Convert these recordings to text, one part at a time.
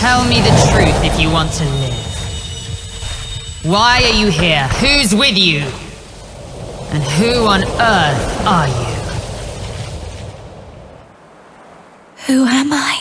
Tell me the truth if you want to live. Why are you here? Who's with you? And who on earth are you? Who am I?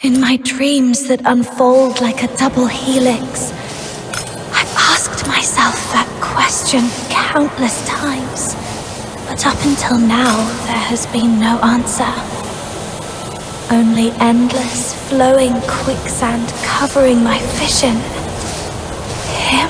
In my dreams that unfold like a double helix, I've asked myself that question countless times, but up until now there has been no answer. Only endless, flowing quicksand covering my vision. Him.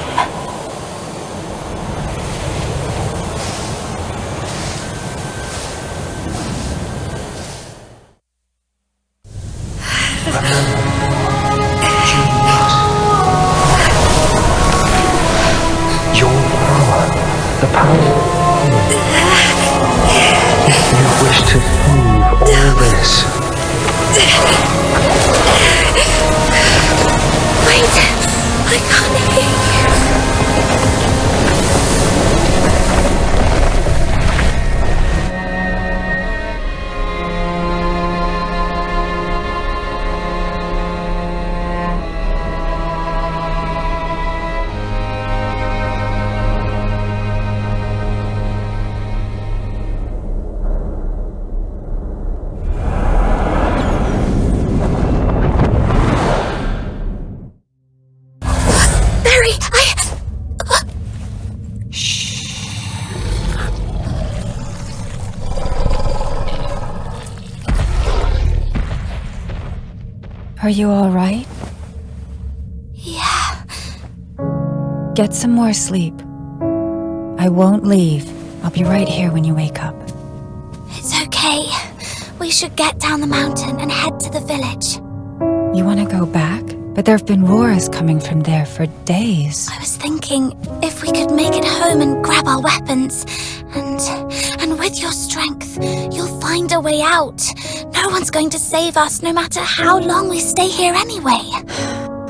Are you all right? Yeah. Get some more sleep. I won't leave. I'll be right here when you wake up. It's okay. We should get down the mountain and head to the village. You want to go back? But there have been roars coming from there for days. I was thinking if we could make it home and grab our weapons. And with your strength, you'll find a way out. No one's going to save us no matter how long we stay here anyway.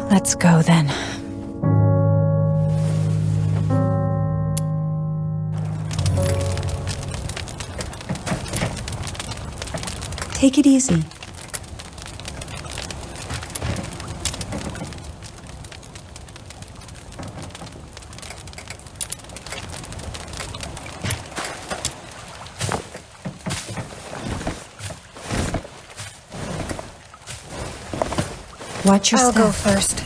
Let's go then. Take it easy. Watch your step. I'll go first.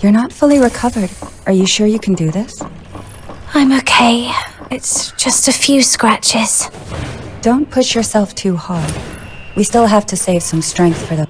You're not fully recovered. Are you sure you can do this? I'm okay. It's just a few scratches. Don't push yourself too hard. We still have to save some strength for the...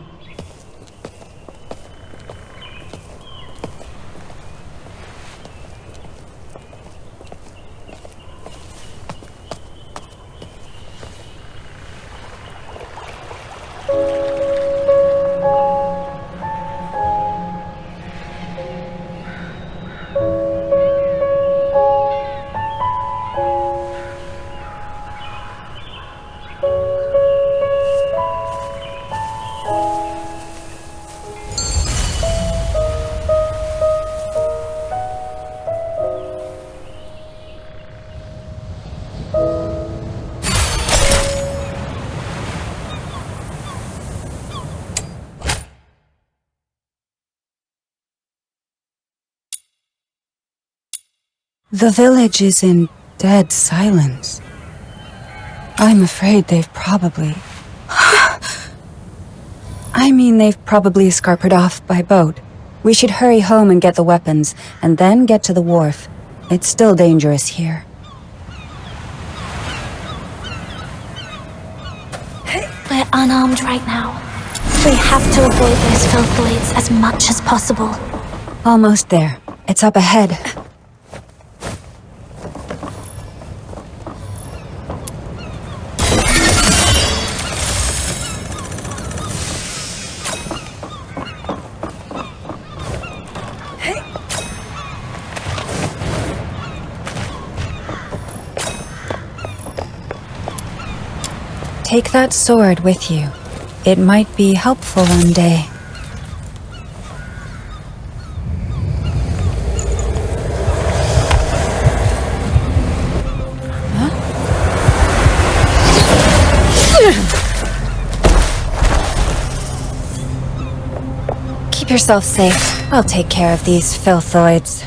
The village is in dead silence. I'm afraid they've probably... they've probably escarpered off by boat. We should hurry home and get the weapons, and then get to the wharf. It's still dangerous here. We're unarmed right now. We have to avoid those filthoids as much as possible. Almost there. It's up ahead. Take that sword with you. It might be helpful one day. Huh? Keep yourself safe. I'll take care of these filthoids.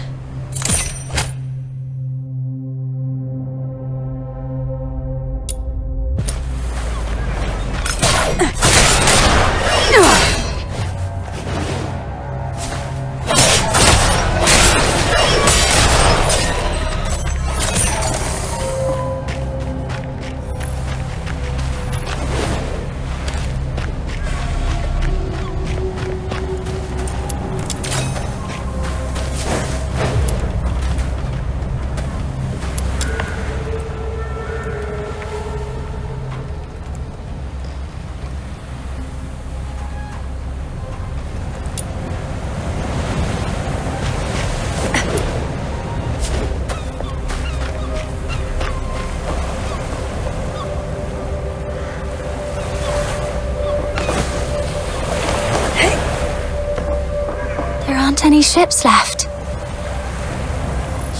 Any ships left?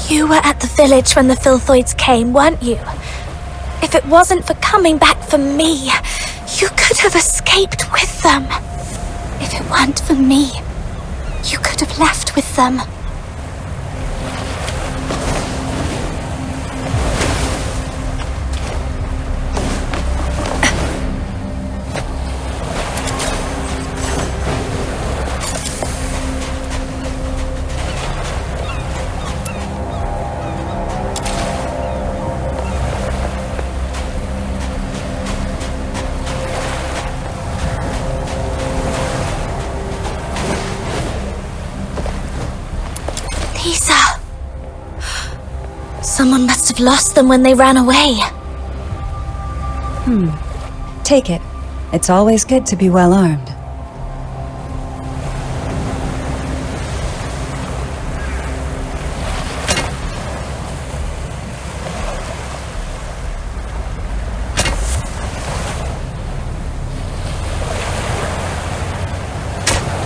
You were at the village when the filthoids came, weren't you? If it wasn't for coming back for me, you could have escaped with them. If it weren't for me, you could have left with them. Someone must have lost them when they ran away. Take it. It's always good to be well armed.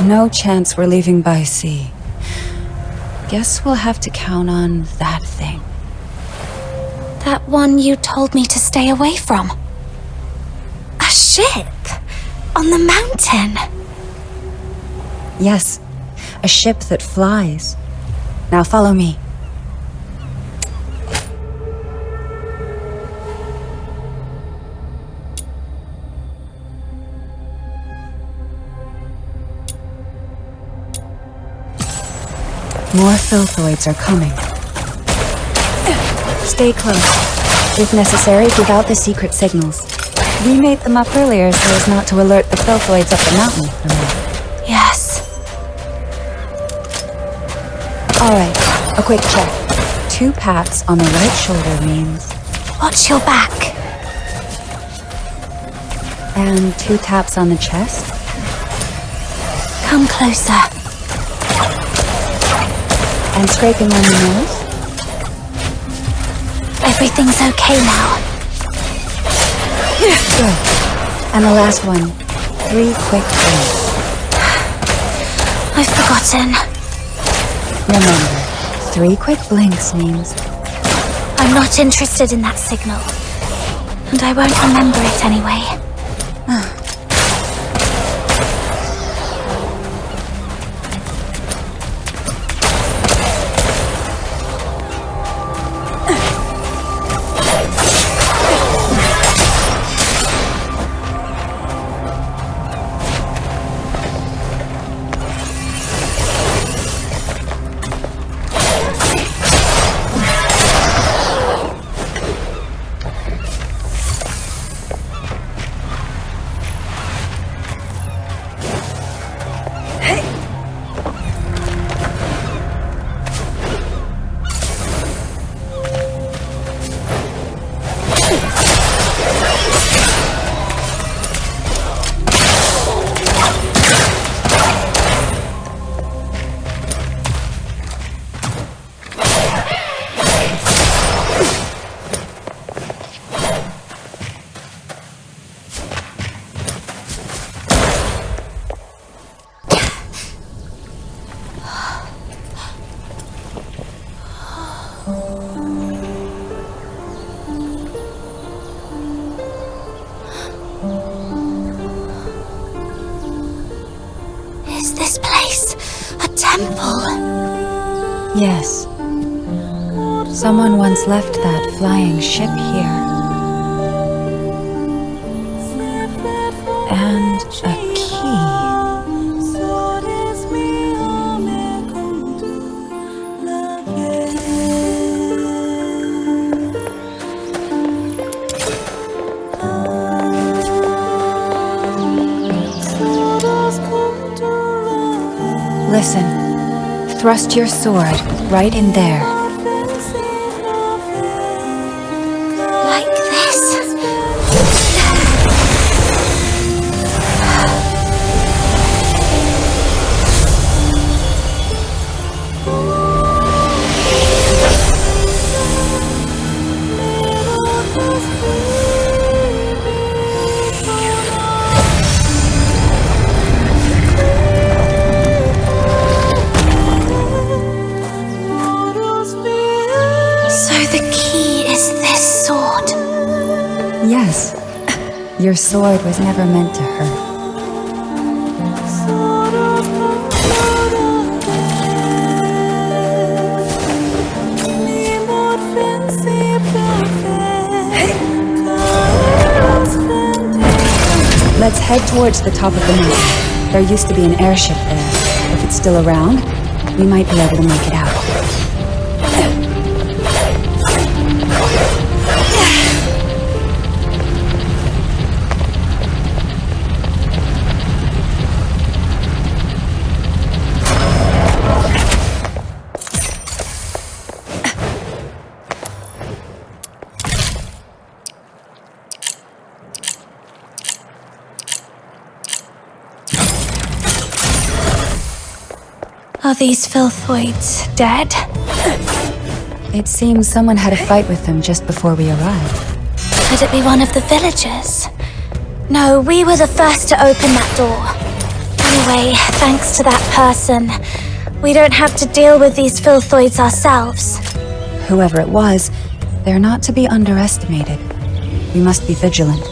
No chance we're leaving by sea. Guess we'll have to count on that thing. That one you told me to stay away from. A ship? On the mountain? Yes, a ship that flies. Now follow me. More filthoids are coming. Stay close. If necessary, give out the secret signals. We made them up earlier so as not to alert the filthoids up the mountain, remember? Yes. Alright, a quick check. 2 pats on the right shoulder means... Watch your back. And 2 taps on the chest? Come closer. And scraping on the nose? Everything's okay now. Good. And the last one. 3 quick blinks. I've forgotten. Remember, 3 quick blinks means... I'm not interested in that signal. And I won't remember it anyway. temple. Yes. Someone once left that flying ship here. And a key. Listen. Thrust your sword right in there. Like this. Yes. Your sword was never meant to hurt. Let's head towards the top of the mountain. There used to be an airship there. If it's still around, we might be able to make it out. Are these filthoids dead? It seems someone had a fight with them just before we arrived. Could it be one of the villagers? No, we were the first to open that door. Anyway, thanks to that person, we don't have to deal with these filthoids ourselves. Whoever it was, they're not to be underestimated. We must be vigilant.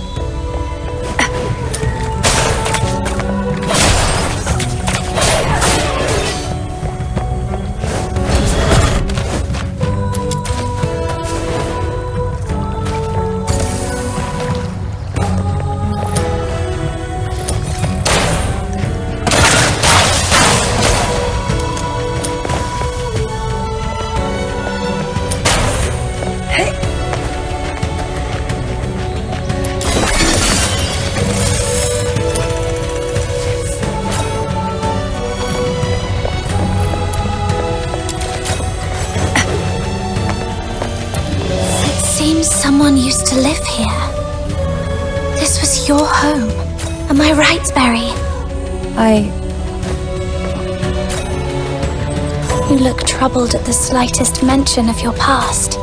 Someone used to live here. This was your home. Am I right, Berry? You look troubled at the slightest mention of your past.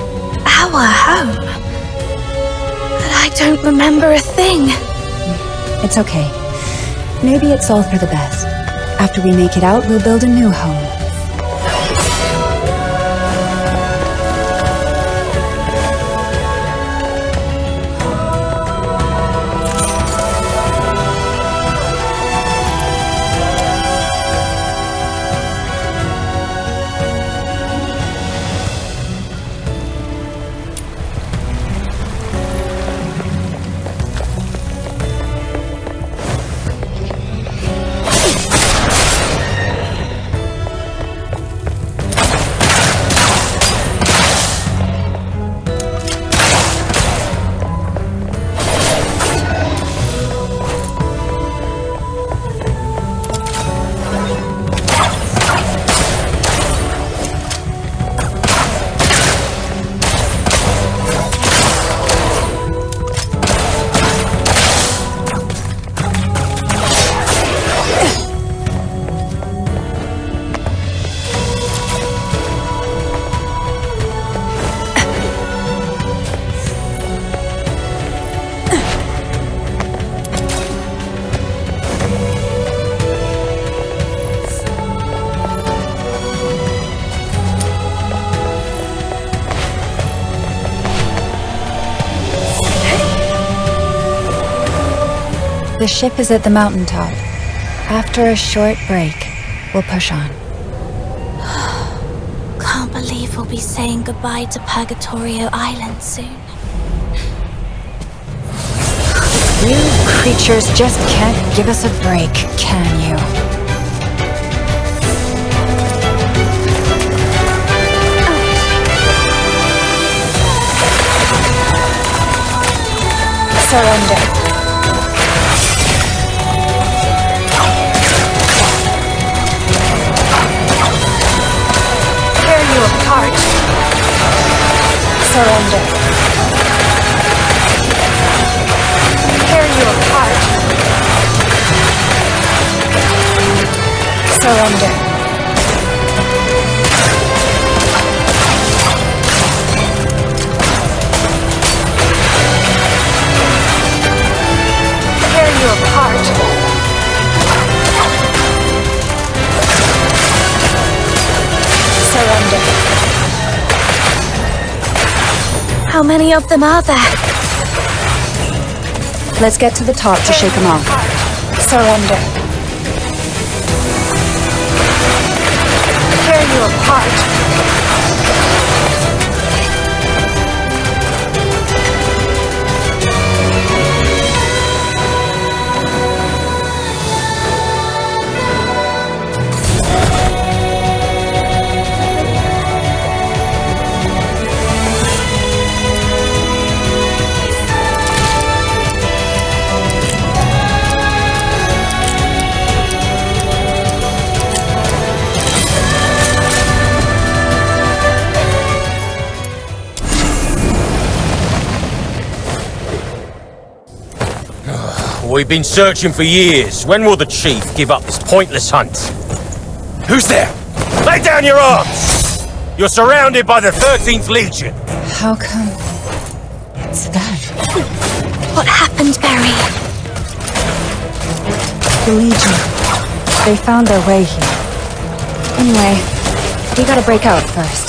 Our home? But I don't remember a thing. It's okay. Maybe it's all for the best. After we make it out, we'll build a new home. The ship is at the mountaintop. After a short break, we'll push on. believe we'll be saying goodbye to Purgatorio Island soon. You creatures just can't give us a break, can you? Surrender. Tear you apart. Surrender. Tear you apart. Surrender. Tear you apart. Surrender. How many of them are there? Let's get to the top to shake them off. Surrender. Tear you apart. We've been searching for years. When will the chief give up this pointless hunt? Who's there? Lay down your arms! You're surrounded by the 13th Legion. How come it's that? What happened, Barry? The Legion. They found their way here. Anyway, we gotta break out first.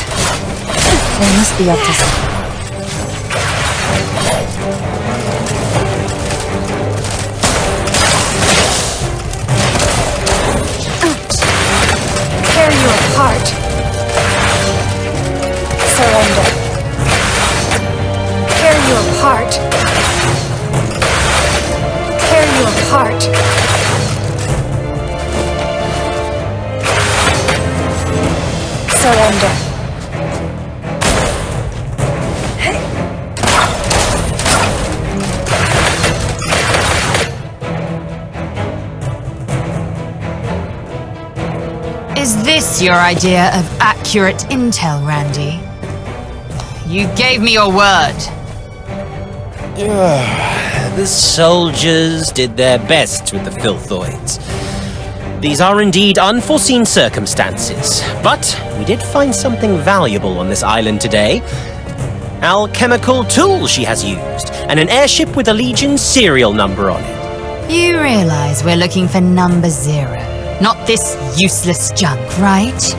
They must be up to something. Tear you apart. Surrender. Tear you apart. Tear you apart. Surrender. Is this your idea of accurate intel, Randy? You gave me your word. The soldiers did their best with the filthoids. These are indeed unforeseen circumstances, but we did find something valuable on this island today. Alchemical tool she has used, and an airship with a Legion serial number on it. You realize we're looking for number 0, not this useless junk, right?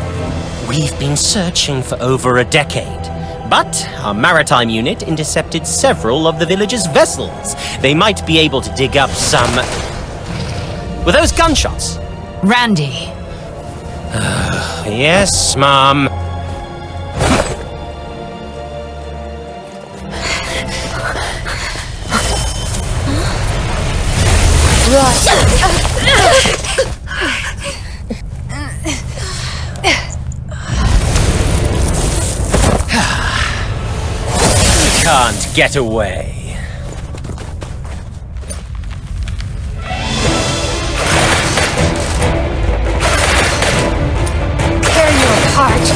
We've been searching for over a decade, but our maritime unit intercepted several of the village's vessels. They might be able to dig up some... Were those gunshots? Randy. Yes, Mom. Can't get away. Tear you apart.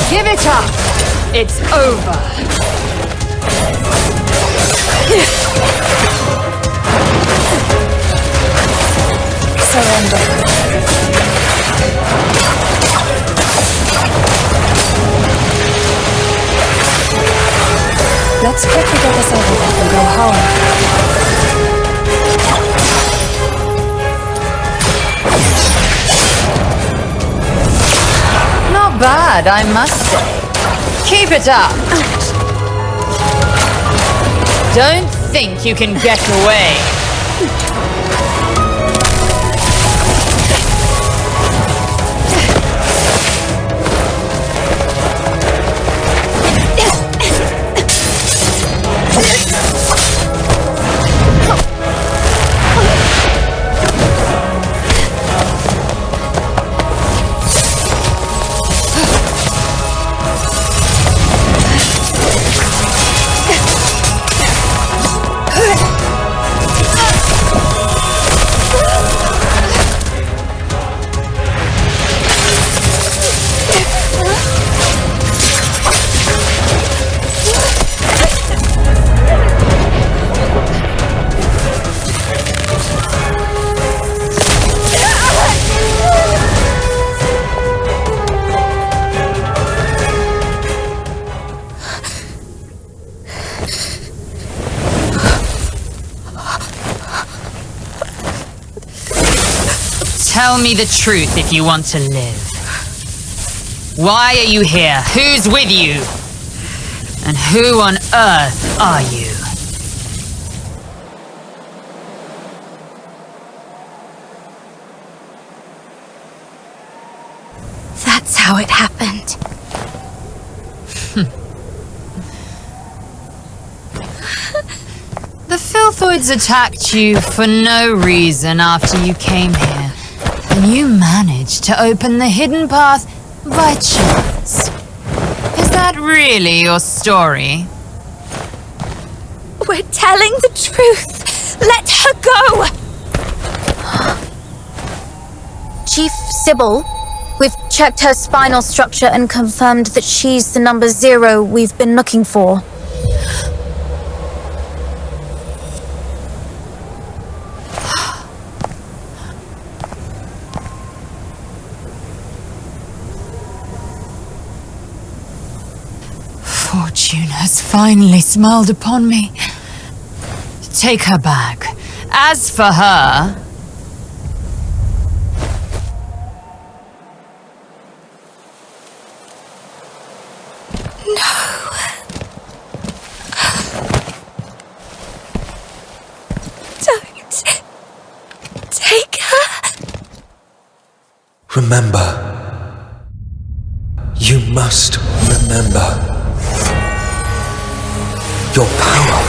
Give it up! It's over! Surrender. Let's quickly get this over with and go home. Not bad, I must say. Keep it up! Don't think you can get away. Tell me the truth if you want to live. Why are you here? Who's with you? And who on earth are you? That's how it happened. The Filthoids attacked you for no reason after you came here. And you managed to open the hidden path by chance. Is that really your story? We're telling the truth. Let her go! Chief Sybil, we've checked her spinal structure and confirmed that she's the number 0 we've been looking for. Fortune has finally smiled upon me. Take her back. As for her... Don't take her. Remember. You must remember. Your power.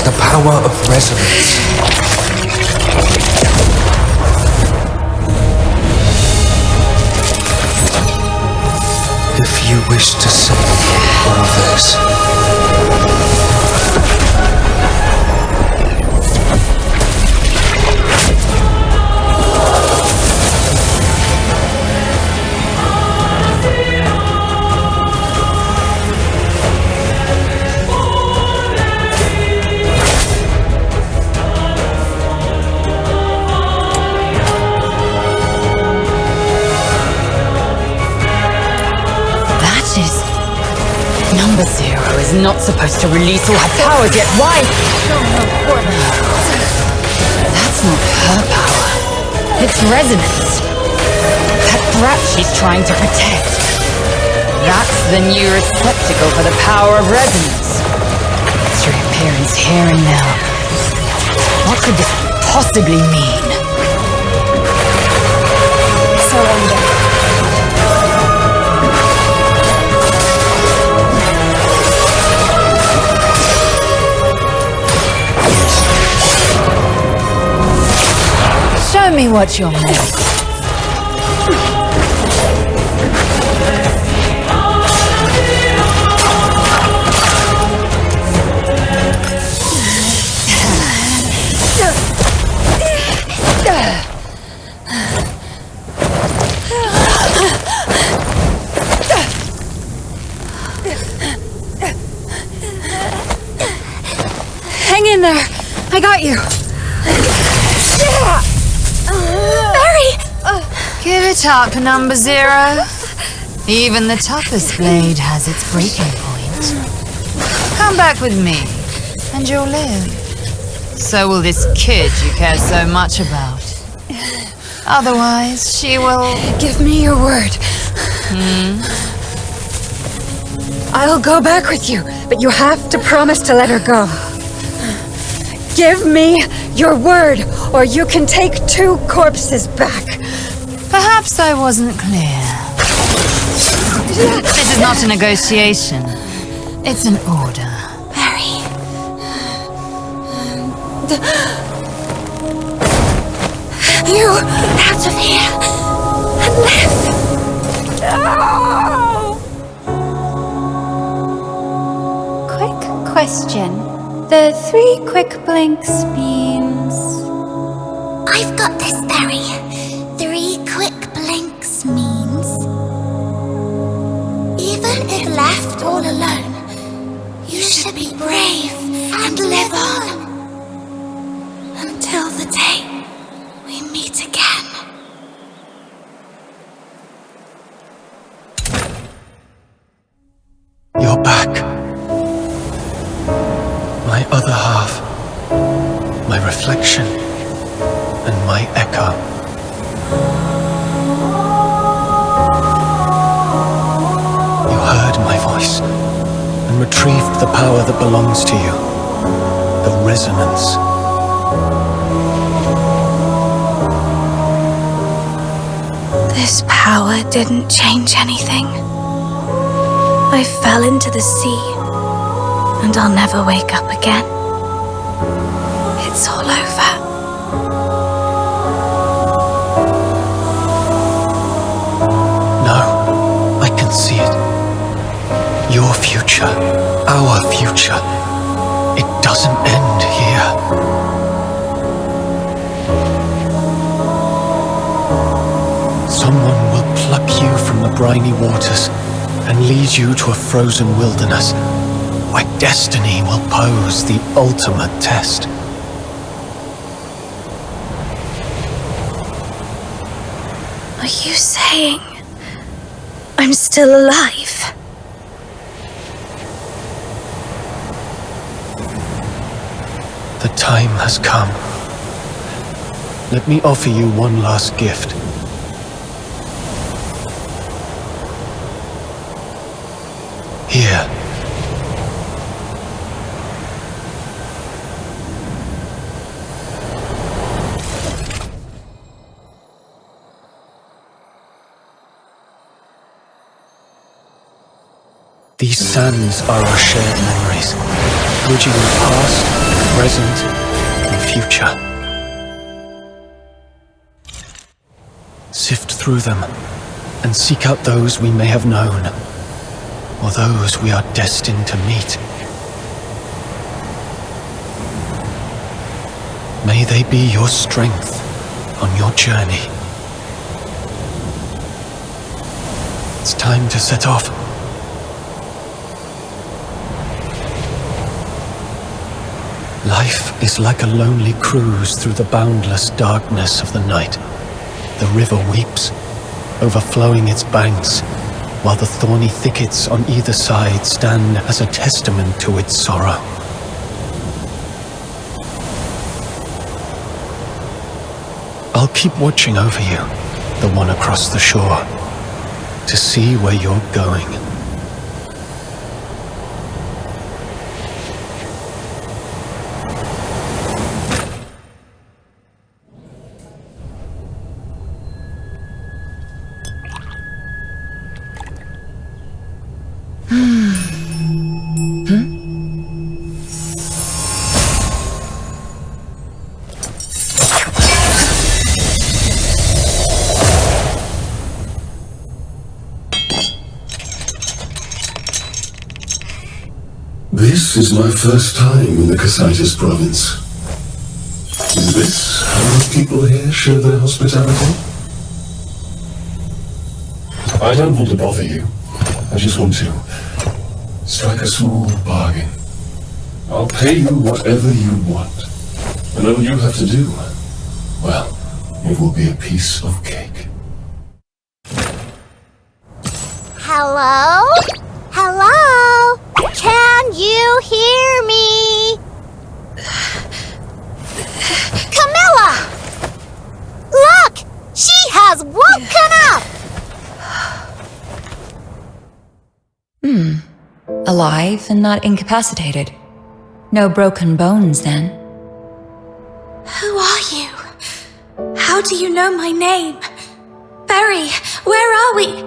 The power of resonance. If you wish to save all this, Number 0 is not supposed to release all her powers yet. Why? That's not her power. It's resonance. That brat she's trying to protect. That's the new receptacle for the power of resonance. Its reappearance here and now. What could this possibly mean? Surrender. Show me what you're made of. got you! Mary! Give it up, number 0. Even the toughest blade has its breaking point. Come back with me, and you'll live. So will this kid you care so much about. Otherwise, she will... Give me your word. I'll go back with you, but you have to promise to let her go. Give me your word, or you can take 2 corpses back. Perhaps I wasn't clear. This is not a negotiation. It's an order. Mary. You out of here and live. No! Quick question. The 3 quick blinks means... I've got this, Mary. 3 quick blinks means... even if left all alone, you should be brave and live on. Until the day we meet again. You're back. My other half. My reflection. And my echo. You heard my voice and retrieved the power that belongs to you. The resonance. This power didn't change anything. I fell into the sea, and I'll never wake up again. It's all over. No, I can see it. Your future, our future. It doesn't end here. Someone will pluck you from the briny waters and lead you to a frozen wilderness where destiny will pose the ultimate test. Are you saying I'm still alive? The time has come. Let me offer you one last gift. Here. These sands are our shared memories, bridging the past, present, and future. Sift through them, and seek out those we may have known, or those we are destined to meet. May they be your strength on your journey. It's time to set off. Life is like a lonely cruise through the boundless darkness of the night. The river weeps, overflowing its banks, while the thorny thickets on either side stand as a testament to its sorrow. I'll keep watching over you, the one across the shore, to see where you're going. This is my first time in the Cassitis province. Is this how the people here show their hospitality? I don't want to bother you. I just want to strike a small bargain. I'll pay you whatever you want. And all you have to do, well, it will be a piece of cake. Hello? Hello? Can you hear me? Camilla! Look! She has woken up! Alive and not incapacitated. No broken bones, then. Who are you? How do you know my name? Berry, where are we?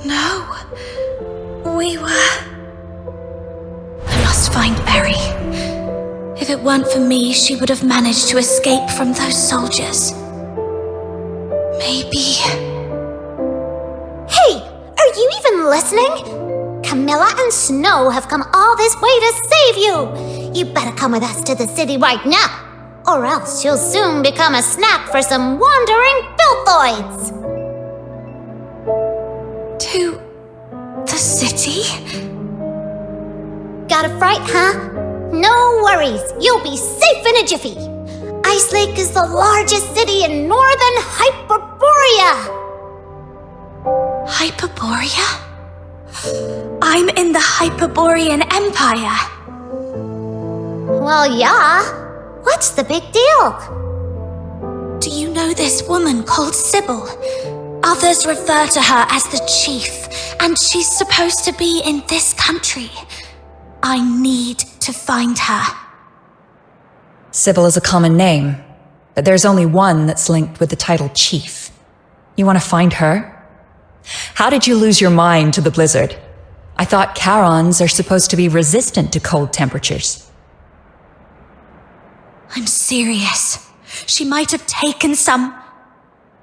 No. We were... I must find Berry. If it weren't for me, she would have managed to escape from those soldiers. Maybe... Hey! Are you even listening? Camilla and Snow have come all this way to save you! You better come with us to the city right now, or else you'll soon become a snack for some wandering filthoids! To... the city? Got a fright, huh? No worries, you'll be safe in a jiffy! Icelake is the largest city in northern Hyperoreia! Hyperoreia? I'm in the Hyperborean Empire. Well, yeah. What's the big deal? Do you know this woman called Sybil? Others refer to her as the Chief, and she's supposed to be in this country. I need to find her. Sybil is a common name, but there's only one that's linked with the title Chief. You want to find her? How did you lose your mind to the blizzard? I thought Charons are supposed to be resistant to cold temperatures. I'm serious. She might have taken some...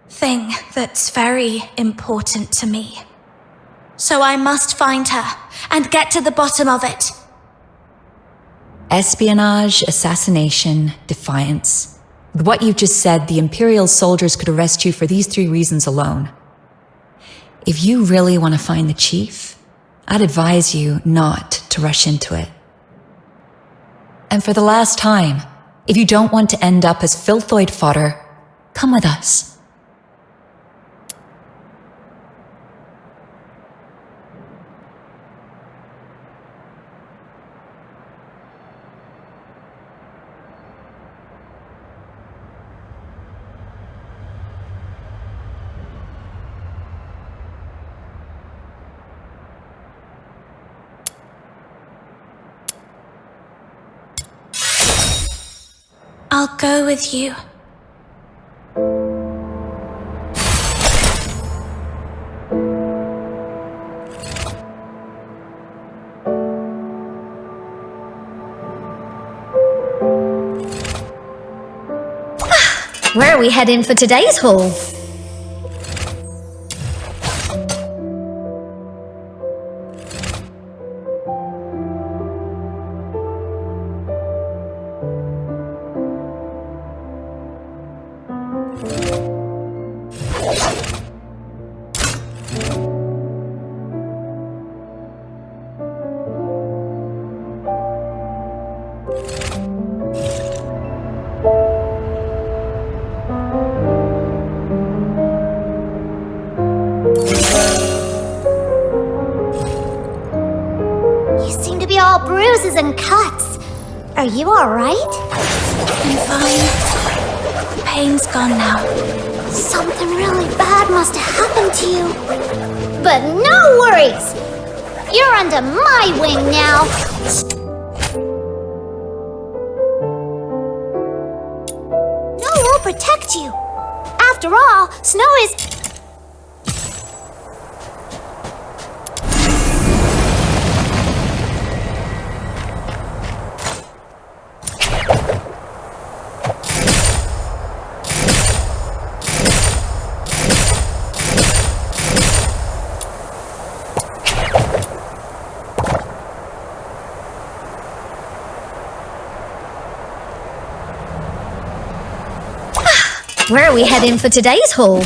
thing that's very important to me. So I must find her and get to the bottom of it. Espionage, assassination, defiance. With what you've just said, the Imperial soldiers could arrest you for these 3 reasons alone. If you really want to find the Chief, I'd advise you not to rush into it. And for the last time, if you don't want to end up as filthoid fodder, come with us. I'll go with you. Where are we heading for today's haul? Bruises and cuts. Are you alright? I'm fine. The pain's gone now. Something really bad must have happened to you. But no worries! You're under my wing now. Snow will protect you. After all, Snow is... Where are we heading for today's haul?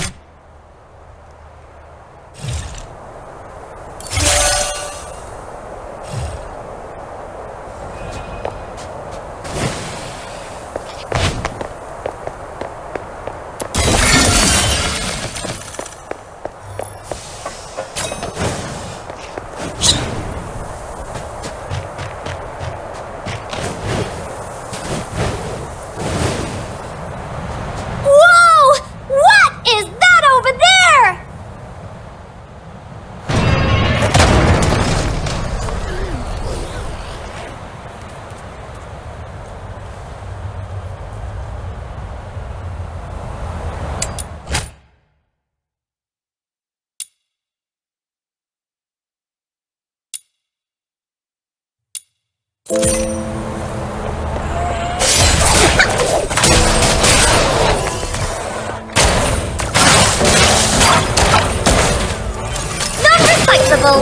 Recyclable.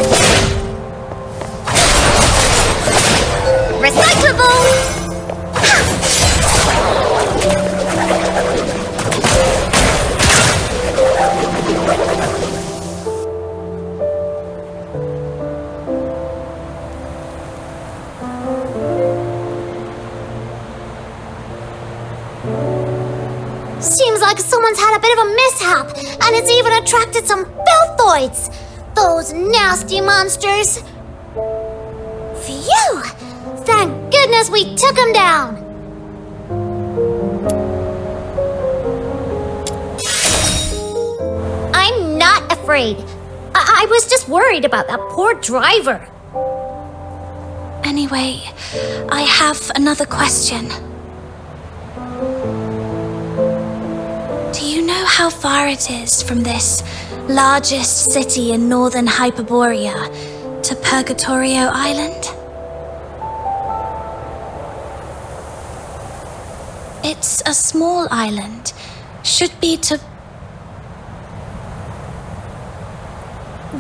Recyclable! Seems like someone's had a bit of a mishap, and it's even attracted some filthoids! Those nasty monsters! Phew! Thank goodness we took them down! I'm not afraid. I was just worried about that poor driver. Anyway, I have another question. Do you know how far it is from this largest city in northern Hyperoreia to Purgatorio Island? It's a small island. Should be to...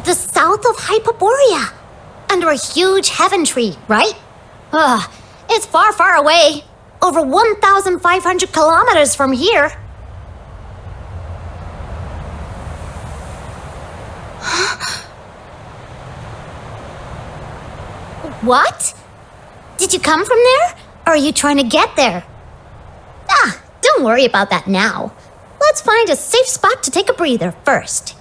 The south of Hyperoreia, under a huge heaven tree, right? It's far, far away. Over 1,500 kilometers from here. What? Did you come from there? Or are you trying to get there? Don't worry about that now. Let's find a safe spot to take a breather first.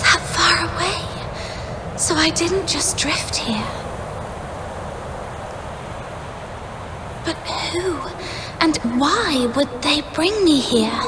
That far away? So I didn't just drift here. But who and why would they bring me here?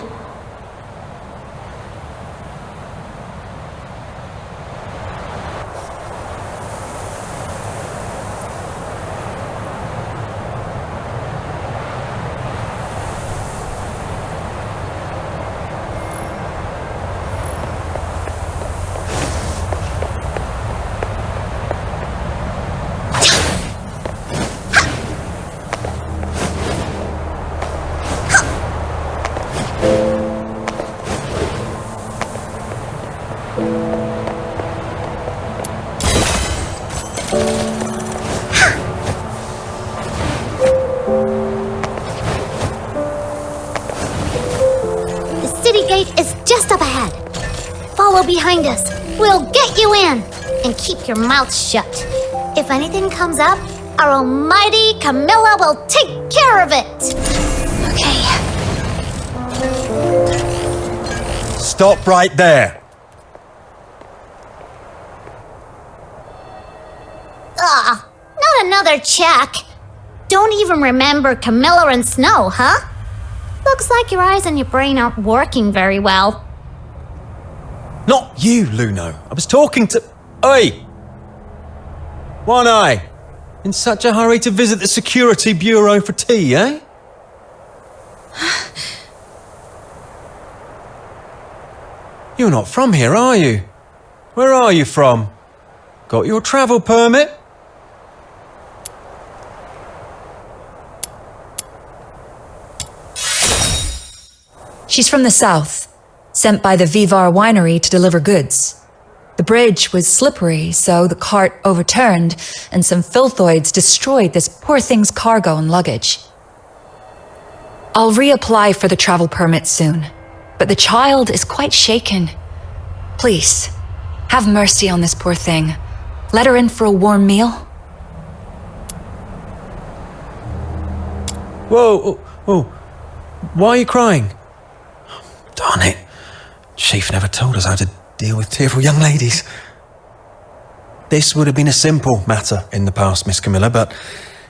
Behind us. We'll get you in. And keep your mouth shut. If anything comes up, our almighty Camilla will take care of it. Okay. Stop right there. Not another check. Don't even remember Camilla and Snow, huh? Looks like your eyes and your brain aren't working very well. Not you, Luno. I was talking to... Oi! One Eye. In such a hurry to visit the security bureau for tea, eh? You're not from here, are you? Where are you from? Got your travel permit? She's from the south, sent by the Vivar winery to deliver goods. The bridge was slippery, so the cart overturned, and some filthoids destroyed this poor thing's cargo and luggage. I'll reapply for the travel permit soon, but the child is quite shaken. Please, have mercy on this poor thing. Let her in for a warm meal. Whoa, whoa. Why are you crying? Darn it. Chief never told us how to deal with tearful young ladies. This would have been a simple matter in the past, Miss Camilla, but,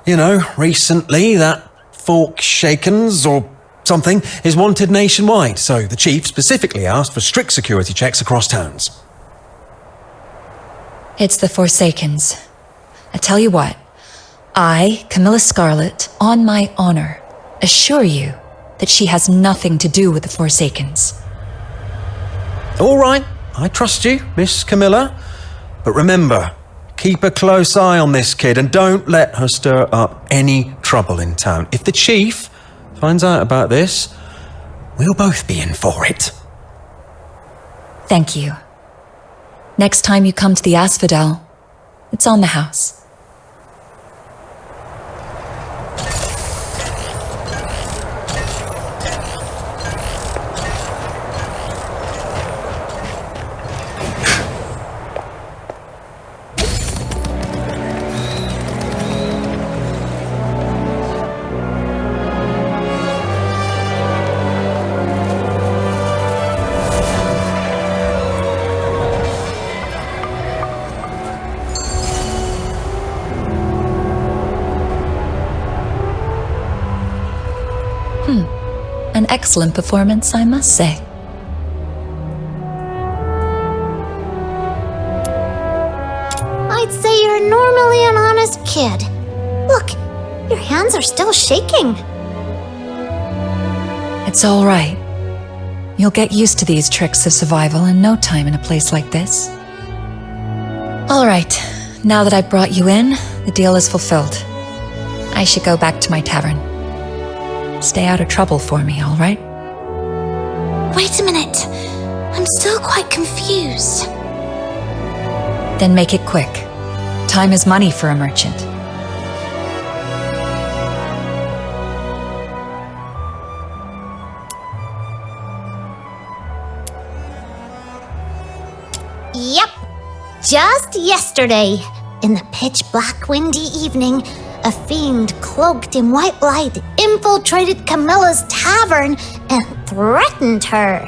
you know, recently that fork shakens or something is wanted nationwide, so the chief specifically asked for strict security checks across towns. It's the Forsakens. I tell you what, I, Camilla Scarlet, on my honor, assure you that she has nothing to do with the Forsakens. All right, I trust you, Miss Camilla. But remember, keep a close eye on this kid and don't let her stir up any trouble in town. If the chief finds out about this, we'll both be in for it. Thank you. Next time you come to the Asphodel, it's on the house. An excellent performance, I must say. I'd say you're normally an honest kid. Look, your hands are still shaking. It's all right. You'll get used to these tricks of survival in no time in a place like this. All right, now that I've brought you in, the deal is fulfilled. I should go back to my tavern. Stay out of trouble for me, all right? Wait a minute. I'm still quite confused. Then make it quick. Time is money for a merchant. Yep. Just yesterday, in the pitch-black windy evening, a fiend cloaked in white light infiltrated Camilla's tavern and threatened her.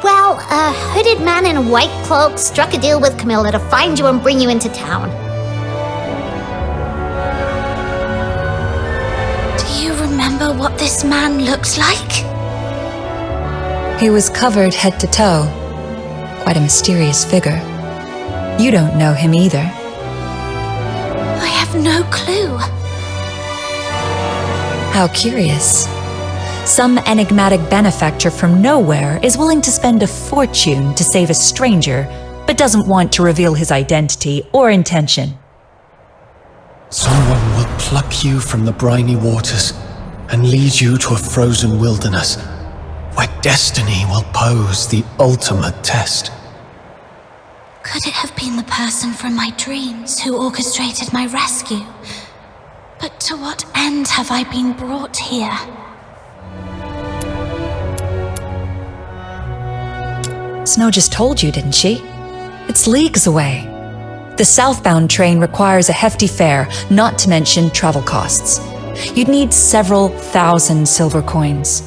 Well, a hooded man in a white cloak struck a deal with Camilla to find you and bring you into town. Do you remember what this man looked like? He was covered head to toe. Quite a mysterious figure. You don't know him either. I have no clue. How curious. Some enigmatic benefactor from nowhere is willing to spend a fortune to save a stranger, but doesn't want to reveal his identity or intention. Someone will pluck you from the briny waters and lead you to a frozen wilderness where destiny will pose the ultimate test. Could it have been the person from my dreams who orchestrated my rescue? But to what end have I been brought here? Snow just told you, didn't she? It's leagues away. The southbound train requires a hefty fare, not to mention travel costs. You'd need several thousand silver coins.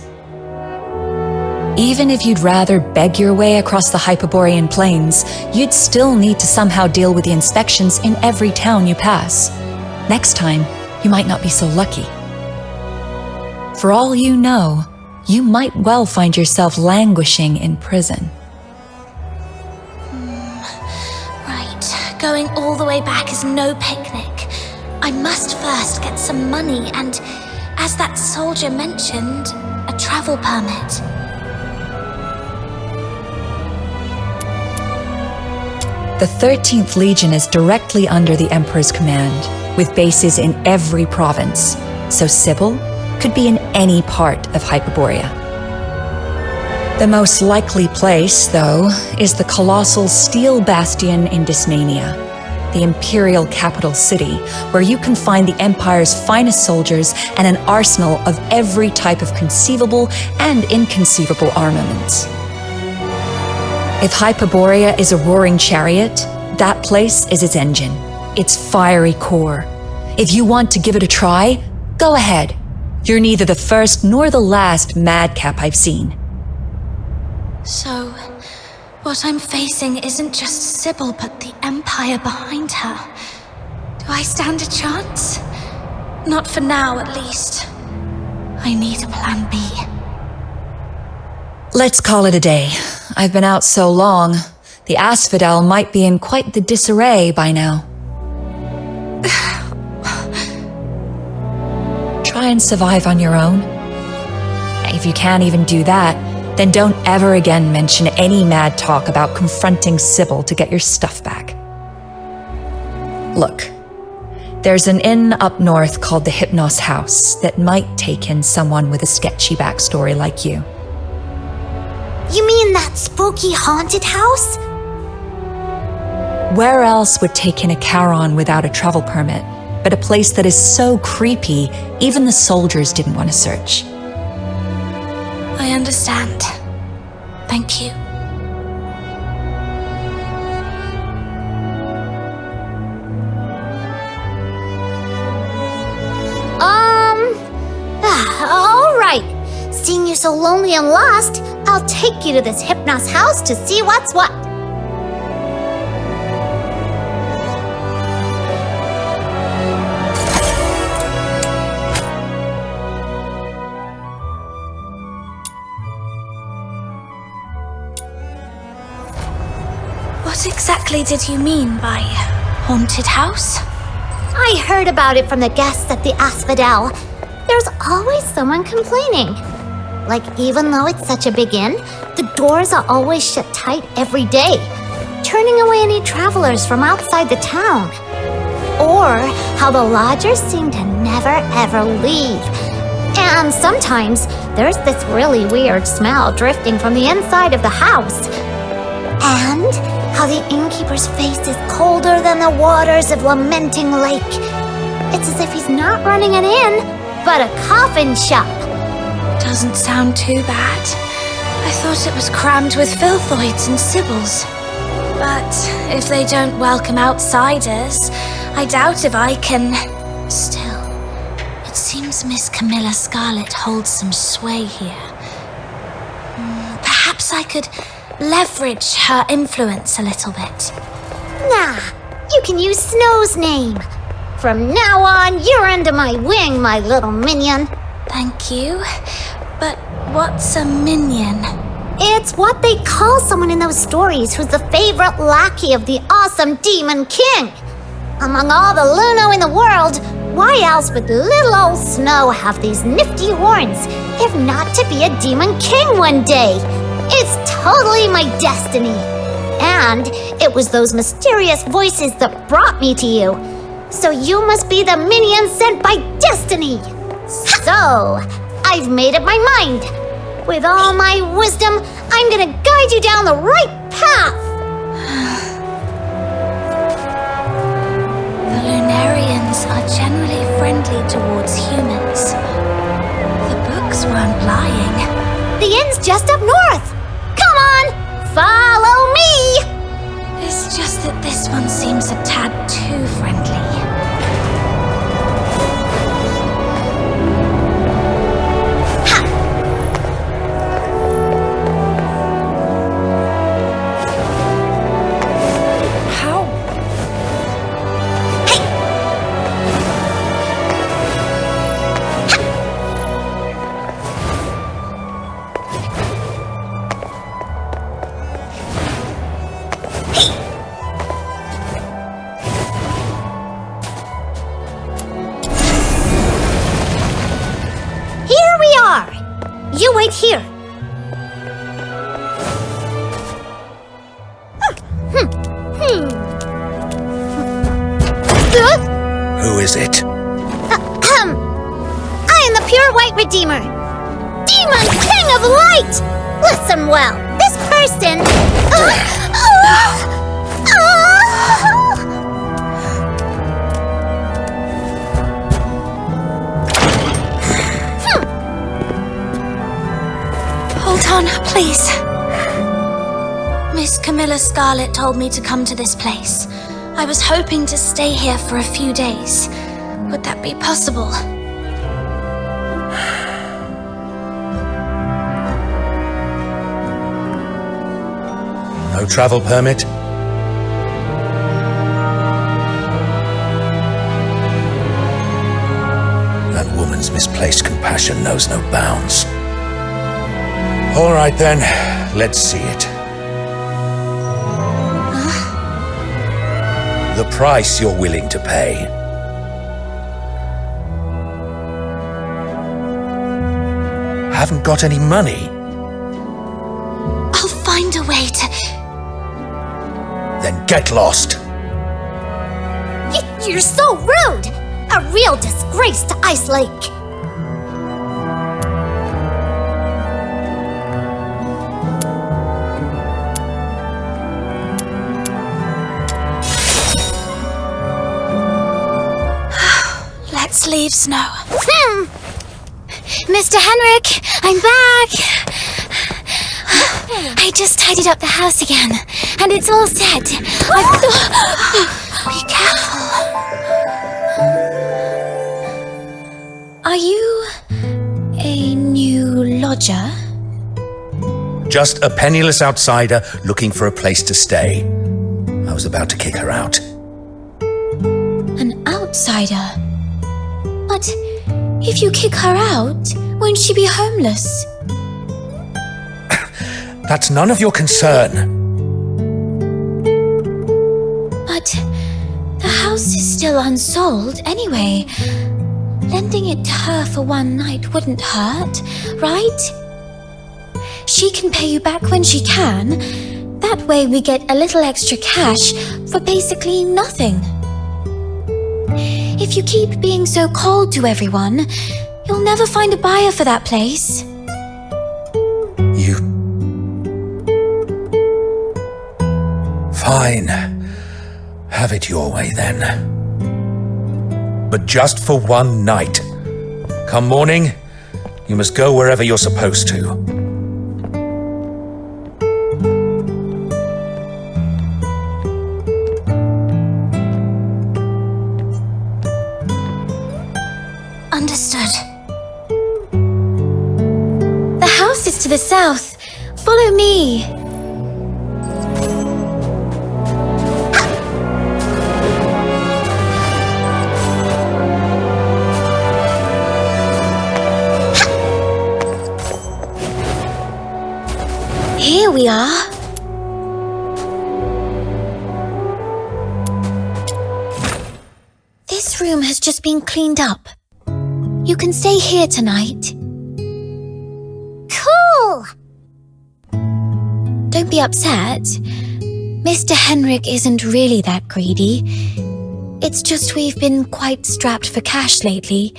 Even if you'd rather beg your way across the Hyperborean plains, you'd still need to somehow deal with the inspections in every town you pass. Next time, you might not be so lucky. For all you know, you might well find yourself languishing in prison. Right, going all the way back is no picnic. I must first get some money and, as that soldier mentioned, a travel permit. The 13th Legion is directly under the Emperor's command, with bases in every province, so Sybil could be in any part of Hyperborea. The most likely place, though, is the colossal Steel Bastion in Dysmania, the Imperial capital city, where you can find the Empire's finest soldiers and an arsenal of every type of conceivable and inconceivable armaments. If Hyperborea is a roaring chariot, that place is its engine, its fiery core. If you want to give it a try, go ahead. You're neither the first nor the last madcap I've seen. So, what I'm facing isn't just Sybil, but the Empire behind her. Do I stand a chance? Not for now, at least. I need a plan B. Let's call it a day. I've been out so long, the Asphodel might be in quite the disarray by now. Try and survive on your own. If you can't even do that, then don't ever again mention any mad talk about confronting Sybil to get your stuff back. Look, There's an inn up north called the Hypnos House that might take in someone with a sketchy backstory like you. You mean that spooky haunted house? Where else would take in a Charon without a travel permit, but a place that is so creepy, even the soldiers didn't want to search? I understand. Thank you. All right. Seeing you so lonely and lost, I'll take you to this Hypnos house to see what's what. What exactly did you mean by haunted house? I heard about it from the guests at the Asphodel. There's always someone complaining. Like, even though it's such a big inn, the doors are always shut tight every day, turning away any travelers from outside the town. Or how the lodgers seem to never ever leave. And sometimes there's this really weird smell drifting from the inside of the house. And how the innkeeper's face is colder than the waters of Lamenting Lake. It's as if he's not running an inn, but a coffin shop. Doesn't sound too bad. I thought it was crammed with filthoids and sibyls. But if they don't welcome outsiders, I doubt if I can... Still, it seems Miss Camilla Scarlet holds some sway here. Perhaps I could leverage her influence a little bit. Nah, you can use Snow's name. From now on, you're under my wing, my little minion. Thank you. But what's a minion? It's what they call someone in those stories who's the favorite lackey of the awesome Demon King. Among all the Luno in the world, why else would little old Snow have these nifty horns, if not to be a Demon King one day? It's totally my destiny. And it was those mysterious voices that brought me to you. So you must be the minion sent by destiny. So, I've made up my mind. With all my wisdom, I'm gonna guide you down the right path. The Lunarians are generally friendly towards humans. The books weren't lying. The inn's just up north. Come on, follow me. It's just that this one seems a tad too friendly. You wait here. Who is it? I am the pure white redeemer. Demon King of Light! Listen well, this person... Hold on, please. Miss Camilla Scarlet told me to come to this place. I was hoping to stay here for a few days. Would that be possible? No travel permit? That woman's misplaced compassion knows no bounds. All right then, let's see it. The price you're willing to pay. Haven't got any money? I'll find a way to... Then get lost. You're so rude! A real disgrace to Icelake! Let's leave, Snow. Mr. Henrik, I'm back! I just tidied up the house again, and it's all set. Be careful. Are you a new lodger? Just a penniless outsider looking for a place to stay. I was about to kick her out. An outsider? But if you kick her out, won't she be homeless? That's none of your concern. But the house is still unsold anyway. Lending it to her for one night wouldn't hurt, right? She can pay you back when she can. That way we get a little extra cash for basically nothing. If you keep being so cold to everyone, you'll never find a buyer for that place. Fine. Have it your way then. But just for one night. Come morning, you must go wherever you're supposed to. Understood. The house is to the south. Follow me. Here we are. This room has just been cleaned up. You can stay here tonight. Cool! Don't be upset. Mr. Henrik isn't really that greedy. It's just we've been quite strapped for cash lately.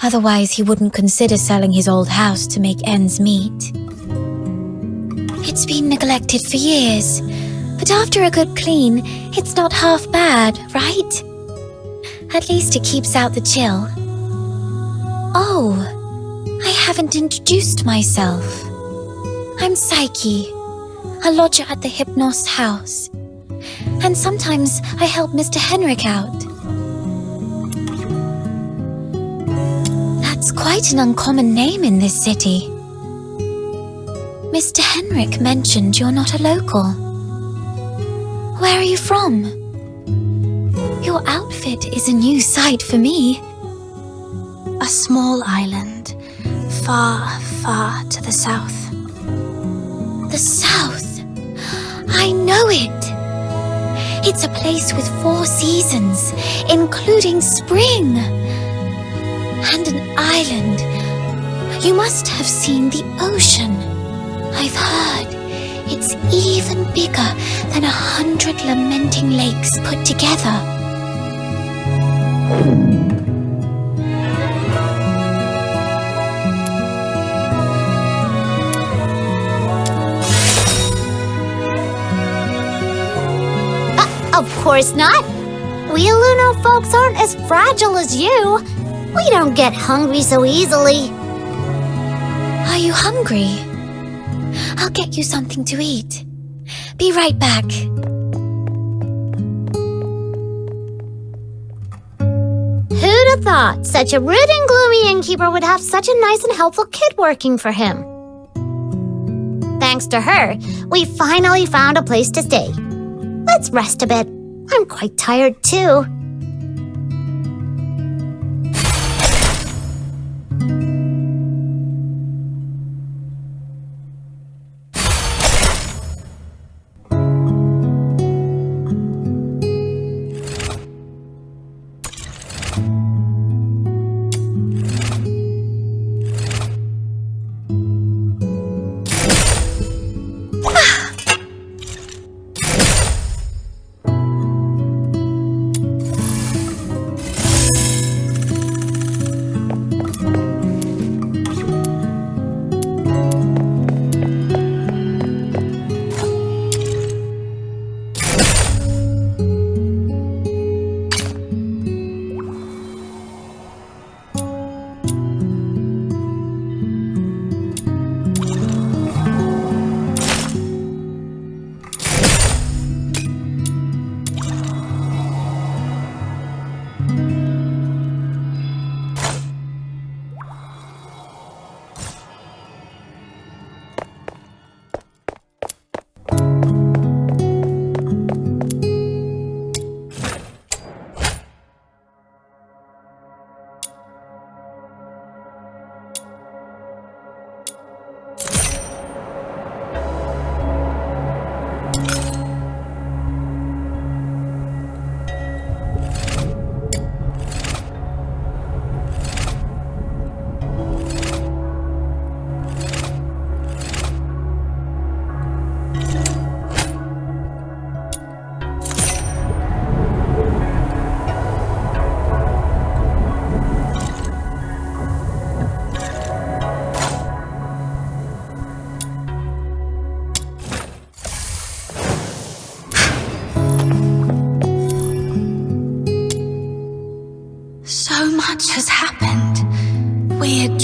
Otherwise, he wouldn't consider selling his old house to make ends meet. It's been neglected for years, but after a good clean, it's not half bad, right? At least it keeps out the chill. Oh, I haven't introduced myself. I'm Psyche, a lodger at the Hypnos house. And sometimes I help Mr. Henrik out. That's quite an uncommon name in this city. Mr. Henrik mentioned you're not a local. Where are you from? Your outfit is a new sight for me. A small island, far, far to the south. The South. I know it. It's a place with 4 seasons, including spring. And an island. You must have seen the ocean. I've heard it's even bigger than 100 lamenting lakes put together. Of course not. We Luno folks aren't as fragile as you. We don't get hungry so easily. Are you hungry? I'll get you something to eat. Be right back. Who'd have thought such a rude and gloomy innkeeper would have such a nice and helpful kid working for him? Thanks to her, we finally found a place to stay. Let's rest a bit. I'm quite tired too.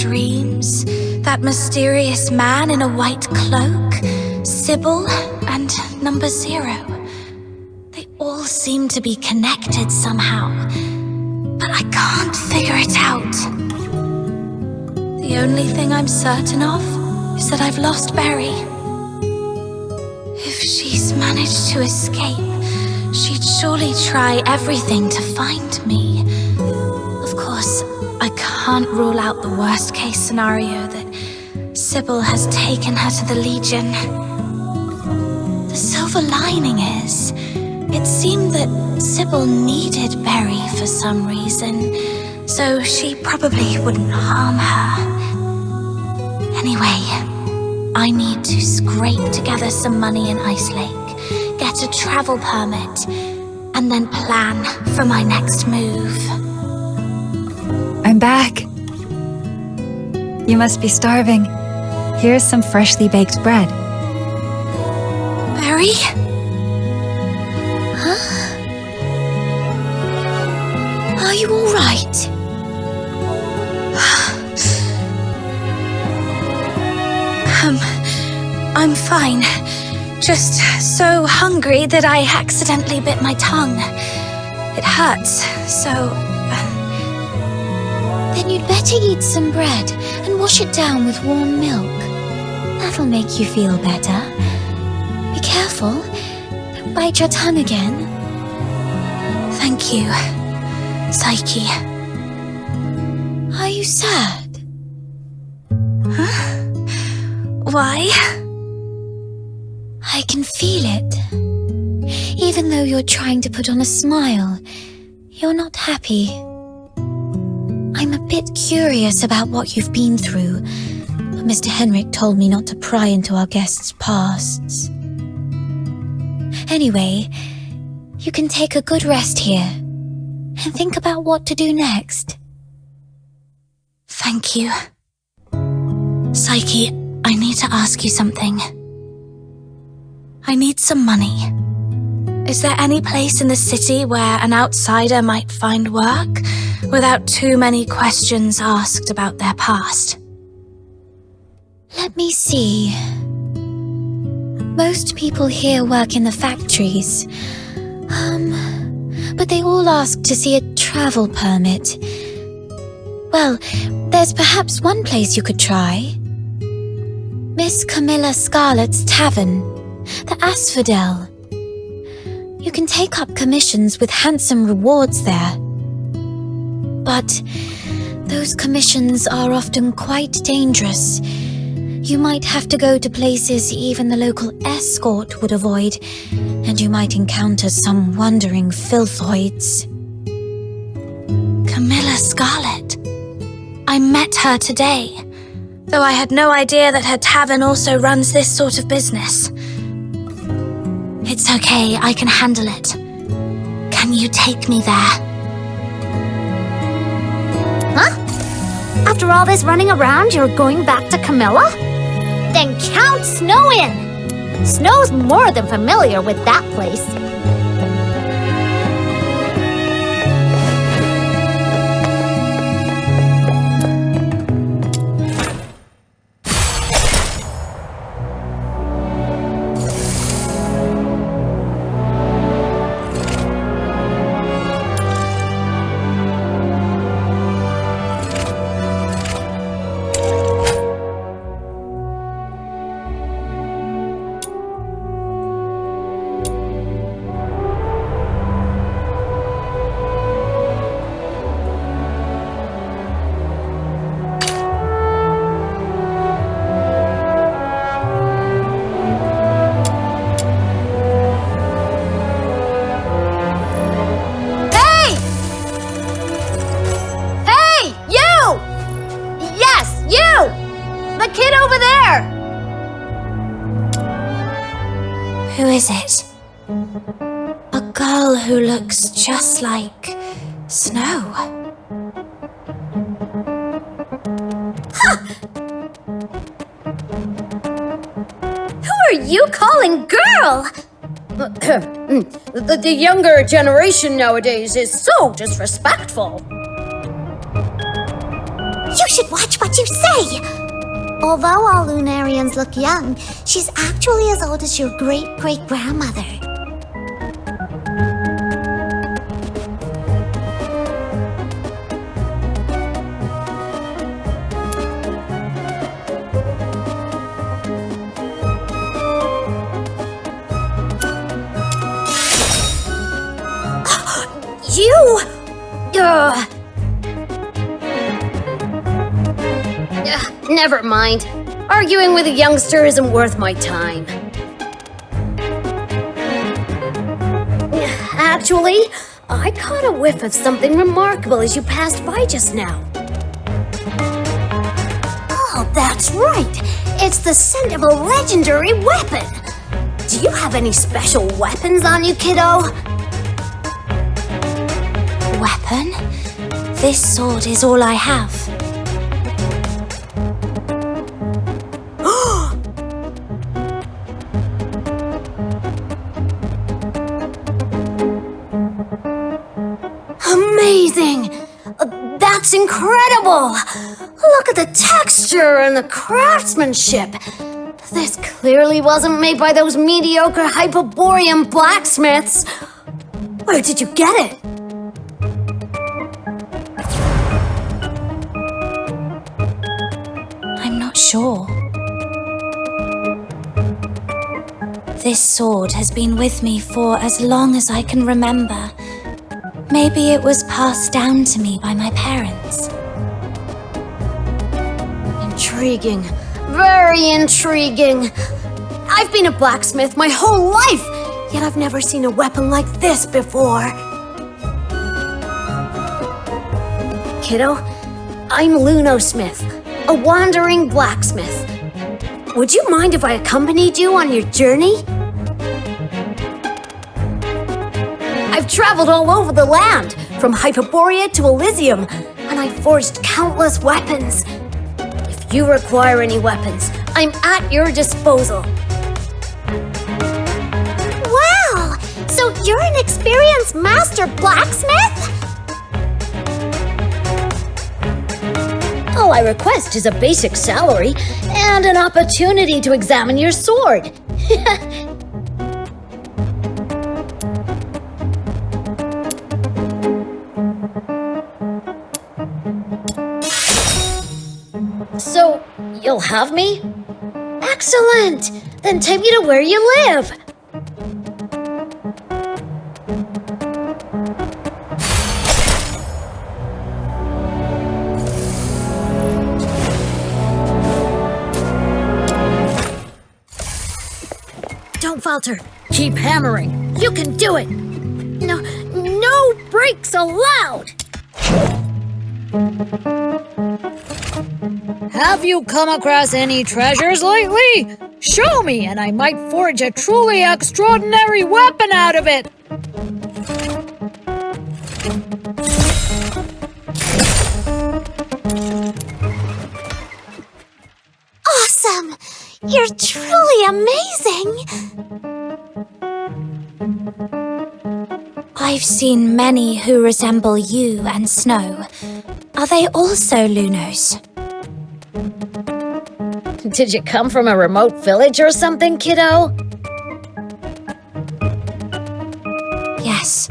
dreams, that mysterious man in a white cloak, Sybil, and number 0. They all seem to be connected somehow, but I can't figure it out. The only thing I'm certain of is that I've lost Berry. If she's managed to escape, she'd surely try everything to find me. Of course, I can't rule out the worst-case scenario that Sybil has taken her to the Legion. The silver lining is, it seemed that Sybil needed Berry for some reason, so she probably wouldn't harm her. Anyway, I need to scrape together some money in Icelake, get a travel permit, and then plan for my next move. I'm back. You must be starving. Here's some freshly baked bread. Berry? Huh? Are you all right? I'm fine. Just so hungry that I accidentally bit my tongue. It hurts, so... Then you'd better eat some bread and wash it down with warm milk. That'll make you feel better. Be careful. Don't bite your tongue again. Thank you, Psyche. Are you sad? Huh? Why? I can feel it. Even though you're trying to put on a smile, you're not happy. I'm a bit curious about what you've been through, but Mr. Henrik told me not to pry into our guests' pasts. Anyway, you can take a good rest here and think about what to do next. Thank you. Psyche, I need to ask you something. I need some money. Is there any place in the city where an outsider might find work without too many questions asked about their past? Let me see. Most people here work in the factories. But they all ask to see a travel permit. Well, there's perhaps one place you could try. Miss Camilla Scarlet's Tavern, the Asphodel. You can take up commissions with handsome rewards there. But those commissions are often quite dangerous. You might have to go to places even the local escort would avoid, and you might encounter some wandering filthoids. Camilla Scarlet. I met her today, though I had no idea that her tavern also runs this sort of business. It's okay, I can handle it. Can you take me there? Huh? After all this running around, you're going back to Camilla? Then count Snow in! Snow's more than familiar with that place. Who is it? A girl who looks just like Snow. Who are you calling girl? The younger generation nowadays is so disrespectful. You should watch what you say? Although all Lunarians look young, she's actually as old as your great-great-grandmother. You! Never mind. Arguing with a youngster isn't worth my time. Actually, I caught a whiff of something remarkable as you passed by just now. Oh, that's right. It's the scent of a legendary weapon. Do you have any special weapons on you, kiddo? Weapon? This sword is all I have. Amazing! That's incredible! Look at the texture and the craftsmanship. This clearly wasn't made by those mediocre Hyperorean blacksmiths. Where did you get it? I'm not sure. This sword has been with me for as long as I can remember. Maybe it was passed down to me by my parents. Intriguing. Very intriguing. I've been a blacksmith my whole life, yet I've never seen a weapon like this before. Kiddo, I'm Lunosmith, a wandering blacksmith. Would you mind if I accompanied you on your journey? I've traveled all over the land, from Hyperoreia to Elysium, and I've forged countless weapons. If you require any weapons, I'm at your disposal. Wow! So you're an experienced master blacksmith? All I request is a basic salary and an opportunity to examine your sword. So, you'll have me? Excellent! Then take me to where you live! Don't falter. Keep hammering. You can do it. No breaks allowed! Have you come across any treasures lately? Show me, and I might forge a truly extraordinary weapon out of it! Awesome! You're truly amazing! I've seen many who resemble you and Snow. Are they also Lunos? Did you come from a remote village or something, kiddo? Yes.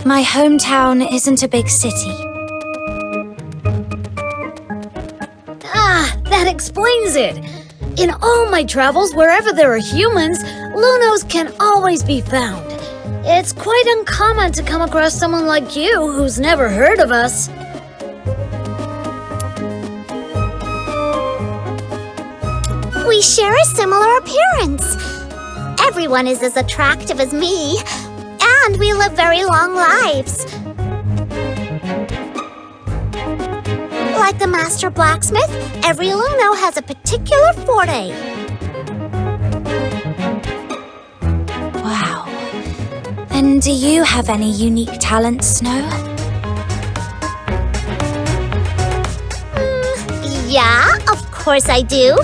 My hometown isn't a big city. Ah, that explains it. In all my travels, wherever there are humans, Lunos can always be found. It's quite uncommon to come across someone like you who's never heard of us. We share a similar appearance. Everyone is as attractive as me, and we live very long lives. Like the master blacksmith, every Luno has a particular forte. Wow. And do you have any unique talents, Snow? Yeah, of course I do.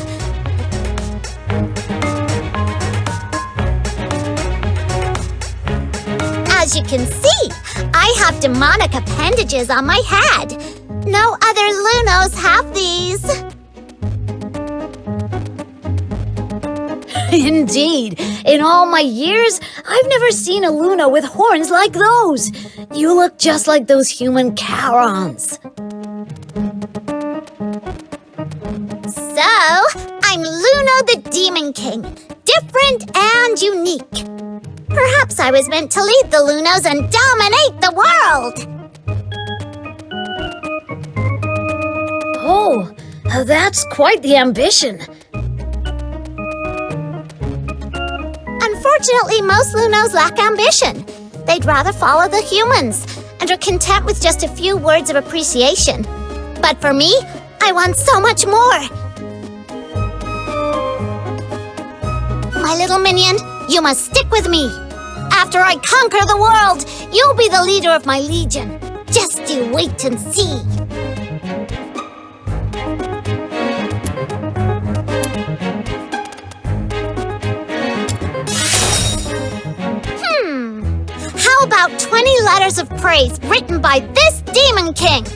As you can see, I have demonic appendages on my head. No other Lunos have these. Indeed. In all my years, I've never seen a Luna with horns like those. You look just like those human Charons. So, I'm Luna the Demon King. Different and unique. Perhaps I was meant to lead the Lunos and dominate the world. Oh, that's quite the ambition. Unfortunately, most Lunos lack ambition. They'd rather follow the humans and are content with just a few words of appreciation. But for me, I want so much more. My little minion, you must stick with me. After I conquer the world, you'll be the leader of my legion. Just you wait and see. How about 20 letters of praise written by this Demon King?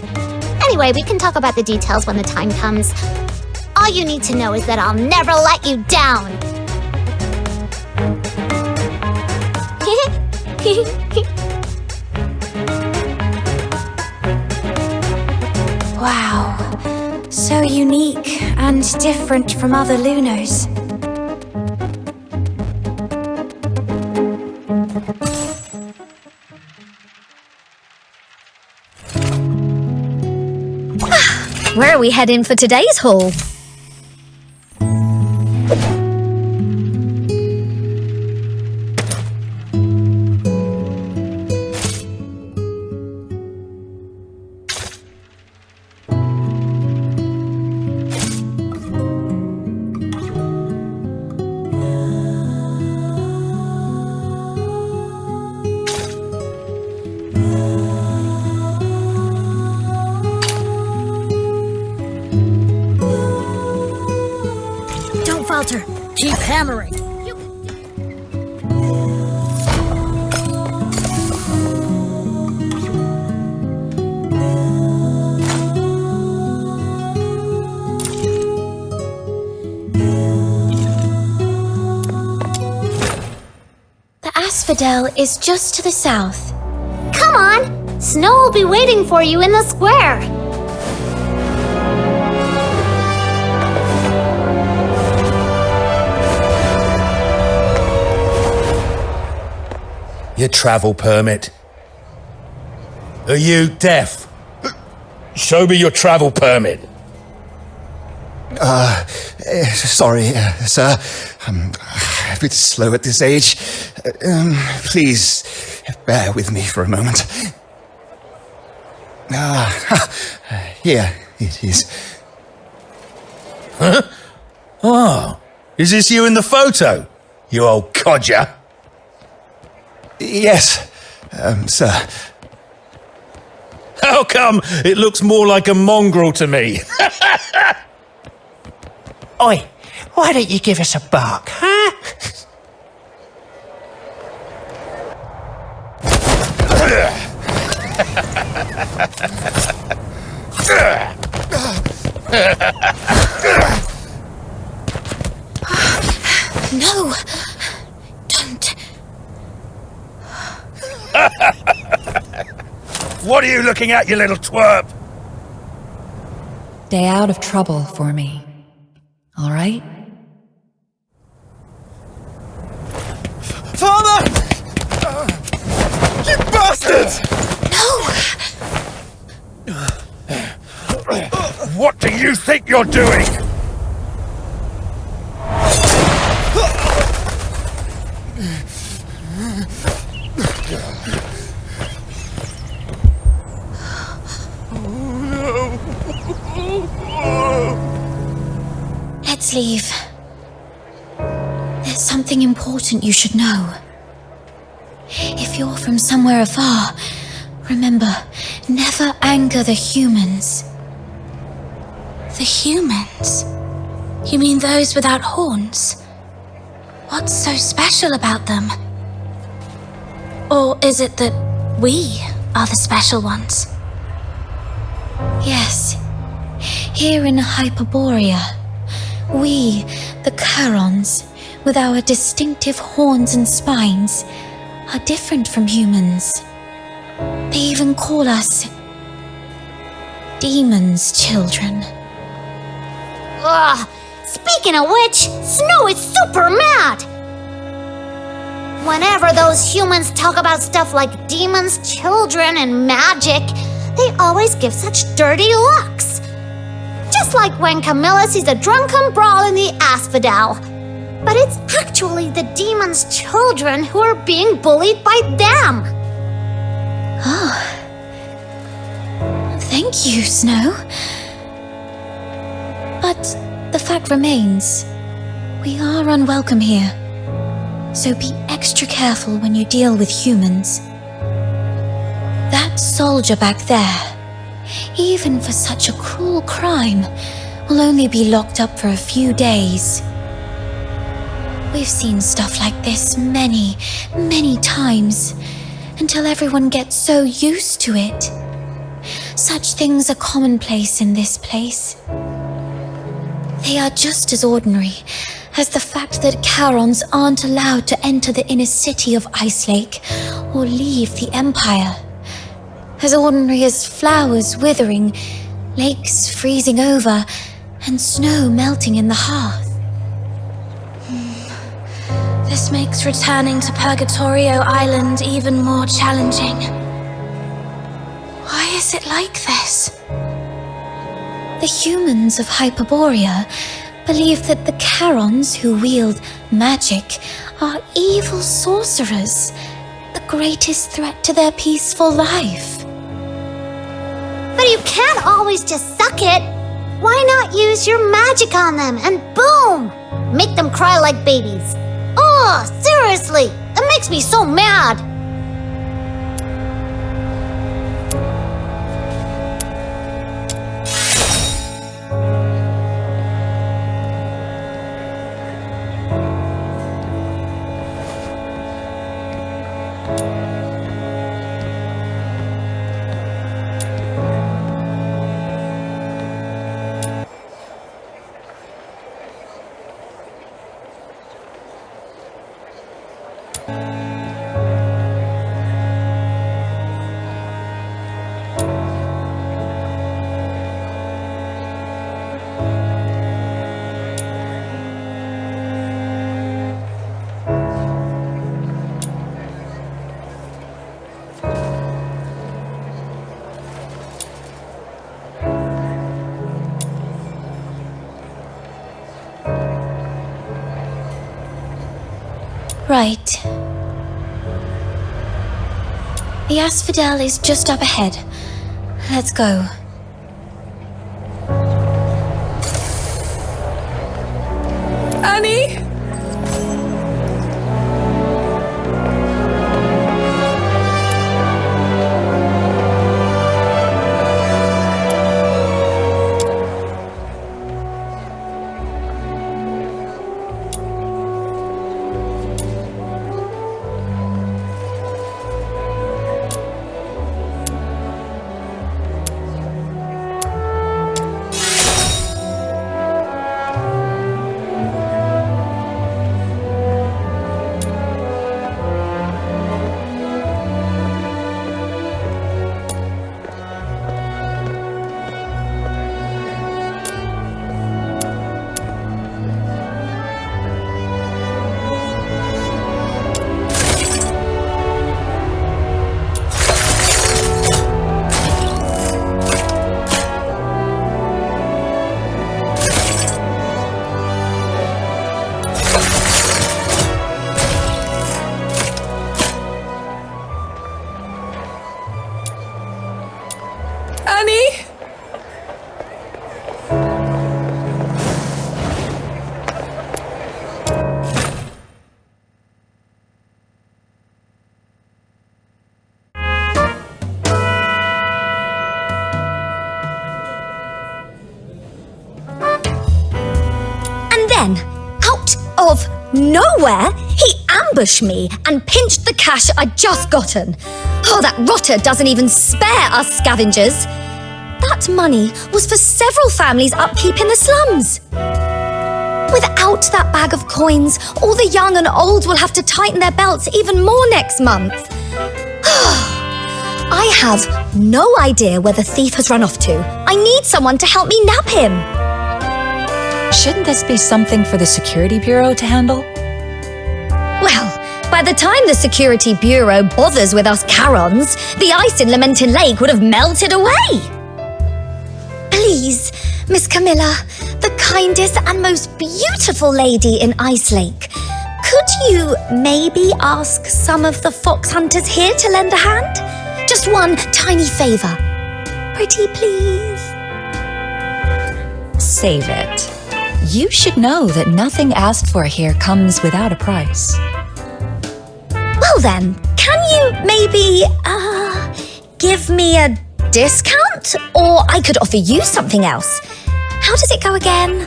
Anyway, we can talk about the details when the time comes. All you need to know is that I'll never let you down. Wow. So unique and different from other Lunos. Where are we heading for today's haul? Falter, keep hammering. The asphodel is just to the south. Come on! Snow will be waiting for you in the square. Your travel permit. Are you deaf? Show me your travel permit. Sorry, sir. I'm a bit slow at this age. Please, bear with me for a moment. Here it is. Huh? Oh, is this you in the photo? You old codger. Yes, sir. How come it looks more like a mongrel to me? Oi, why don't you give us a bark, huh? No! Don't. What are you looking at, you little twerp? Stay out of trouble for me. All right? Father! You bastards! What do you think you're doing? Let's leave. There's something important you should know. If you're from somewhere afar, remember, never anger the humans. The humans? You mean those without horns? What's so special about them? Or is it that we are the special ones? Yes. Here in Hyperoreia, we, the Charons, with our distinctive horns and spines, are different from humans. They even call us demons' children. Ugh! Speaking of which, Snow is super mad! Whenever those humans talk about stuff like demons, children, and magic, they always give such dirty looks. Just like when Camilla sees a drunken brawl in the asphodel. But it's actually the demons' children who are being bullied by them. Oh. Thank you, Snow. But the fact remains, we are unwelcome here. So be extra careful when you deal with humans. That soldier back there, even for such a cruel crime, will only be locked up for a few days. We've seen stuff like this many, many times, until everyone gets so used to it. Such things are commonplace in this place. They are just as ordinary as the fact that Charons aren't allowed to enter the inner city of Icelake or leave the Empire. As ordinary as flowers withering, lakes freezing over, and snow melting in the hearth. This makes returning to Purgatorio Island even more challenging. Why is it like this? The humans of Hyperoreia believe that the Charons who wield magic are evil sorcerers, the greatest threat to their peaceful life. But you can't always just suck it. Why not use your magic on them and boom! Make them cry like babies. Oh, seriously, it makes me so mad. Right. The asphodel is just up ahead. Let's go. Annie? Then, out of nowhere, he ambushed me and pinched the cash I'd just gotten. Oh, that rotter doesn't even spare us scavengers. That money was for several families' upkeep in the slums. Without without that bag of coins, all the young and old will have to tighten their belts even more next month. I have no idea where the thief has run off to. I need someone to help me nab him. Shouldn't this be something for the Security Bureau to handle? Well, by the time the Security Bureau bothers with us Charons, the ice in Lamentin Lake would have melted away. Please, Miss Camilla, the kindest and most beautiful lady in Icelake, could you maybe ask some of the fox hunters here to lend a hand? Just one tiny favor. Pretty please. Save it. You should know that nothing asked for here comes without a price. Well then, can you maybe, give me a discount? Or I could offer you something else. How does it go again?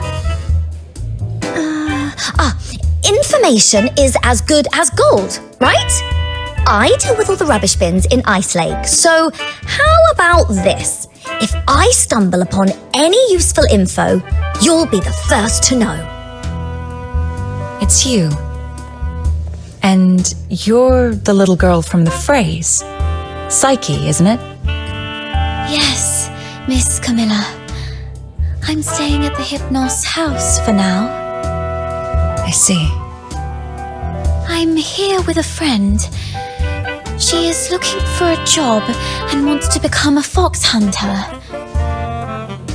Information is as good as gold, right? I deal with all the rubbish bins in Icelake, so how about this? If I stumble upon any useful info, you'll be the first to know. It's you. And you're the little girl from the phrase. Psyche, isn't it? Yes, Miss Camilla. I'm staying at the Hypnos house for now. I see. I'm here with a friend. She is looking for a job and wants to become a fox hunter.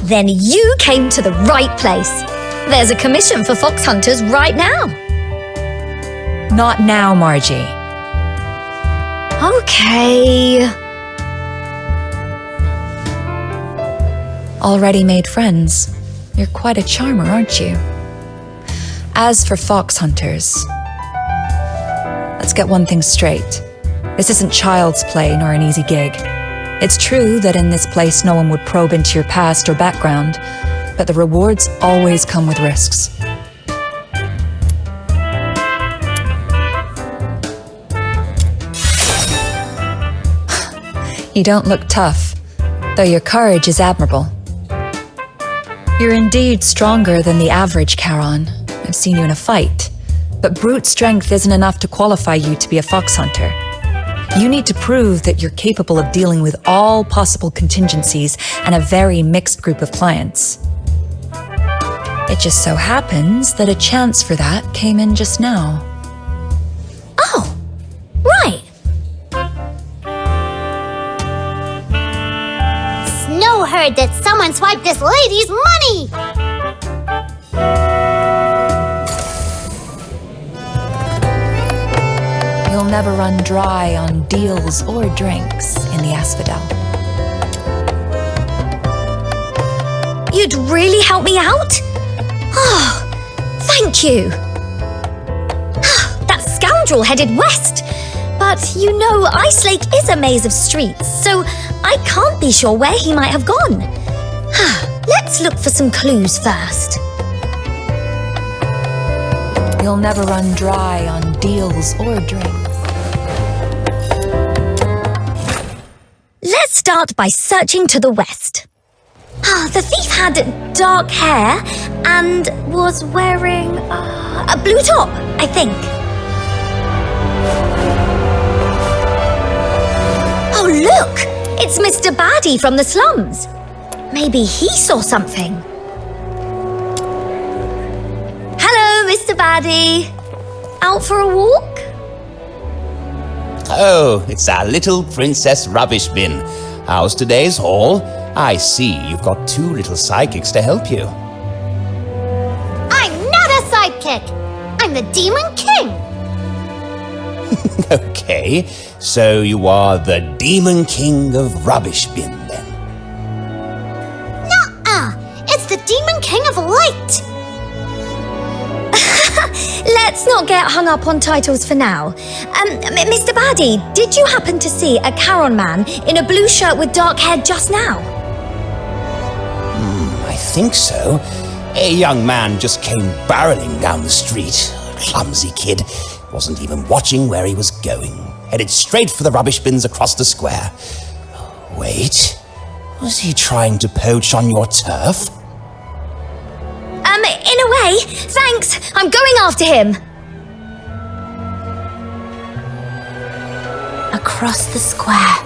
Then you came to the right place. There's a commission for fox hunters right now. Not now, Margie. Okay. Already made friends. You're quite a charmer, aren't you? As for fox hunters, let's get one thing straight. This isn't child's play nor an easy gig. It's true that in this place no one would probe into your past or background, but the rewards always come with risks. You don't look tough, though your courage is admirable. You're indeed stronger than the average Charon. I've seen you in a fight, but brute strength isn't enough to qualify you to be a fox hunter. You need to prove that you're capable of dealing with all possible contingencies and a very mixed group of clients. It just so happens that a chance for that came in just now. Oh, right. Snow heard that someone swiped this lady's money! You'll never run dry on deals or drinks in the Asphodel. You'd really help me out? Oh, thank you. That scoundrel headed west. But you know, Icelake is a maze of streets, so I can't be sure where he might have gone. Let's look for some clues first. You'll never run dry on deals or drinks. Let's start by searching to the west. The thief had dark hair and was wearing a blue top, I think. Oh, look! It's Mr. Baddie from the slums. Maybe he saw something. Hello, Mr. Baddie. Out for a walk? Oh, it's our little princess rubbish bin. How's today's haul? I see you've got two little psychics to help you. I'm not a sidekick! I'm the Demon King! Okay, so you are the Demon King of Rubbish Bin, then? Nuh-uh! It's the Demon King of Light! Let's not get hung up on titles for now. Mr. Baddie, did you happen to see a Charon man in a blue shirt with dark hair just now? I think so. A young man just came barreling down the street. Clumsy kid. Wasn't even watching where he was going. Headed straight for the rubbish bins across the square. Wait, was he trying to poach on your turf? in a way. Thanks. I'm going after him. Across the square.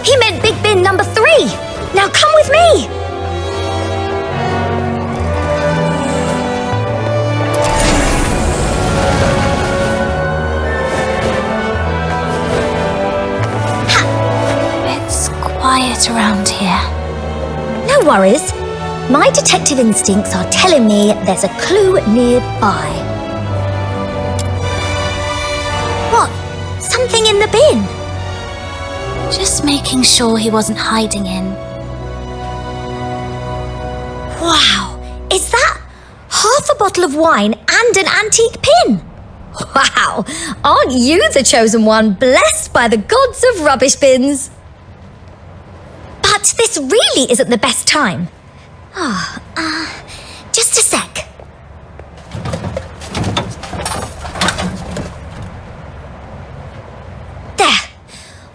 He meant Big Bin number 3. Now come with me. It's quiet around here. No worries. My detective instincts are telling me there's a clue nearby. What? Something in the bin? Just making sure he wasn't hiding in. Wow! Is that half a bottle of wine and an antique pin? Wow! Aren't you the chosen one, blessed by the gods of rubbish bins? But this really isn't the best time. Just a sec. There.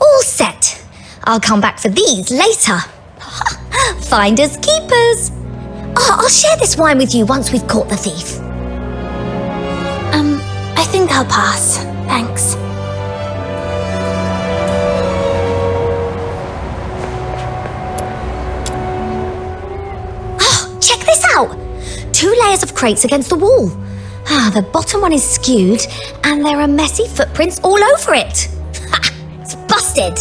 All set. I'll come back for these later. Finders keepers. Oh, I'll share this wine with you once we've caught the thief. I think I'll pass. Thanks. Oh, check this out. 2 layers of crates against the wall. The bottom one is skewed, and there are messy footprints all over it. It's busted.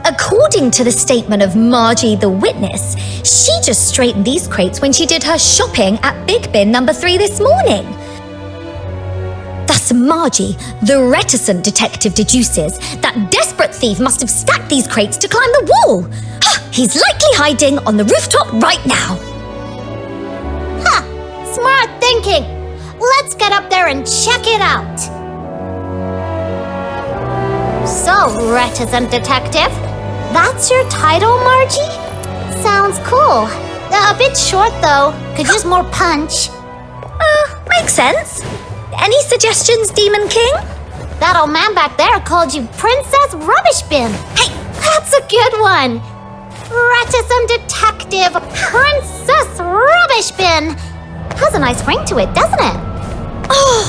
According to the statement of Margie the witness, she just straightened these crates when she did her shopping at Big Bin number 3 this morning. Thus Margie, the reticent detective, deduces that desperate thief must have stacked these crates to climb the wall. He's likely hiding on the rooftop right now. Smart thinking. Let's get up there and check it out. So, reticent detective, that's your title, Margie? Sounds cool. A bit short, though. Could use more punch. Makes sense. Any suggestions, Demon King? That old man back there called you Princess Rubbish Bin. Hey, that's a good one. Reticent detective, Princess Rubbish Bin. Has a nice ring to it, doesn't it? Oh,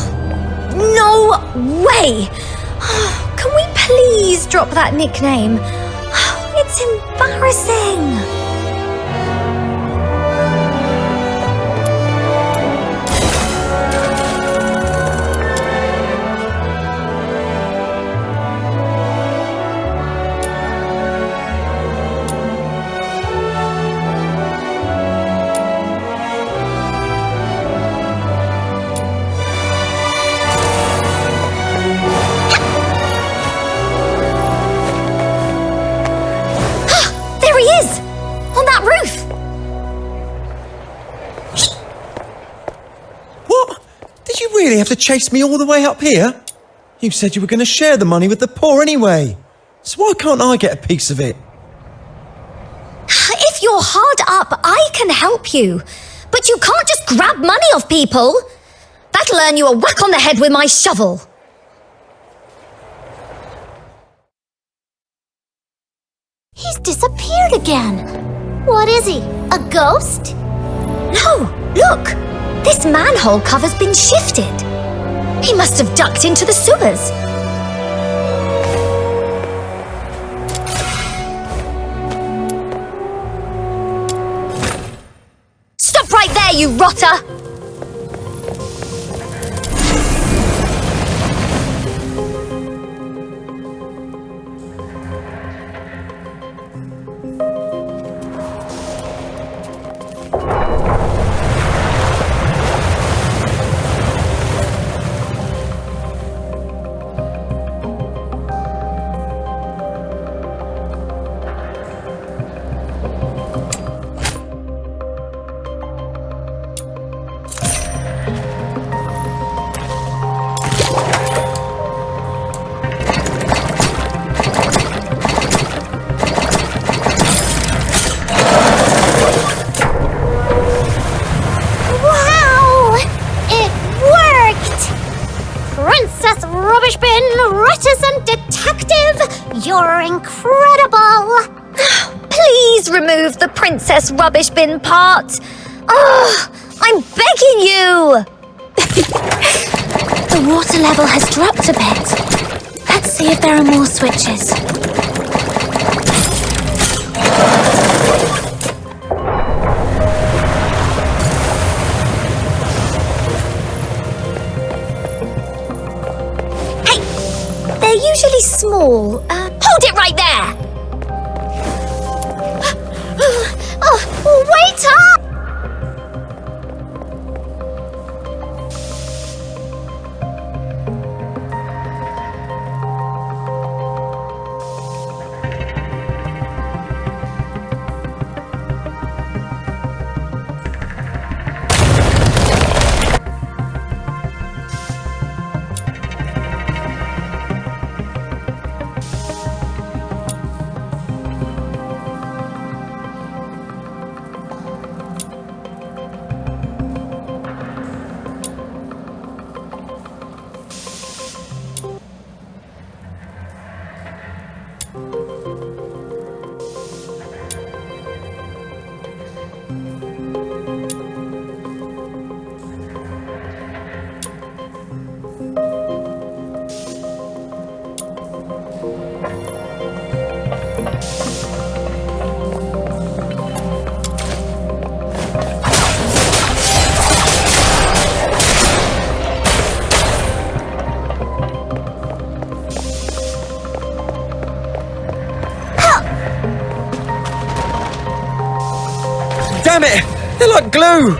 no way! Can we please drop that nickname? It's embarrassing. Really have to chase me all the way up here? You said you were going to share the money with the poor anyway. So why can't I get a piece of it? If you're hard up, I can help you. But you can't just grab money off people. That'll earn you a whack on the head with my shovel. He's disappeared again. What is he, a ghost? No, look. This manhole cover's been shifted. He must have ducked into the sewers. Stop right there, you rotter! remove the princess rubbish bin part. Oh, I'm begging you! The water level has dropped a bit. Let's see if there are more switches. Hey, they're usually small. Hold it right there! Oh, wait up! Damn it! They're like glue!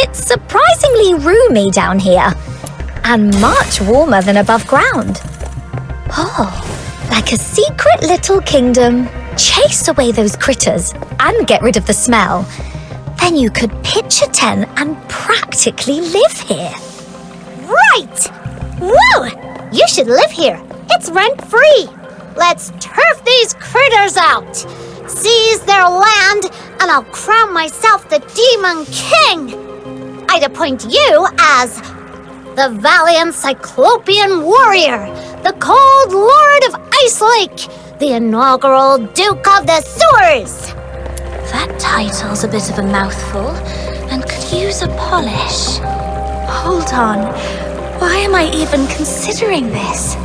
It's surprisingly roomy down here, and much warmer than above ground. Oh, like a secret little kingdom. Chase away those critters and get rid of the smell. Then you could pitch a tent and practically live here. Right! Woo! You should live here. It's rent-free. Let's turf these critters out. Seize their land, and I'll crown myself the Demon King. I'd appoint you as the valiant Cyclopean warrior, the cold lord of Icelake, the inaugural Duke of the Sewers. That title's a bit of a mouthful and could use a polish. Hold on. Why am I even considering this?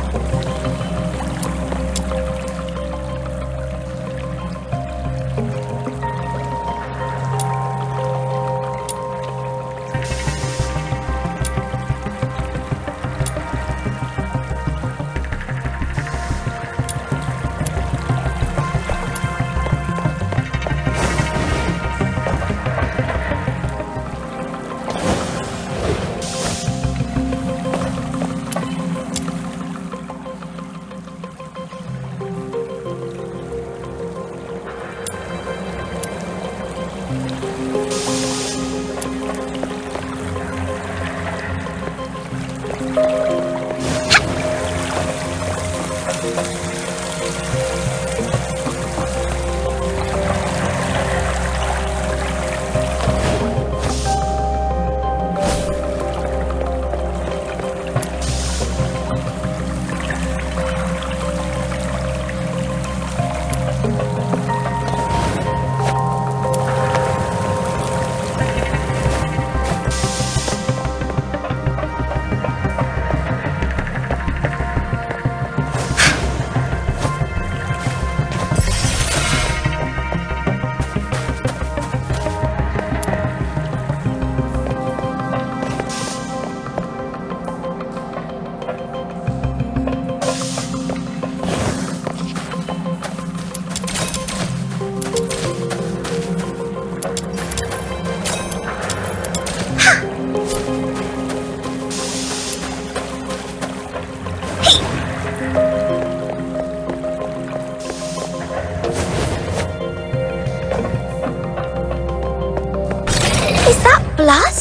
Blood?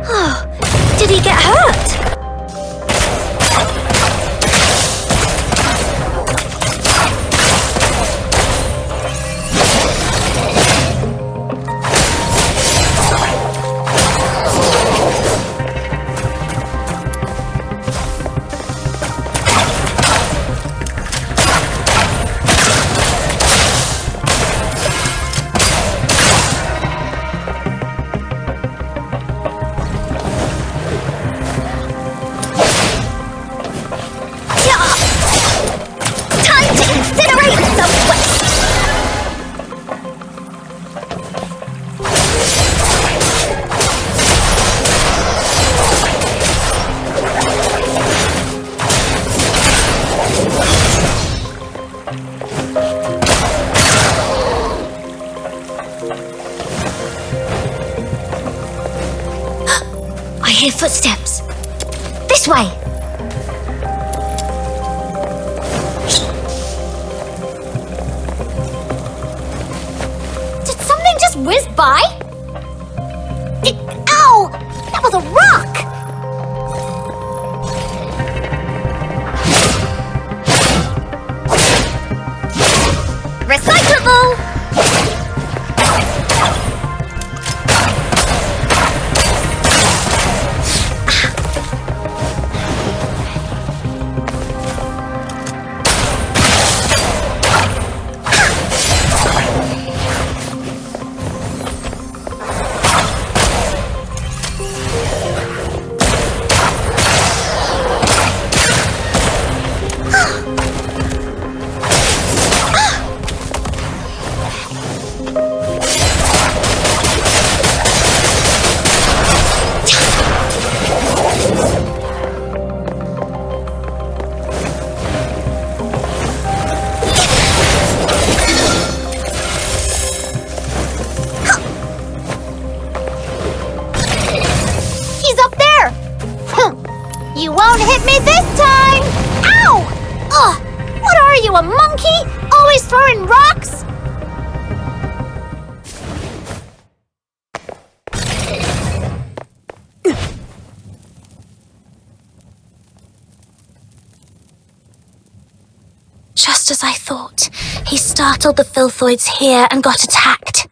Oh, did he get hurt? Footsteps. This way. Did something just whiz by? Ow! That was a rock! Recyclable! won't hit me this time! Ow! Ugh! What are you, a monkey? Always throwing rocks? Just as I thought, he startled the Filthoids here and got attacked.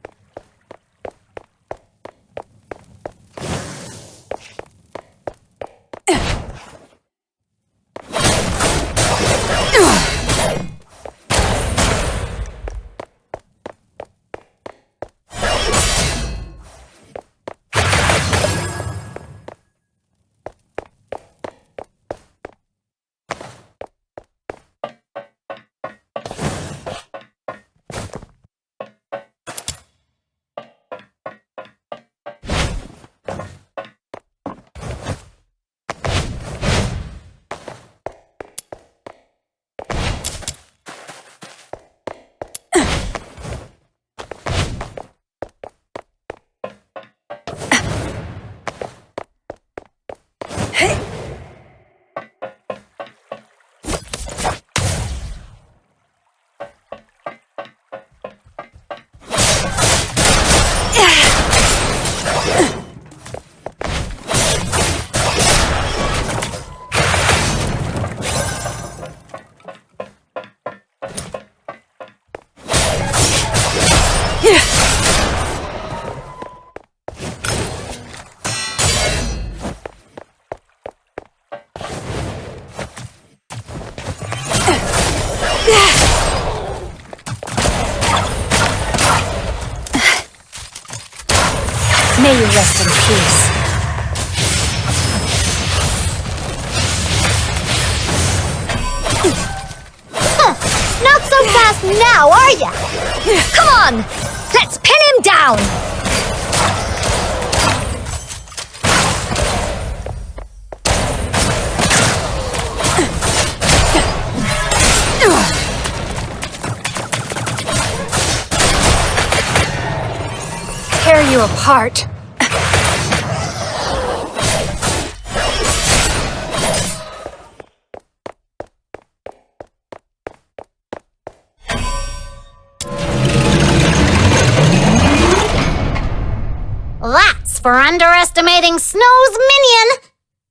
May you rest in peace. Not so fast now, are ya? Come on! Let's pin him down! Tear you apart. That's for underestimating Snow's minion.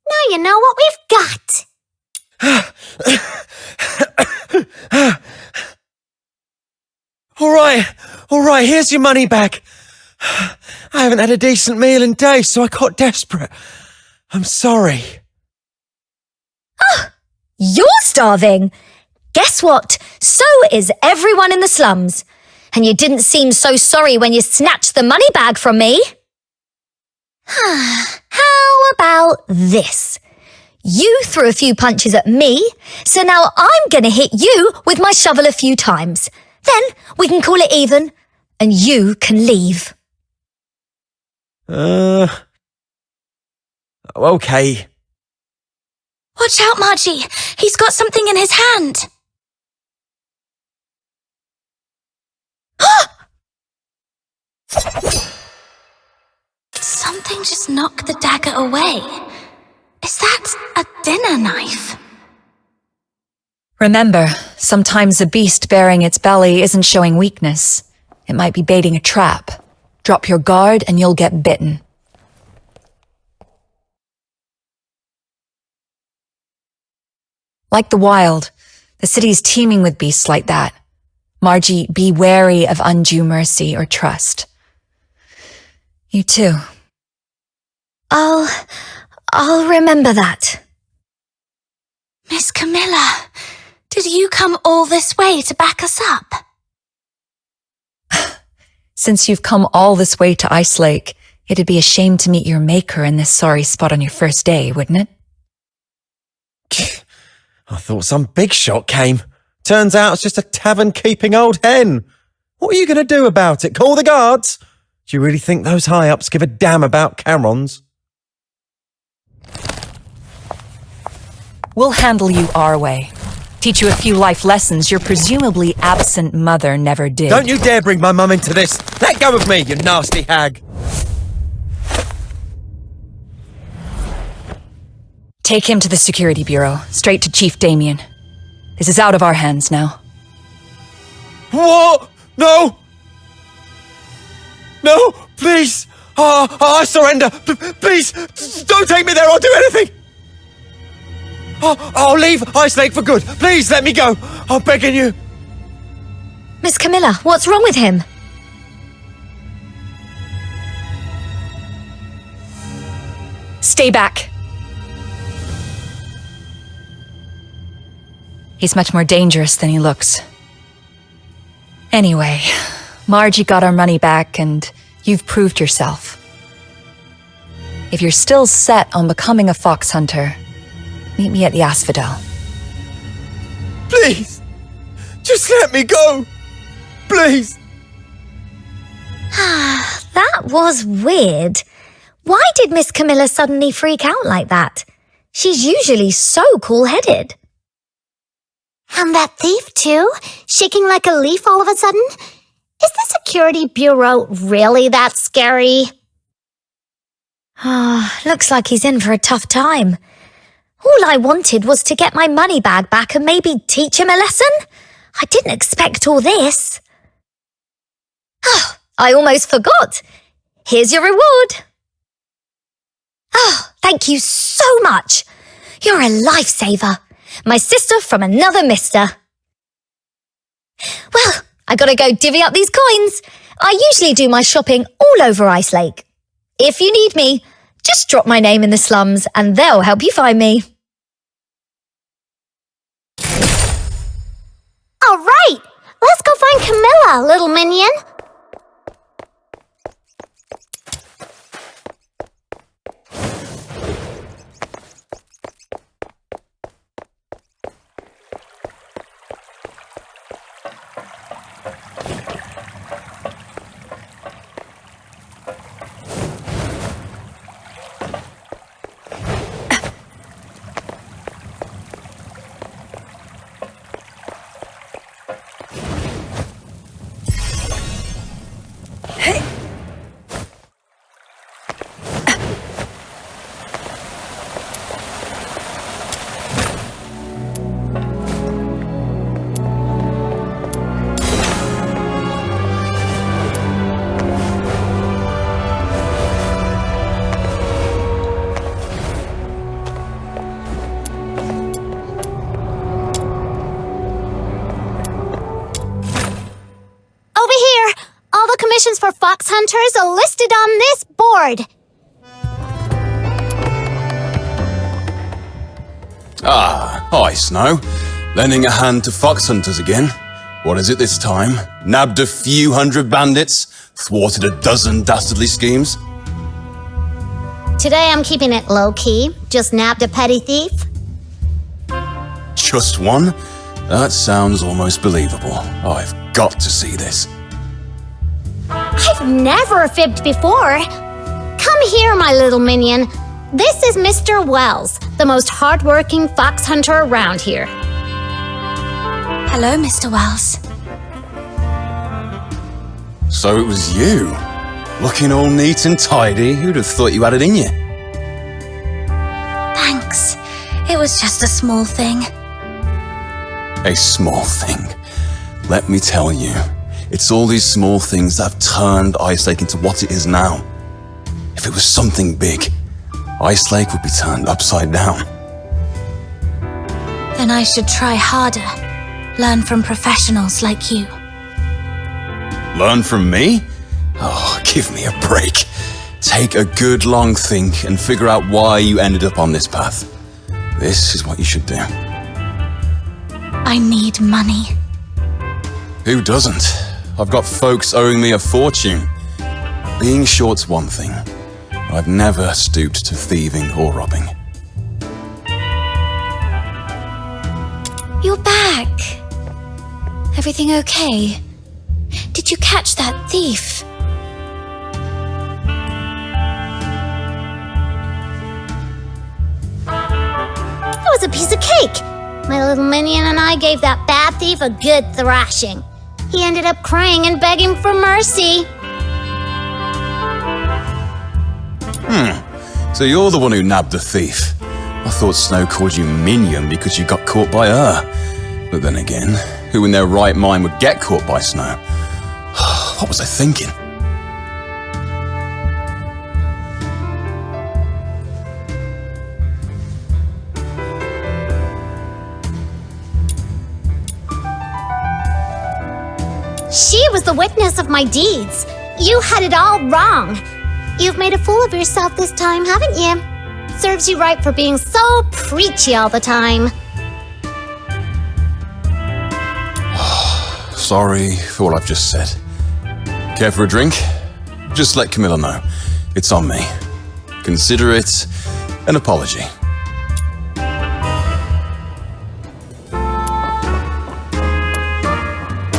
Now you know what we've got. All right, here's your money back. I haven't had a decent meal in days, so I got desperate. I'm sorry. You're starving? Guess what? So is everyone in the slums. And you didn't seem so sorry when you snatched the money bag from me. How about this? You threw a few punches at me, so now I'm gonna hit you with my shovel a few times. Then we can call it even, and you can leave. Okay. Watch out, Margie! He's got something in his hand! Something just knocked the dagger away. Is that a dinner knife? Remember, sometimes a beast bearing its belly isn't showing weakness. It might be baiting a trap. Drop your guard and you'll get bitten. Like the wild, the city's teeming with beasts like that. Margie, be wary of undue mercy or trust. You too. I'll remember that. Miss Camilla, did you come all this way to back us up? Since you've come all this way to Icelake, it'd be a shame to meet your maker in this sorry spot on your first day, wouldn't it? I thought some big shot came. Turns out it's just a tavern-keeping old hen. What are you going to do about it? Call the guards? Do you really think those high-ups give a damn about Camerons? We'll handle you our way. Teach you a few life lessons your presumably absent mother never did. Don't you dare bring my mum into this! Let go of me, you nasty hag! Take him to the Security Bureau, straight to Chief Damien. This is out of our hands now. What? No! No, please! I surrender! Please, don't take me there, I'll do anything! I'll leave Icelake for good. Please, let me go. I'm begging you. Miss Camilla, what's wrong with him? Stay back. He's much more dangerous than he looks. Anyway, Margie got our money back and you've proved yourself. If you're still set on becoming a fox hunter, meet me at the Asphodel. Please, just let me go. Please. That was weird. Why did Miss Camilla suddenly freak out like that? She's usually so cool-headed. And that thief too? Shaking like a leaf all of a sudden? Is the Security Bureau really that scary? Looks like he's in for a tough time. All I wanted was to get my money bag back and maybe teach him a lesson. I didn't expect all this. I almost forgot. Here's your reward. Thank you so much. You're a lifesaver. My sister from another mister. Well, I gotta go divvy up these coins. I usually do my shopping all over Icelake. If you need me, just drop my name in the slums and they'll help you find me. All right, let's go find Camilla, little minion. Commissions for fox hunters are listed on this board. Hi, Snow. Lending a hand to fox hunters again. What is it this time? Nabbed a few hundred bandits? Thwarted a dozen dastardly schemes? Today I'm keeping it low-key. Just nabbed a petty thief. Just one? That sounds almost believable. I've got to see this. I've never fibbed before. Come here, my little minion. This is Mr. Wells, the most hardworking fox hunter around here. Hello, Mr. Wells. So it was you? Looking all neat and tidy. Who'd have thought you had it in you? Thanks. It was just a small thing. A small thing. Let me tell you, it's all these small things that have turned Icelake into what it is now. If it was something big, Icelake would be turned upside down. Then I should try harder. Learn from professionals like you. Learn from me? Oh, give me a break. Take a good long think and figure out why you ended up on this path. This is what you should do. I need money. Who doesn't? I've got folks owing me a fortune. Being short's one thing. I've never stooped to thieving or robbing. You're back. Everything okay? Did you catch that thief? That was a piece of cake. My little minion and I gave that bad thief a good thrashing. He ended up crying and begging for mercy. So you're the one who nabbed the thief. I thought Snow called you minion because you got caught by her. But then again, who in their right mind would get caught by Snow? What was I thinking? She was the witness of my deeds. You had it all wrong. You've made a fool of yourself this time, haven't you? Serves you right for being so preachy all the time. Sorry for what I've just said. Care for a drink? Just let Camilla know. It's on me. Consider it an apology.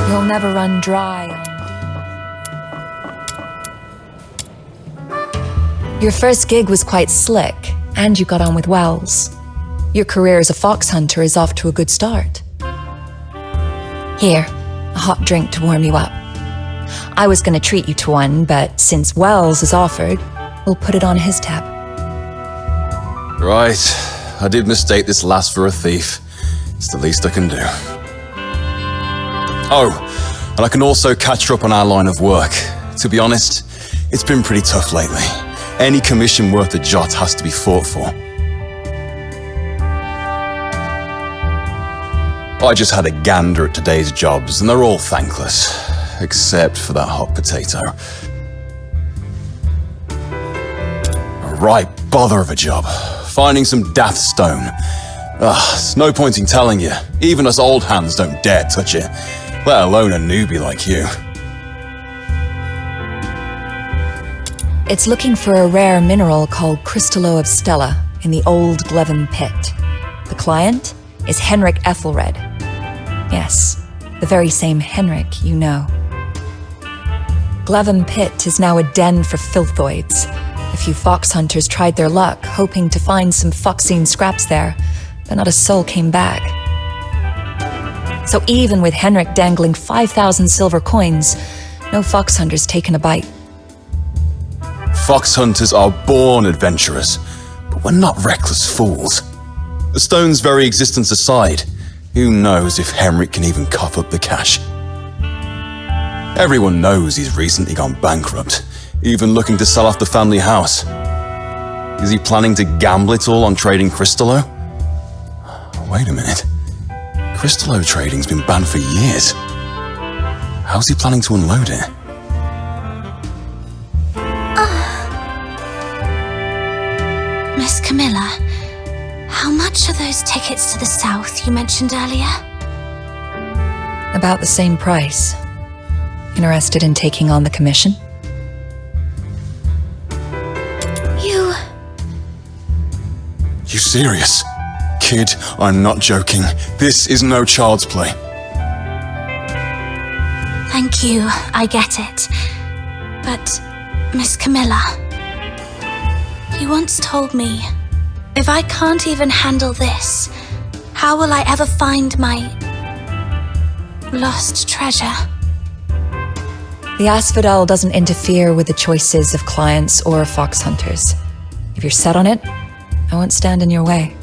You'll never run dry. Your first gig was quite slick, and you got on with Wells. Your career as a fox hunter is off to a good start. Here, a hot drink to warm you up. I was going to treat you to one, but since Wells has offered, we'll put it on his tab. Right. I did mistake this lass for a thief. It's the least I can do. Oh, and I can also catch her up on our line of work. To be honest, it's been pretty tough lately. Any commission worth a jot has to be fought for. I just had a gander at today's jobs, and they're all thankless. Except for that hot potato. A right bother of a job. Finding some daft stone. It's no point in telling you. Even us old hands don't dare touch it. Let alone a newbie like you. It's looking for a rare mineral called Crystallo of Stella in the old Gleven pit. The client is Henrik Ethelred. Yes, the very same Henrik you know. Gleven pit is now a den for filthoids. A few fox hunters tried their luck, hoping to find some foxine scraps there, but not a soul came back. So even with Henrik dangling 5,000 silver coins, no fox hunters taken a bite. Fox hunters are born adventurers, but we're not reckless fools. The stone's very existence aside, who knows if Henrik can even cough up the cash? Everyone knows he's recently gone bankrupt, even looking to sell off the family house. Is he planning to gamble it all on trading Crystallo? Wait a minute. Crystallo trading's been banned for years. How's he planning to unload it? Miss Camilla, how much are those tickets to the south you mentioned earlier? About the same price. Interested in taking on the commission? You serious? Kid, I'm not joking. This is no child's play. Thank you, I get it. But, Miss Camilla, you once told me, if I can't even handle this, how will I ever find my lost treasure? The Asphodel doesn't interfere with the choices of clients or fox hunters. If you're set on it, I won't stand in your way.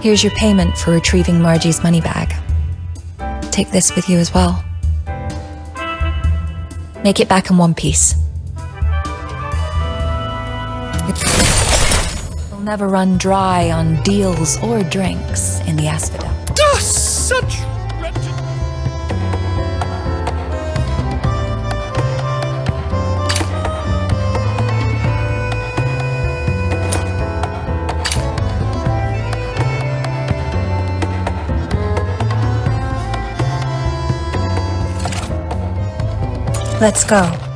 Here's your payment for retrieving Margie's money bag. Take this with you as well. Make it back in one piece. You'll never run dry on deals or drinks in the Asphodel. Such Let's go.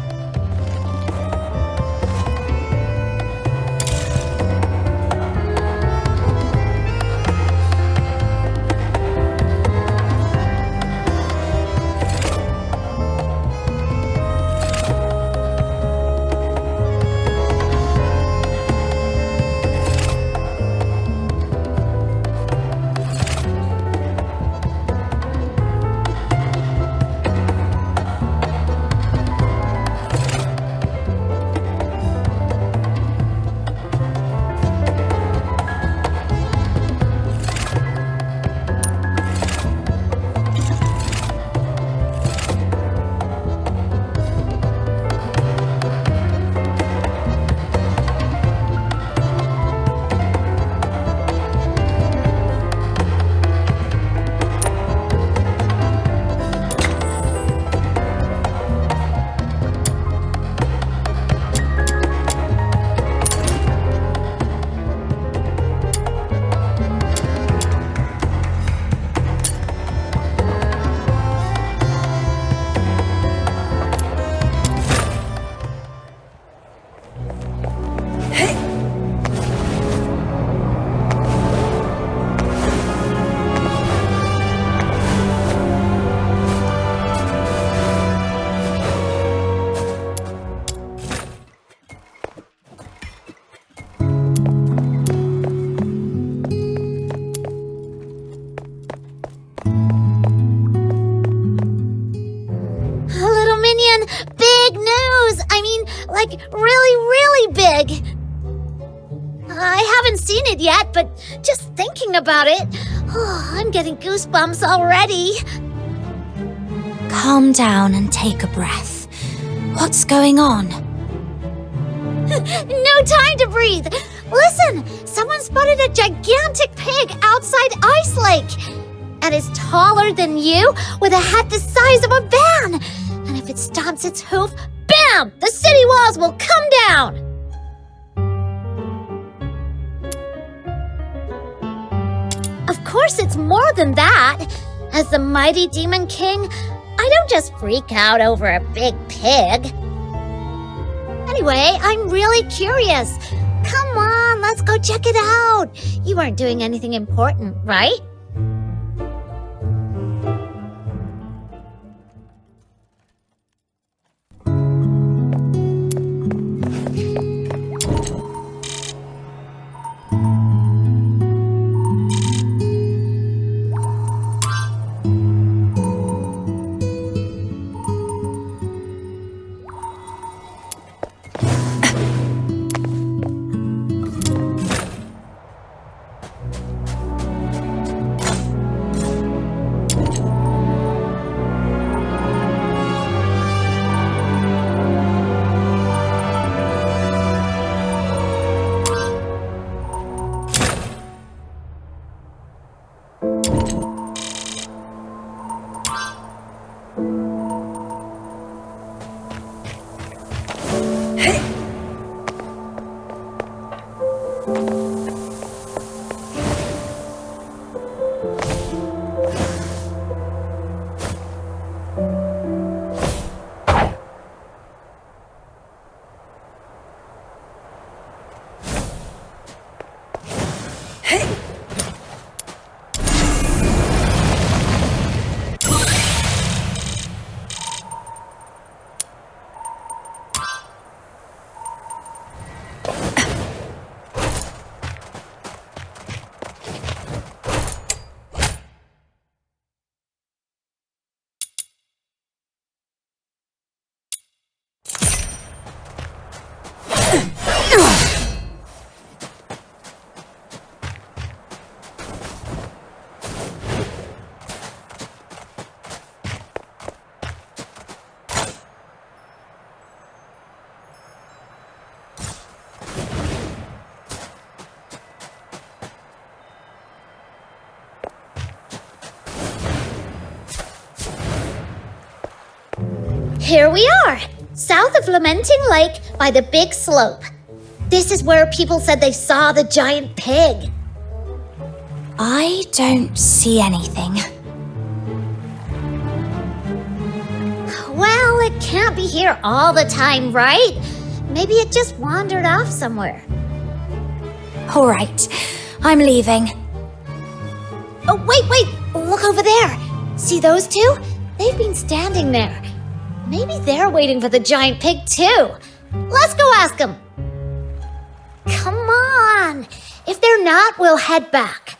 Little minion, big news! I mean, like, really, really big! I haven't seen it yet, but just thinking about it, I'm getting goosebumps already. Calm down and take a breath. What's going on? No time to breathe! Listen! Someone spotted a gigantic pig outside Icelake! And is taller than you, with a head the size of a van! And if it stomps its hoof, bam! The city walls will come down! Of course it's more than that. As the mighty demon king, I don't just freak out over a big pig. Anyway, I'm really curious. Come on, let's go check it out. You aren't doing anything important, right? Here we are, south of Lamenting Lake by the big slope. This is where people said they saw the giant pig. I don't see anything. Well, it can't be here all the time, right? Maybe it just wandered off somewhere. All right, I'm leaving. Oh, wait, look over there. See those two? They've been standing there. Maybe they're waiting for the giant pig too. Let's go ask them. Come on. If they're not, we'll head back.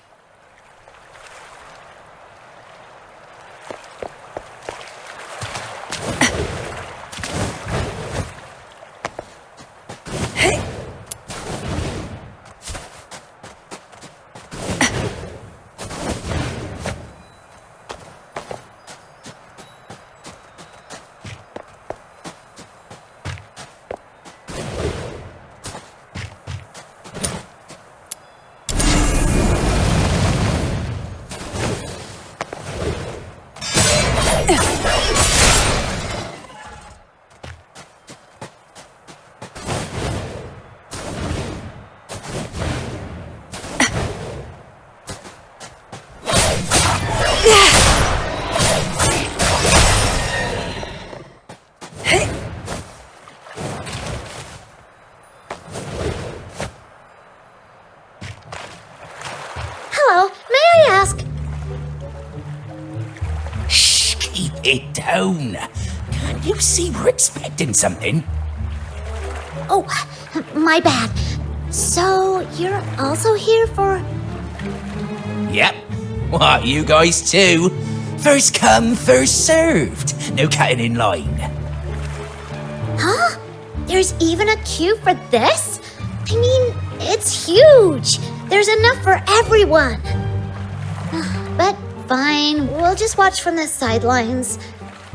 it down. Can't you see we're expecting something? Oh, my bad. So, you're also here for... Yep. What, you guys too? First come, first served. No cutting in line. Huh? There's even a queue for this? I mean, it's huge. There's enough for everyone. But fine, we'll just watch from the sidelines.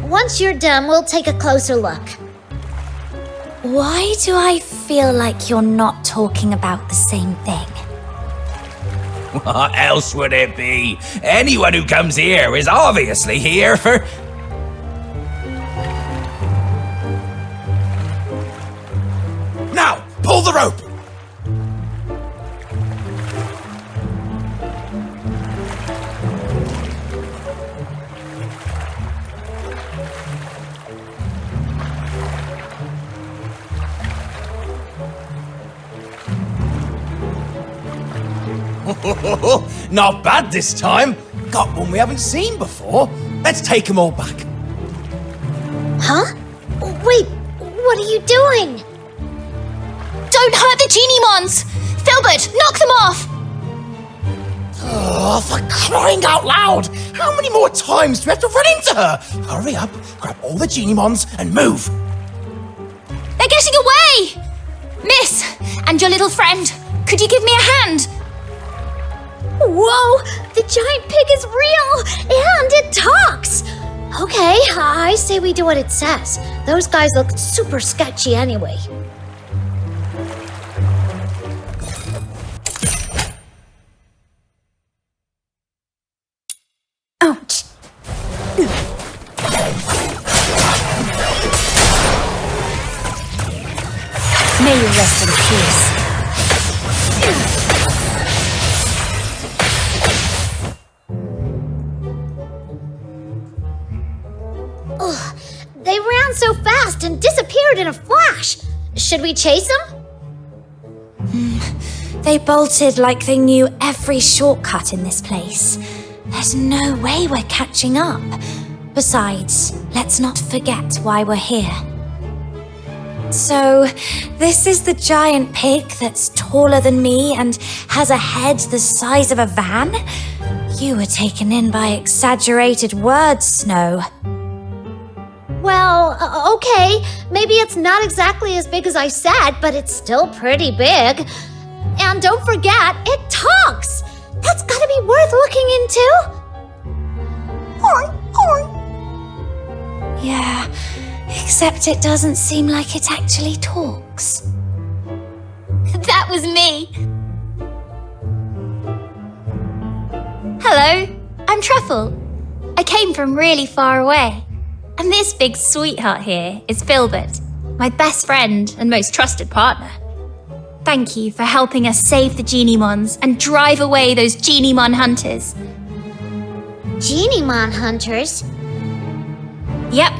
Once you're done, we'll take a closer look. Why do I feel like you're not talking about the same thing? What else would it be? Anyone who comes here is obviously here for... Now, pull the rope! Not bad this time. Got one we haven't seen before. Let's take them all back. Huh? Wait, what are you doing? Don't hurt the genieons! Filbert, knock them off! Oh, for crying out loud! How many more times do we have to run into her? Hurry up, grab all the genieons and move. They're getting away! Miss, and your little friend, could you give me a hand? Whoa! The giant pig is real! And it talks! Okay, I say we do what it says. Those guys look super sketchy anyway. Ouch. May you rest in peace. Ugh, they ran so fast and disappeared in a flash. Should we chase them? They bolted like they knew every shortcut in this place. There's no way we're catching up. Besides, let's not forget why we're here. So, this is the giant pig that's taller than me and has a head the size of a van? You were taken in by exaggerated words, Snow. Well, okay. Maybe it's not exactly as big as I said, but it's still pretty big. And don't forget, it talks! That's gotta be worth looking into! Yeah, except it doesn't seem like it actually talks. That was me! Hello, I'm Truffle. I came from really far away. And this big sweetheart here is Filbert, my best friend and most trusted partner. Thank you for helping us save the Geniemons and drive away those Geniemon hunters. Geniemon hunters? Yep,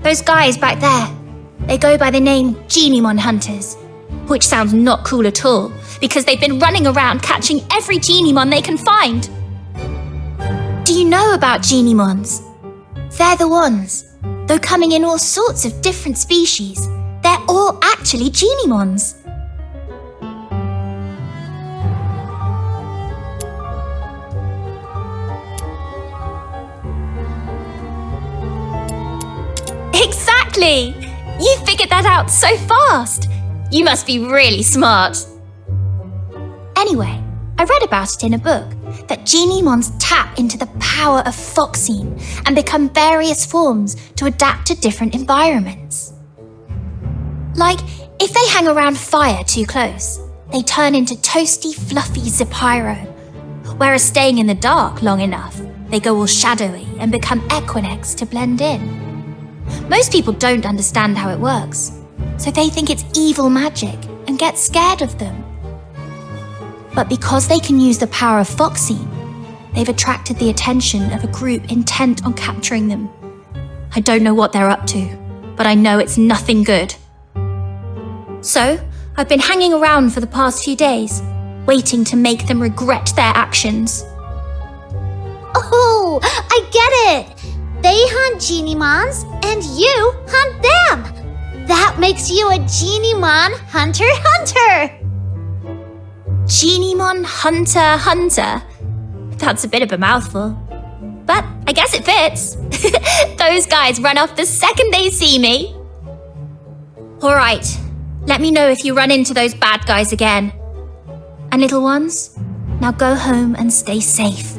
those guys back there. They go by the name Geniemon hunters, which sounds not cool at all because they've been running around catching every Geniemon they can find. Do you know about Geniemons? They're the ones. Though coming in all sorts of different species, they're all actually Geniemons. Exactly! You figured that out so fast! You must be really smart. Anyway, I read about it in a book that Geniemons tap into the power of Foxine and become various forms to adapt to different environments. Like, if they hang around fire too close, they turn into toasty, fluffy Zypyro. Whereas staying in the dark long enough, they go all shadowy and become Equinix to blend in. Most people don't understand how it works, so they think it's evil magic and get scared of them. But because they can use the power of Foxine, they've attracted the attention of a group intent on capturing them. I don't know what they're up to, but I know it's nothing good. So, I've been hanging around for the past few days, waiting to make them regret their actions. Oh, I get it! They hunt geniemons, and you hunt them. That makes you a geniemon hunter-hunter. Geniemon hunter-hunter? That's a bit of a mouthful. But I guess it fits. Those guys run off the second they see me. All right, let me know if you run into those bad guys again. And little ones, now go home and stay safe.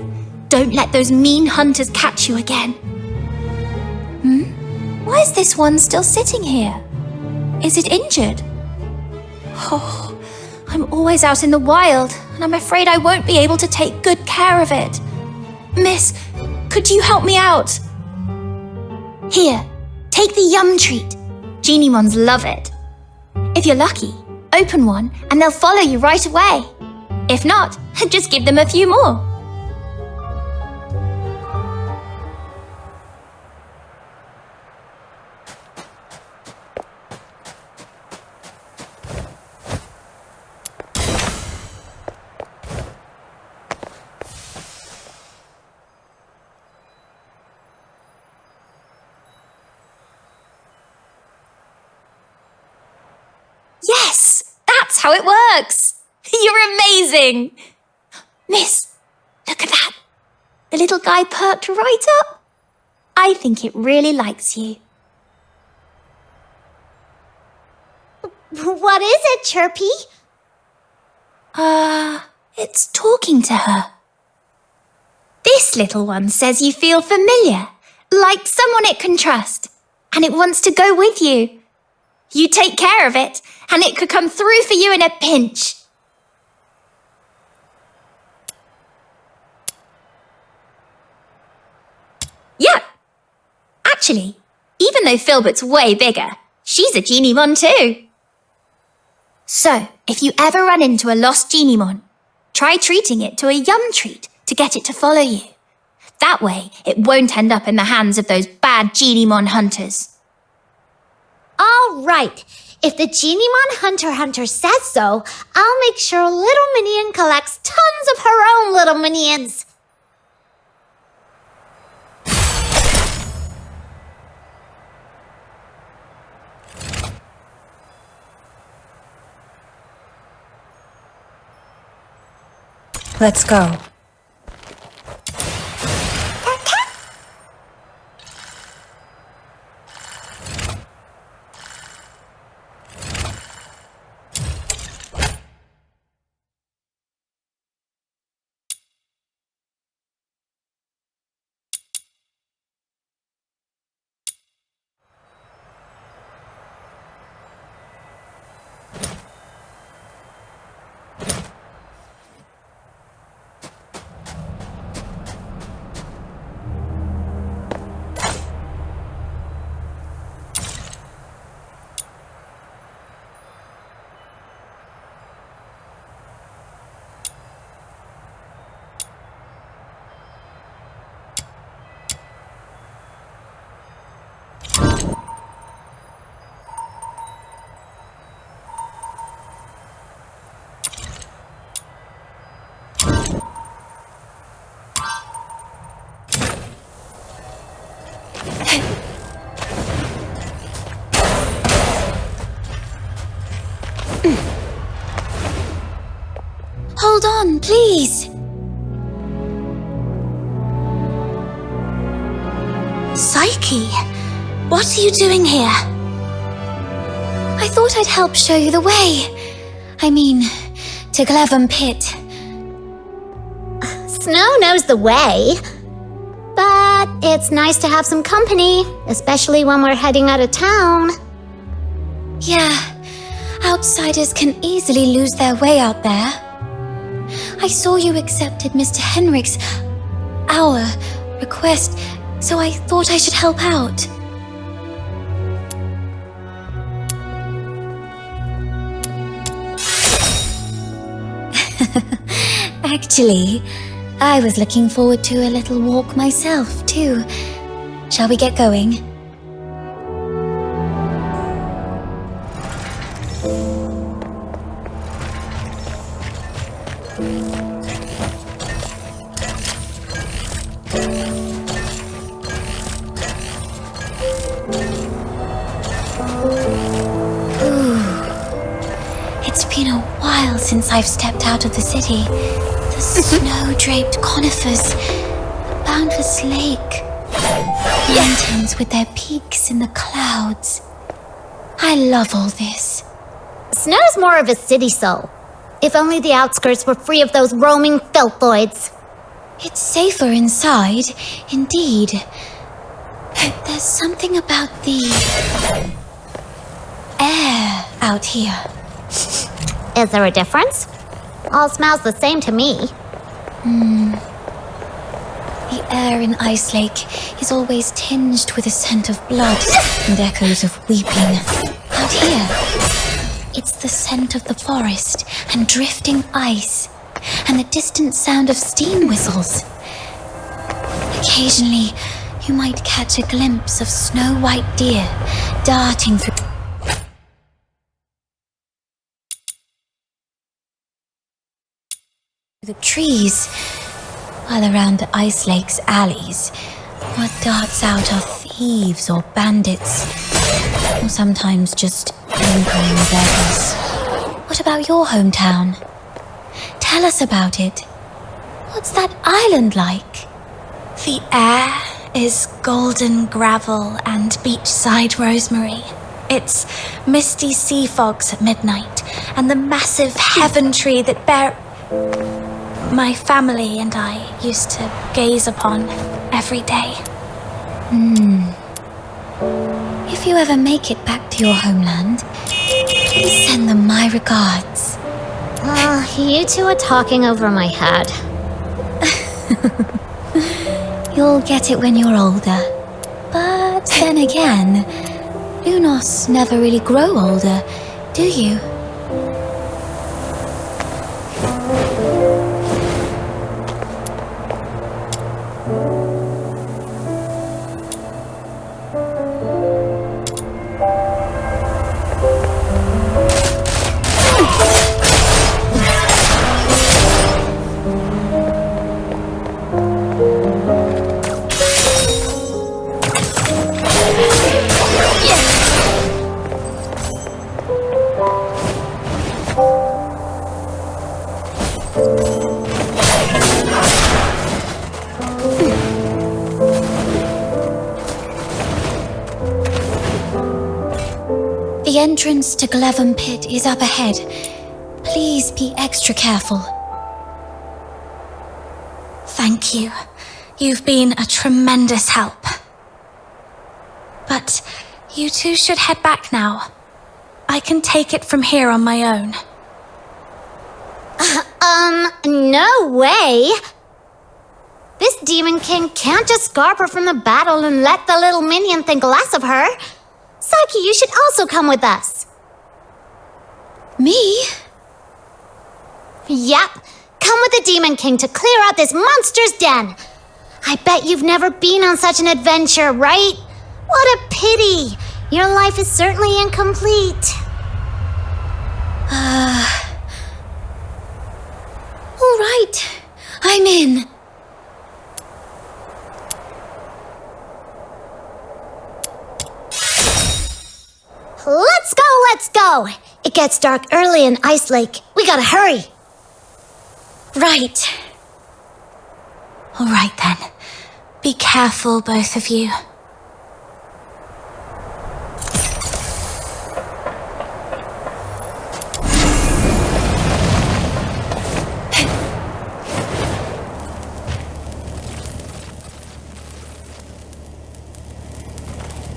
Don't let those mean hunters catch you again. Why is this one still sitting here? Is it injured? Oh, I'm always out in the wild, and I'm afraid I won't be able to take good care of it. Miss, could you help me out? Here, take the yum treat. Geniemons love it. If you're lucky, open one and they'll follow you right away. If not, just give them a few more. Yes, that's how it works. You're amazing. Miss, look at that. The little guy perked right up. I think it really likes you. What is it, Chirpy? It's talking to her. This little one says you feel familiar, like someone it can trust, and it wants to go with you. You take care of it, and it could come through for you in a pinch. Yeah. Actually, even though Filbert's way bigger, she's a geniemon too. So, if you ever run into a lost geniemon, try treating it to a yum treat to get it to follow you. That way, it won't end up in the hands of those bad geniemon hunters. All right. If the geniemon hunter says so, I'll make sure Little Minion collects tons of her own little minions. Let's go. Hold on, please. Psyche, what are you doing here? I thought I'd help show you the way. I mean, to Glevum Pit. Snow knows the way. But it's nice to have some company, especially when we're heading out of town. Yeah, outsiders can easily lose their way out there. I saw you accepted Mr. Henrik's, our request, so I thought I should help out. Actually, I was looking forward to a little walk myself, too. Shall we get going? while since I've stepped out of the city. The snow-draped conifers, the boundless lake, mountains with their peaks in the clouds. I love all this. Snow's more of a city soul. If only the outskirts were free of those roaming filthoids. It's safer inside, indeed. There's something about the air out here. Is there a difference? All smells the same to me. The air in Icelake is always tinged with a scent of blood and echoes of weeping. Out here, it's the scent of the forest and drifting ice, and the distant sound of steam whistles. Occasionally, you might catch a glimpse of snow-white deer darting through the trees, while around the Icelake's alleys, what darts out are thieves or bandits, or sometimes just lingering beggars. What about your hometown? Tell us about it. What's that island like? The air is golden gravel and beachside rosemary. It's misty sea fogs at midnight, and the massive heaven tree that my family and I used to gaze upon every day. If you ever make it back to your homeland, please send them my regards. You two are talking over my head. You'll get it when you're older. But then again, Lunos never really grow older, do you? The entrance to Glevum Pit is up ahead. Please be extra careful. Thank you. You've been a tremendous help. But you two should head back now. I can take it from here on my own. No way! This Demon King can't just scarp her from the battle and let the little minion think less of her. Psyche, you should also come with us. Me? Yep. Come with the Demon King to clear out this monster's den. I bet you've never been on such an adventure, right? What a pity. Your life is certainly incomplete. All right. I'm in. Let's go! It gets dark early in Icelake. We gotta hurry. Right. All right then. Be careful, both of you.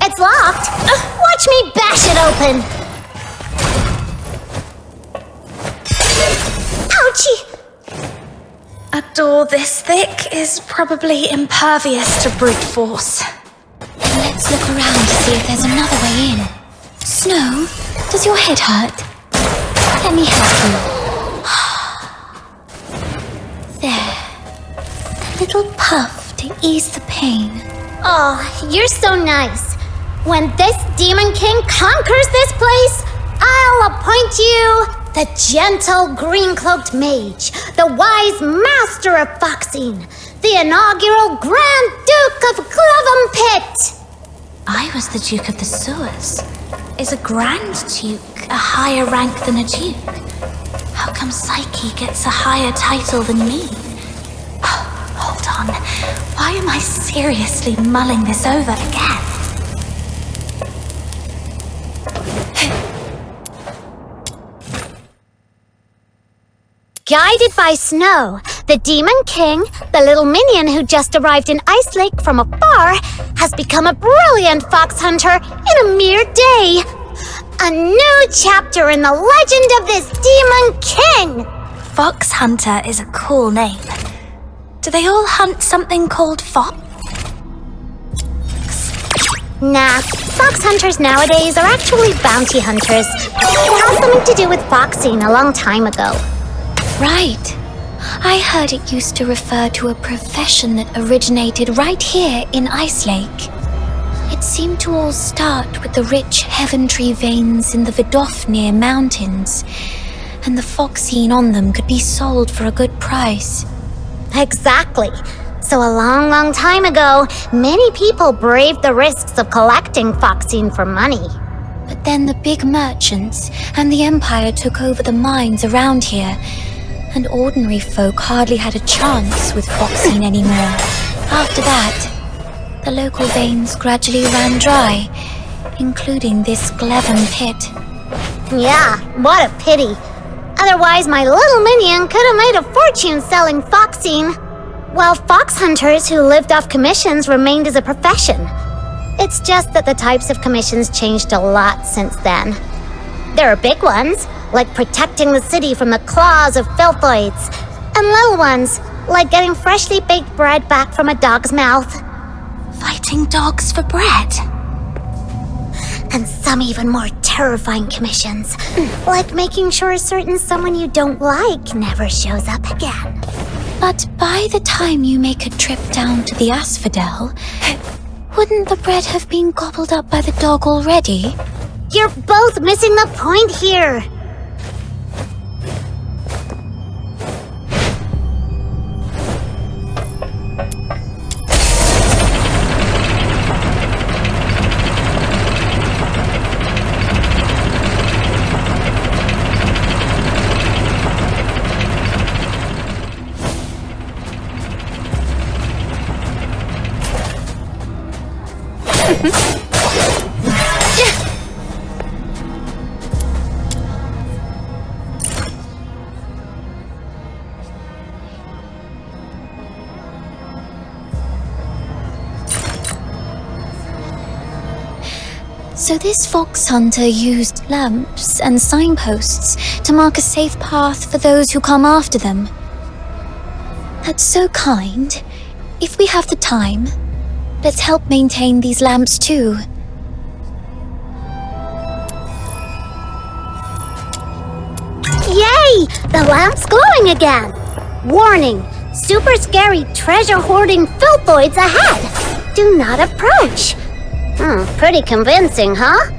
It's locked. Watch me bash it open. Ouchie! A door this thick is probably impervious to brute force. Let's look around to see if there's another way in. Snow, does your head hurt? Let me help you. There. A little puff to ease the pain. Oh, you're so nice. When this Demon King conquers this place, I'll appoint you the gentle green-cloaked mage, the wise master of foxing, the inaugural Grand Duke of Glevum Pit. I was the Duke of the Sewers. Is a Grand Duke a higher rank than a Duke? How come Psyche gets a higher title than me? Hold on. Why am I seriously mulling this over again? Guided by Snow, the Demon King, the little minion who just arrived in Icelake from afar, has become a brilliant fox hunter in a mere day. A new chapter in the legend of this Demon King! Fox Hunter is a cool name. Do they all hunt something called fox? Nah, fox hunters nowadays are actually bounty hunters. It has something to do with foxing a long time ago. Right. I heard it used to refer to a profession that originated right here in Icelake. It seemed to all start with the rich heaven-tree veins in the Vidofnir mountains, and the foxine on them could be sold for a good price. Exactly. So a long, long time ago, many people braved the risks of collecting foxine for money. But then the big merchants and the Empire took over the mines around here, and ordinary folk hardly had a chance with foxine anymore. After that, the local veins gradually ran dry, including this Glevon pit. Yeah, what a pity. Otherwise, my little minion could have made a fortune selling foxine, while fox hunters who lived off commissions remained as a profession. It's just that the types of commissions changed a lot since then. There are big ones, like protecting the city from the claws of filthoids, and little ones, like getting freshly baked bread back from a dog's mouth. Fighting dogs for bread? And some even more terrifying commissions, like making sure a certain someone you don't like never shows up again. But by the time you make a trip down to the Asphodel, wouldn't the bread have been gobbled up by the dog already? You're both missing the point here. So this fox hunter used lamps and signposts to mark a safe path for those who come after them. That's so kind. If we have the time, let's help maintain these lamps too. Yay! The lamp's glowing again! Warning! Super scary treasure-hoarding filthoids ahead! Do not approach! Pretty convincing, huh?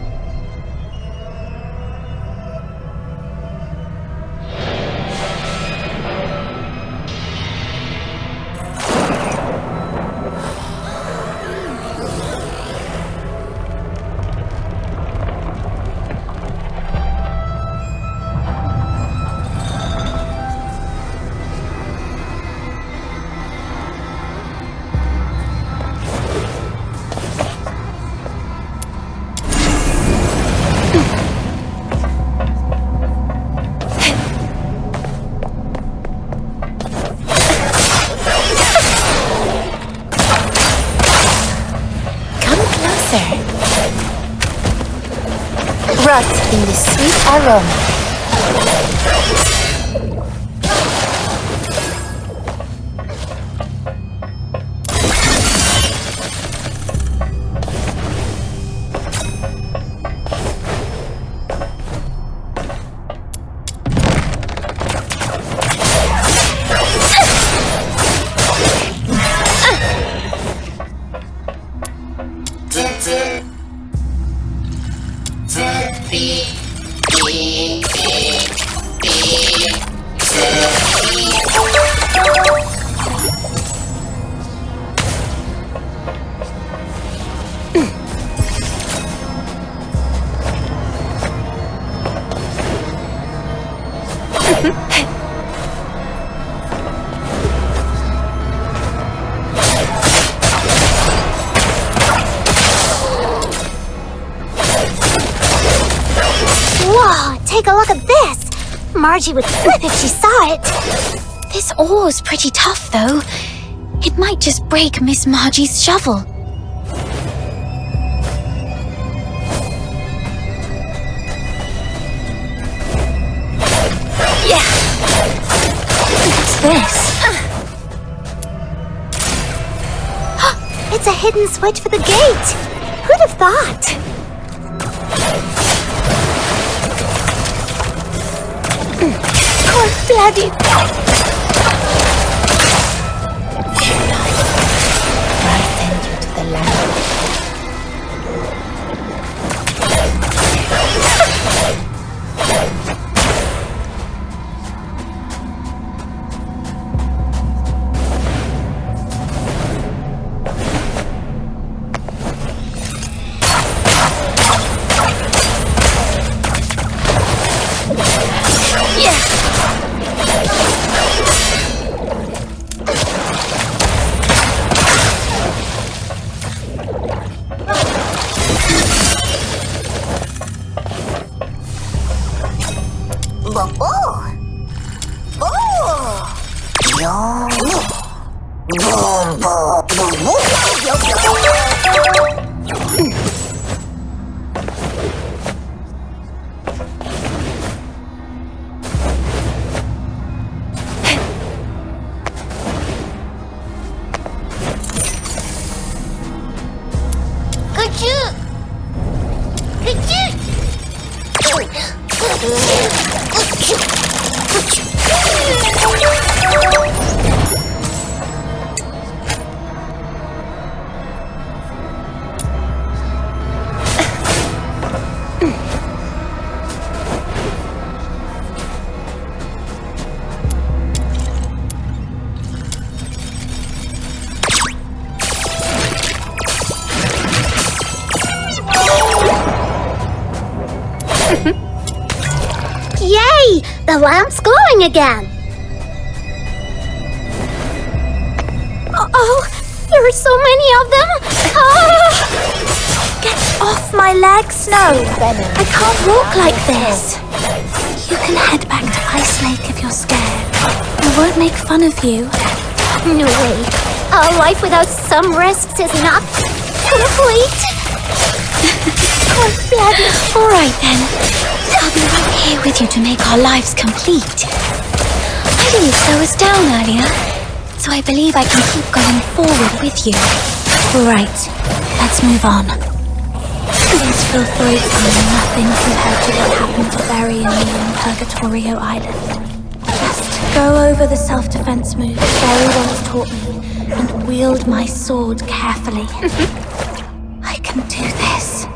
Rest in the sweet aroma. Whoa, take a look at this! Margie would flip if she saw it. This ore's pretty tough, though. It might just break Miss Margie's shovel. Yeah! What's this? It's a hidden switch for the gate! Who'd have thought? God bloody! I send you to the land. Yay! The lamp's glowing again! Oh, there are so many of them! Get off my legs, Snow! I can't walk like this. You can head back to Icelake if you're scared. I won't make fun of you. No way. A life without some risks is not complete. God bloody! All right then. I'll be right here with you to make our lives complete. I didn't slow us down earlier, so I believe I can keep going forward with you. All right, let's move on. These filthoids are nothing compared to what happened to Barry and me on Purgatorio Island. Just go over the self-defense moves Barry once taught me and wield my sword carefully. I can do this.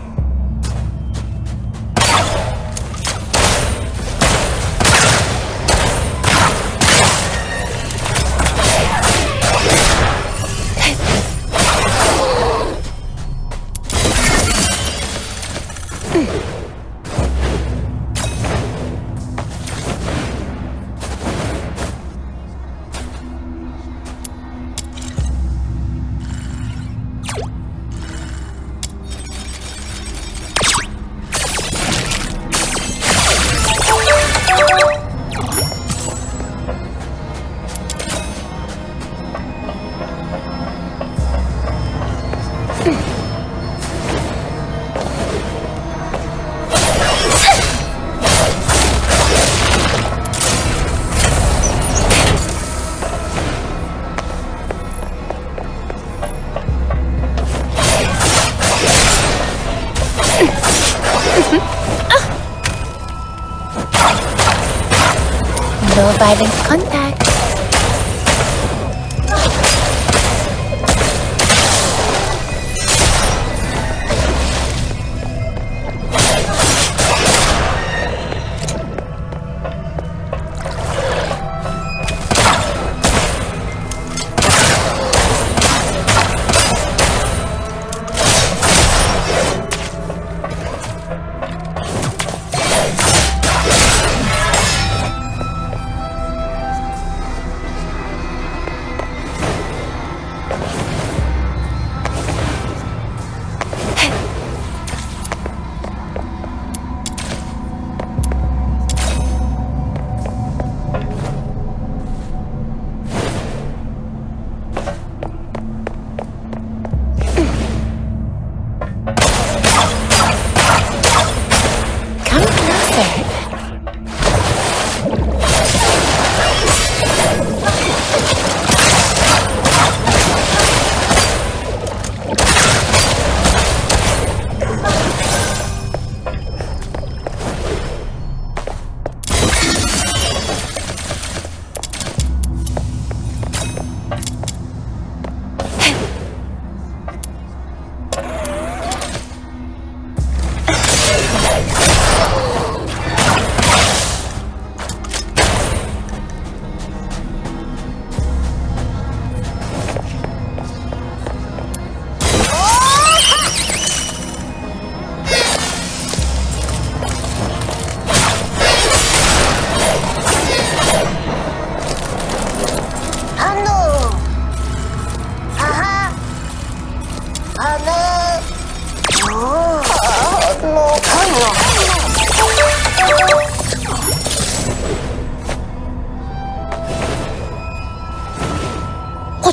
No violent contact.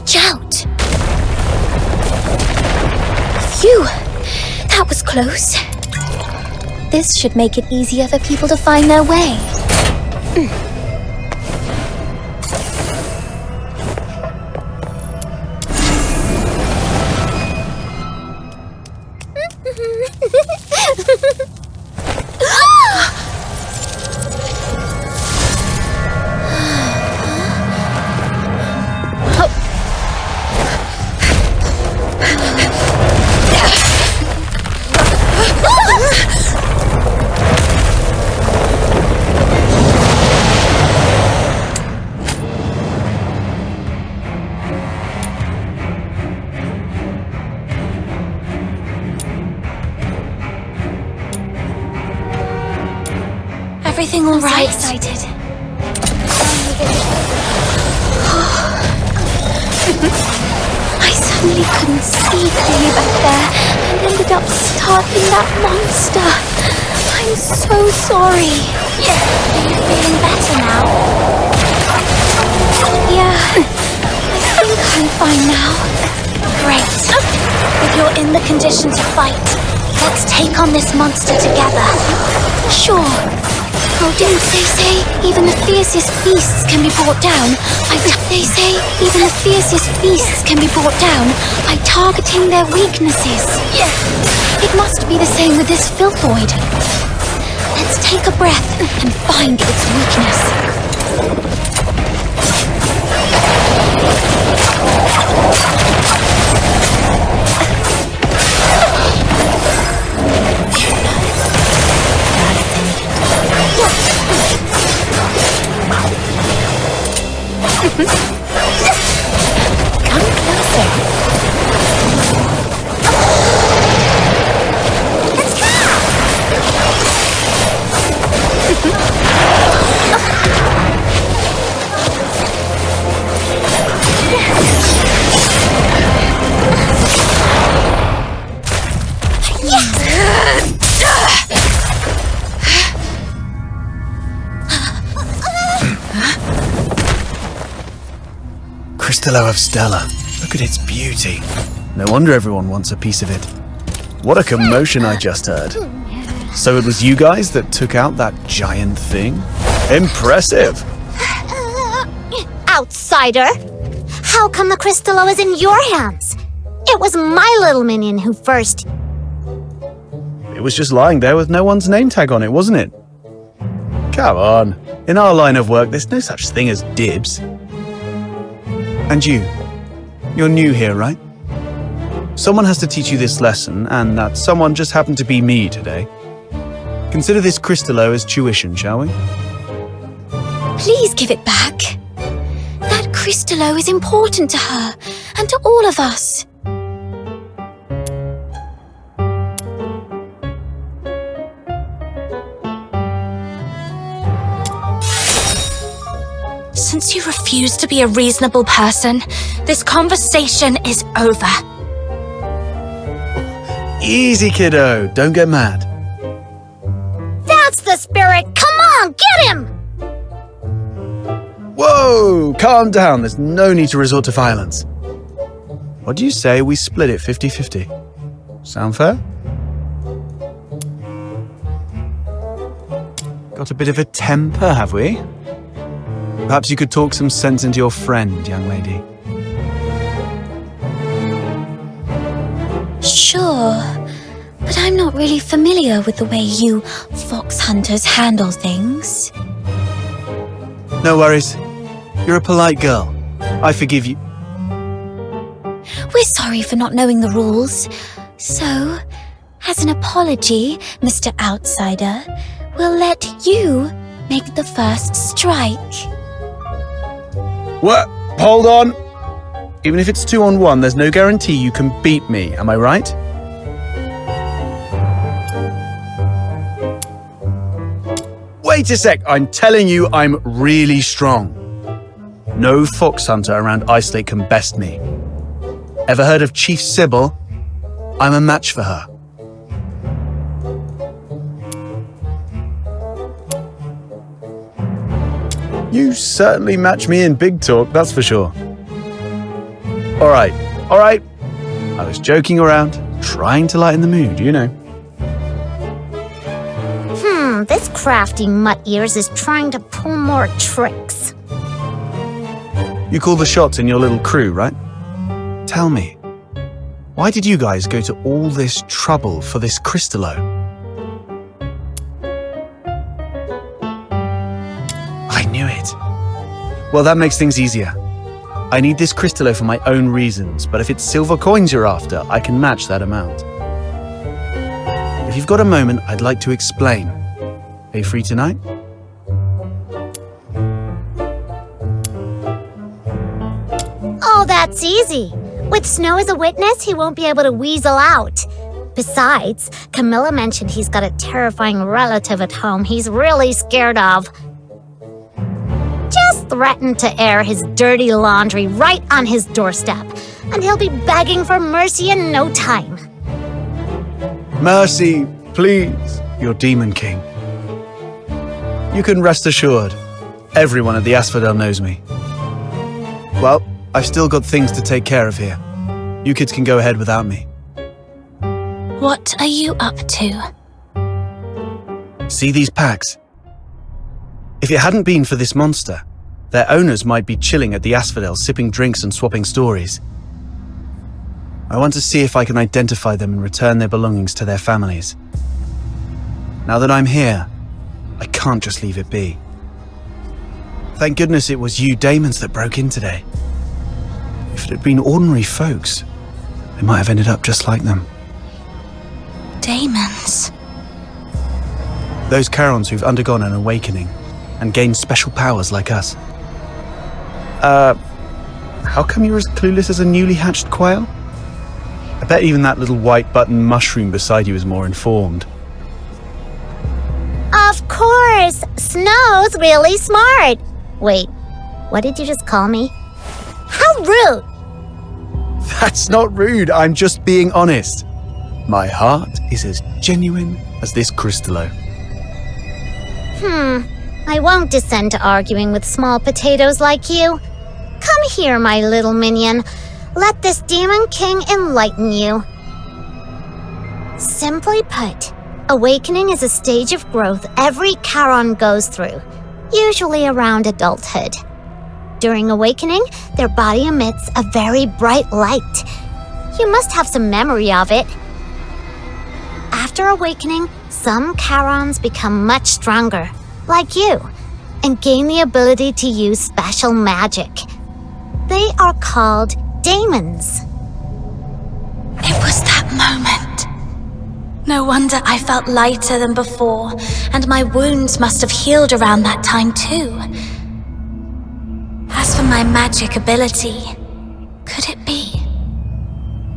Watch out! Phew! That was close. This should make it easier for people to find their way. Everything all right? I'm so excited. I suddenly couldn't see clearly back there and ended up startling that monster. I'm so sorry. Yeah, are you feeling better now? Yeah, I think I'm fine now. Great. If you're in the condition to fight, let's take on this monster together. Sure. Oh, didn't they say even the fiercest beasts can be brought down? They say even the fiercest beasts can be brought down by targeting their weaknesses. Yeah. It must be the same with this filthoid. Let's take a breath and find its weakness. Come closer. Let's go! Crystallo of Stella. Look at its beauty. No wonder everyone wants a piece of it. What a commotion I just heard. So it was you guys that took out that giant thing? Impressive! Outsider! How come the Crystallo is in your hands? It was my little minion who first... It was just lying there with no one's name tag on it, wasn't it? Come on. In our line of work, there's no such thing as dibs. And you're new here, right? Someone has to teach you this lesson, and that someone just happened to be me today. Consider this Crystallo as tuition, shall we? Please give it back. That Crystallo is important to her, and to all of us. Since you refuse to be a reasonable person, this conversation is over. Easy, kiddo. Don't get mad. That's the spirit! Come on, get him! Whoa! Calm down. There's no need to resort to violence. What do you say we split it 50-50? Sound fair? Got a bit of a temper, have we? Perhaps you could talk some sense into your friend, young lady. Sure, but I'm not really familiar with the way you fox hunters handle things. No worries. You're a polite girl. I forgive you. We're sorry for not knowing the rules. So, as an apology, Mr. Outsider, we'll let you make the first strike. What? Hold on! Even if it's 2-on-1, there's no guarantee you can beat me, am I right? Wait a sec, I'm telling you I'm really strong. No fox hunter around Icelake can best me. Ever heard of Chief Sybil? I'm a match for her. You certainly match me in big talk, that's for sure. Alright. I was joking around, trying to lighten the mood, you know. This crafty mutt ears is trying to pull more tricks. You call the shots in your little crew, right? Tell me, why did you guys go to all this trouble for this Crystallo? I knew it. Well, that makes things easier. I need this Crystallo for my own reasons, but if it's silver coins you're after, I can match that amount. If you've got a moment, I'd like to explain. Are you free tonight? Oh, that's easy. With Snow as a witness, he won't be able to weasel out. Besides, Camilla mentioned he's got a terrifying relative at home he's really scared of. Just threaten to air his dirty laundry right on his doorstep, and he'll be begging for mercy in no time. Mercy, please, your Demon King. You can rest assured, everyone at the Asphodel knows me. Well, I've still got things to take care of here. You kids can go ahead without me. What are you up to? See these packs? If it hadn't been for this monster, their owners might be chilling at the Asphodel sipping drinks and swapping stories. I want to see if I can identify them and return their belongings to their families. Now that I'm here, I can't just leave it be. Thank goodness it was you Daemons that broke in today. If it had been ordinary folks, they might have ended up just like them. Daemons? Those Charons who've undergone an awakening and gained special powers like us. How come you're as clueless as a newly hatched quail? I bet even that little white button mushroom beside you is more informed. Of course! Snow's really smart! Wait, what did you just call me? How rude! That's not rude, I'm just being honest. My heart is as genuine as this Crystallo. I won't descend to arguing with small potatoes like you. Come here, my little minion. Let this Demon King enlighten you. Simply put, awakening is a stage of growth every Charon goes through, usually around adulthood. During awakening, their body emits a very bright light. You must have some memory of it. After awakening, some Charons become much stronger, like you, and gain the ability to use special magic. They are called daemons. It was that moment. No wonder I felt lighter than before, and my wounds must have healed around that time too. As for my magic ability, could it be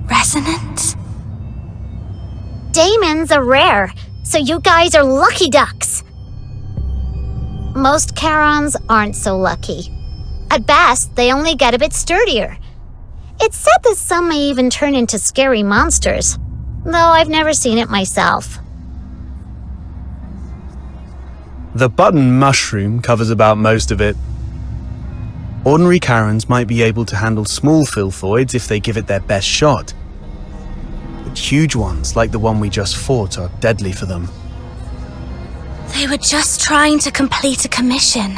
resonance? Daemons are rare, so you guys are lucky ducks. Most Charons aren't so lucky. At best, they only get a bit sturdier. It's said that some may even turn into scary monsters, though I've never seen it myself. The button mushroom covers about most of it. Ordinary Charons might be able to handle small filthoids if they give it their best shot. But huge ones, like the one we just fought, are deadly for them. They were just trying to complete a commission.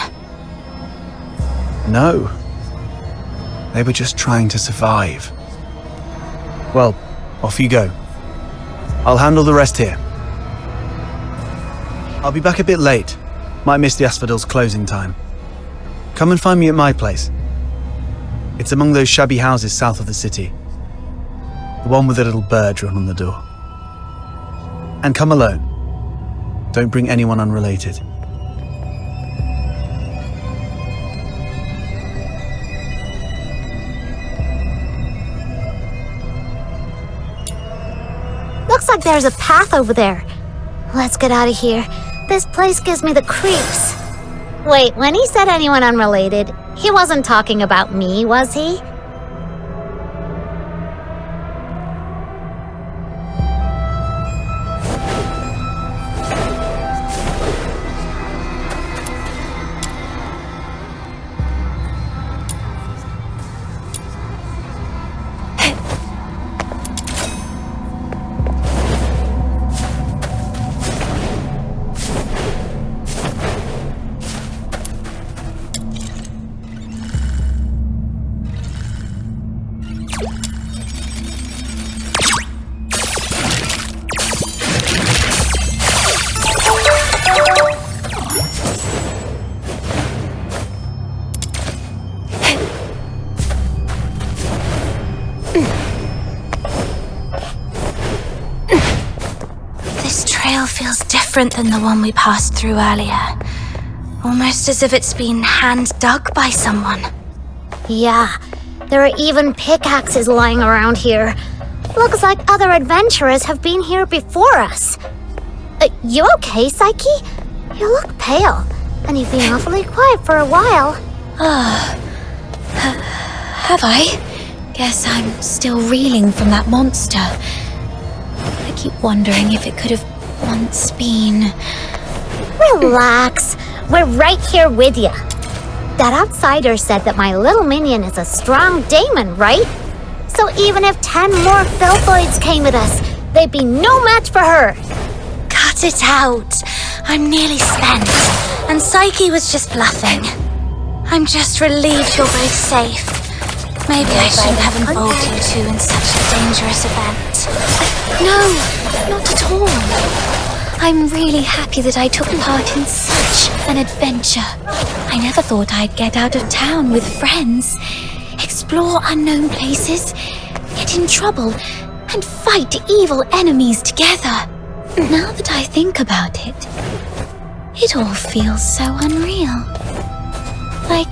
No. They were just trying to survive. Well, off you go. I'll handle the rest here. I'll be back a bit late. Might miss the Asphodel's closing time. Come and find me at my place. It's among those shabby houses south of the city. The one with the little bird drawn on the door. And come alone. Don't bring anyone unrelated. Looks like there's a path over there. Let's get out of here. This place gives me the creeps. Wait, when he said anyone unrelated, he wasn't talking about me, was he? This trail feels different than the one we passed through earlier. Almost as if it's been hand-dug by someone. Yeah, there are even pickaxes lying around here. Looks like other adventurers have been here before us. You okay, Psyche? You look pale, and you've been awfully quiet for a while. Have I? Guess I'm still reeling from that monster. I keep wondering if it could have once been... Relax. We're right here with you. That outsider said that my little minion is a strong daemon, right? So even if 10 more filthoids came with us, they'd be no match for her. Cut it out. I'm nearly spent, and Psyche was just bluffing. I'm just relieved you're both safe. Maybe I shouldn't have involved you two in such a dangerous event. No, not at all. I'm really happy that I took part in such an adventure. I never thought I'd get out of town with friends, explore unknown places, get in trouble, and fight evil enemies together. Now that I think about it, it all feels so unreal. Like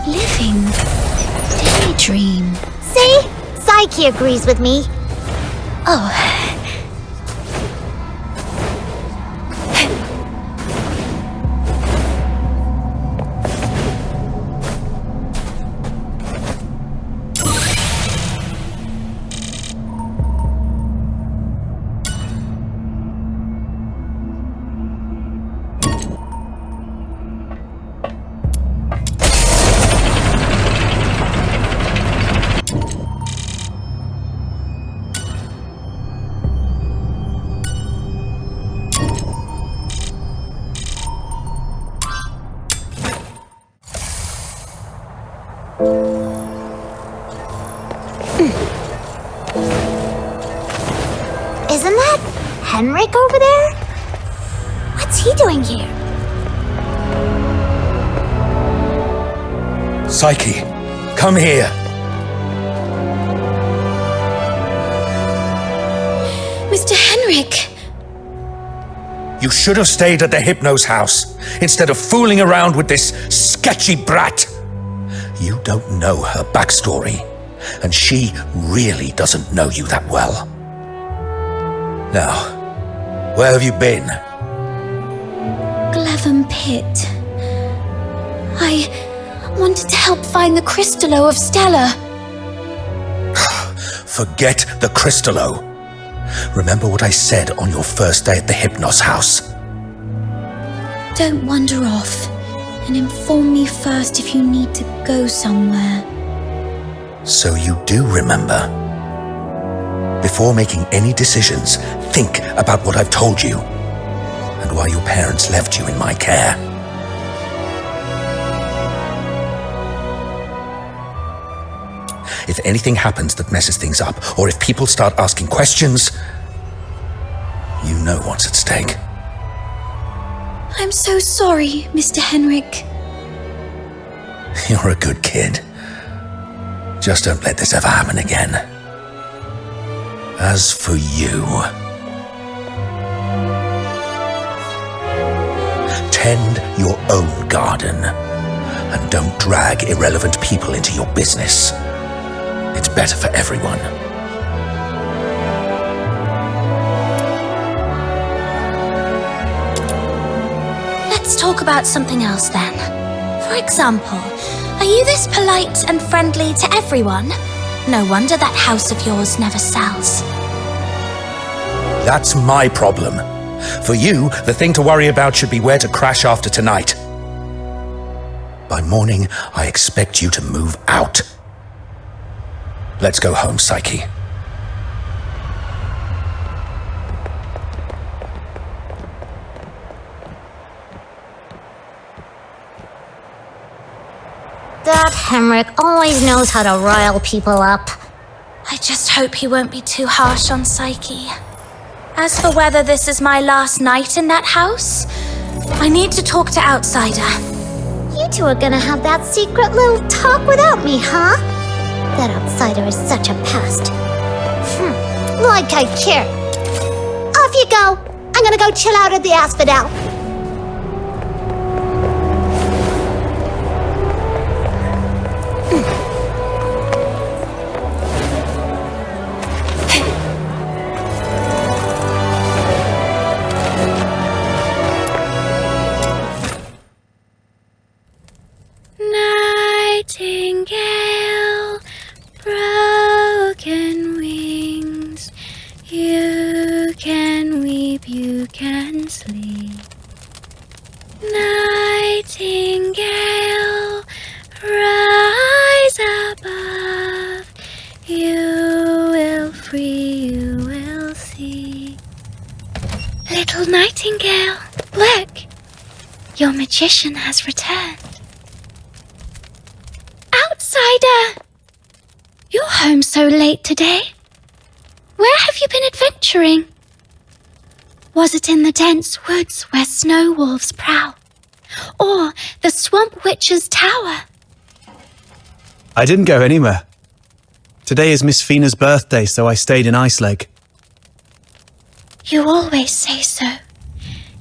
living a daydream. See? Psyche agrees with me. Oh. Isn't that Henrik over there? What's he doing here? Psyche, come here. Mr. Henrik! You should have stayed at the Hypnos house instead of fooling around with this sketchy brat. You don't know her backstory, and she really doesn't know you that well. Now, where have you been? Glevum Pit. I wanted to help find the Crystallo of Stella. Forget the Crystallo. Remember what I said on your first day at the Hypnos house. Don't wander off, and inform me first if you need to go somewhere. So you do remember. Before making any decisions, think about what I've told you, and why your parents left you in my care. If anything happens that messes things up, or if people start asking questions, you know what's at stake. I'm so sorry, Mr. Henrik. You're a good kid. Just don't let this ever happen again. As for you, tend your own garden, and don't drag irrelevant people into your business. It's better for everyone. Let's talk about something else then. For example, are you this polite and friendly to everyone? No wonder that house of yours never sells. That's my problem. For you, the thing to worry about should be where to crash after tonight. By morning, I expect you to move out. Let's go home, Psyche. That Henrik always knows how to rile people up. I just hope he won't be too harsh on Psyche. As for whether this is my last night in that house, I need to talk to Outsider. You two are gonna have that secret little talk without me, huh? That Outsider is such a pest. Like I care. Off you go. I'm gonna go chill out at the Asphodel. Nightingale, broken wings, you can weep, you can sleep. Nightingale, rise above, you will free, you will see. Little Nightingale, look, your magician has returned. Outsider! You're home so late today. Where have you been adventuring? Was it in the dense woods where snow wolves prowl? Or the swamp witch's tower? I didn't go anywhere. Today is Miss Fina's birthday, so I stayed in Icelake. You always say so.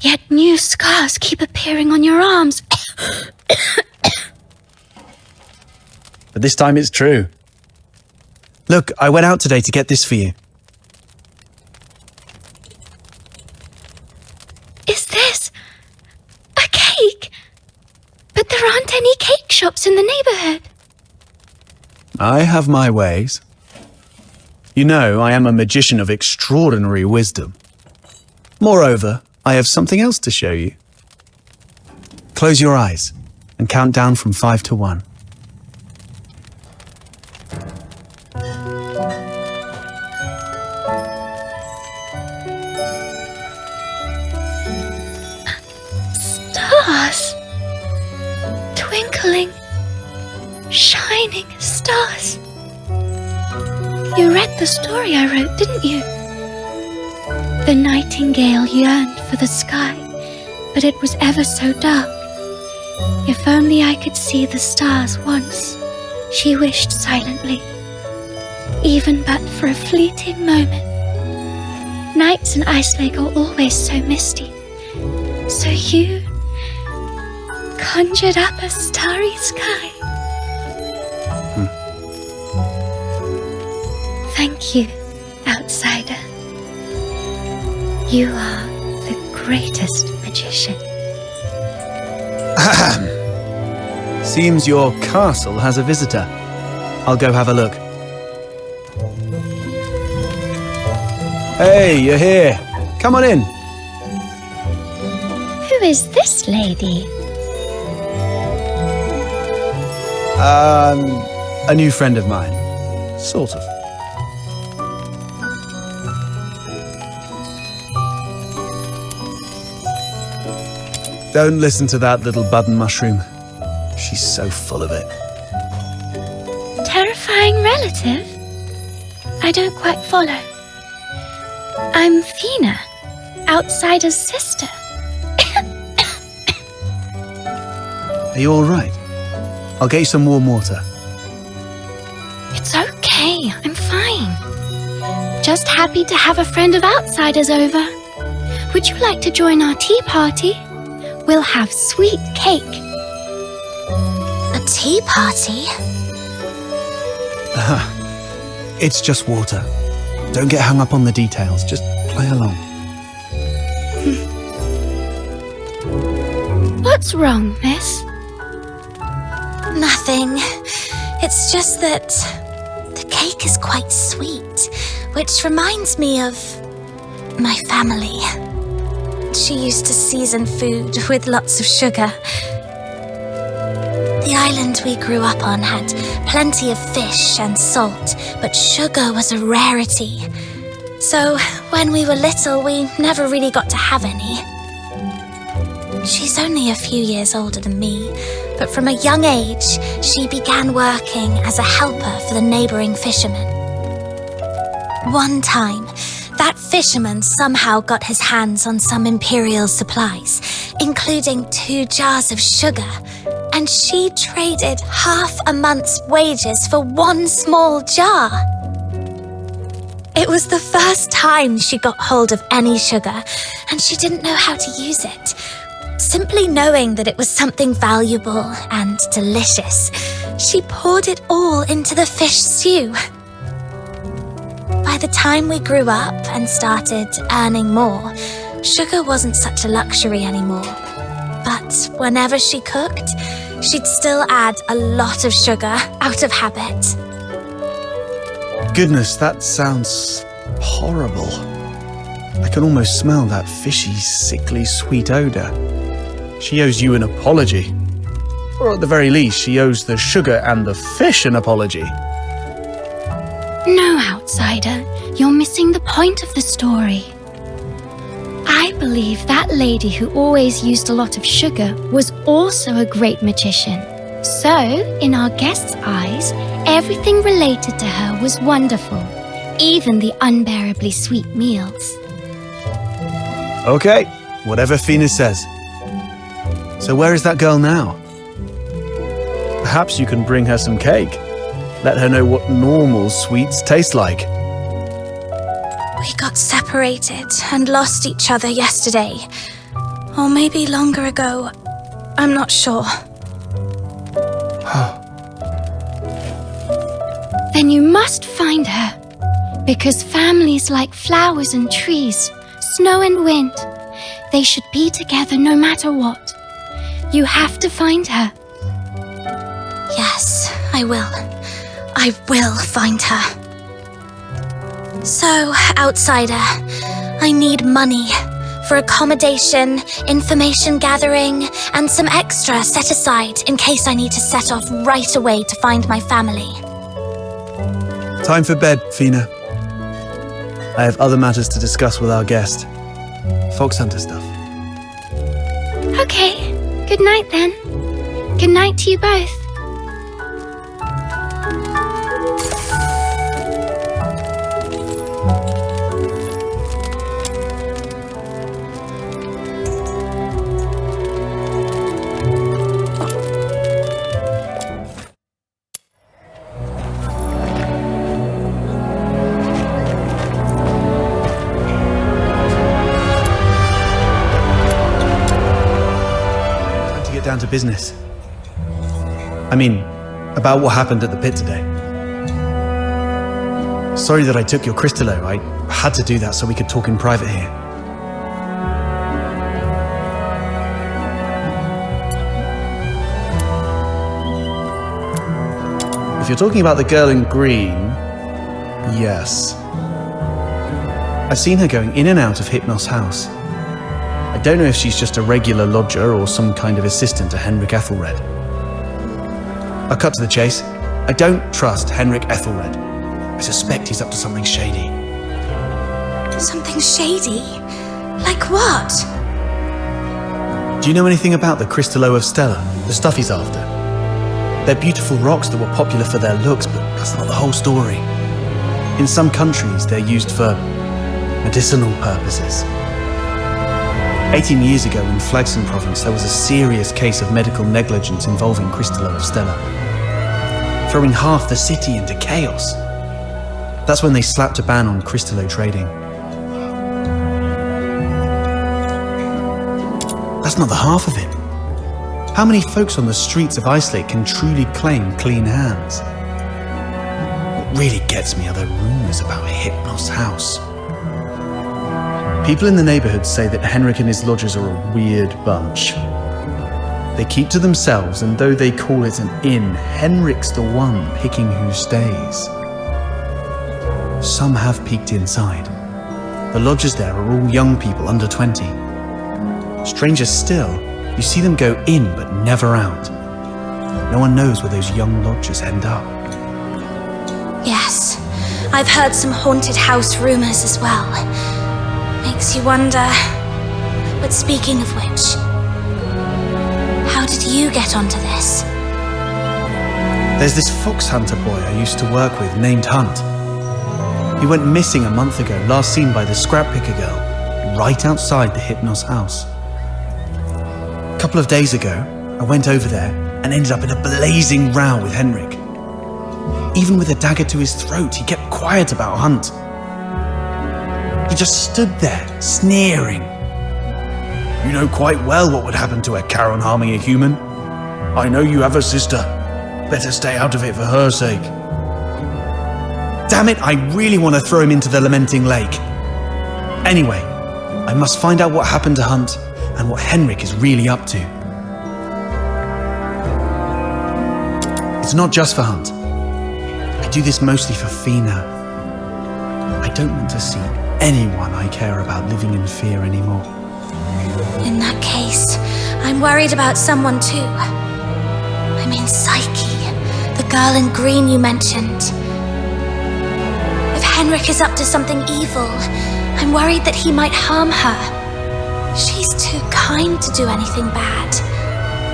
Yet new scars keep appearing on your arms. But this time it's true. Look, I went out today to get this for you. Is this a cake? But there aren't any cake shops in the neighborhood. I have my ways. You know, I am a magician of extraordinary wisdom. Moreover, I have something else to show you. Close your eyes and count down from 5 to 1. Stars. Twinkling, shining stars. You read the story I wrote, didn't you? The nightingale yearned for the sky, but it was ever so dark. If only I could see the stars once, she wished silently, even but for a fleeting moment. Nights in Icelake are always so misty, so you conjured up a starry sky. Thank you, Outsider. You are the greatest magician. Seems your castle has a visitor. I'll go have a look. Hey, you're here. Come on in. Who is this lady? A new friend of mine. Sort of. Don't listen to that little button mushroom. She's so full of it. Terrifying relative? I don't quite follow. I'm Fina, Outsider's sister. Are you all right? I'll get you some warm water. It's okay, I'm fine. Just happy to have a friend of Outsider's over. Would you like to join our tea party? We'll have sweet cake. A tea party? It's just water. Don't get hung up on the details. Just play along. What's wrong, miss? Nothing. It's just that the cake is quite sweet, which reminds me of my family. She used to season food with lots of sugar. The island we grew up on had plenty of fish and salt, but sugar was a rarity. So when we were little, we never really got to have any. She's only a few years older than me, but from a young age, she began working as a helper for the neighboring fishermen. One time, that fisherman somehow got his hands on some Imperial supplies, including 2 jars of sugar, and she traded half a month's wages for 1 small jar. It was the first time she got hold of any sugar, and she didn't know how to use it. Simply knowing that it was something valuable and delicious, she poured it all into the fish stew. By the time we grew up and started earning more, sugar wasn't such a luxury anymore. But whenever she cooked, she'd still add a lot of sugar out of habit. Goodness, that sounds horrible. I can almost smell that fishy, sickly, sweet odor. She owes you an apology. Or at the very least, she owes the sugar and the fish an apology. No, outsider, you're missing the point of the story. I believe that lady who always used a lot of sugar was also a great magician. So, in our guest's eyes, everything related to her was wonderful, even the unbearably sweet meals. Okay, whatever Fina says. So where is that girl now? Perhaps you can bring her some cake. Let her know what normal sweets taste like. We got separated and lost each other yesterday. Or maybe longer ago. I'm not sure. Then you must find her. Because families like flowers and trees, snow and wind, they should be together no matter what. You have to find her. Yes, I will. I will find her. So, outsider, I need money for accommodation, information gathering, and some extra set aside in case I need to set off right away to find my family. Time for bed, Fina. I have other matters to discuss with our guest. Fox hunter stuff. Okay, good night then. Good night to you both. Down to business. I mean, about what happened at the pit today. Sorry that I took your crystallo. I had to do that so we could talk in private here. If you're talking about the girl in green, yes. I've seen her going in and out of Hypnos' house. I don't know if she's just a regular lodger or some kind of assistant to Henrik Ethelred. I'll cut to the chase. I don't trust Henrik Ethelred. I suspect he's up to something shady. Something shady? Like what? Do you know anything about the Crystallo of Stella, the stuff he's after? They're beautiful rocks that were popular for their looks, but that's not the whole story. In some countries, they're used for medicinal purposes. 18 years ago in Flagson province, there was a serious case of medical negligence involving Crystallo of Stella, throwing half the city into chaos. That's when they slapped a ban on Crystallo trading. That's not the half of it. How many folks on the streets of Icelake can truly claim clean hands? What really gets me are the rumors about Hypnos' house. People in the neighborhood say that Henrik and his lodgers are a weird bunch. They keep to themselves, and though they call it an inn, Henrik's the one picking who stays. Some have peeked inside. The lodgers there are all young people under 20. Stranger still, you see them go in but never out. No one knows where those young lodgers end up. Yes, I've heard some haunted house rumors as well. Makes you wonder. But speaking of which, how did you get onto this? There's this fox hunter boy I used to work with named Hunt. He went missing a month ago, last seen by the scrap picker girl, right outside the Hypnos house. A couple of days ago, I went over there and ended up in a blazing row with Henrik. Even with a dagger to his throat, he kept quiet about Hunt. He just stood there, sneering. You know quite well what would happen to a Charon harming a human. I know you have a sister. Better stay out of it for her sake. Damn it, I really want to throw him into the Lamenting Lake. Anyway, I must find out what happened to Hunt and what Henrik is really up to. It's not just for Hunt. I do this mostly for Fina. I don't want to see anyone I care about living in fear anymore. In that case, I'm worried about someone too. I mean Psyche, the girl in green you mentioned. If Henrik is up to something evil, I'm worried that he might harm her. She's too kind to do anything bad.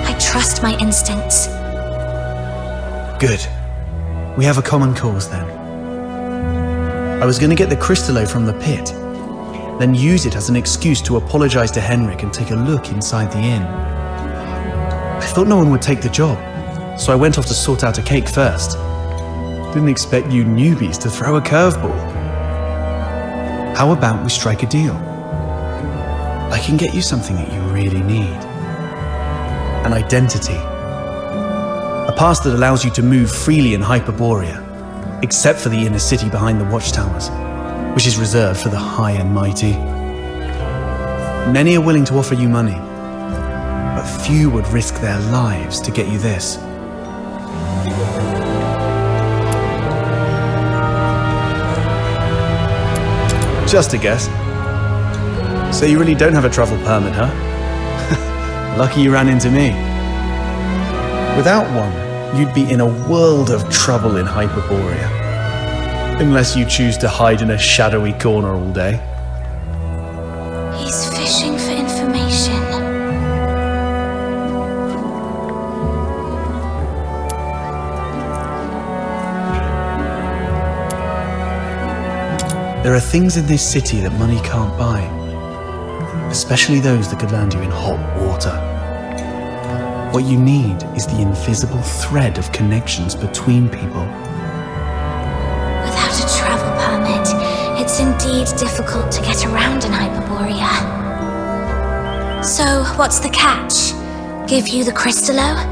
I trust my instincts. Good. We have a common cause then. I was going to get the Crystallo from the pit, then use it as an excuse to apologize to Henrik and take a look inside the inn. I thought no one would take the job, so I went off to sort out a cake first. Didn't expect you newbies to throw a curveball. How about we strike a deal? I can get you something that you really need. An identity. A pass that allows you to move freely in Hyperoreia, except for the inner city behind the watchtowers, which is reserved for the high and mighty. Many are willing to offer you money, but few would risk their lives to get you this. Just a guess. So you really don't have a travel permit, huh? Lucky you ran into me. Without one, you'd be in a world of trouble in Hyperoreia. Unless you choose to hide in a shadowy corner all day. He's fishing for information. There are things in this city that money can't buy. Especially those that could land you in hot water. What you need is the invisible thread of connections between people. Without a travel permit, it's indeed difficult to get around in Hyperoreia. So, what's the catch? Give you the Crystallo?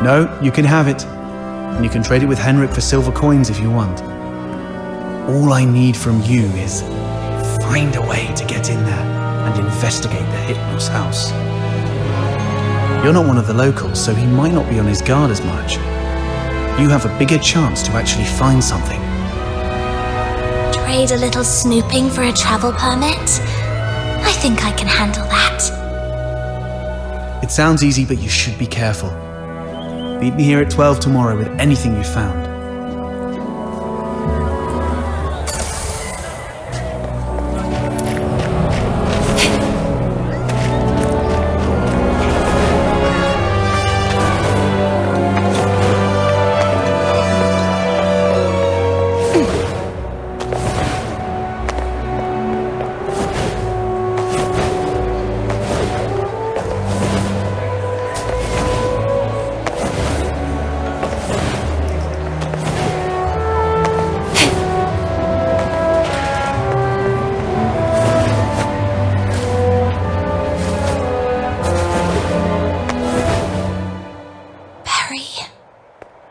No, you can have it. And you can trade it with Henrik for silver coins if you want. All I need from you is find a way to get in there and investigate the Hypnos house. You're not one of the locals, so he might not be on his guard as much. You have a bigger chance to actually find something. Trade a little snooping for a travel permit? I think I can handle that. It sounds easy, but you should be careful. Meet me here at 12 tomorrow with anything you found.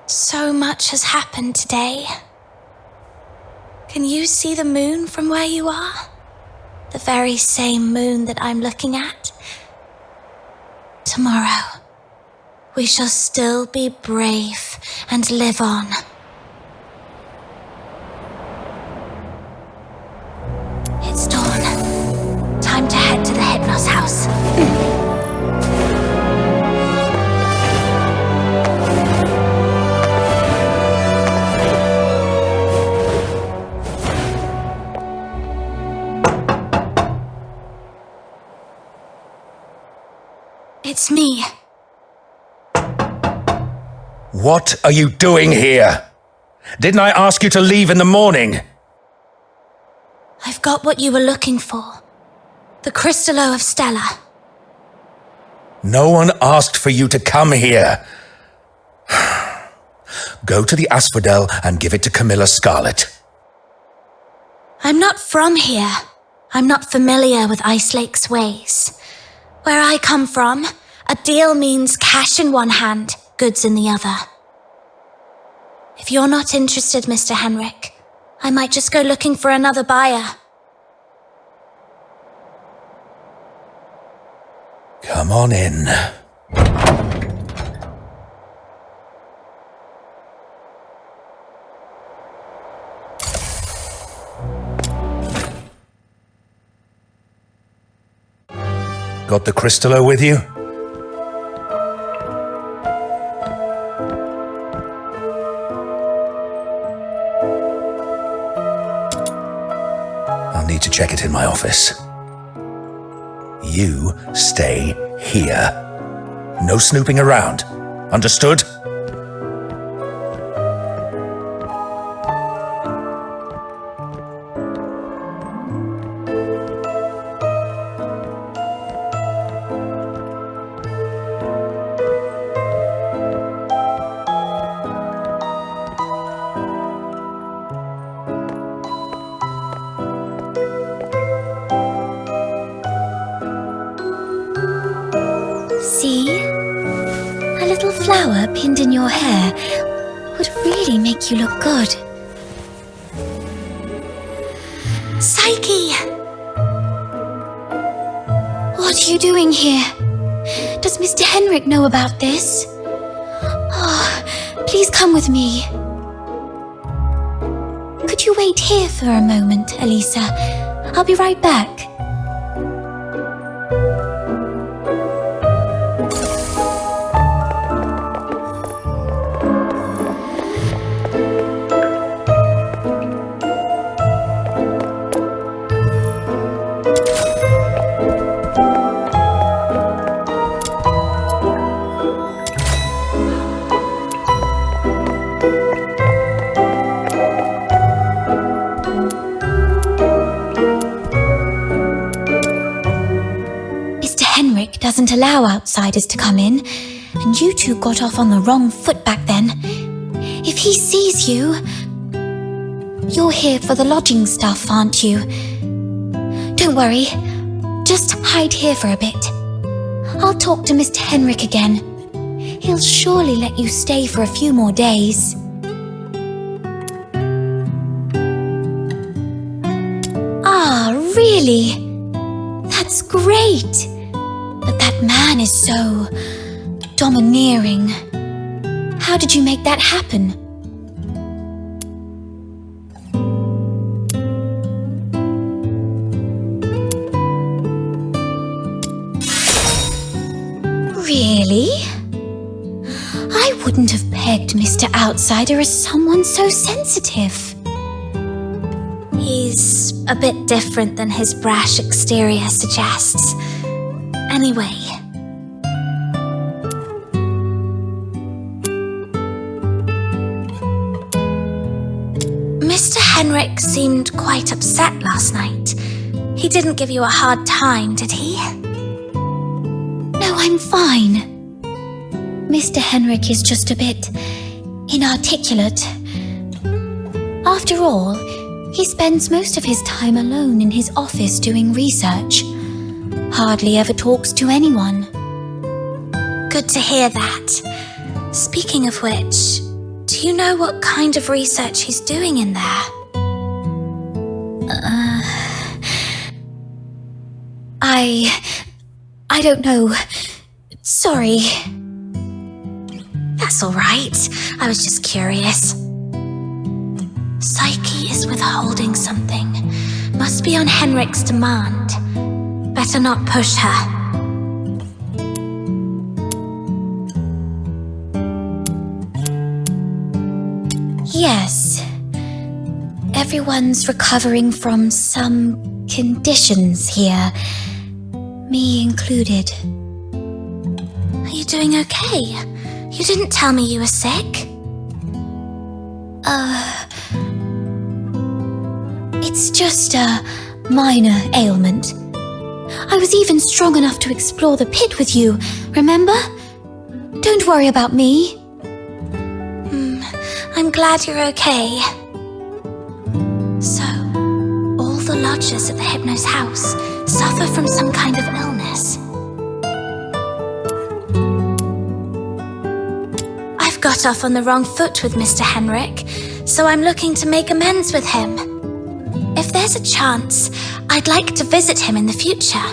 So much has happened today. Can you see the moon from where you are? The very same moon that I'm looking at? Tomorrow, we shall still be brave and live on. It's dawn. Time to head to the Hypnos house. It's me. What are you doing here? Didn't I ask you to leave in the morning? I've got what you were looking for. The Crystallo of Stella. No one asked for you to come here. Go to the asphodel and give it to Camilla Scarlet. I'm not from here. I'm not familiar with Icelake's ways. Where I come from, a deal means cash in one hand, goods in the other. If you're not interested, Mr. Henrik, I might just go looking for another buyer. Come on in. Got the Crystallo with you? I'll need to check it in my office. You stay here. No snooping around. Understood? See? A little flower pinned in your hair would really make you look good. Psyche! What are you doing here? Does Mr. Henrik know about this? Oh, please come with me. Could you wait here for a moment, Elisa? I'll be right back. Doesn't allow outsiders to come in, and you two got off on the wrong foot back then. If he sees you... You're here for the lodging stuff, aren't you? Don't worry, just hide here for a bit. I'll talk to Mr. Henrik again. He'll surely let you stay for a few more days. Ah, really? That's great! But that man is so domineering. How did you make that happen? Really? I wouldn't have pegged Mr. Outsider as someone so sensitive. He's a bit different than his brash exterior suggests. Anyway. Mr. Henrik seemed quite upset last night. He didn't give you a hard time, did he? No, I'm fine. Mr. Henrik is just a bit inarticulate. After all, he spends most of his time alone in his office doing research. Hardly ever talks to anyone. Good to hear that. Speaking of which, do you know what kind of research he's doing in there? I don't know. Sorry. That's all right. I was just curious. Psyche is withholding something. Must be on Henrik's demand. Better not push her. Yes. Everyone's recovering from some conditions here. Me included. Are you doing okay? You didn't tell me you were sick. It's just a minor ailment. I was even strong enough to explore the pit with you, remember? Don't worry about me. I'm glad you're okay. So, all the lodgers at the Hypnos house suffer from some kind of illness. I've got off on the wrong foot with Mr. Henrik, so I'm looking to make amends with him. If there's a chance, I'd like to visit him in the future.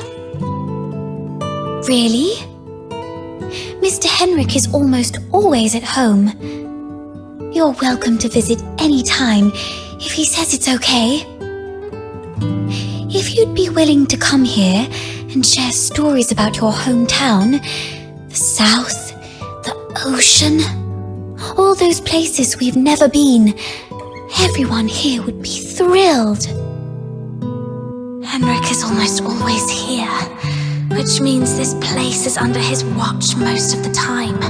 Really? Mr. Henrik is almost always at home. You're welcome to visit any time if he says it's okay. If you'd be willing to come here and share stories about your hometown, the south, the ocean, all those places we've never been, everyone here would be thrilled. Henrik is almost always here, which means this place is under his watch most of the time.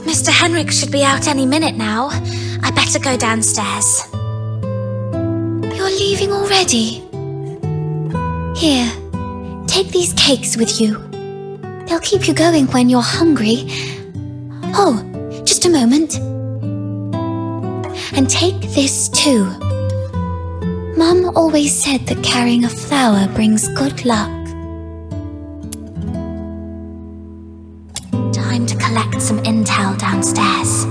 Mr. Henrik should be out any minute now. I better go downstairs. You're leaving already? Here, take these cakes with you. They'll keep you going when you're hungry. Oh, just a moment. And take this too. Mum always said that carrying a flower brings good luck. Time to collect some intel downstairs.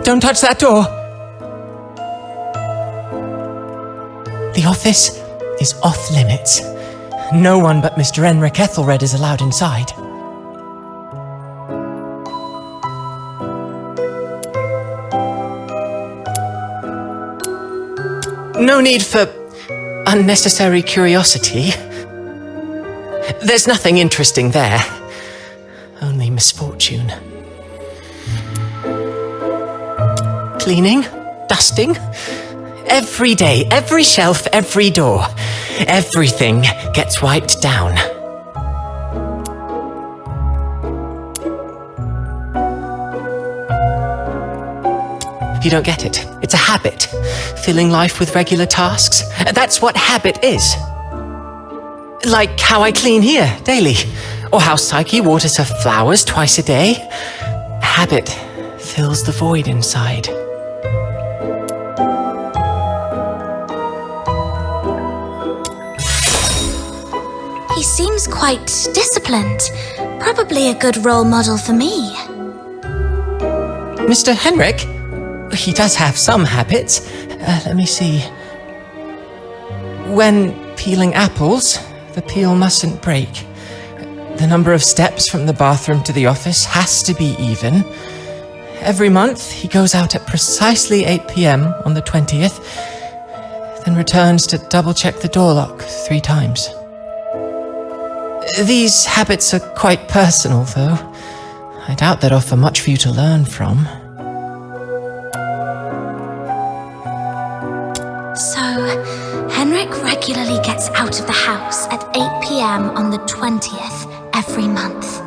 Don't touch that door! The office is off limits. No one but Mr. Henrik Ethelred is allowed inside. No need for unnecessary curiosity. There's nothing interesting there. Only misfortune. Cleaning, dusting, every day, every shelf, every door, everything gets wiped down. You don't get it. It's a habit. Filling life with regular tasks. That's what habit is. Like how I clean here daily, or how Psyche waters her flowers twice a day. Habit fills the void inside. He seems quite disciplined. Probably a good role model for me. Mr. Henrik? He does have some habits. Let me see. When peeling apples, the peel mustn't break. The number of steps from the bathroom to the office has to be even. Every month, he goes out at precisely 8 p.m. on the 20th, then returns to double-check the door lock 3 times. These habits are quite personal, though. I doubt they'd offer much for you to learn from. So, Henrik regularly gets out of the house at 8 p.m. on the 20th every month.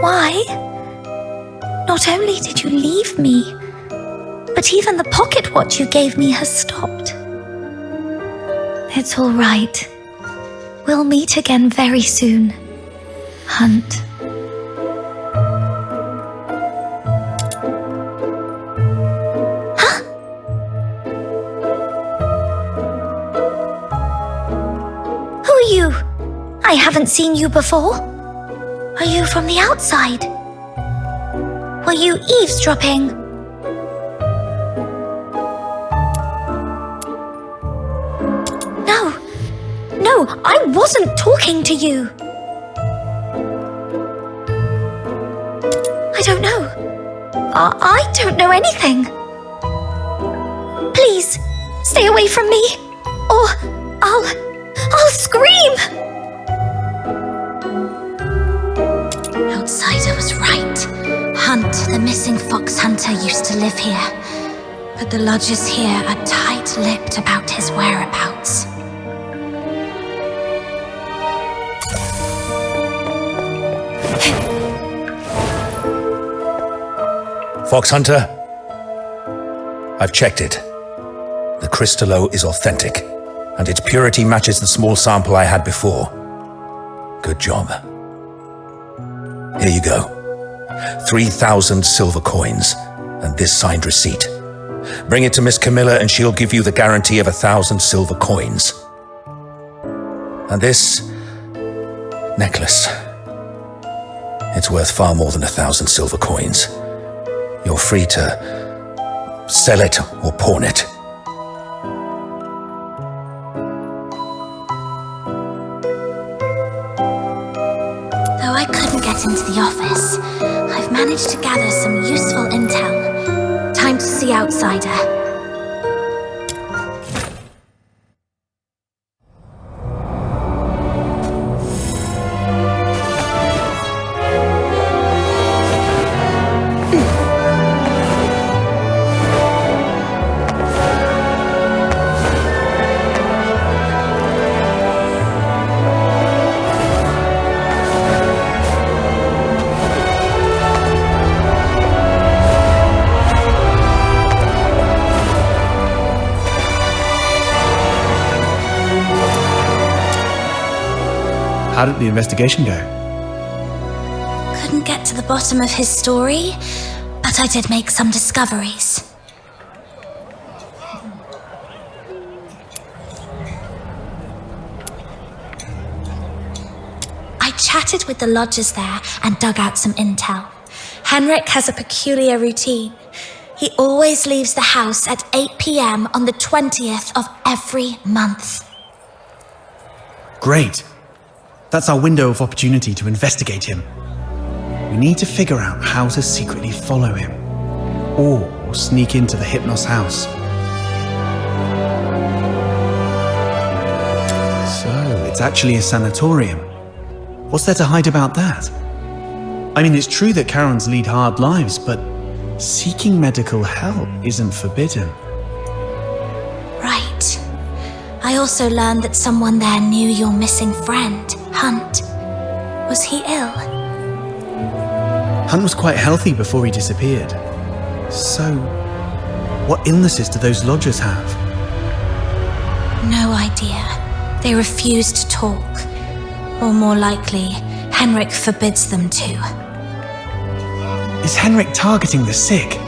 Why? Not only did you leave me, but even the pocket watch you gave me has stopped. It's all right. We'll meet again very soon. Hunt. Huh? Who are you? I haven't seen you before. Are you from the outside? Were you eavesdropping? No, I wasn't talking to you. I don't know. I don't know anything. Please, stay away from me, or I'll scream! Outsider was right. Hunt, the missing fox hunter, used to live here. But the lodgers here are tight-lipped about his whereabouts. Fox Hunter, I've checked it. The crystallo is authentic, and its purity matches the small sample I had before. Good job. Here you go. 3,000 silver coins, and this signed receipt. Bring it to Miss Camilla and she'll give you the guarantee of 1,000 silver coins. And this necklace. It's worth far more than 1,000 silver coins. You're free to sell it or pawn it. Though I couldn't get into the office, I've managed to gather some useful intel. Time to see Outsider. How did the investigation go? Couldn't get to the bottom of his story, but I did make some discoveries. I chatted with the lodgers there and dug out some intel. Henrik has a peculiar routine. He always leaves the house at 8 p.m. on the 20th of every month. Great. That's our window of opportunity to investigate him. We need to figure out how to secretly follow him, or sneak into the Hypnos house. So, it's actually a sanatorium. What's there to hide about that? I mean, it's true that Karens lead hard lives, but seeking medical help isn't forbidden. Right. I also learned that someone there knew your missing friend, Hunt. Was he ill? Hunt was quite healthy before he disappeared. So, what illnesses do those lodgers have? No idea. They refuse to talk. Or more likely, Henrik forbids them to. Is Henrik targeting the sick?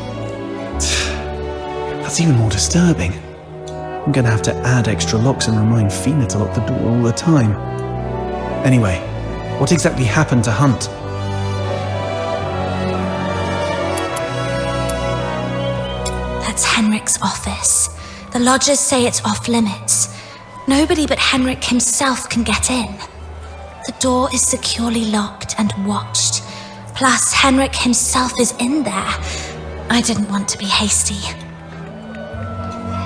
That's even more disturbing. I'm gonna have to add extra locks and remind Fina to lock the door all the time. Anyway, what exactly happened to Hunt? That's Henrik's office. The lodgers say it's off limits. Nobody but Henrik himself can get in. The door is securely locked and watched. Plus, Henrik himself is in there. I didn't want to be hasty.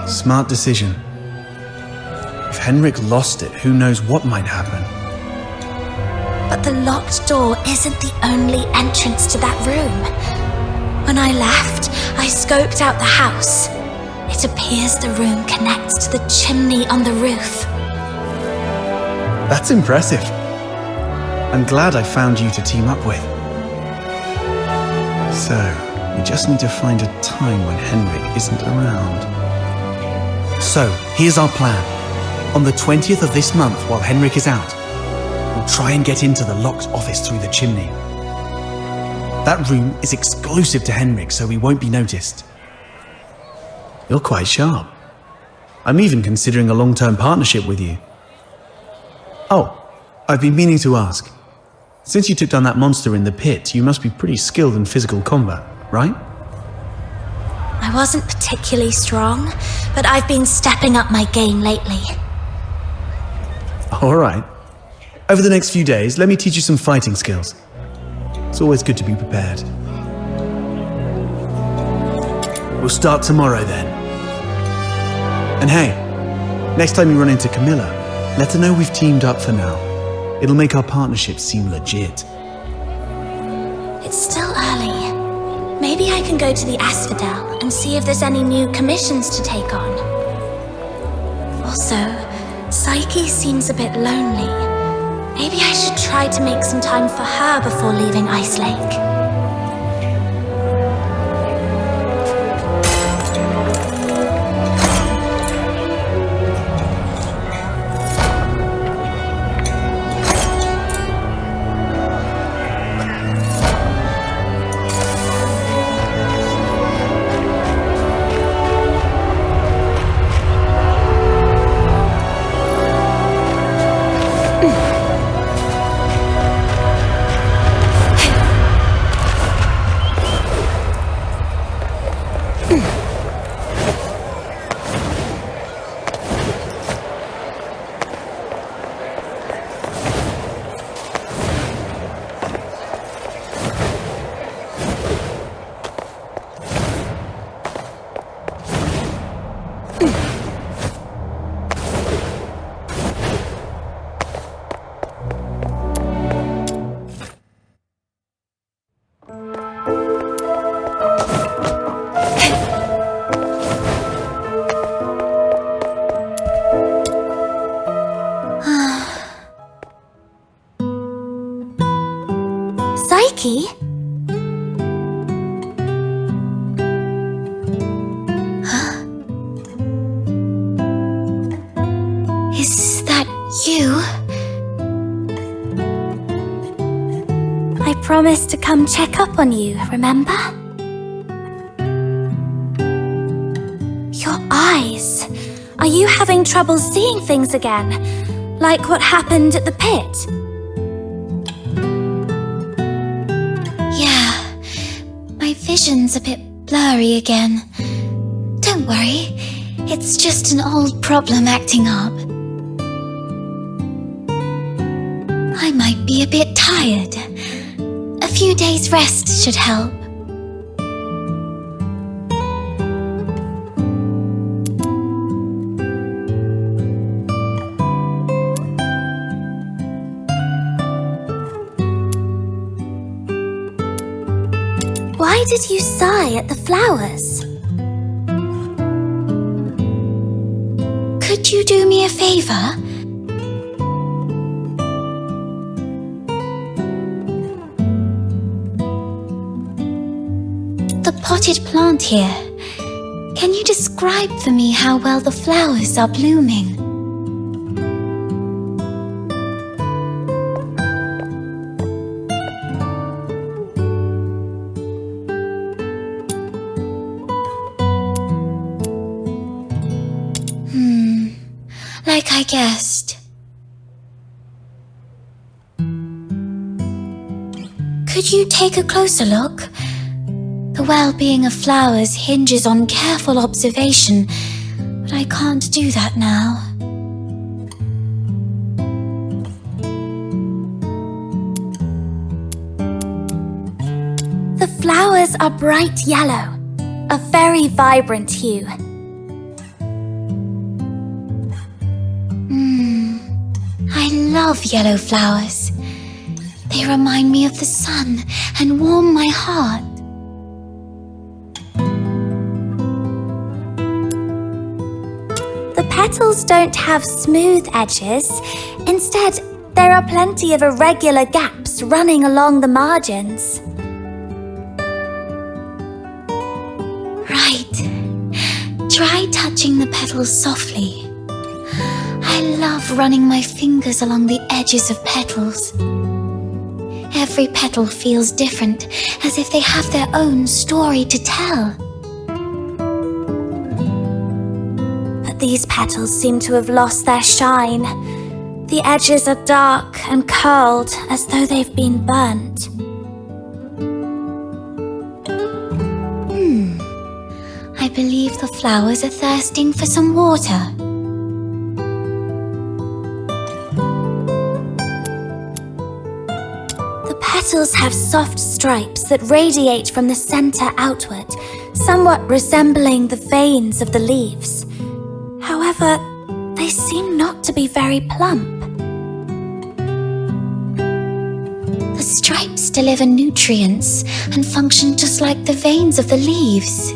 Smart decision. If Henrik lost it, who knows what might happen. But the locked door isn't the only entrance to that room. When I left, I scoped out the house. It appears the room connects to the chimney on the roof. That's impressive. I'm glad I found you to team up with. So, we just need to find a time when Henrik isn't around. So, here's our plan. On the 20th of this month, while Henrik is out, we'll try and get into the locked office through the chimney. That room is exclusive to Henrik, so we won't be noticed. You're quite sharp. I'm even considering a long-term partnership with you. Oh, I've been meaning to ask. Since you took down that monster in the pit, you must be pretty skilled in physical combat, right? I wasn't particularly strong, but I've been stepping up my game lately. All right. Over the next few days, let me teach you some fighting skills. It's always good to be prepared. We'll start tomorrow then. And hey, next time you run into Camilla, let her know we've teamed up for now. It'll make our partnership seem legit. It's still early. Maybe I can go to the Asphodel and see if there's any new commissions to take on. Also, Psyche seems a bit lonely. Maybe I should try to make some time for her before leaving Icelake. Psyche? Is that you? I promised to come check up on you, remember? Your eyes. Are you having trouble seeing things again? Like what happened at the pit? Vision's a bit blurry again. Don't worry, it's just an old problem acting up. I might be a bit tired. A few days rest should help. Why did you sigh at the flowers? Could you do me a favor? The potted plant here. Can you describe for me how well the flowers are blooming? Like I guessed. Could you take a closer look? The well-being of flowers hinges on careful observation, but I can't do that now. The flowers are bright yellow, a very vibrant hue. I love yellow flowers. They remind me of the sun and warm my heart. The petals don't have smooth edges. Instead, there are plenty of irregular gaps running along the margins. Right. Try touching the petals softly. I love running my fingers along the edges of petals. Every petal feels different, as if they have their own story to tell. But these petals seem to have lost their shine. The edges are dark and curled, as though they've been burnt. I believe the flowers are thirsting for some water. petals have soft stripes that radiate from the center outward, somewhat resembling the veins of the leaves. However, they seem not to be very plump. The stripes deliver nutrients and function just like the veins of the leaves.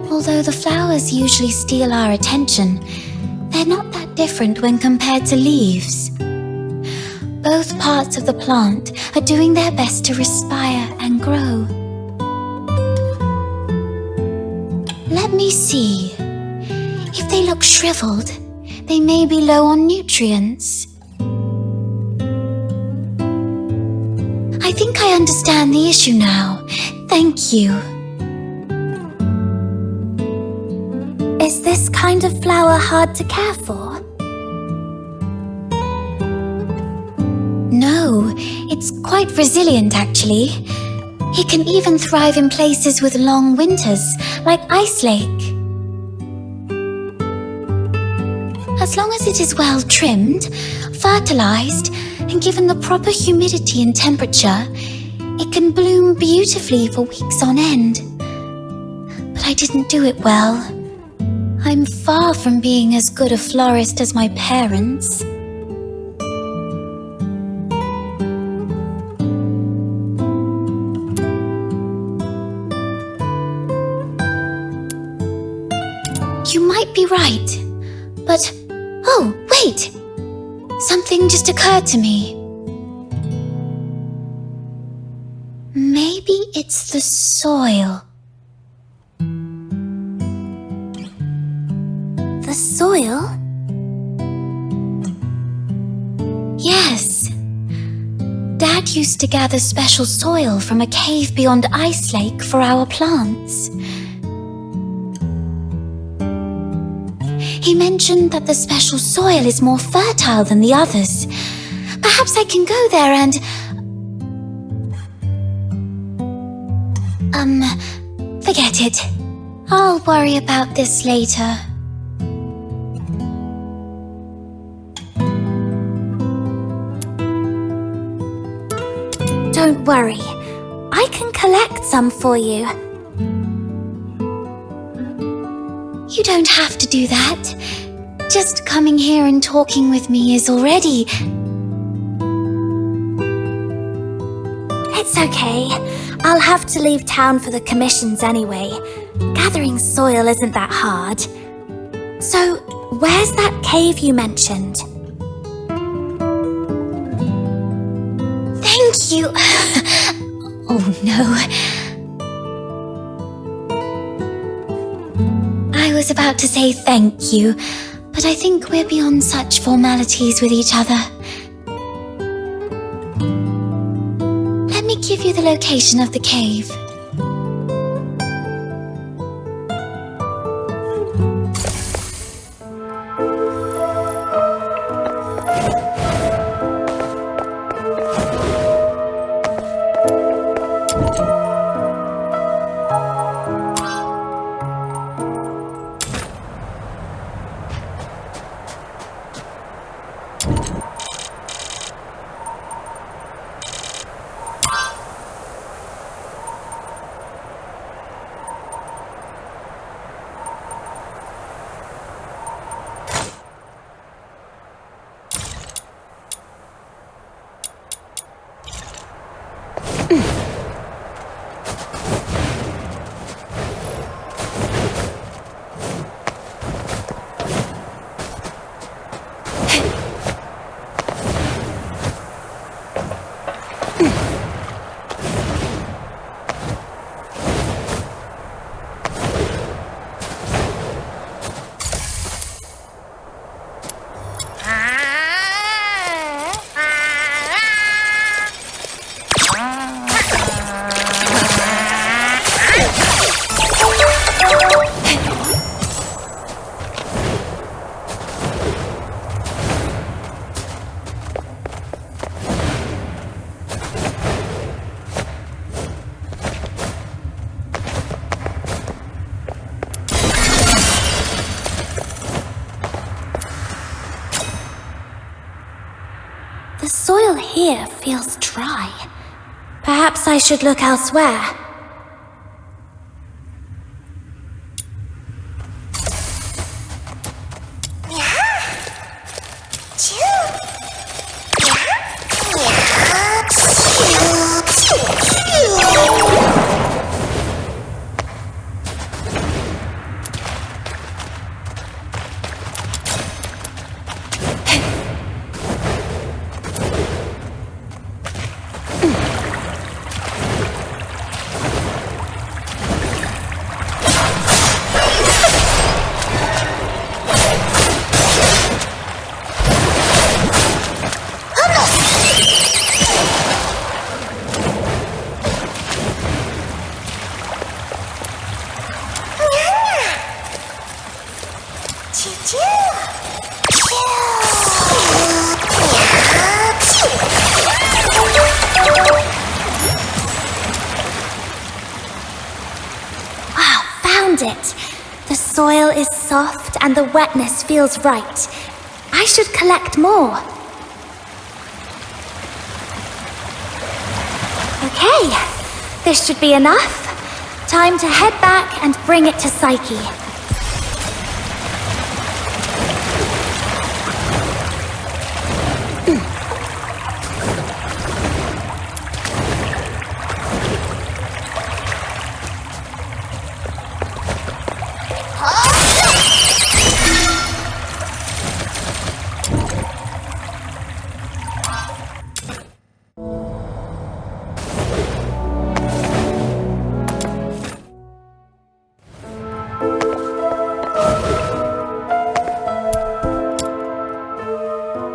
Although the flowers usually steal our attention, they're not that different when compared to leaves. Both parts of the plant are doing their best to respire and grow. Let me see. If they look shriveled, they may be low on nutrients. I think I understand the issue now. Thank you. Is this kind of flower hard to care for? No, it's quite resilient actually. It can even thrive in places with long winters, like Icelake. As long as it is well trimmed, fertilized, and given the proper humidity and temperature, it can bloom beautifully for weeks on end. But I didn't do it well. I'm far from being as good a florist as my parents. You might be right, but... Oh, wait! Something just occurred to me. Maybe it's the soil. The soil? Yes. Dad used to gather special soil from a cave beyond Icelake for our plants. He mentioned that the special soil is more fertile than the others. Perhaps I can go there and... forget it. I'll worry about this later. Don't worry. I can collect some for you. You don't have to do that. Just coming here and talking with me is already... It's okay. I'll have to leave town for the commissions anyway. Gathering soil isn't that hard. So, where's that cave you mentioned? Thank you. Oh no. I was about to say thank you, but I think we're beyond such formalities with each other. Let me give you the location of the cave. The soil here feels dry. Perhaps I should look elsewhere. It. The soil is soft and the wetness feels right. I should collect more. Okay, this should be enough. Time to head back and bring it to Psyche.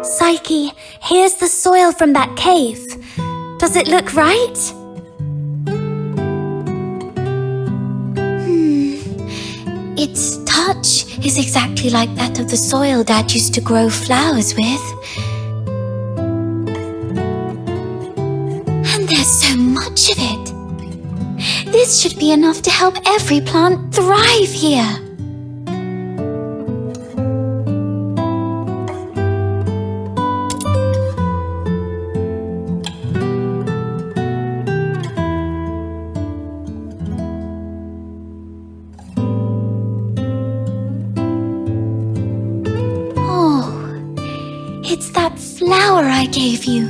Psyche, here's the soil from that cave. Does it look right? Its touch is exactly like that of the soil Dad used to grow flowers with. And there's so much of it. This should be enough to help every plant thrive here. It's that flower I gave you.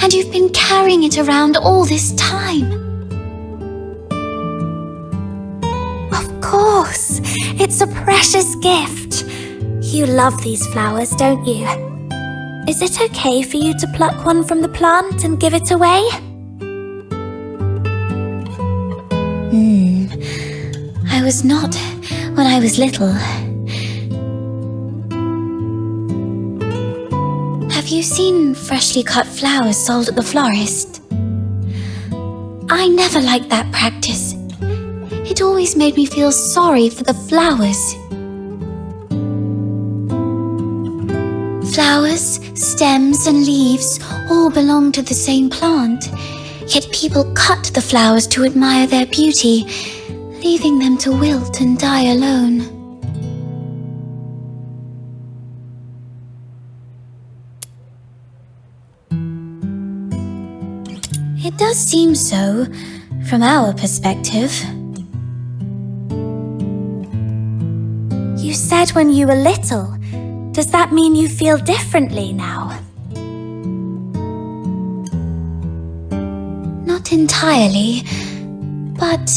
And you've been carrying it around all this time. Of course, it's a precious gift. You love these flowers, don't you? Is it okay for you to pluck one from the plant and give it away? I was not when I was little. Have you seen freshly cut flowers sold at the florist? I never liked that practice. It always made me feel sorry for the flowers. Flowers, stems, and leaves all belong to the same plant, yet people cut the flowers to admire their beauty, leaving them to wilt and die alone. It does seem so, from our perspective. You said when you were little. Does that mean you feel differently now? Not entirely, but...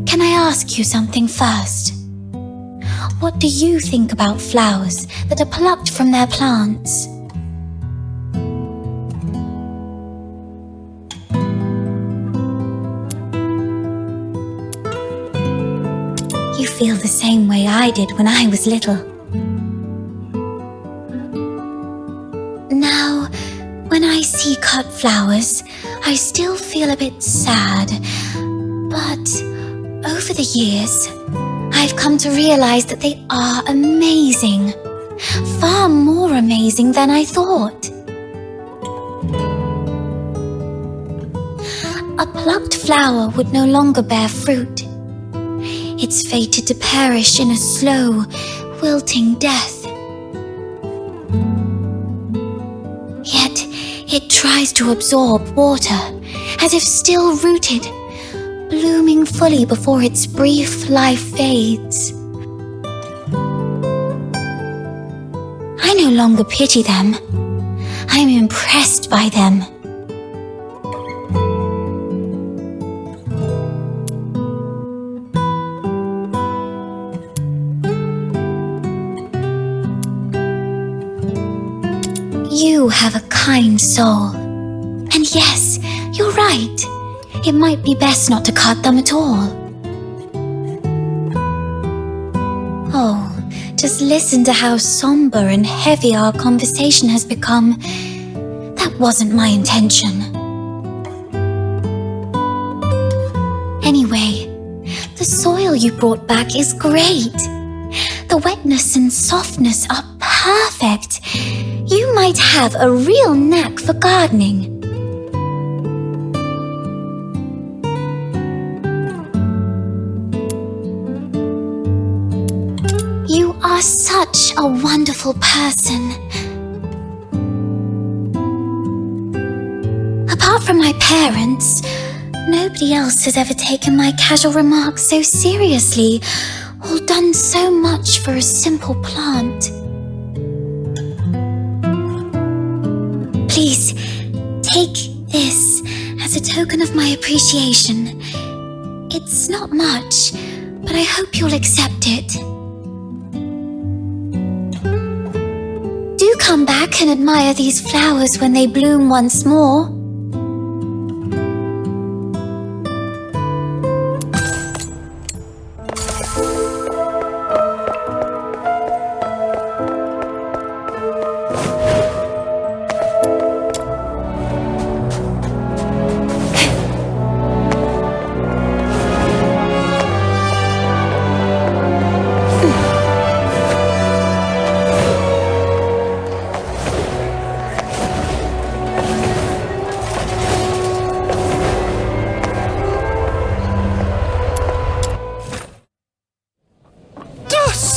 Can I ask you something first? What do you think about flowers that are plucked from their plants? You feel the same way I did when I was little. Now, when I see cut flowers, I still feel a bit sad. But over the years, I've come to realize that they are amazing. Far more amazing than I thought. A plucked flower would no longer bear fruit. It's fated to perish in a slow, wilting death. It tries to absorb water, as if still rooted, blooming fully before its brief life fades. I no longer pity them. I am impressed by them. You have a kind soul. And yes, you're right. It might be best not to cut them at all. Oh, just listen to how somber and heavy our conversation has become. That wasn't my intention. Anyway, the soil you brought back is great. The wetness and softness are perfect. You might have a real knack for gardening. You are such a wonderful person. Apart from my parents, nobody else has ever taken my casual remarks so seriously or done so much for a simple plant. Please, take this as a token of my appreciation. It's not much, but I hope you'll accept it. Do come back and admire these flowers when they bloom once more.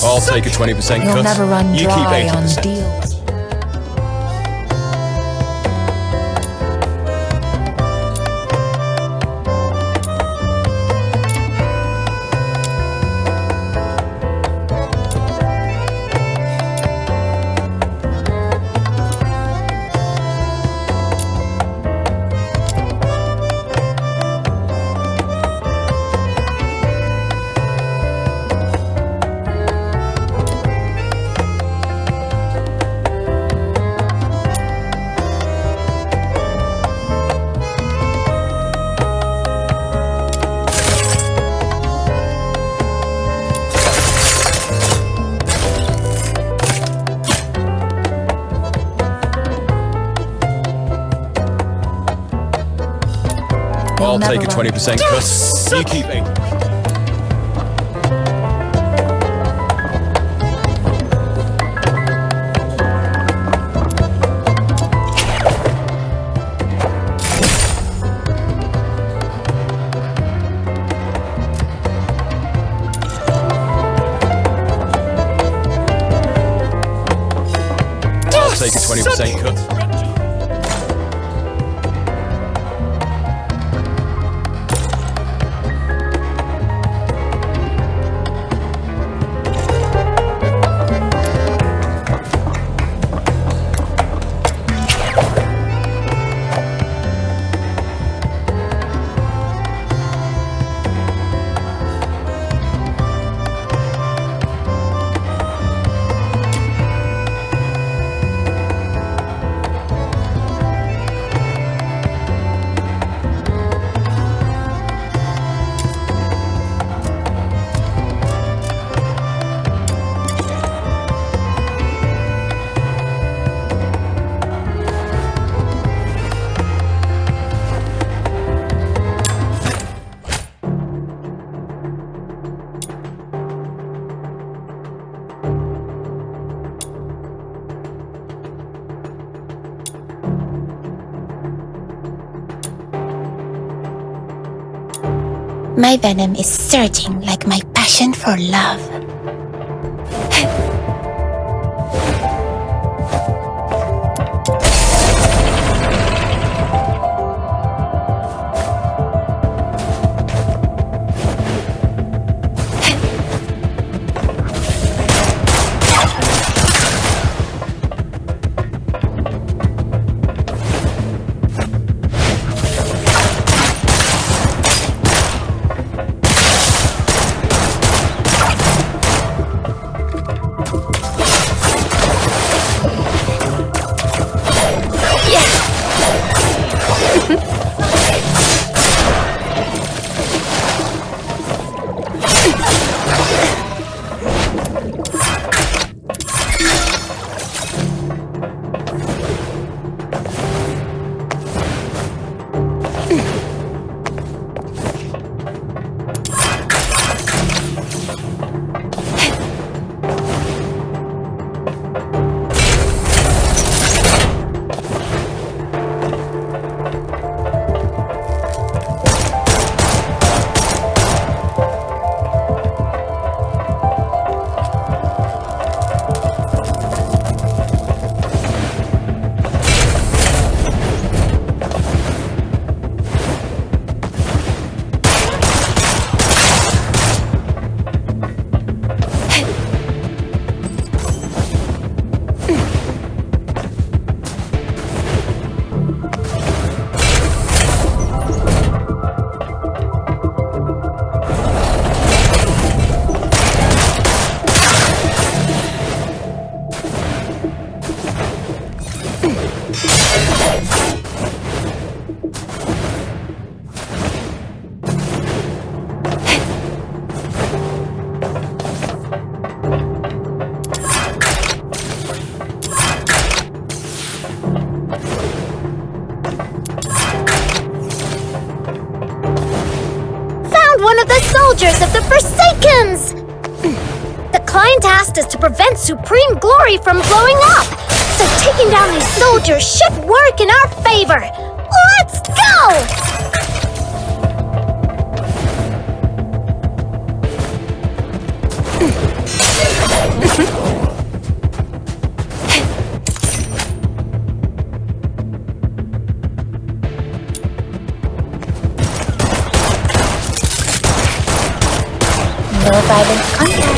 I'll take a 20% You'll cut. never run You keep dry on 80%. deals. I'll take a 20% cut. You keep 80%. I'll take a 20% cut. My venom is surging like my passion for love. soldiers of the Forsakens! The client asked us to prevent supreme glory from blowing up, so taking down these soldiers should work in our favor. Let's go! No violent contact.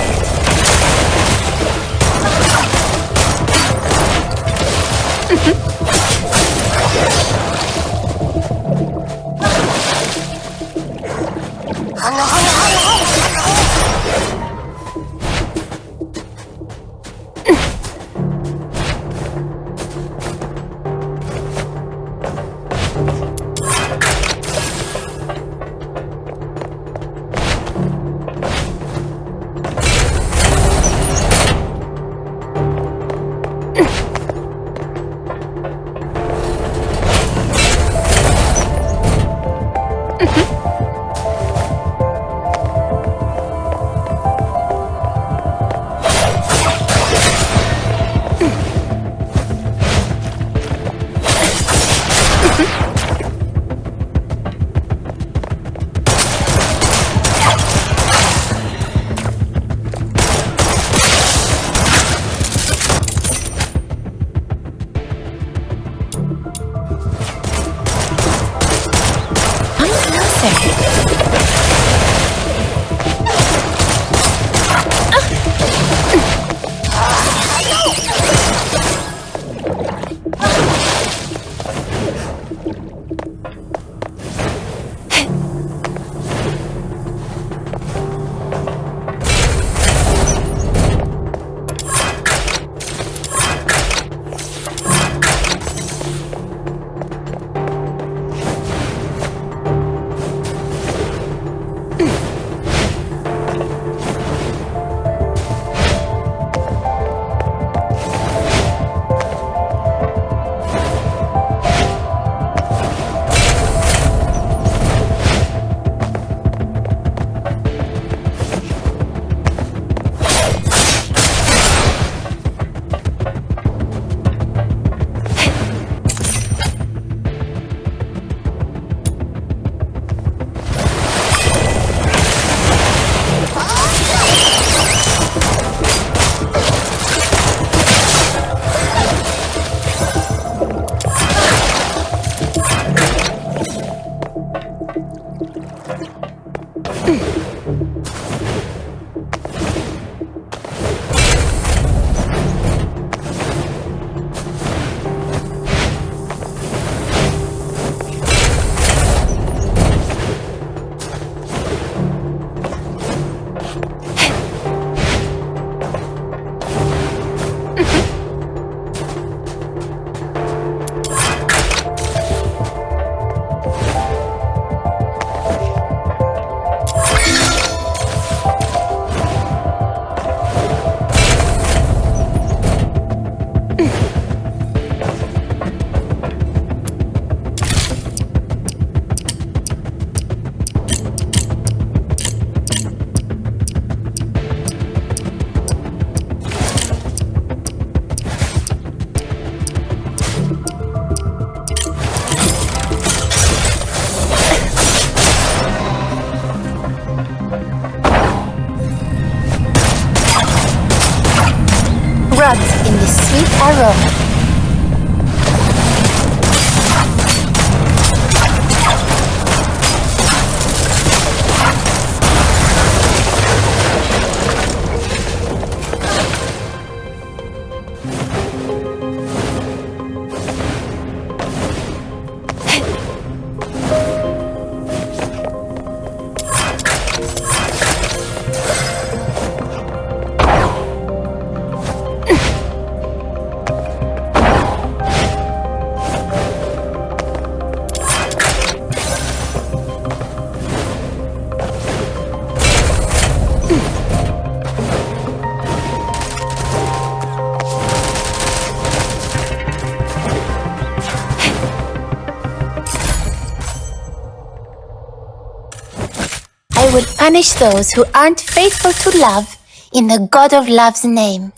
will punish those who aren't faithful to love in the God of Love's name.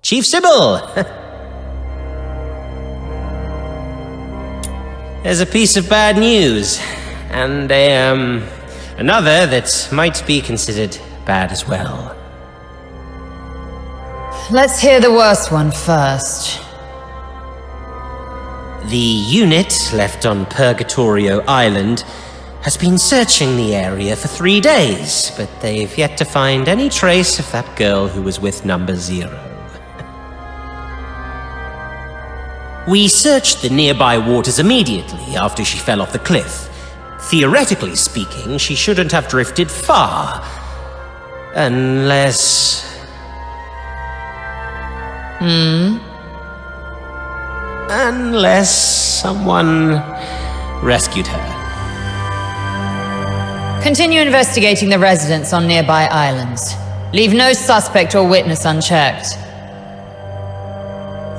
Chief Sybil! There's a piece of bad news, and another that might be considered bad as well. Let's hear the worst one first. The unit left on Purgatorio Island has been searching the area for 3 days, but they've yet to find any trace of that girl who was with Number 0. We searched the nearby waters immediately after she fell off the cliff. Theoretically speaking, she shouldn't have drifted far. Unless... Unless someone rescued her. Continue investigating the residents on nearby islands. Leave no suspect or witness unchecked.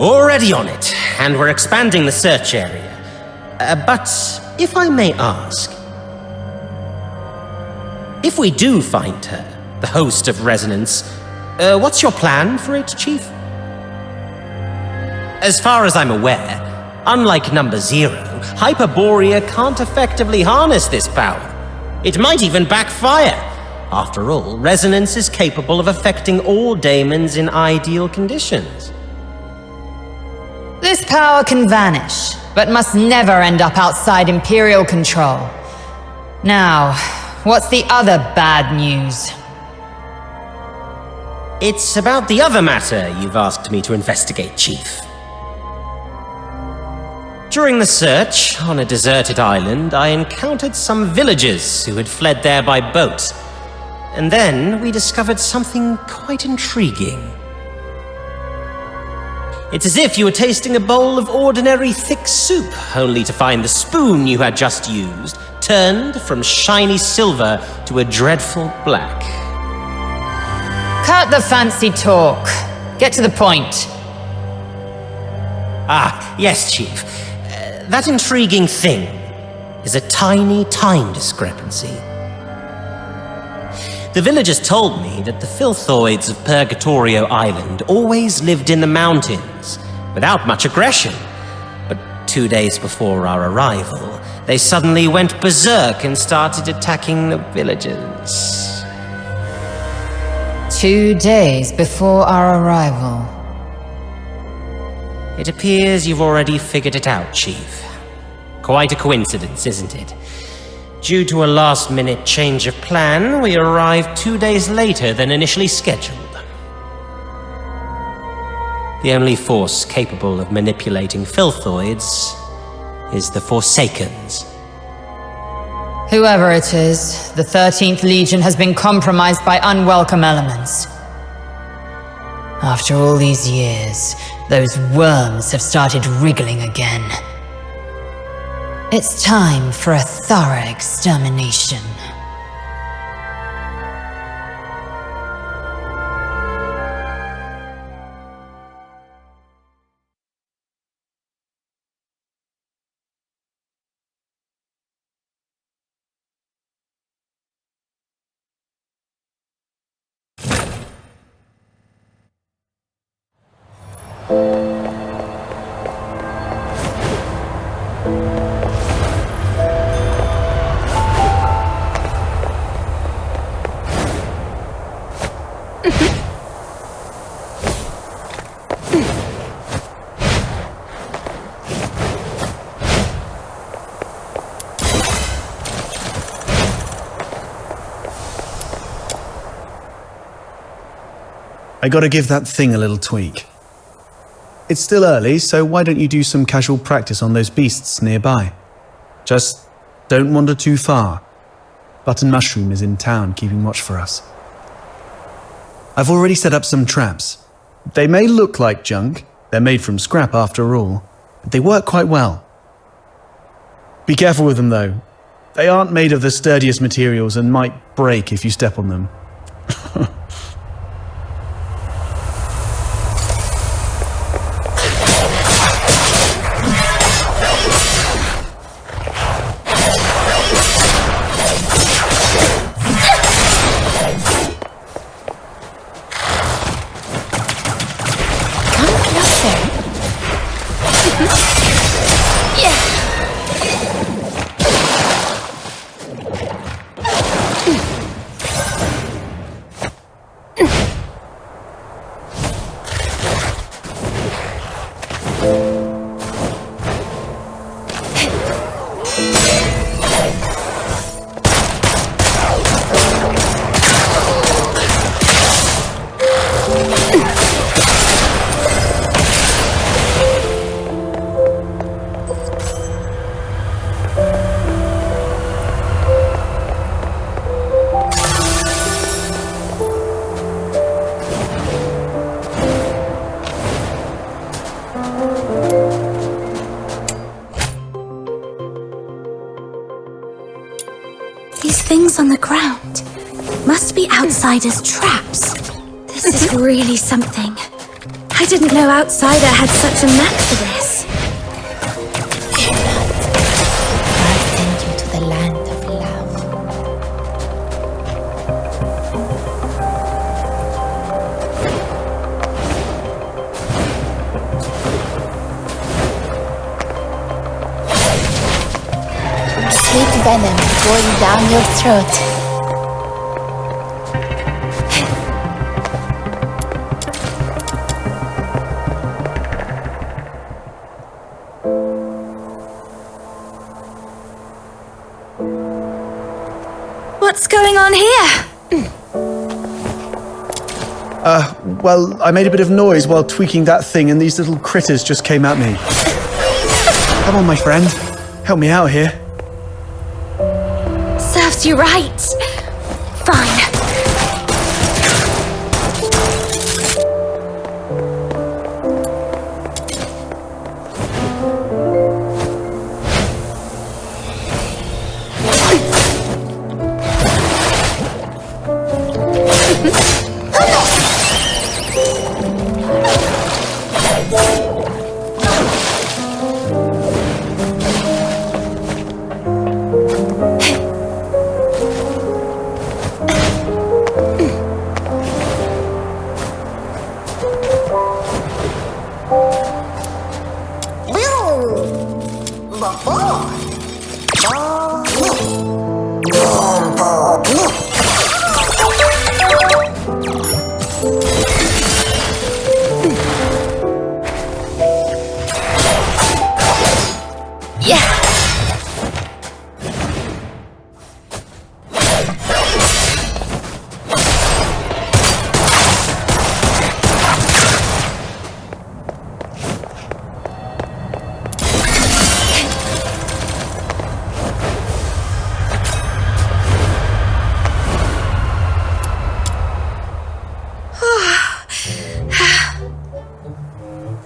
Already on it, and we're expanding the search area. But if I may ask, if we do find her, the host of Resonance, what's your plan for it, Chief? As far as I'm aware, unlike Number 0, Hyperoreia can't effectively harness this power. It might even backfire. After all, Resonance is capable of affecting all daemons in ideal conditions. This power can vanish, but must never end up outside Imperial control. Now, what's the other bad news? It's about the other matter you've asked me to investigate, Chief. During the search on a deserted island, I encountered some villagers who had fled there by boat. And then we discovered something quite intriguing. It's as if you were tasting a bowl of ordinary thick soup, only to find the spoon you had just used turned from shiny silver to a dreadful black. Cut the fancy talk. Get to the point. Ah, yes, Chief. That intriguing thing is a tiny time discrepancy. The villagers told me that the filthoids of Purgatorio Island always lived in the mountains, without much aggression. But 2 days before our arrival, they suddenly went berserk and started attacking the villagers. 2 days before our arrival. It appears you've already figured it out, Chief. Quite a coincidence, isn't it? Due to a last-minute change of plan, we arrived 2 days later than initially scheduled. The only force capable of manipulating filthoids is the Forsakens. Whoever it is, the 13th Legion has been compromised by unwelcome elements. After all these years, those worms have started wriggling again. It's time for a thorough extermination. I gotta give that thing a little tweak. It's still early, so why don't you do some casual practice on those beasts nearby? Just don't wander too far. Button Mushroom is in town keeping watch for us. I've already set up some traps. They may look like junk, they're made from scrap after all, but they work quite well. Be careful with them though. They aren't made of the sturdiest materials and might break if you step on them. These things on the ground must be outsiders' traps. This is really something. I didn't know Outsider had such a knack for this. Fear not, for I send you to the land of love. Sweet venom going down your throat. What's going on here? Well, I made a bit of noise while tweaking that thing and these little critters just came at me. Come on, my friend. Help me out here. Serves you right. Fine.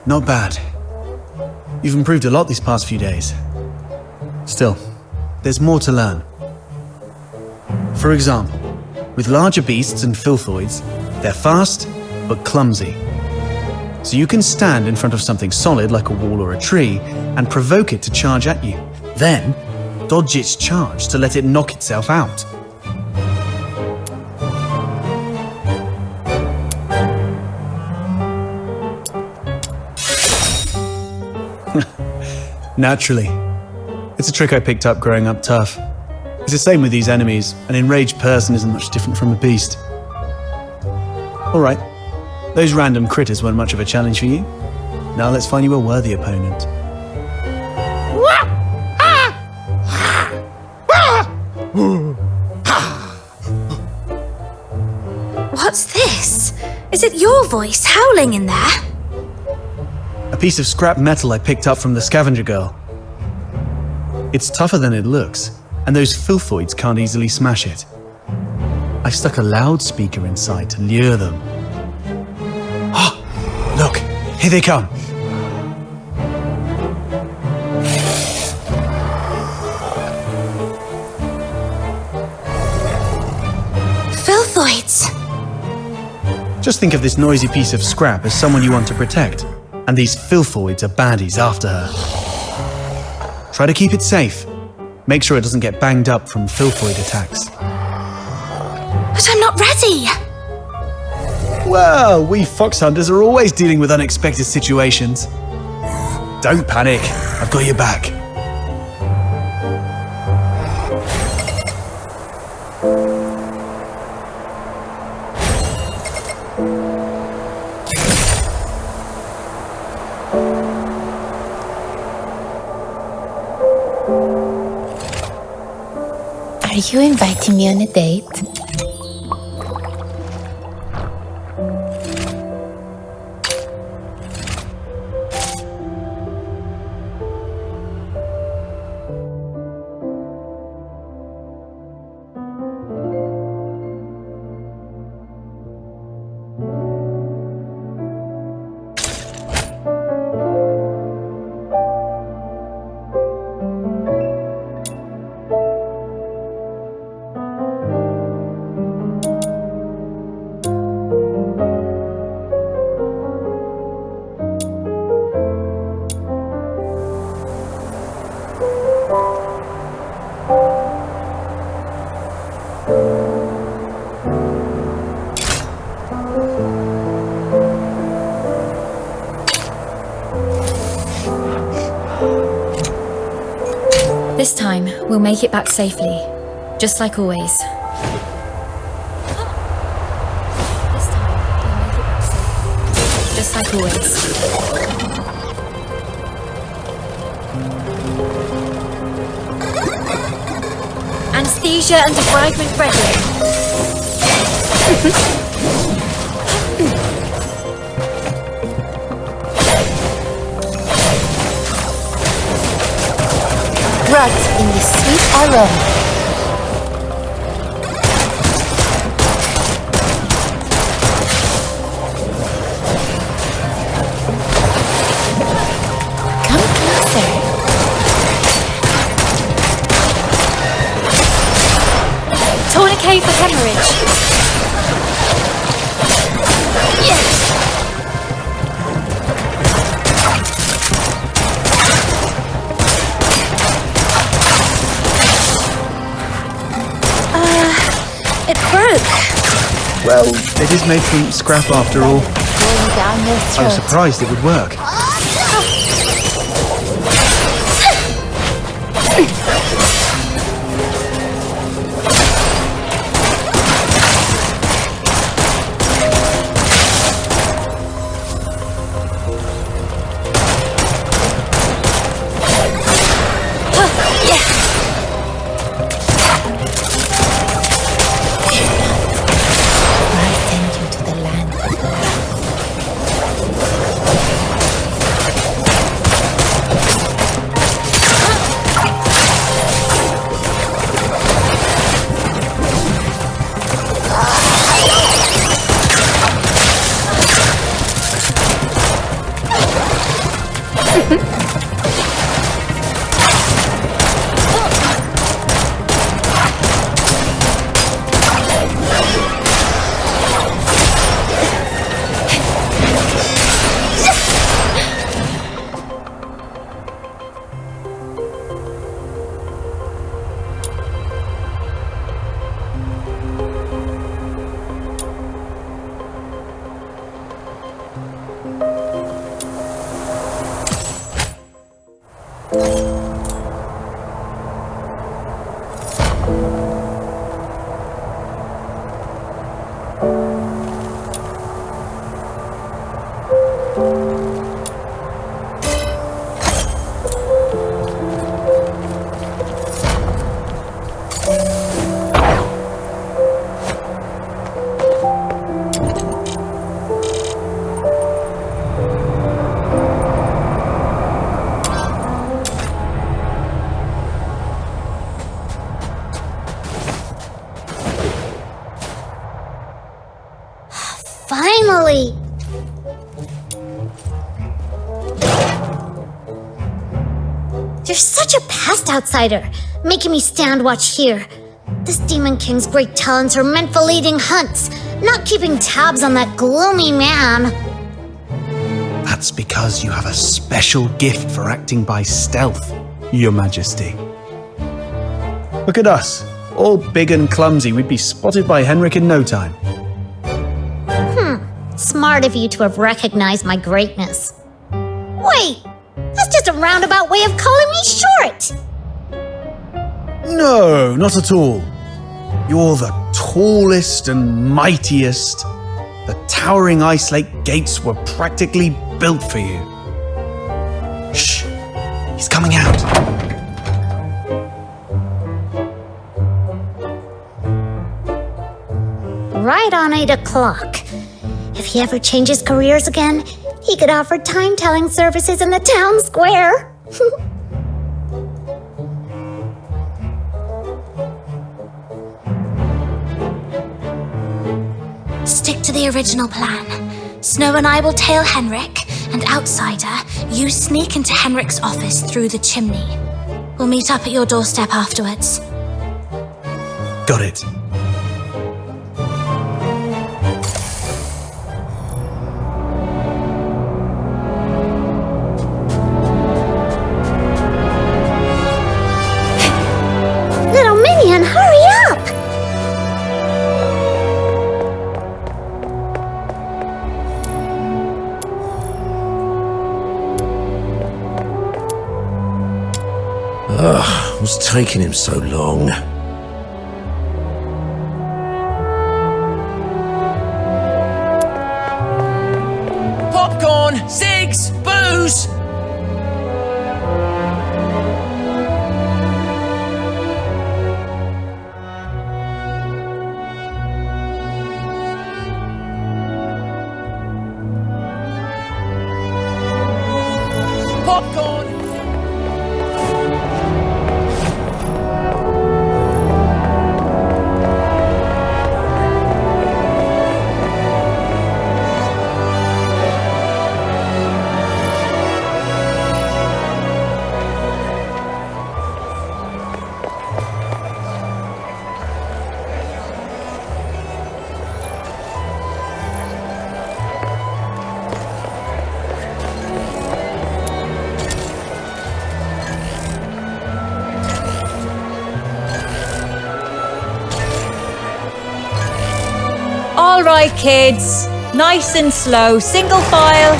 Not bad. You've improved a lot these past few days. Still, there's more to learn. For example, with larger beasts and filthoids, they're fast, but clumsy. So you can stand in front of something solid like a wall or a tree and provoke it to charge at you. Then, dodge its charge to let it knock itself out. Naturally. It's a trick I picked up growing up tough. It's the same with these enemies. An enraged person isn't much different from a beast. Alright, those random critters weren't much of a challenge for you. Now let's find you a worthy opponent. What's this? Is it your voice howling in there? A piece of scrap metal I picked up from the scavenger girl. It's tougher than it looks, and those filthoids can't easily smash it. I've stuck a loudspeaker inside to lure them. Ah! Look! Here they come! Filthoids! Just think of this noisy piece of scrap as someone you want to protect, and these filthoids are baddies after her. Try to keep it safe. Make sure it doesn't get banged up from filthoid attacks. But I'm not ready! Well, we fox hunters are always dealing with unexpected situations. Don't panic. I've got your back. Are you inviting me on a date? This time, we'll make it back safely, just like always. This time, we'll make it back safely, just like always. Anesthesia and debridement ready. Wrapped in the sweet aroma. Come closer. Tourniquet for hemorrhage. Yes. It broke. Well, it is made from scrap after all. Going down your I throat. was surprised it would work. Finally! You're such a pest outsider, making me stand watch here. This Demon King's great talents are meant for leading hunts, not keeping tabs on that gloomy man. That's because you have a special gift for acting by stealth, Your Majesty. Look at us, all big and clumsy. We'd be spotted by Henrik in no time. Smart of you to have recognized my greatness. Wait, That's just a roundabout way of calling me short. No, not at all. You're the tallest and mightiest. The towering Icelake gates were practically built for you. Shh! He's coming out. Right on 8 o'clock. If he ever changes careers again, he could offer time-telling services in the town square. Stick to the original plan. Snow and I will tail Henrik, and outsider, you sneak into Henrik's office through the chimney. We'll meet up at your doorstep afterwards. Got it. Little minion, hurry up! Ugh, what's taking him so long? Popcorn! Cigs! Booze! Popcorn! All right, kids. Nice and slow. Single file.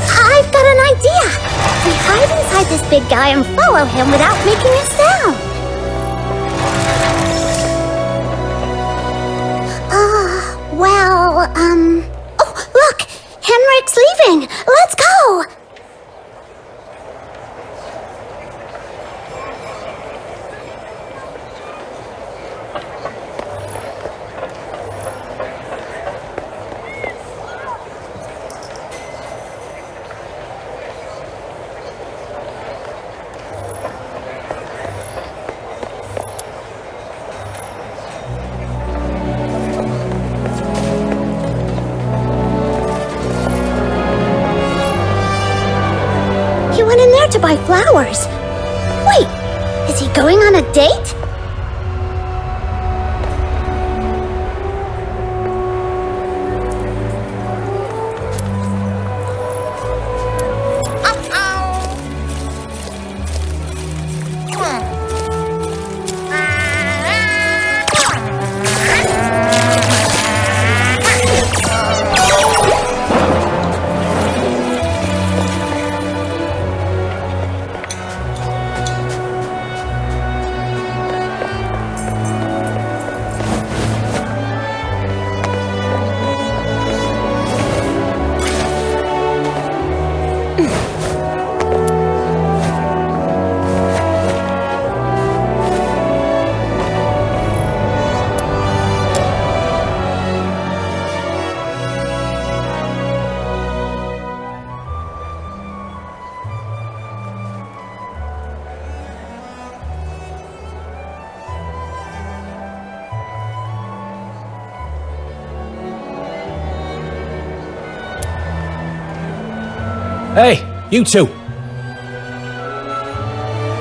I've got an idea! We hide inside this big guy and follow him without making a sound. Oh, look! Henrik's leaving! Let's go! He went in there to buy flowers. Wait, is he going on a date? Hey, you two!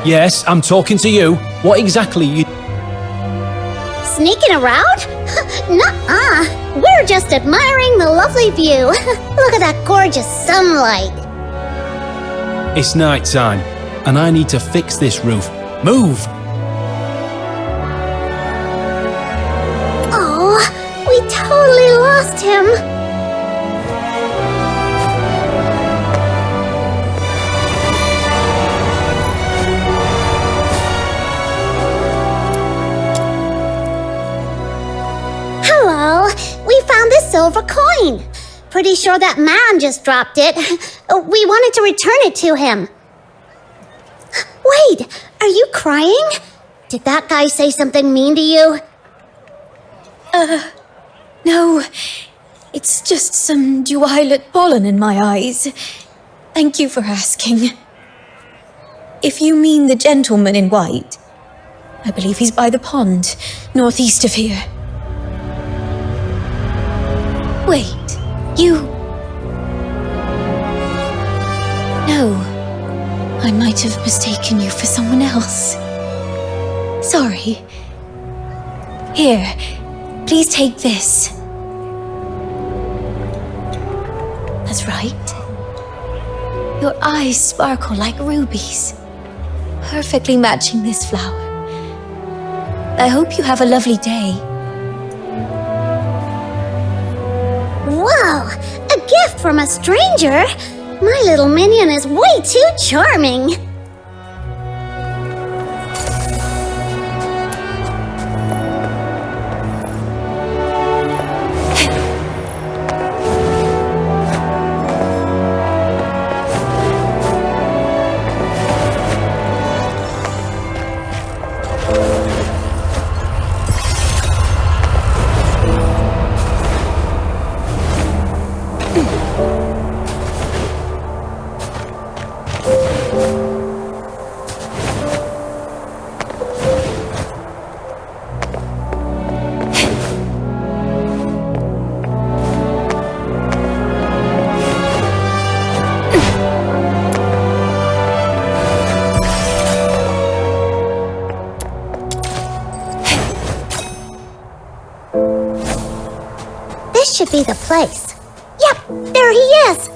Yes, I'm talking to you. What exactly you... Sneaking around? Nuh-uh. We're just just admiring the lovely view. Look at that gorgeous sunlight. It's night time, and I need to fix this roof. Move! Oh, we totally lost him. Hello, we found this silver coin. Pretty sure that man just dropped it. We wanted to return it to him. Wait, are you crying? Did that guy say something mean to you? No. It's just some duet pollen in my eyes. Thank you for asking. If you mean the gentleman in white, I believe he's by the pond, northeast of here. Wait, you... No, I might have mistaken you for someone else. Sorry. Here, please take this. That's right. Your eyes sparkle like rubies, perfectly matching this flower. I hope you have a lovely day. Whoa, a gift from a stranger? My little minion is way too charming. This should be the place. Yep, there he is.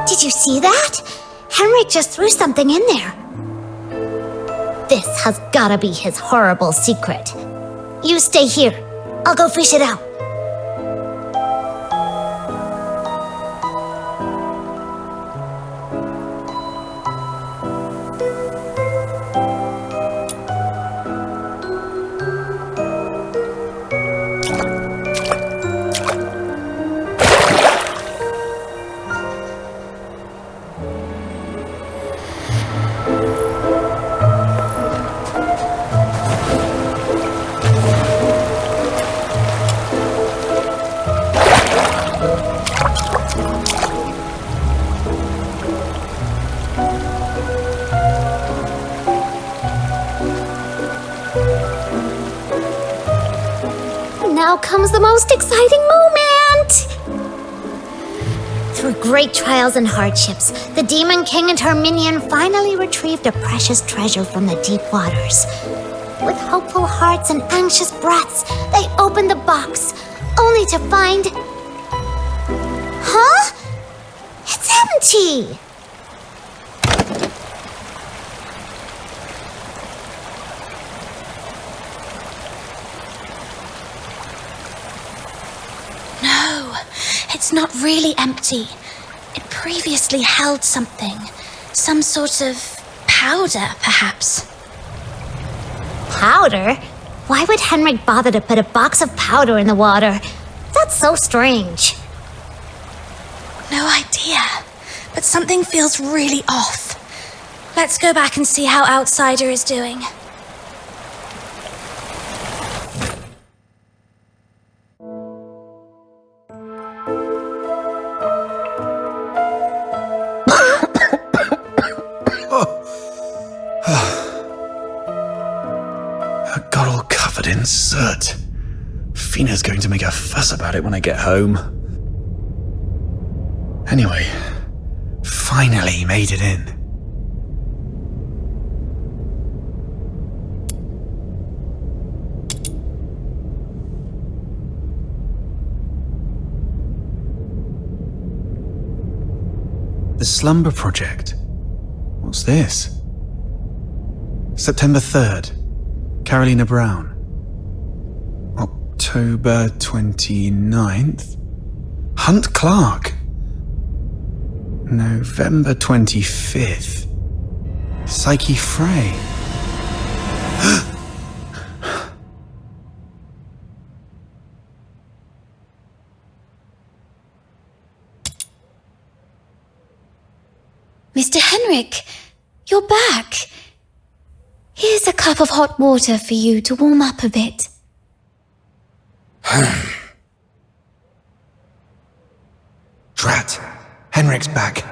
Did you see that? Henrik just threw something in there. This has gotta be his horrible secret. You stay here. I'll go fish it out. Now comes the most exciting moment! Through great trials and hardships, the Demon King and her minion finally retrieved a precious treasure from the deep waters. With hopeful hearts and anxious breaths, they opened the box, only to find... Huh? It's empty! No, it's not really empty. It previously held something. Some sort of powder, perhaps. Powder? Why would Henrik bother to put a box of powder in the water? That's so strange. No idea, but something feels really off. Let's go back and see how Outsider is doing. Frickin' soot. Fina's going to make a fuss about it when I get home. Anyway, finally made it in. The Slumber Project. What's this? September 3rd. Carolina Brown. October 29th. Hunt Clark. November 25th. Psyche Frey. Mr. Henrik, you're back. Here's a cup of hot water for you to warm up a bit. Drat. Henrik's back.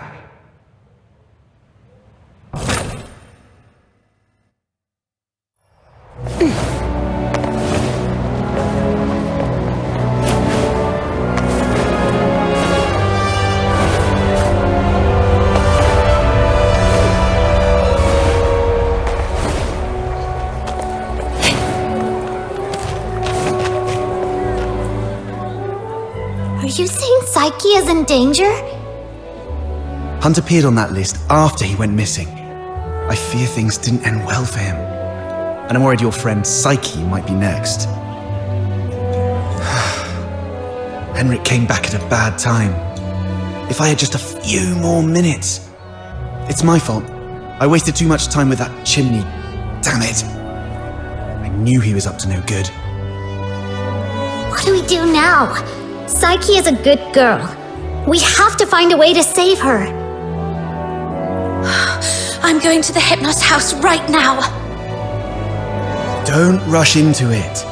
Are you saying Psyche is in danger? Hunt appeared on that list after he went missing. I fear things didn't end well for him. And I'm worried your friend Psyche might be next. Henrik came back at a bad time. If I had just a few more minutes. It's my fault. I wasted too much time with that chimney. Damn it. I knew he was up to no good. What do we do now? Psyche is a good girl. We have to find a way to save her. I'm going to the Hypnos house right now. Don't rush into it.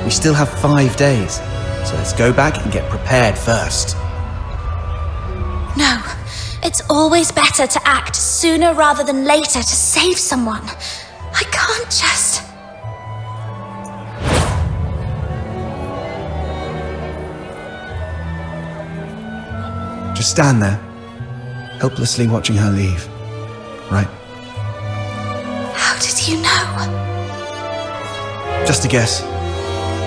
We still have 5 days, so let's go back and get prepared first. No, it's always better to act sooner rather than later to save someone. I can't just... Just stand there, helplessly watching her leave. Right? How did you know? Just a guess.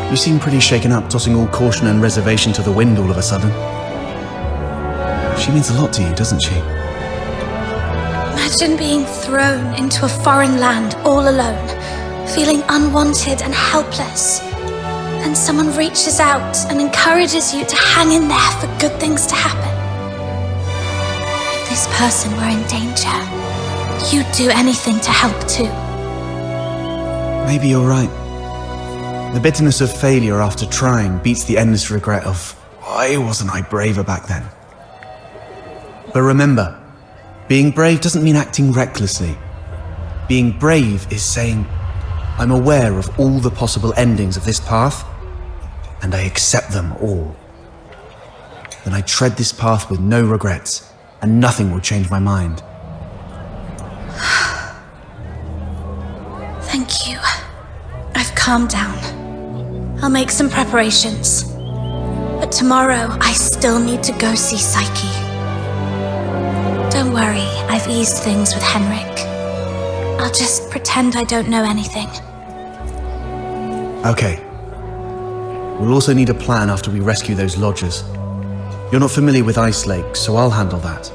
You seem pretty shaken up, tossing all caution and reservation to the wind all of a sudden. She means a lot to you, doesn't she? Imagine being thrown into a foreign land all alone, feeling unwanted and helpless. Then someone reaches out and encourages you to hang in there for good things to happen. If this person were in danger, you'd do anything to help too. Maybe you're right. The bitterness of failure after trying beats the endless regret of, why wasn't I braver back then? But remember, being brave doesn't mean acting recklessly. Being brave is saying, I'm aware of all the possible endings of this path, and I accept them all. Then I tread this path with no regrets, and nothing will change my mind. Thank you. I've calmed down. I'll make some preparations. But tomorrow, I still need to go see Psyche. Don't worry, I've eased things with Henrik. I'll just pretend I don't know anything. Okay. We'll also need a plan after we rescue those lodgers. You're not familiar with Icelake, so I'll handle that.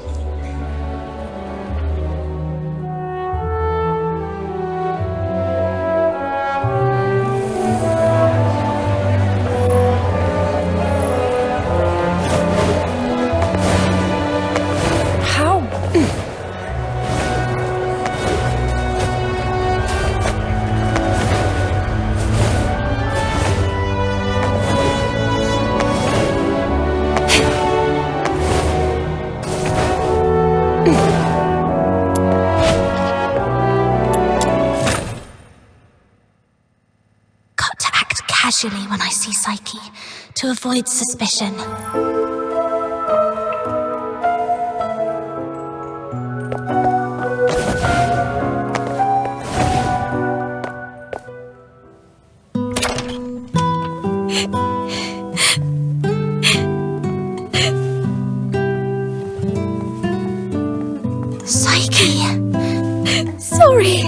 Casually when I see Psyche, to avoid suspicion. Psyche. Sorry.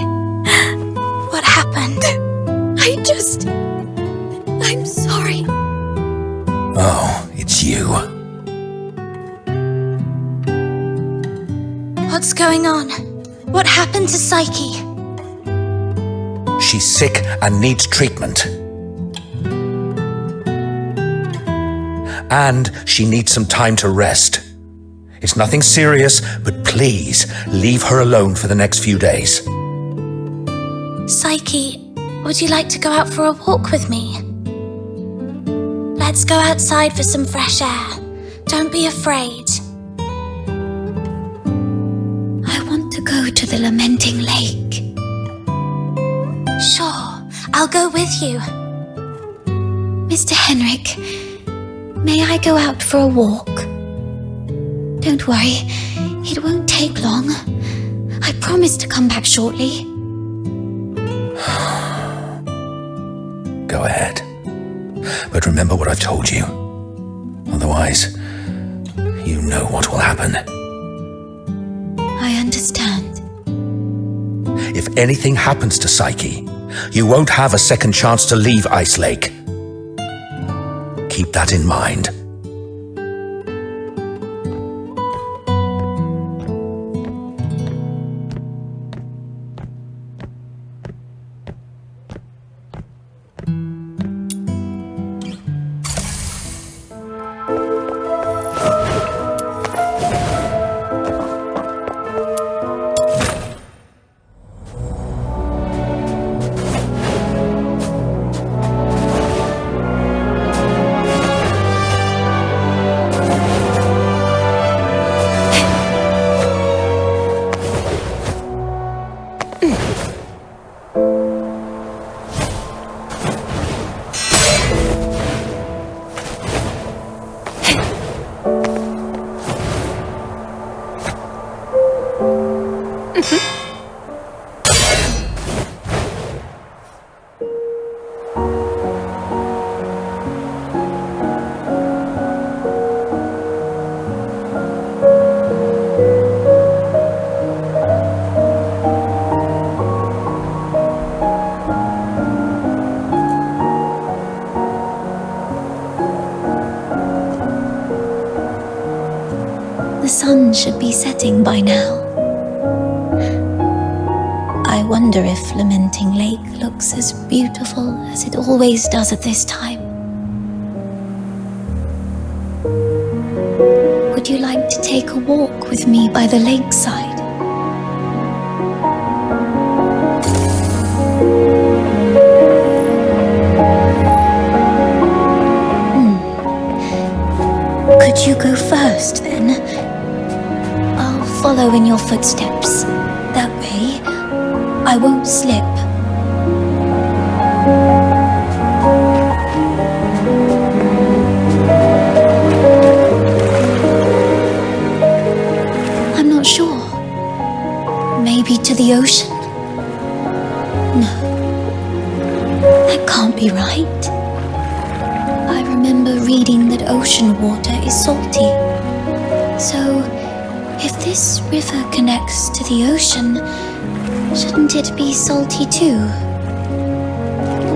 What happened? I'm sorry. Oh, it's you. What's going on? What happened to Psyche? She's sick and needs treatment. And she needs some time to rest. It's nothing serious, but please leave her alone for the next few days. Psyche, would you like to go out for a walk with me? Let's go outside for some fresh air. Don't be afraid. I want to go to the Lamenting Lake. Sure, I'll go with you. Mr. Henrik, may I go out for a walk? Don't worry, it won't take long. I promise to come back shortly. Go ahead. But remember what I've told you. Otherwise, you know what will happen. I understand. If anything happens to Psyche, you won't have a second chance to leave Icelake. Keep that in mind. The sun should be setting by now. I wonder if Lamenting Lake looks as beautiful as it always does at this time. Would you like to take a walk with me by the lakeside? Could you go first, then? I'll follow in your footsteps. That way, I won't slip. I'm not sure. Maybe to the ocean? No. That can't be right. I remember reading that ocean water is salty. So, if this river connects to the ocean, shouldn't it be salty too?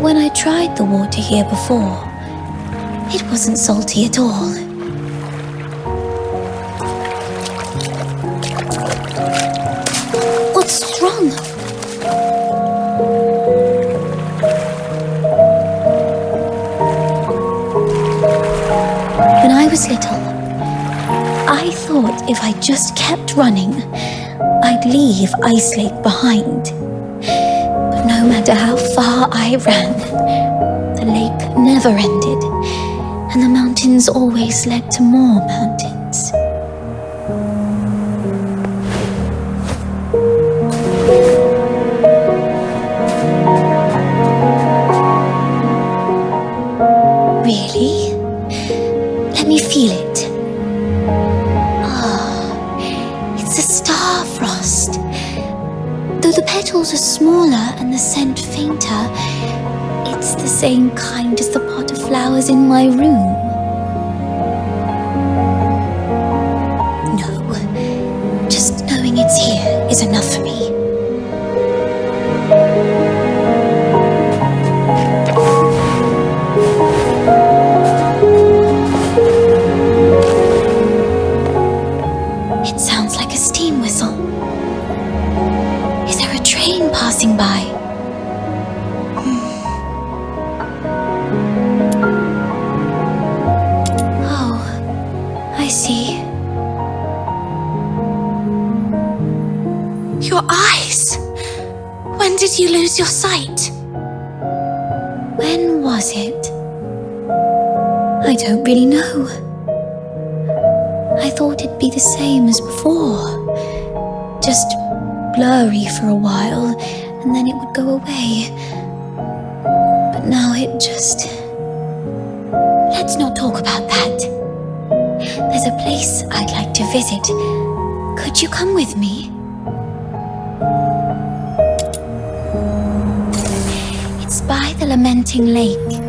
When I tried the water here before, it wasn't salty at all. What's wrong? When I was little, I thought if I just kept running, I'd leave Icelake behind. But no matter how far I ran, the lake never ended, and the mountains always led to more mountains. Really? Let me feel it. It's a star frost. Though the petals are smaller and the scent fainter, it's the same kind as the pot of flowers in my room. No, just knowing it's here is enough for me. It sounds like a steam whistle. Is there a train passing by? Oh, I see. Your eyes! When did you lose your sight? When was it? I don't really know. I thought it'd be the same as before. Just blurry for a while, and then it would go away. But now it just... Let's not talk about that. There's a place I'd like to visit. Could you come with me? It's by the Lamenting Lake,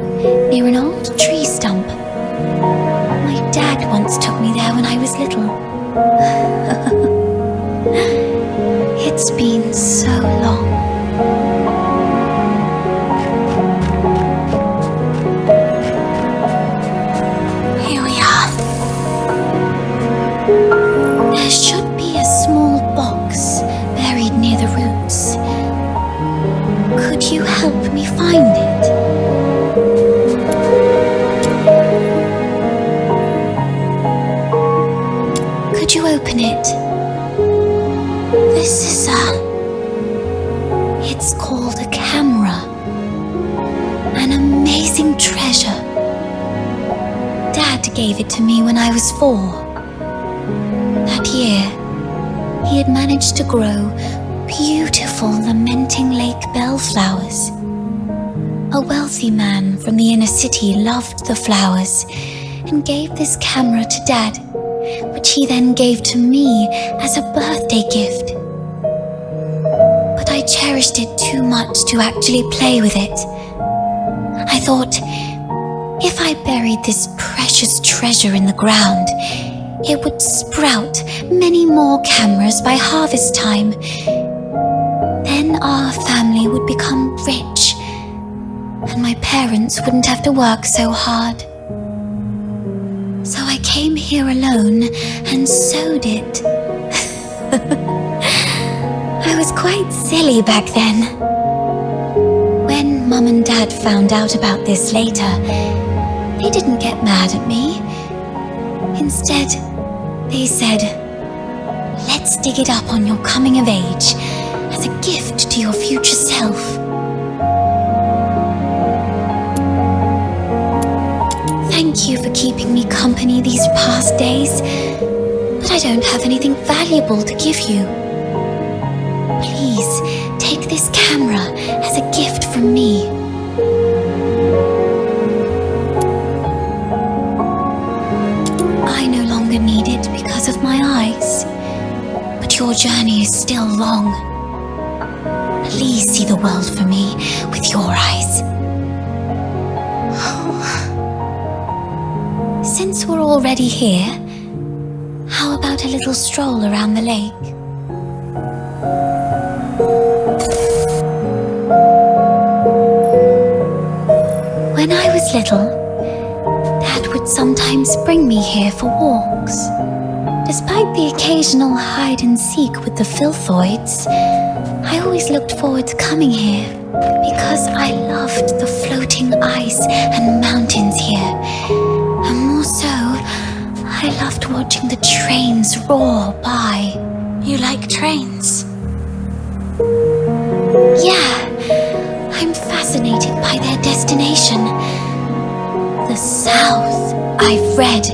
near an old tree stump. My dad once took me there when I was little. It's been so long. Here we are. There should be a small box buried near the roots. Could you help me find it? Could you open it? This is It's called a camera. An amazing treasure. Dad gave it to me when I was 4. That year, he had managed to grow beautiful Lamenting Lake bellflowers. A wealthy man from the inner city loved the flowers and gave this camera to Dad, which he then gave to me as a birthday gift. But I cherished it too much to actually play with it. I thought, if I buried this precious treasure in the ground, it would sprout many more cameras by harvest time. Then our family would become rich, and my parents wouldn't have to work so hard. So I came here alone and sewed it. I was quite silly back then. When Mum and Dad found out about this later, they didn't get mad at me. Instead, they said, "Let's dig it up on your coming of age as a gift to your future self." Thank you for keeping me company these past days, but I don't have anything valuable to give you. Please, take this camera as a gift from me. I no longer need it because of my eyes, but your journey is still long. Please see the world for me with your eyes. Since we're already here, how about a little stroll around the lake? When I was little, Dad would sometimes bring me here for walks. Despite the occasional hide and seek with the filthoids, I always looked forward to coming here because I loved the floating ice and mountains here. And more so, I loved watching the trains roar by. You like trains? Yeah, I'm fascinated by their destination. The South. I've read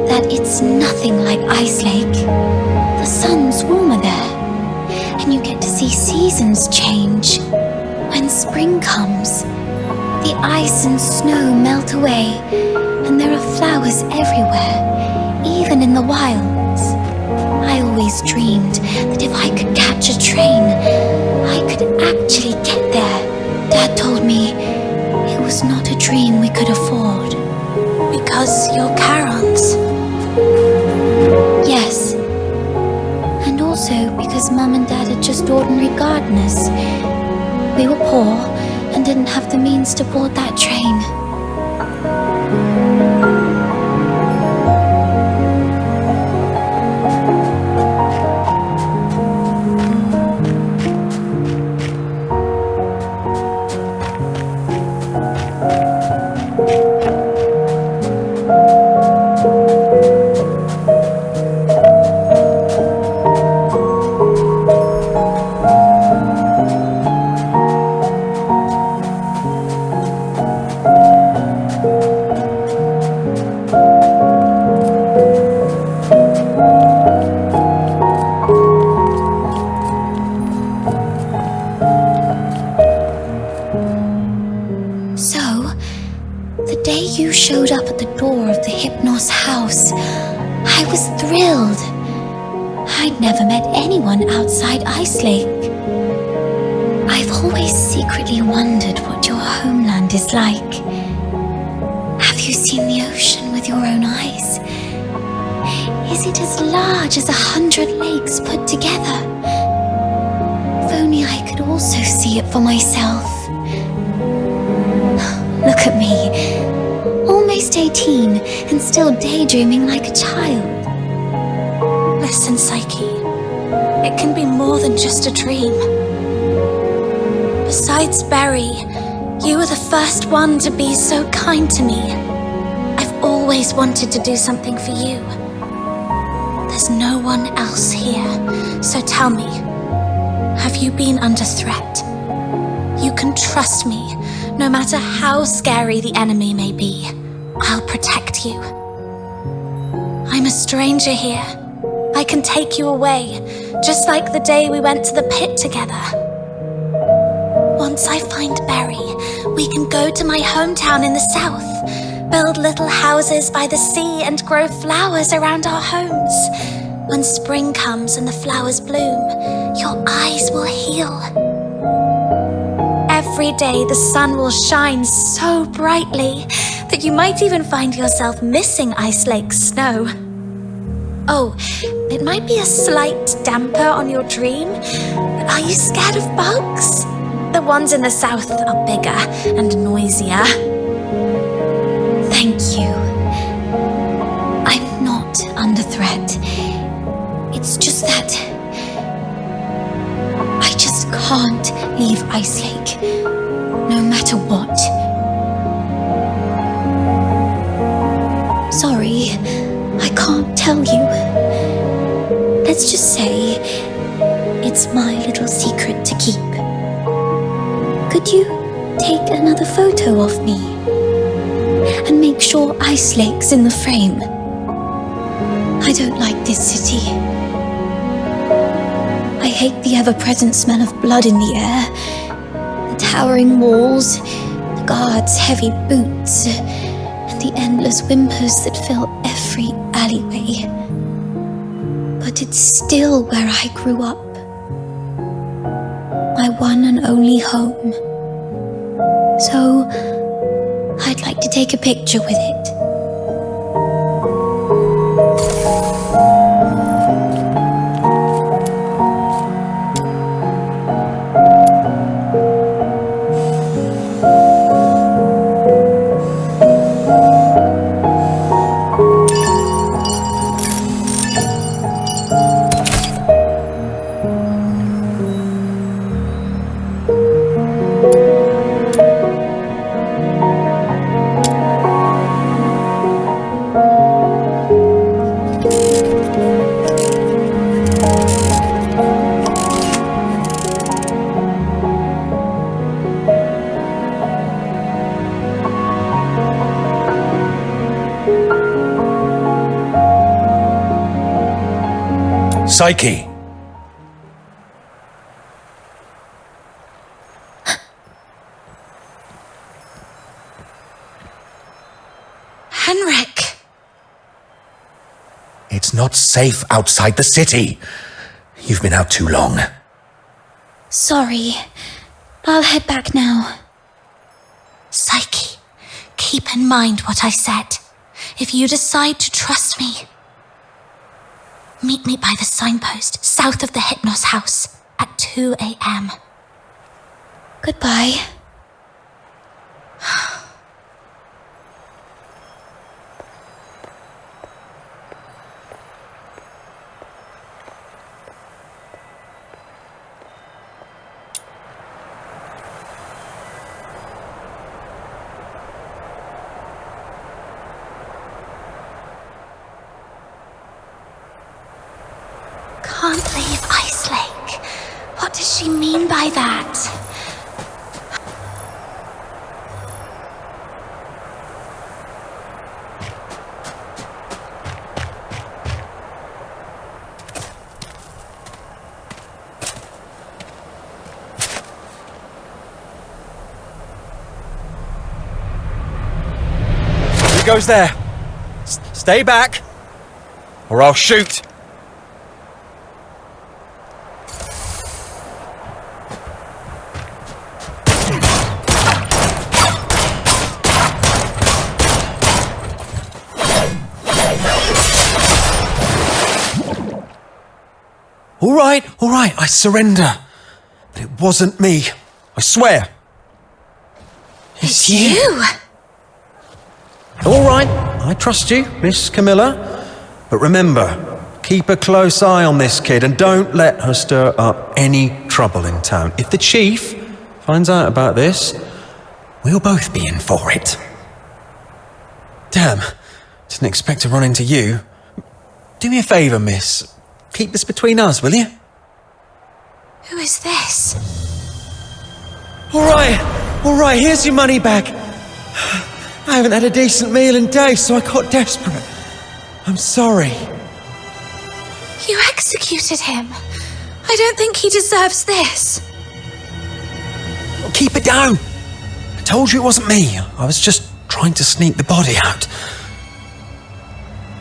that it's nothing like Icelake. The sun's warmer there, and you get to see seasons change. When spring comes, the ice and snow melt away, and there are flowers everywhere, even in the wilds. I always dreamed that if I could catch a train, I could actually get there. Dad told me it was not a dream we could afford. Because you're Charons? Yes. And also because Mum and Dad are just ordinary gardeners. We were poor and didn't have the means to board that train. Showed up at the door of the Hypnos house. I was thrilled. I'd never met anyone outside Icelake. I've always secretly wondered what your homeland is like. Have you seen the ocean with your own eyes? Is it as large as 100 lakes put together? If only I could also see it for myself. Look at me. Almost 18 and still daydreaming like a child. Listen, Psyche. It can be more than just a dream. Besides Barry, you were the first one to be so kind to me. I've always wanted to do something for you. There's no one else here, so tell me, have you been under threat? You can trust me, no matter how scary the enemy may be. I'll protect you. I'm a stranger here. I can take you away, just like the day we went to the pit together. Once I find Barry, we can go to my hometown in the south, build little houses by the sea and grow flowers around our homes. When spring comes and the flowers bloom, your eyes will heal. Every day the sun will shine so brightly that you might even find yourself missing Icelake's snow. Oh, it might be a slight damper on your dream, but are you scared of bugs? The ones in the south are bigger and noisier. Thank you. I'm not under threat. It's just that I just can't leave Icelake, no matter what. Sorry, I can't tell you. Let's just say it's my little secret to keep. Could you take another photo of me and make sure Icelake's in the frame? I don't like this city. I hate the ever-present smell of blood in the air, the towering walls, the guards' heavy boots, and the endless whimpers that fill every alleyway. But it's still where I grew up. My one and only home. So, I'd like to take a picture with it. Psyche! Henrik! It's not safe outside the city. You've been out too long. Sorry. I'll head back now. Psyche, keep in mind what I said. If you decide to trust me, Meet me by the signpost south of the Hypnos house at 2 a.m. Goodbye. Can't leave Icelake. What does she mean by that? Who goes there? Stay back, or I'll shoot. All right, I surrender. But it wasn't me. I swear. It's you! All right, I trust you, Miss Camilla. But remember, keep a close eye on this kid and don't let her stir up any trouble in town. If the chief finds out about this, we'll both be in for it. Damn, didn't expect to run into you. Do me a favour, miss. Keep this between us, will you? Who is this? All right, here's your money back. I haven't had a decent meal in days, so I got desperate. I'm sorry. You executed him. I don't think he deserves this. Keep it down. I told you it wasn't me. I was just trying to sneak the body out.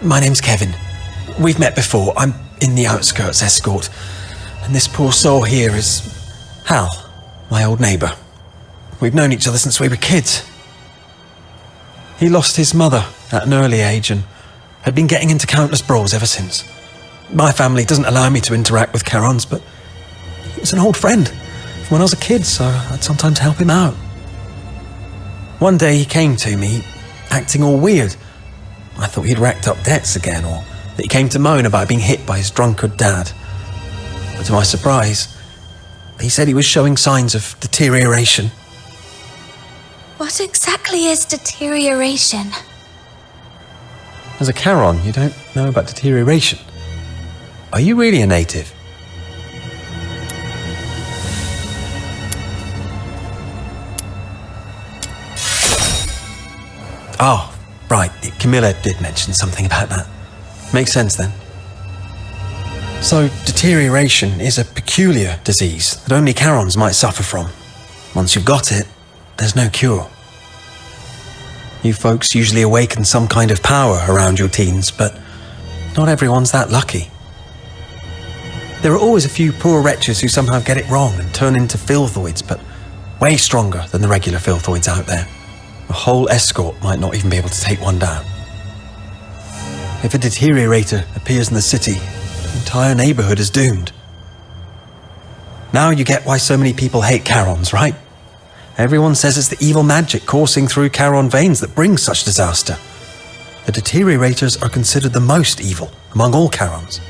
My name's Kevin. We've met before. I'm in the outskirts escort. And this poor soul here is Hal, my old neighbour. We've known each other since we were kids. He lost his mother at an early age and had been getting into countless brawls ever since. My family doesn't allow me to interact with Charons, but he was an old friend from when I was a kid, so I'd sometimes help him out. One day he came to me, acting all weird. I thought he'd racked up debts again, or that he came to moan about being hit by his drunkard dad. But to my surprise, he said he was showing signs of deterioration. What exactly is deterioration? As a Charon, you don't know about deterioration. Are you really a native? Oh, right. Camilla did mention something about that. Makes sense then. So, deterioration is a peculiar disease that only Charons might suffer from. Once you've got it, there's no cure. You folks usually awaken some kind of power around your teens, but not everyone's that lucky. There are always a few poor wretches who somehow get it wrong and turn into filthoids, but way stronger than the regular filthoids out there. A whole escort might not even be able to take one down. If a deteriorator appears in the city, the entire neighborhood is doomed. Now you get why so many people hate Charons, right? Everyone says it's the evil magic coursing through Charon veins that brings such disaster. The deteriorators are considered the most evil among all Charons.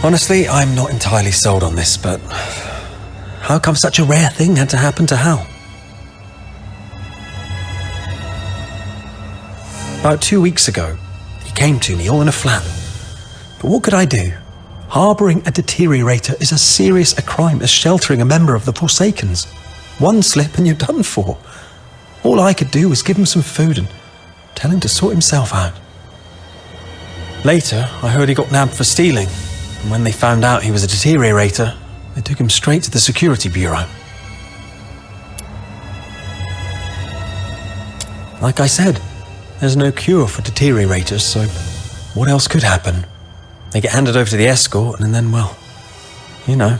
Honestly, I'm not entirely sold on this, but how come such a rare thing had to happen to Hal? About 2 weeks ago, he came to me all in a flap. But what could I do? Harbouring a deteriorator is as serious a crime as sheltering a member of the Forsakens. One slip and you're done for. All I could do was give him some food and tell him to sort himself out. Later, I heard he got nabbed for stealing, and when they found out he was a deteriorator, they took him straight to the security bureau. Like I said, there's no cure for deteriorators, so what else could happen? They get handed over to the escort, and then, well, you know.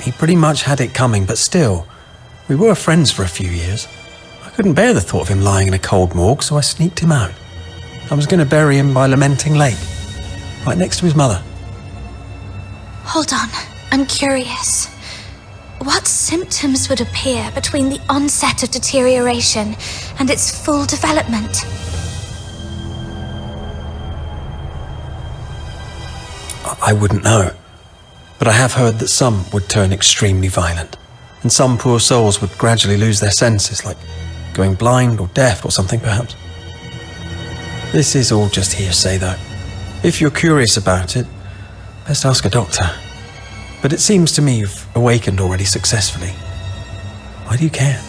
He pretty much had it coming, but still, we were friends for a few years. I couldn't bear the thought of him lying in a cold morgue, so I sneaked him out. I was going to bury him by Lamenting Lake. right next to his mother. Hold on, I'm curious. What symptoms would appear between the onset of deterioration and its full development? I wouldn't know, but I have heard that some would turn extremely violent, and some poor souls would gradually lose their senses, like going blind or deaf or something perhaps. This is all just hearsay though. If you're curious about it, best ask a doctor. But it seems to me you've awakened already successfully. Why do you care?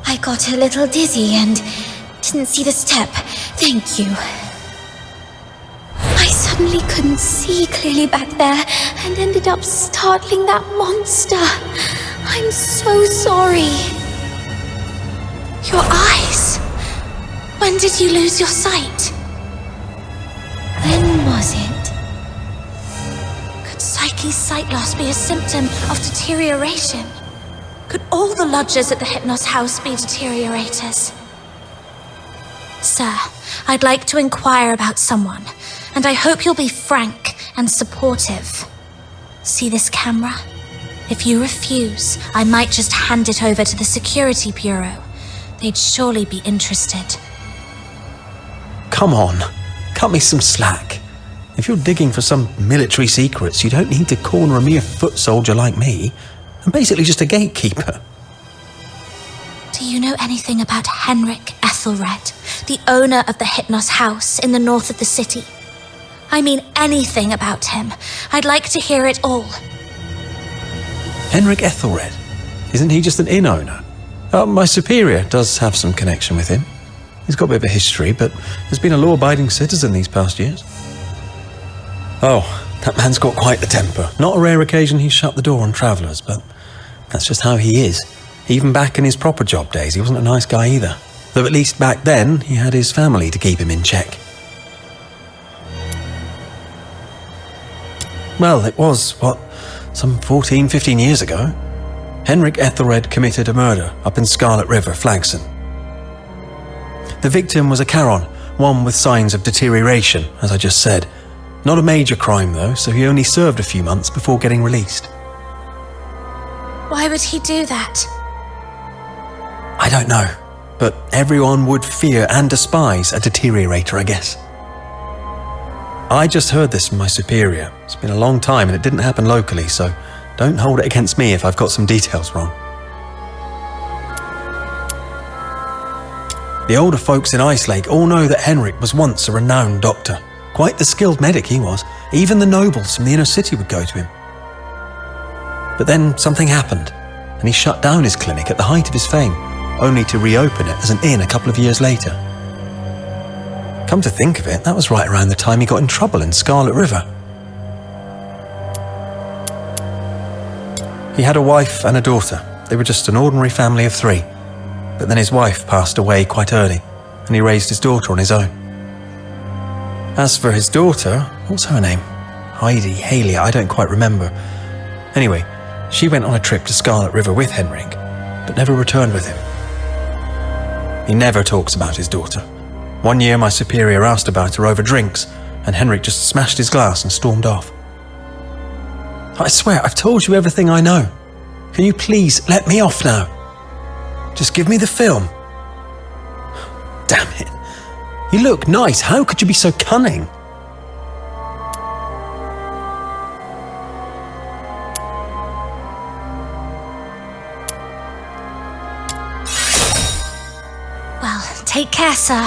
I got a little dizzy and didn't see the step. Thank you. I suddenly couldn't see clearly back there and ended up startling that monster. I'm so sorry. Your eyes? When did you lose your sight? When was it? Could Psyche's sight loss be a symptom of deterioration? Could all the lodgers at the Hypnos house be deteriorators? Sir, I'd like to inquire about someone, and I hope you'll be frank and supportive. See this camera? If you refuse, I might just hand it over to the Security Bureau. They'd surely be interested. Come on, cut me some slack. If you're digging for some military secrets, you don't need to corner a mere foot soldier like me. I'm basically just a gatekeeper. Do you know anything about Henrik Ethelred, the owner of the Hypnos house in the north of the city? I mean anything about him. I'd like to hear it all. Henrik Ethelred? Isn't he just an inn owner? My superior does have some connection with him. He's got a bit of a history, but has been a law-abiding citizen these past years. Oh, that man's got quite the temper. Not a rare occasion he's shut the door on travellers, but that's just how he is. Even back in his proper job days, he wasn't a nice guy either. Though at least back then, he had his family to keep him in check. Well, it was, some 14, 15 years ago. Henrik Ethelred committed a murder up in Scarlet River, Flagson. The victim was a Charon, one with signs of deterioration, as I just said. Not a major crime though, so he only served a few months before getting released. Why would he do that? I don't know, but everyone would fear and despise a deteriorator, I guess. I just heard this from my superior. It's been a long time and it didn't happen locally, so don't hold it against me if I've got some details wrong. The older folks in Icelake all know that Henrik was once a renowned doctor. Quite the skilled medic he was. Even the nobles from the inner city would go to him. But then something happened, and he shut down his clinic at the height of his fame, only to reopen it as an inn a couple of years later. Come to think of it, that was right around the time he got in trouble in Scarlet River. He had a wife and a daughter. They were just an ordinary family of 3. But then his wife passed away quite early, and he raised his daughter on his own. As for his daughter, what's her name? Heidi, Haley, I don't quite remember. Anyway, she went on a trip to Scarlet River with Henrik, but never returned with him. He never talks about his daughter. One year my superior asked about her over drinks, and Henrik just smashed his glass and stormed off. I swear, I've told you everything I know. Can you please let me off now? Just give me the film. Damn it. You look nice. How could you be so cunning? Well, take care, sir.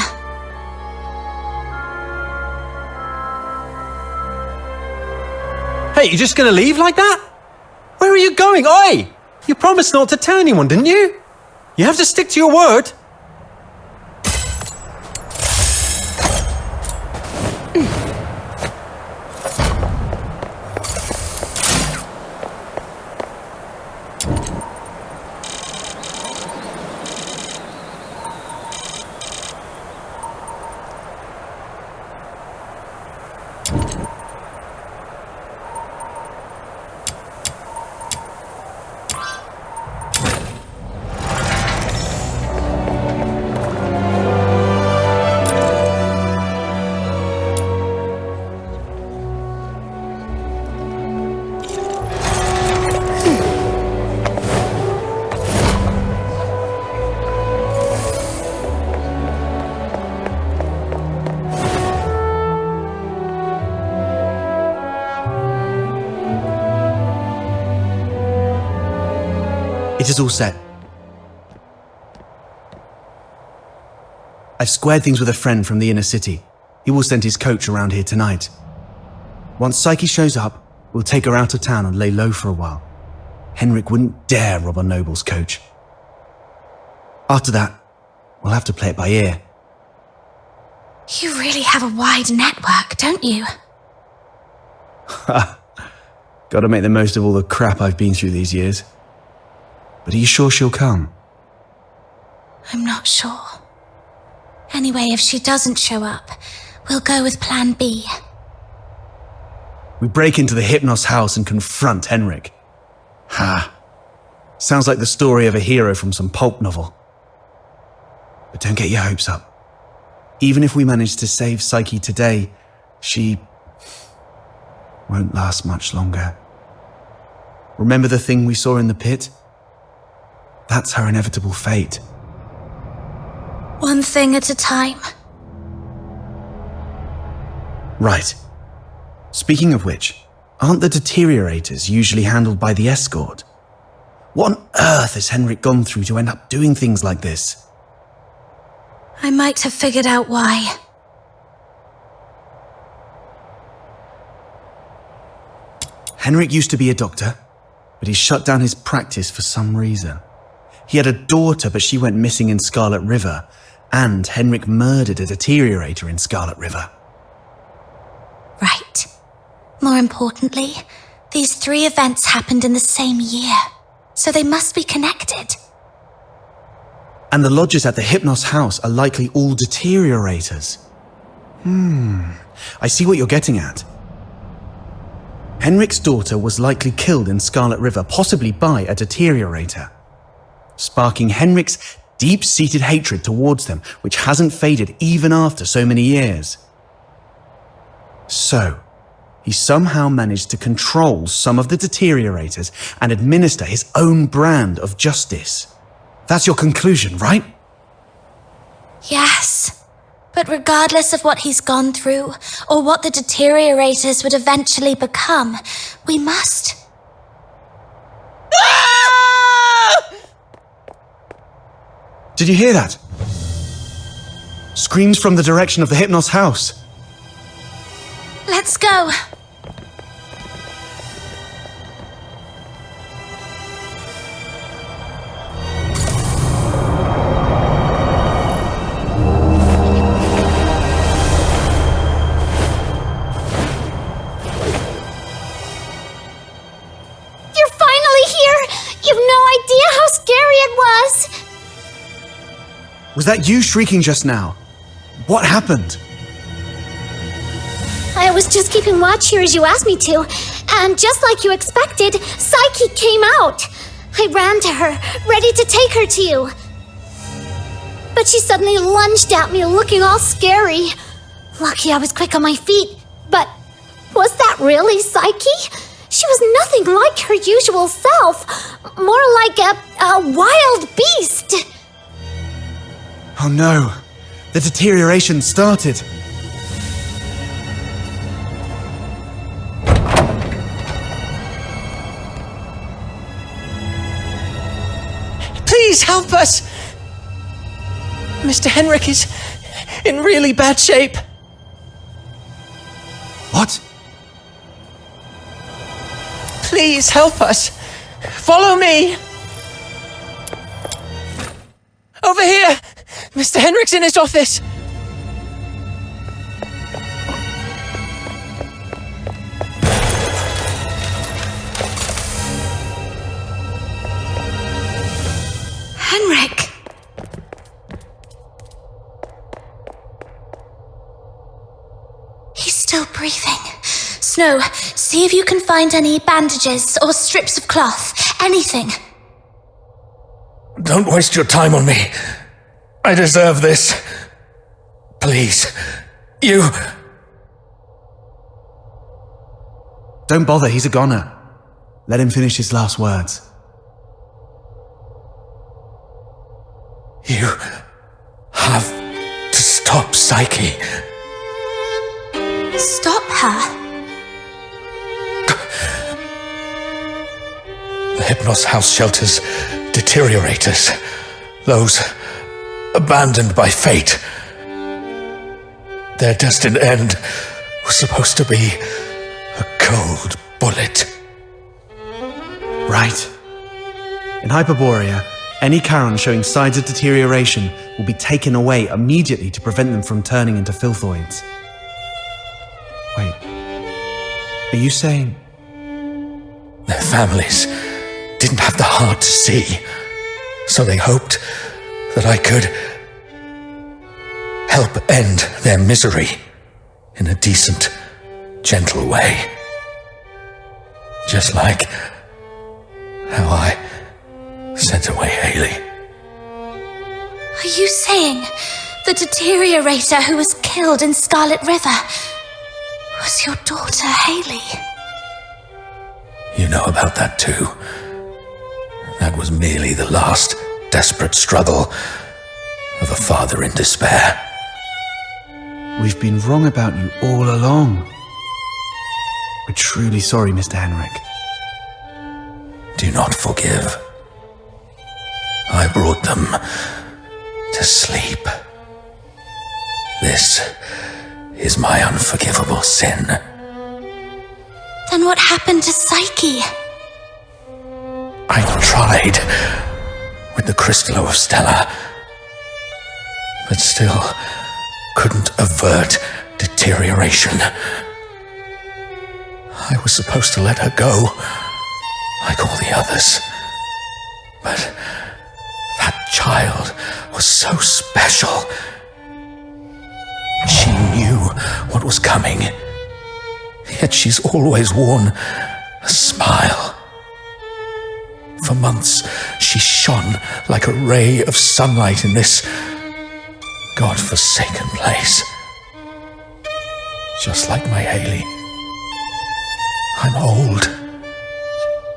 Hey, you just gonna leave like that? Where are you going? Oi! You promised not to tell anyone, didn't you? You have to stick to your word. It is all set. I've squared things with a friend from the inner city. He will send his coach around here tonight. Once Psyche shows up, we'll take her out of town and lay low for a while. Henrik wouldn't dare rob a noble's coach. After that, we'll have to play it by ear. You really have a wide network, don't you? Gotta make the most of all the crap I've been through these years. But are you sure she'll come? I'm not sure. Anyway, if she doesn't show up, we'll go with Plan B. We break into the Hypnos house and confront Henrik. Ha! Sounds like the story of a hero from some pulp novel. But don't get your hopes up. Even if we manage to save Psyche today, she won't last much longer. Remember the thing we saw in the pit? That's her inevitable fate. One thing at a time. Right. Speaking of which, aren't the deteriorators usually handled by the escort? What on earth has Henrik gone through to end up doing things like this? I might have figured out why. Henrik used to be a doctor, but he shut down his practice for some reason. He had a daughter, but she went missing in Scarlet River, and Henrik murdered a deteriorator in Scarlet River. Right. More importantly, these 3 events happened in the same year, so they must be connected. And the lodgers at the Hypnos house are likely all deteriorators. I see what you're getting at. Henrik's daughter was likely killed in Scarlet River, possibly by a deteriorator, sparking Henrik's deep-seated hatred towards them, which hasn't faded even after so many years. So, he somehow managed to control some of the deteriorators and administer his own brand of justice. That's your conclusion, right? Yes. But regardless of what he's gone through, or what the deteriorators would eventually become, we must... Did you hear that? Screams from the direction of the Hypnos house. Let's go. You're finally here! You've no idea how scary it was! Was that you shrieking just now? What happened? I was just keeping watch here as you asked me to, and just like you expected, Psyche came out. I ran to her, ready to take her to you. But she suddenly lunged at me, looking all scary. Lucky I was quick on my feet, but was that really Psyche? She was nothing like her usual self, more like a wild beast. Oh no, the deterioration started. Please help us! Mr. Henrik is in really bad shape. What? Please help us. Follow me. Over here! Mr. Henrik's in his office. Henrik! He's still breathing. Snow, see if you can find any bandages or strips of cloth. Anything. Don't waste your time on me. I deserve this. Please. You... Don't bother, he's a goner. Let him finish his last words. You have to stop Psyche. Stop her? The Hypnos house shelters deteriorators, those abandoned by fate. Their destined end was supposed to be a cold bullet. Right. In Hyperoreia, any Charon showing signs of deterioration will be taken away immediately to prevent them from turning into filthoids. Wait. Are you saying... Their families didn't have the heart to see, so they hoped that I could help end their misery in a decent, gentle way. Just like how I sent away Haley. Are you saying the deteriorator who was killed in Scarlet River was your daughter, Haley? You know about that too. That was merely the last desperate struggle of a father in despair. We've been wrong about you all along. We're truly sorry, Mr. Henrik. Do not forgive. I brought them to sleep. This is my unforgivable sin. Then what happened to Psyche? I tried with the Crystallo of Stella, but still couldn't avert deterioration. I was supposed to let her go, like all the others. But that child was so special. She knew what was coming, yet she's always worn a smile. For months, she shone like a ray of sunlight in this God-forsaken place. Just like my Haley. I'm old.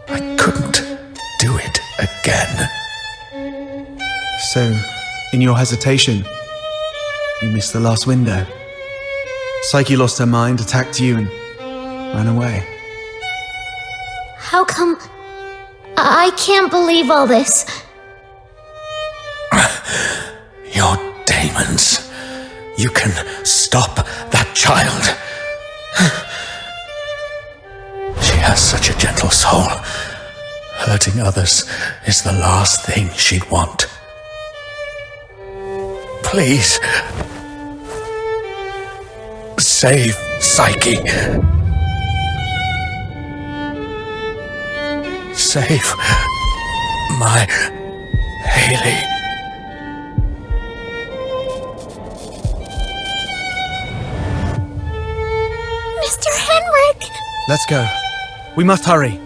I couldn't do it again. So, in your hesitation, you missed the last window. Psyche lost her mind, attacked you, and ran away. How come... I can't believe all this. Your demons. You can stop that child. She has such a gentle soul. Hurting others is the last thing she'd want. Please. Save Psyche. Save my Haley. Mr. Henrik! Let's go. We must hurry.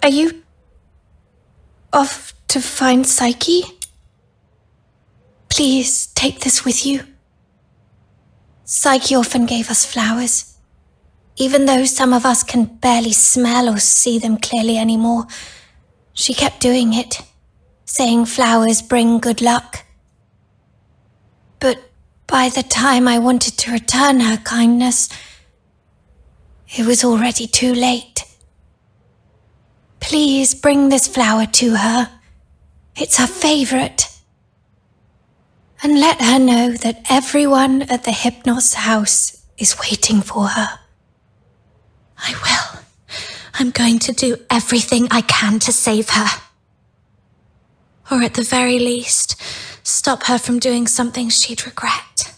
Are you off to find Psyche? Please take this with you. Psyche often gave us flowers. Even though some of us can barely smell or see them clearly anymore, she kept doing it, saying flowers bring good luck. But by the time I wanted to return her kindness, it was already too late. Please bring this flower to her. It's her favorite. And let her know that everyone at the Hypnos house is waiting for her. I will. I'm going to do everything I can to save her. Or at the very least, stop her from doing something she'd regret.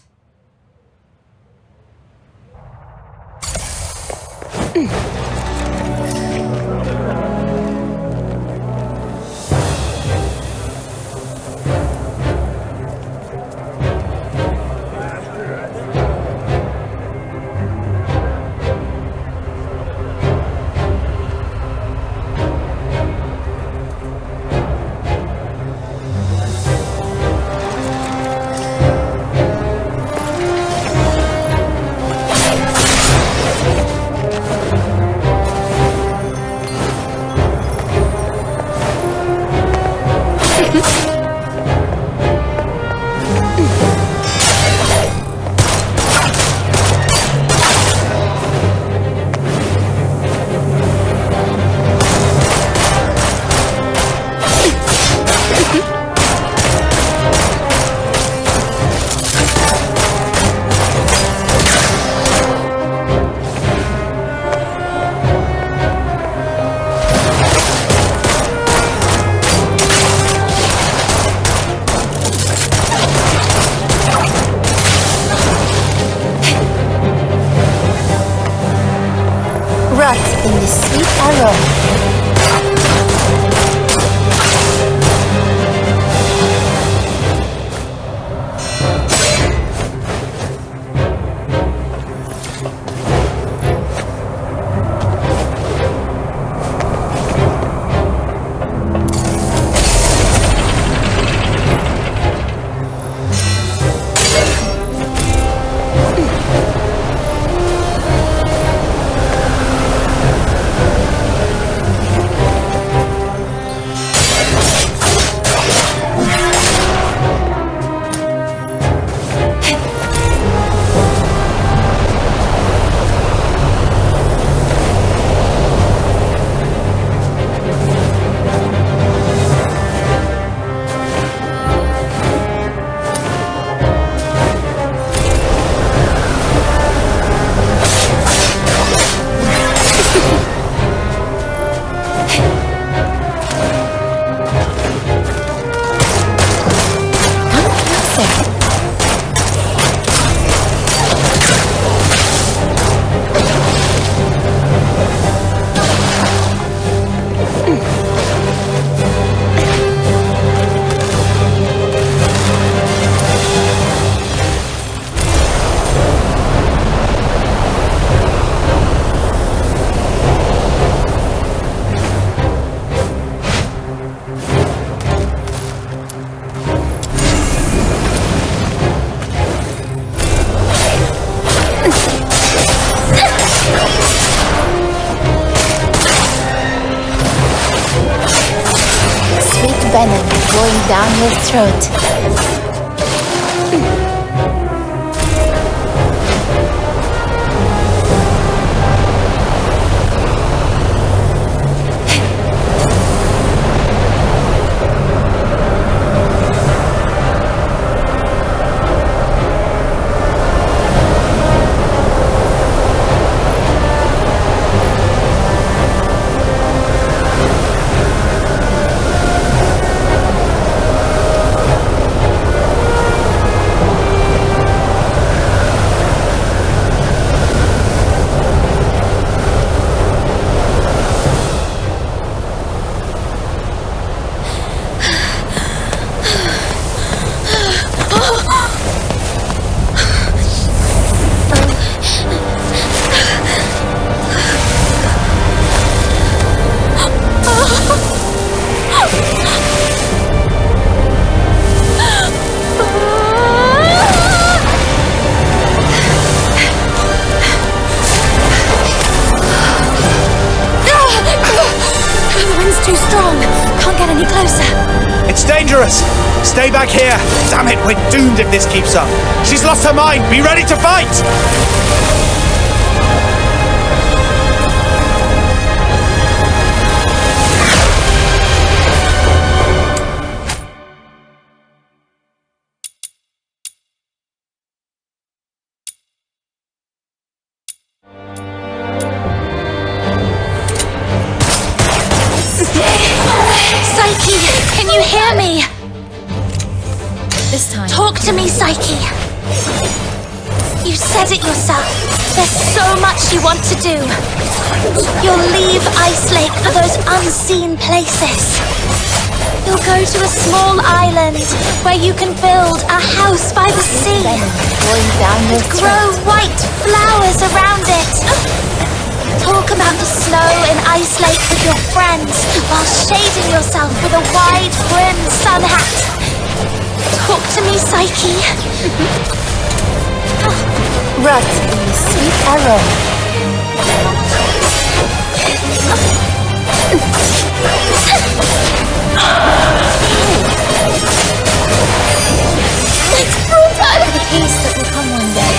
In the sweet aroma. Venom flowing down your throat. get any closer. It's dangerous! Stay back here! Damn it, we're doomed if this keeps up! She's lost her mind! Be ready to fight! Psyche, can you hear me? This time. Talk to me, Psyche. You said it yourself. There's so much you want to do. You'll leave Icelake for those unseen places. You'll go to a small island where you can build a house by the sea. Grow white flowers around it. Talk about the snow in Icelake with your friends while shading yourself with a wide-brimmed sun hat. Talk to me, Psyche. Rut in the sweet arrow. It's brutal! The peace that will come one day.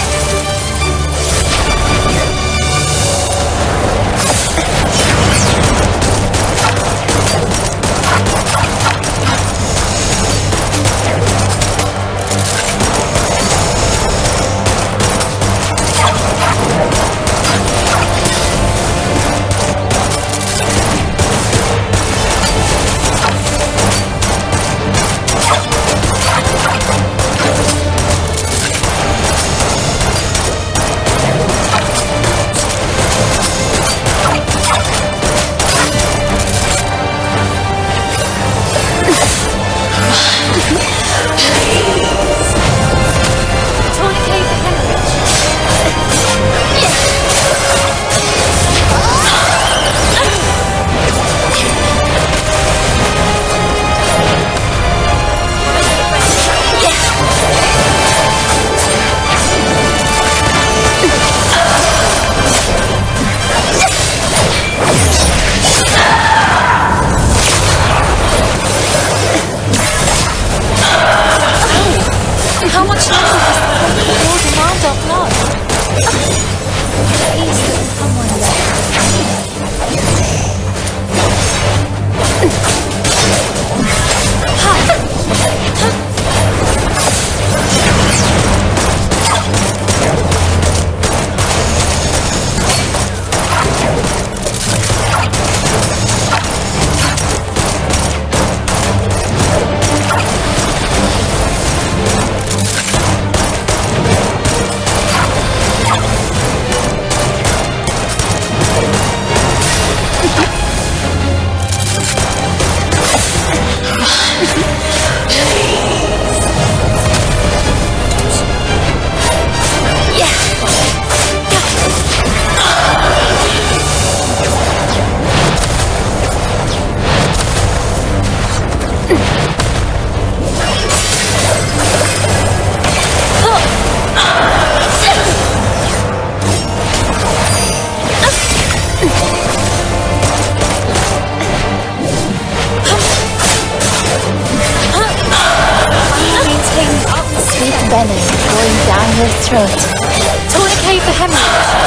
throat. Tourniquet for hemorrhage.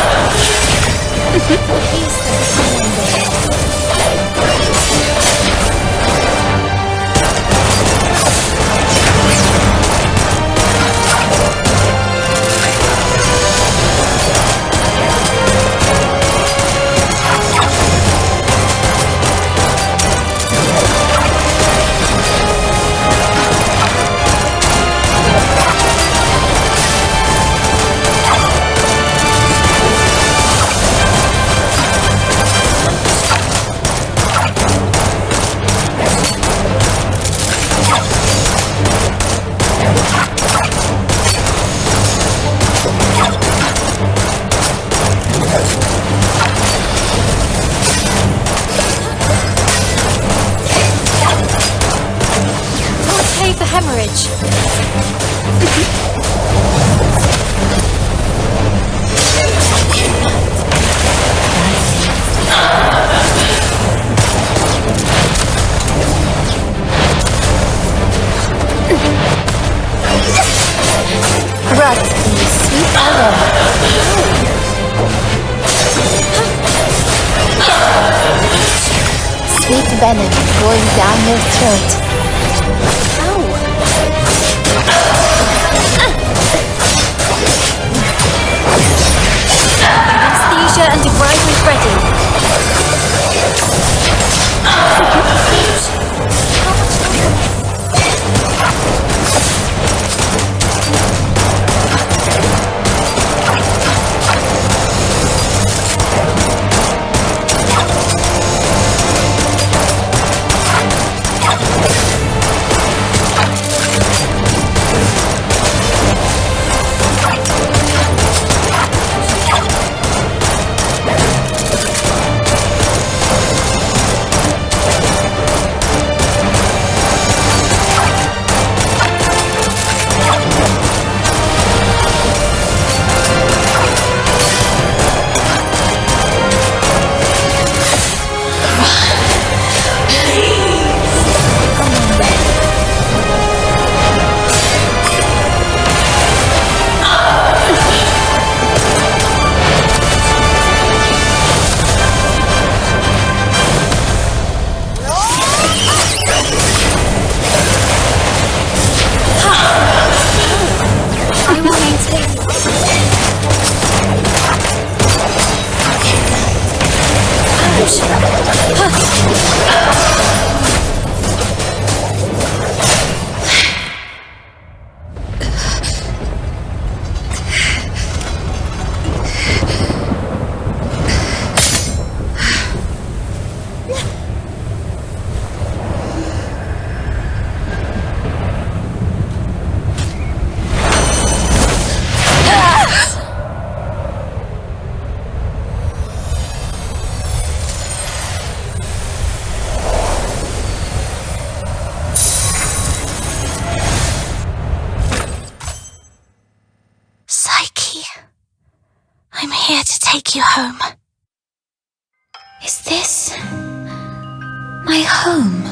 venom going down your throat. Anesthesia and debridement ready. Psyche, I'm here to take you home. Is this my home?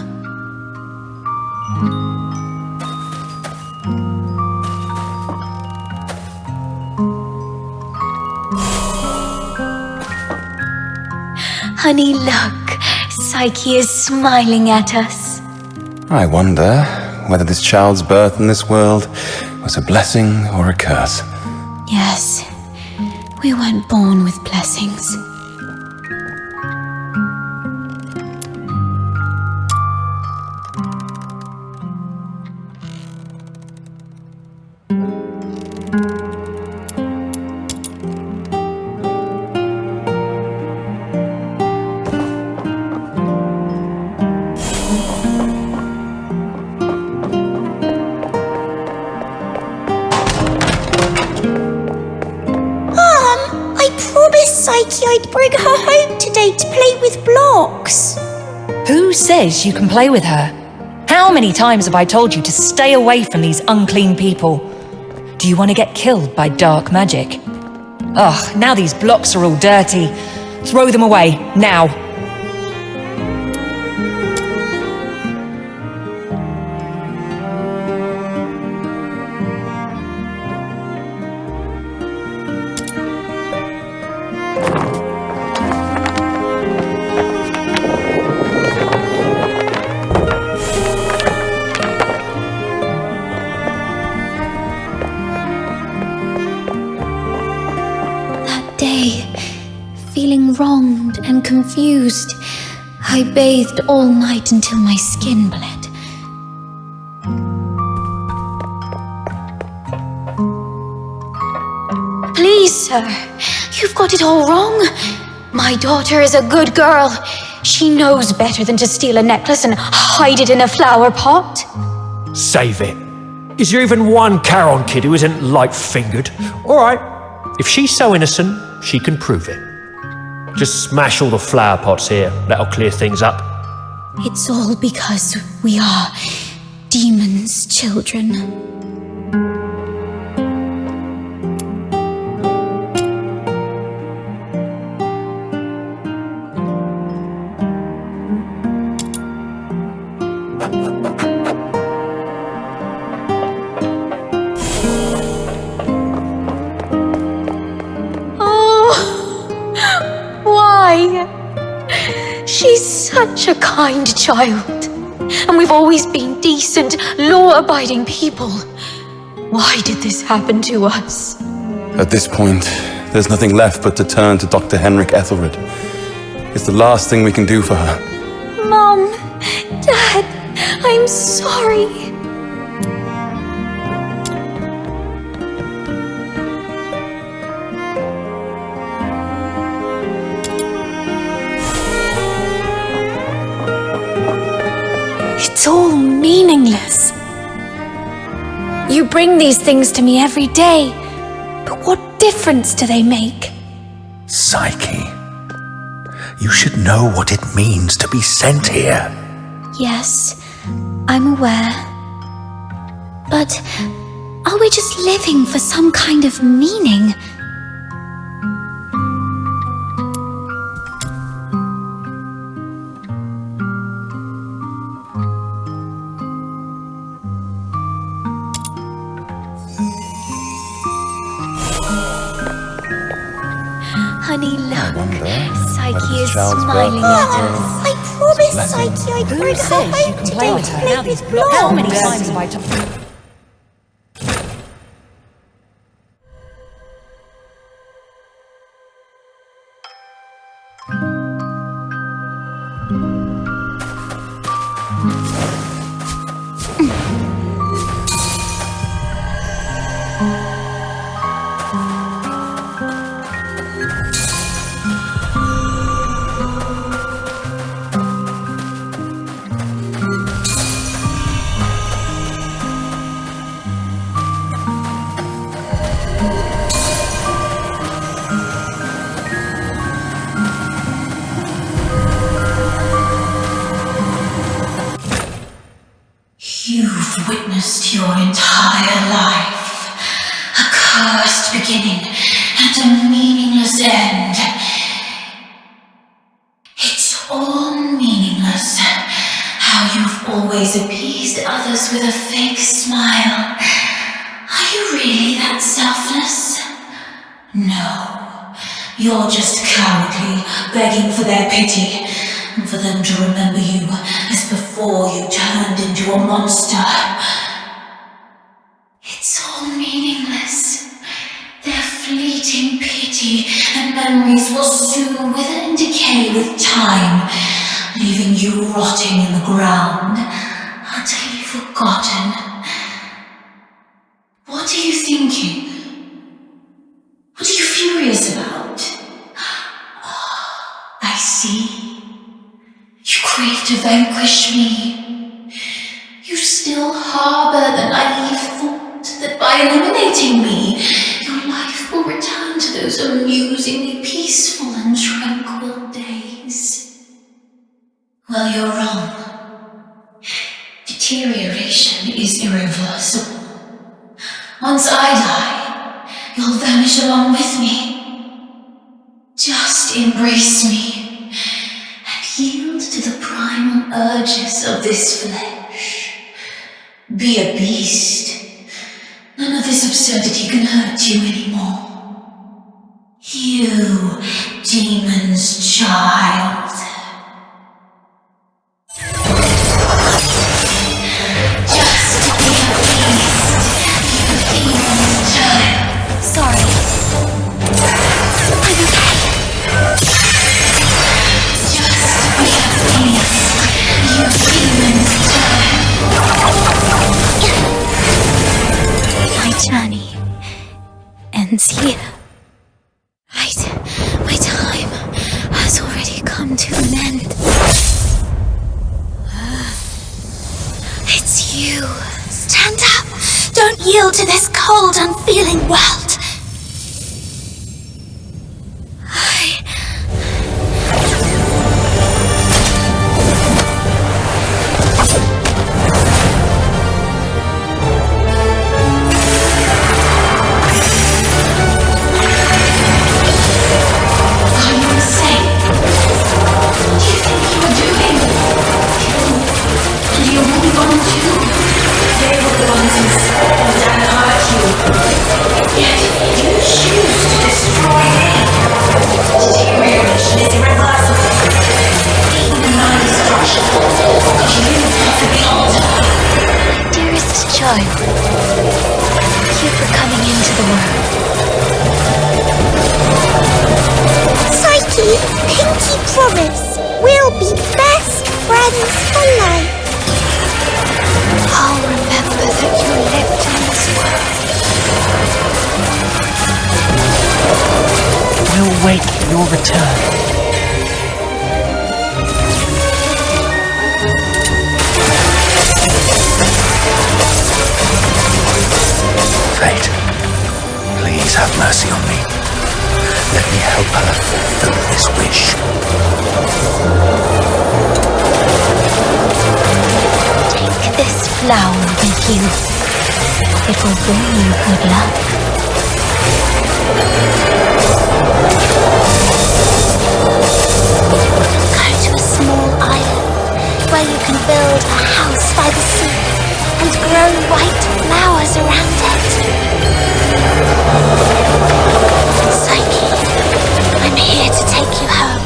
Honey, look. Psyche is smiling at us. I wonder whether this child's birth in this world was a blessing or a curse. Yes, we weren't born with blessings. Psyche, I'd bring her home today to play with blocks. Who says you can play with her? How many times have I told you to stay away from these unclean people? Do you want to get killed by dark magic? Ugh, now these blocks are all dirty. Throw them away, now. Feeling wronged and confused, I bathed all night until my skin bled. Please, sir, you've got it all wrong. My daughter is a good girl. She knows better than to steal a necklace and hide it in a flower pot. Save it. Is there even one Charon kid who isn't light-fingered? All right, if she's so innocent, she can prove it. Just smash all the flower pots here. That'll clear things up. It's all because we are demons' children. She's such a kind child. And we've always been decent, law-abiding people. Why did this happen to us? At this point, there's nothing left but to turn to Dr. Henrik Ethelred. It's the last thing we can do for her. Mom, Dad, I'm sorry. It's all meaningless. You bring these things to me every day, but what difference do they make? Psyche, you should know what it means to be sent here. Yes, I'm aware. But are we just living for some kind of meaning? Honey, look. Psyche is smiling at us. I promise, Psyche, I'd bring her home today to play with blocks. How many times have I told you? You've witnessed your entire life. A cursed beginning and a meaningless end. It's all meaningless. How you've always appeased others with a fake smile. Are you really that selfless? No. You're just cowardly, begging for their pity. And for them to remember you as before you turned into a monster. It's all meaningless. Their fleeting pity and memories will soon wither and decay with time, leaving you rotting in the ground, utterly forgotten. What are you thinking? What are you furious about? I see. You crave to vanquish me. You still harbor the naive thought that by eliminating me, your life will return to those amusingly peaceful and tranquil days. Well, you're wrong. Deterioration is irreversible. Once I die, you'll vanish along with me. Just embrace me. Yield to the primal urges of this flesh. Be a beast. None of this absurdity can hurt you anymore. You, demon's child. Just be a beast, you demon's child. Sorry. I'm okay. My journey ends here. My time has already come to an end. It's you. Stand up! Don't yield to this cold, unfeeling world! Yes. We'll be best friends for life. I'll remember that you lived in this world. We'll wait for your return. Fate, please have mercy on me. Let me help her fulfill this wish. Take this flower with you. It will bring you good luck. Go to a small island where you can build a house by the sea and grow white flowers around it. Psyche, I'm here to take you home.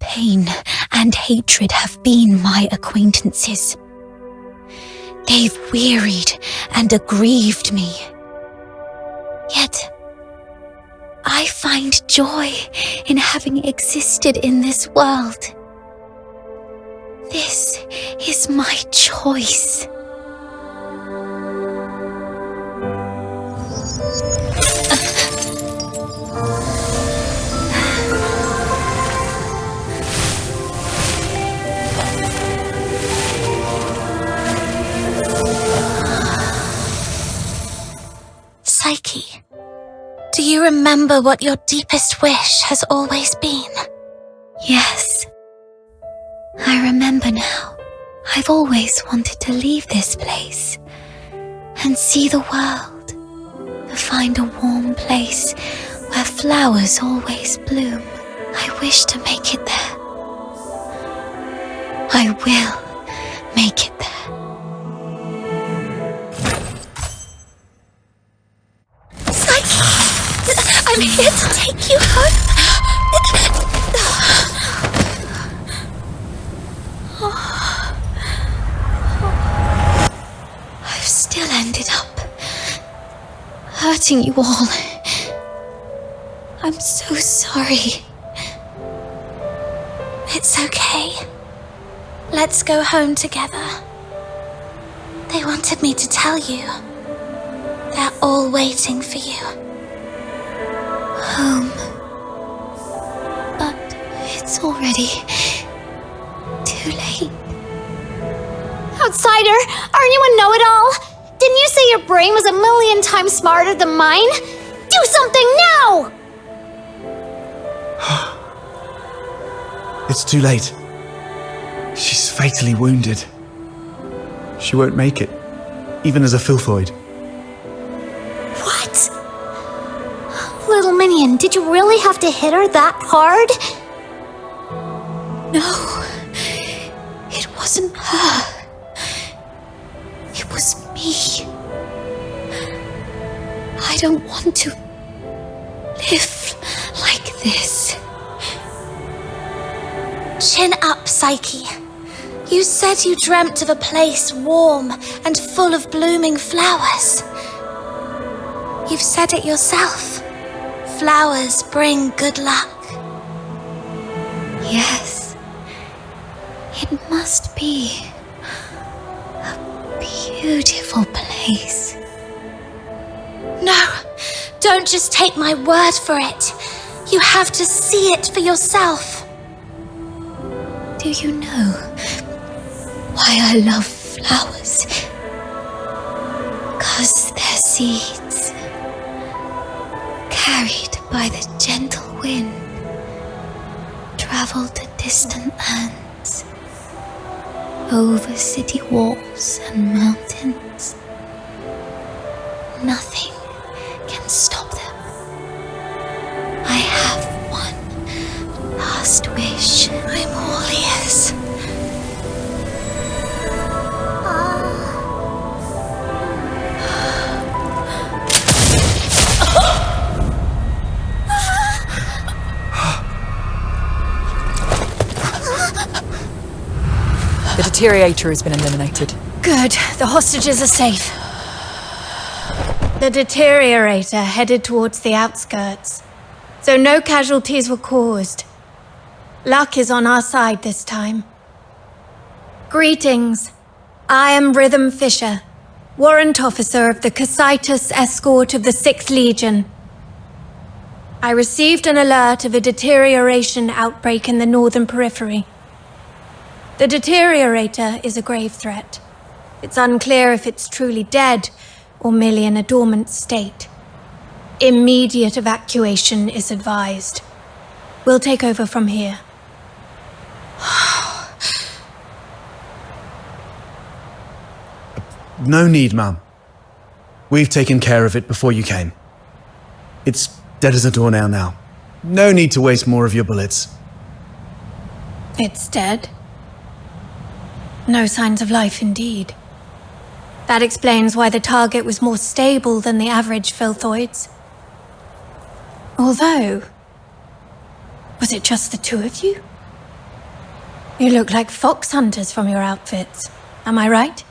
Pain and hatred have been my acquaintances. They've wearied and aggrieved me. Yet, I find joy in having existed in this world. This is my choice. Psyche, do you remember what your deepest wish has always been? Yes. I remember now. I've always wanted to leave this place and see the world, to find a warm place where flowers always bloom. I wish to make it there. I will make it there. I'm here to take you home. I've still ended up hurting you all. I'm so sorry. It's okay. Let's go home together. They wanted me to tell you. They're all waiting for you. Home. But it's already too late. Outsider, aren't you a know-it-all? Didn't you say your brain was 1,000,000 times smarter than mine? Do something now! It's too late. She's fatally wounded. She won't make it, even as a filthoid. What? Little minion, did you really have to hit her that hard? No, it wasn't her. It was me. I don't want to live like this. Chin up, Psyche. You said you dreamt of a place warm and full of blooming flowers. You've said it yourself. Flowers bring good luck. Yes, It must be a beautiful place. No, don't just take my word for it. You have to see it for yourself. Do you know why I love flowers? 'Cause their seeds, carried by the gentle wind, travel to distant lands, over city walls and mountains. Nothing can stop them. I have one last wish. I'm all ears. The Deteriorator has been eliminated. Good, the hostages are safe. The Deteriorator headed towards the outskirts, so no casualties were caused. Luck is on our side this time. Greetings. I am Rhythm Fisher, Warrant Officer of the Cocytus Escort of the 6th Legion. I received an alert of a deterioration outbreak in the northern periphery. The Deteriorator is a grave threat. It's unclear if it's truly dead or merely in a dormant state. Immediate evacuation is advised. We'll take over from here. No need, ma'am. We've taken care of it before you came. It's dead as a doornail now. No need to waste more of your bullets. It's dead. No signs of life indeed. That explains why the target was more stable than the average filthoids. Although, was it just the two of you? You look like fox hunters from your outfits. Am I right?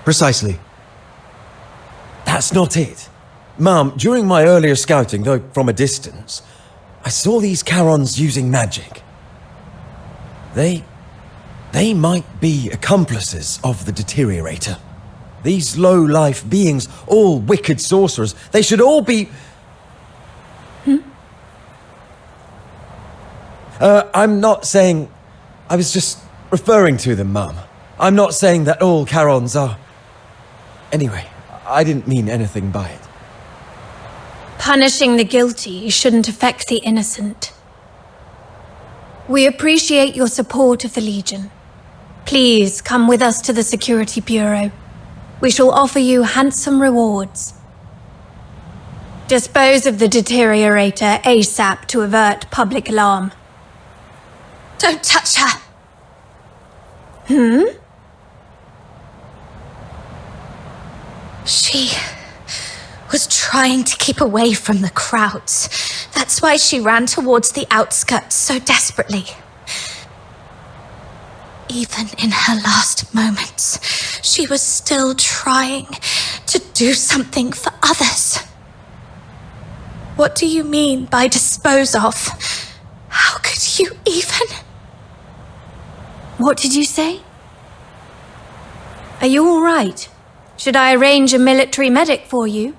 Precisely. That's not it. Ma'am, during my earlier scouting, though from a distance, I saw these Charons using magic. They might be accomplices of the Deteriorator. These low-life beings, all wicked sorcerers, they should all be... I'm not saying... I was just referring to them, Mum. I'm not saying that all Charons are... Anyway, I didn't mean anything by it. Punishing the guilty shouldn't affect the innocent. We appreciate your support of the Legion. Please come with us to the Security Bureau. We shall offer you handsome rewards. Dispose of the Deteriorator ASAP to avert public alarm. Don't touch her! She was trying to keep away from the crowds. That's why she ran towards the outskirts so desperately. Even in her last moments, she was still trying to do something for others. What do you mean by dispose of? How could you even? What did you say? Are you all right? Should I arrange a military medic for you?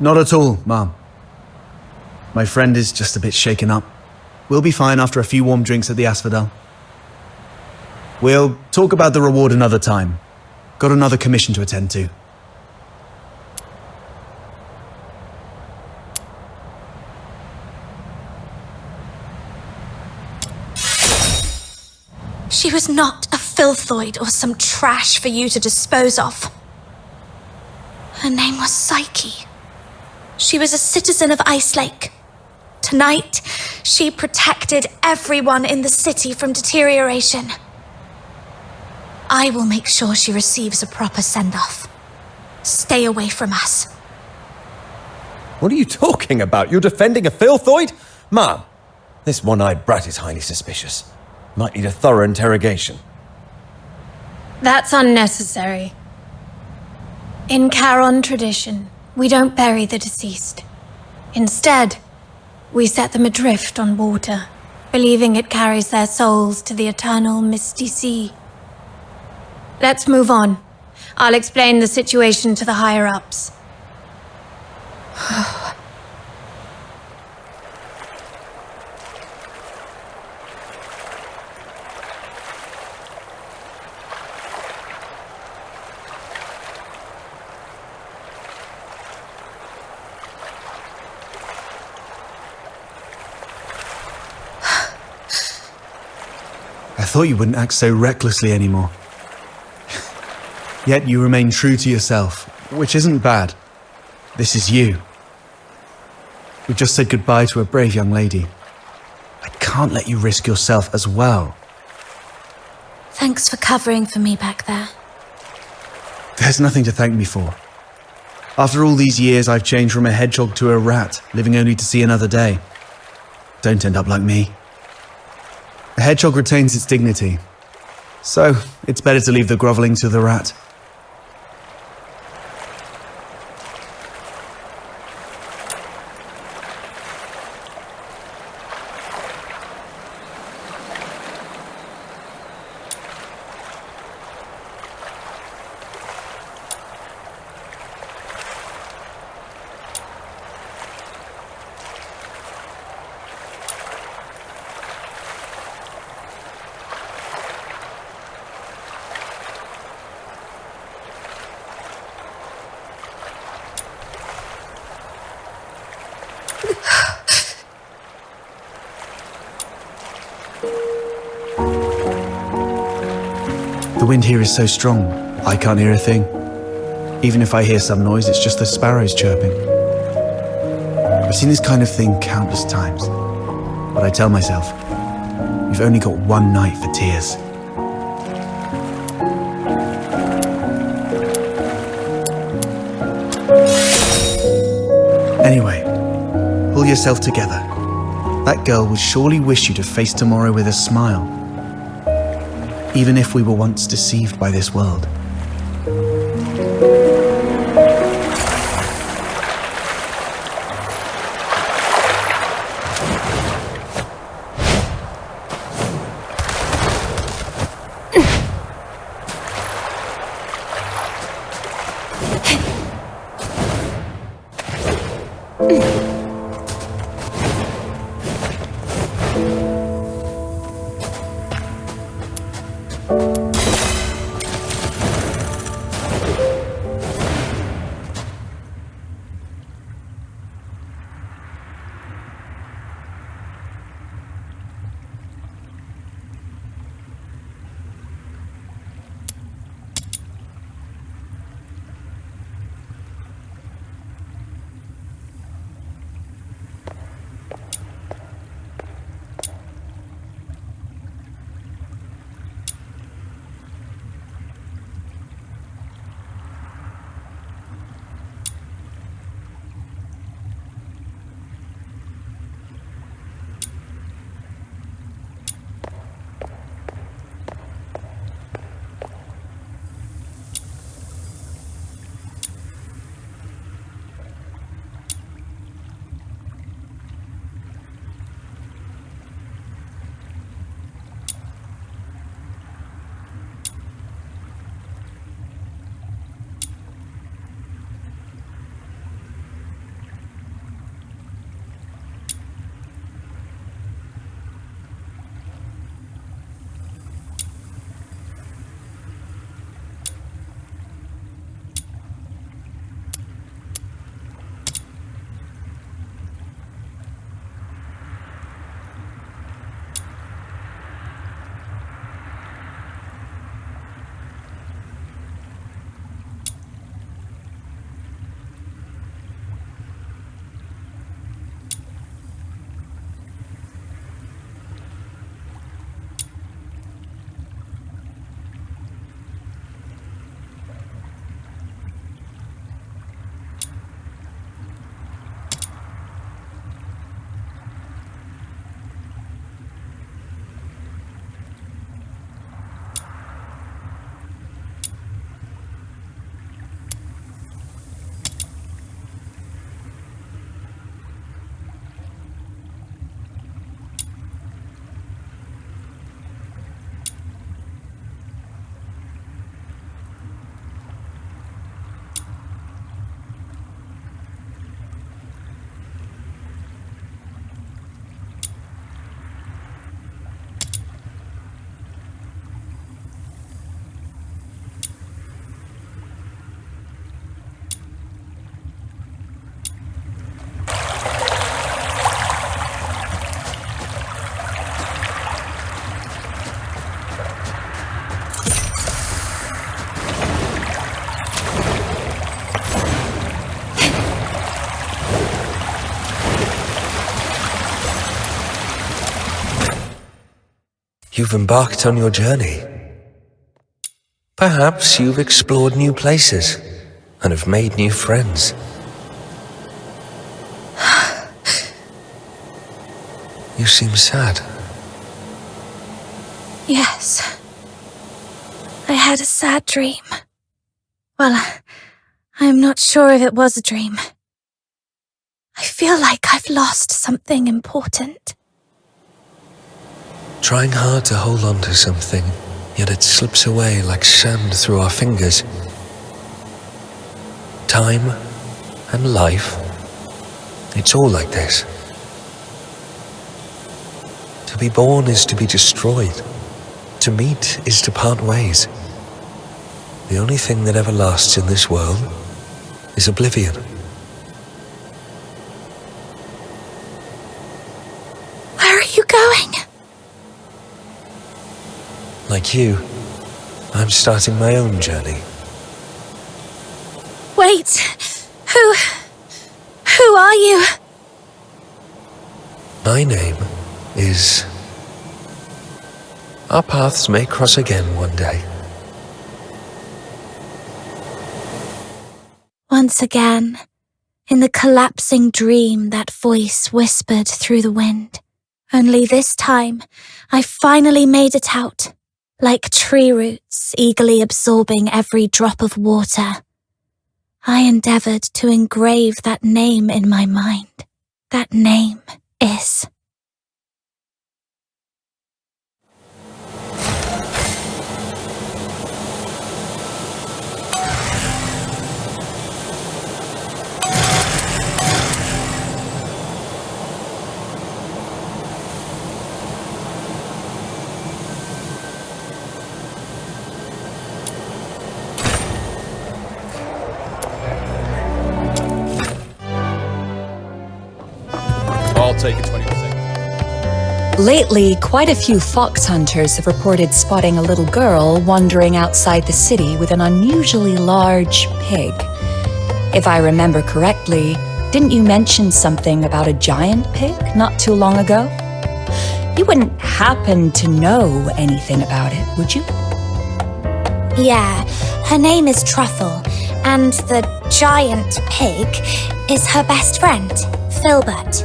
Not at all, ma'am. My friend is just a bit shaken up. We'll be fine after a few warm drinks at the Asphodel. We'll talk about the reward another time. Got another commission to attend to. She was not a filthoid or some trash for you to dispose of. Her name was Psyche. She was a citizen of Icelake. Tonight, she protected everyone in the city from deterioration. I will make sure she receives a proper send-off. Stay away from us. What are you talking about? You're defending a filthoid? Ma'am, this one-eyed brat is highly suspicious. Might need a thorough interrogation. That's unnecessary. In Charon tradition, we don't bury the deceased. Instead, we set them adrift on water, believing it carries their souls to the eternal misty sea. Let's move on. I'll explain the situation to the higher-ups. I thought you wouldn't act so recklessly anymore. Yet you remain true to yourself, which isn't bad. This is you. We just said goodbye to a brave young lady. I can't let you risk yourself as well. Thanks for covering for me back there. There's nothing to thank me for. After all these years, I've changed from a hedgehog to a rat, living only to see another day. Don't end up like me. A hedgehog retains its dignity, so it's better to leave the groveling to the rat. The wind here is so strong, I can't hear a thing. Even if I hear some noise, it's just the sparrows chirping. I've seen this kind of thing countless times, but I tell myself, we've only got one night for tears. Anyway, pull yourself together. That girl would surely wish you to face tomorrow with a smile. Even if we were once deceived by this world. You've embarked on your journey. Perhaps you've explored new places and have made new friends. You seem sad. Yes. I had a sad dream. Well, I'm not sure if it was a dream. I feel like I've lost something important. Trying hard to hold on to something, yet it slips away like sand through our fingers. Time and life, it's all like this. To be born is to be destroyed. To meet is to part ways. The only thing that ever lasts in this world is oblivion. Where are you going? Like you, I'm starting my own journey. Wait, who are you? My name is... Our paths may cross again one day. Once again, in the collapsing dream, that voice whispered through the wind. Only this time, I finally made it out, like tree roots eagerly absorbing every drop of water. I endeavored to engrave that name in my mind. That name is... I'll take a 20%. Lately, quite a few fox hunters have reported spotting a little girl wandering outside the city with an unusually large pig. If I remember correctly, didn't you mention something about a giant pig not too long ago? You wouldn't happen to know anything about it, would you? Yeah, her name is Truffle, and the giant pig is her best friend, Filbert.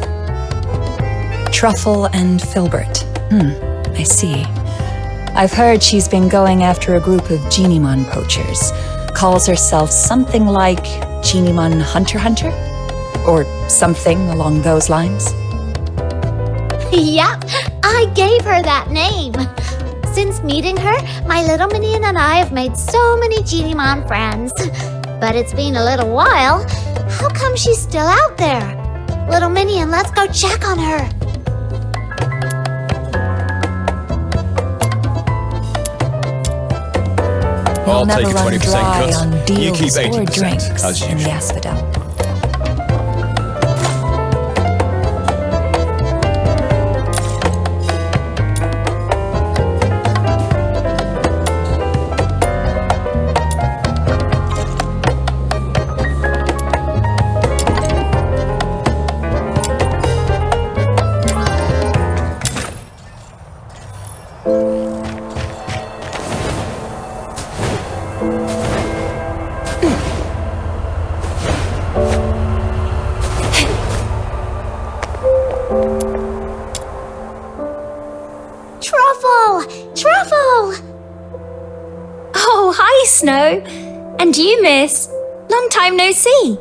Truffle and Filbert. I see. I've heard she's been going after a group of genieon poachers. Calls herself something like Genieon Hunter? Or something along those lines. Yep, I gave her that name. Since meeting her, my little minion and I have made so many genieon friends. But it's been a little while. How come she's still out there? Little minion, let's go check on her. I'll Never take a run 20% dry cut. on You keep deals or 80%, drinks as in the usual. Asphodel. Oh, hi, Snow. And you, miss. Long time no see.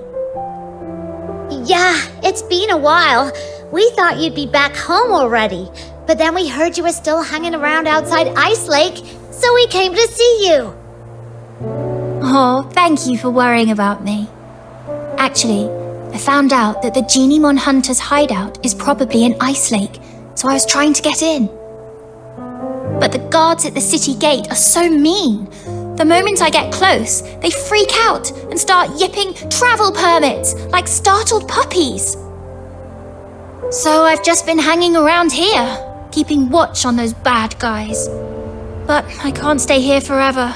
Yeah, it's been a while. We thought you'd be back home already, but then we heard you were still hanging around outside Icelake, so we came to see you. Oh, thank you for worrying about me. Actually, I found out that the genieon hunter's hideout is probably in Icelake, so I was trying to get in. But the guards at the city gate are so mean. The moment I get close, they freak out and start yipping travel permits like startled puppies. So I've just been hanging around here, keeping watch on those bad guys. But I can't stay here forever.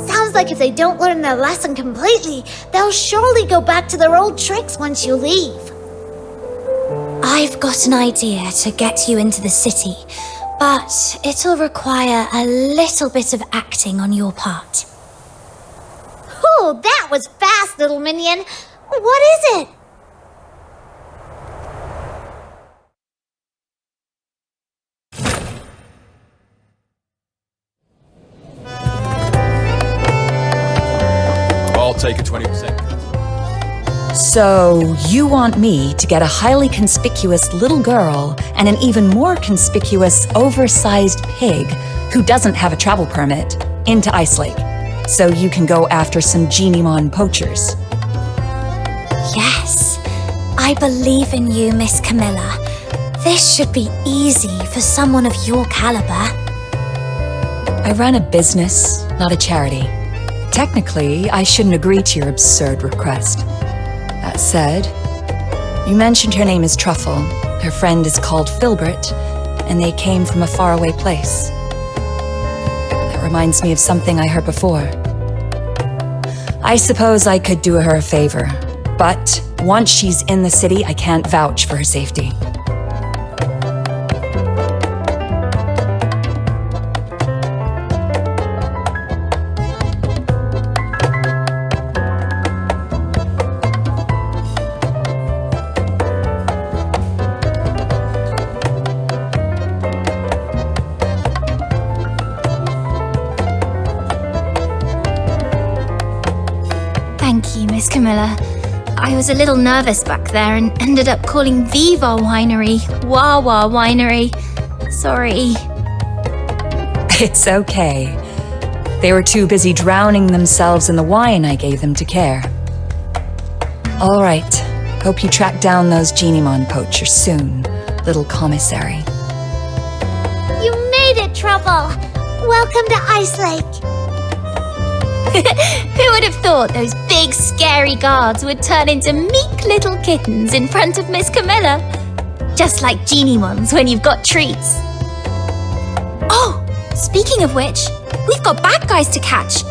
Sounds like if they don't learn their lesson completely, they'll surely go back to their old tricks once you leave. I've got an idea to get you into the city, But it'll require a little bit of acting on your part. Oh, that was fast, little minion. What is it? I'll take a 20% cut. So, you want me to get a highly conspicuous little girl and an even more conspicuous, oversized pig who doesn't have a travel permit into Icelake, so you can go after some geniemon poachers? Yes, I believe in you, Miss Camilla. This should be easy for someone of your caliber. I run a business, not a charity. Technically, I shouldn't agree to your absurd request. That said, you mentioned her name is Truffle, her friend is called Filbert, and they came from a faraway place. That reminds me of something I heard before. I suppose I could do her a favor, but once she's in the city, I can't vouch for her safety. Thank you, Miss Camilla. I was a little nervous back there and ended up calling Viva Winery Wawa Winery. Sorry. It's okay. They were too busy drowning themselves in the wine I gave them to care. All right. Hope you track down those geniemon poachers soon, little commissary. You made it, Truffle. Welcome to Icelake. Who would have thought those big, scary guards would turn into meek little kittens in front of Miss Camilla? Just like geniemons when you've got treats. Oh, speaking of which, we've got bad guys to catch.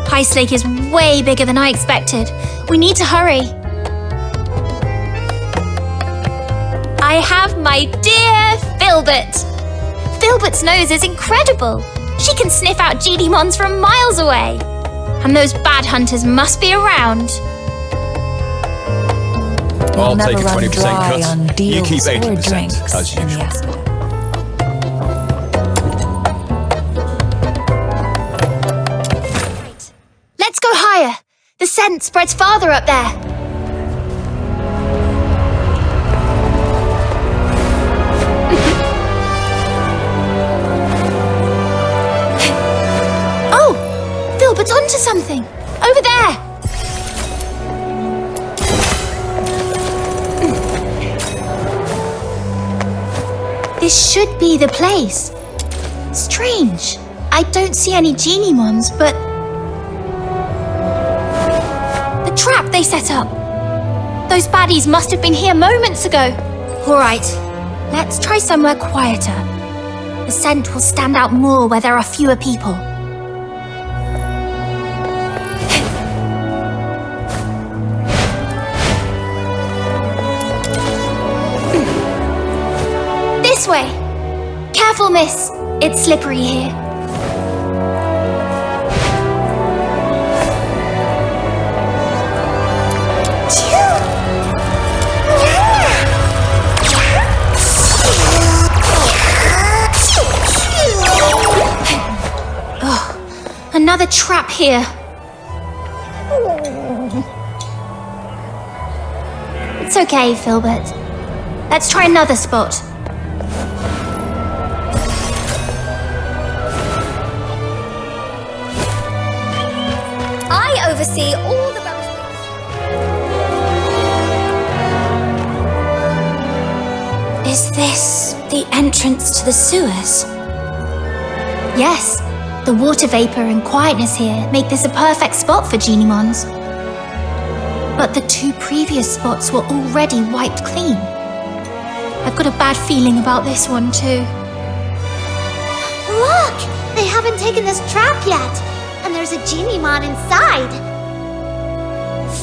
Icelake is way bigger than I expected. We need to hurry. I have my dear Filbert. Filbert's nose is incredible. She can sniff out geniemons from miles away. And those bad hunters must be around. I'll take a Never run 20% dry on cut. You deals keep or 80%, drinks as in the usual. Asphodel. Let's go higher. The scent spreads farther up there. Oh, Filbert's onto something. Over there. This should be the place. Strange. I don't see any geniemons, but the trap they set up. Those baddies must have been here moments ago. All right, let's try somewhere quieter. The scent will stand out more where there are fewer people. This way. Careful, miss. It's slippery here. Oh, another trap here. It's okay, Filbert. Let's try another spot. I oversee all the Is this the entrance to the sewers? Yes, the water vapor and quietness here make this a perfect spot for geniemons. But the two previous spots were already wiped clean. I've got a bad feeling about this one too. Look! They haven't taken this trap yet. And there's a geniemon inside.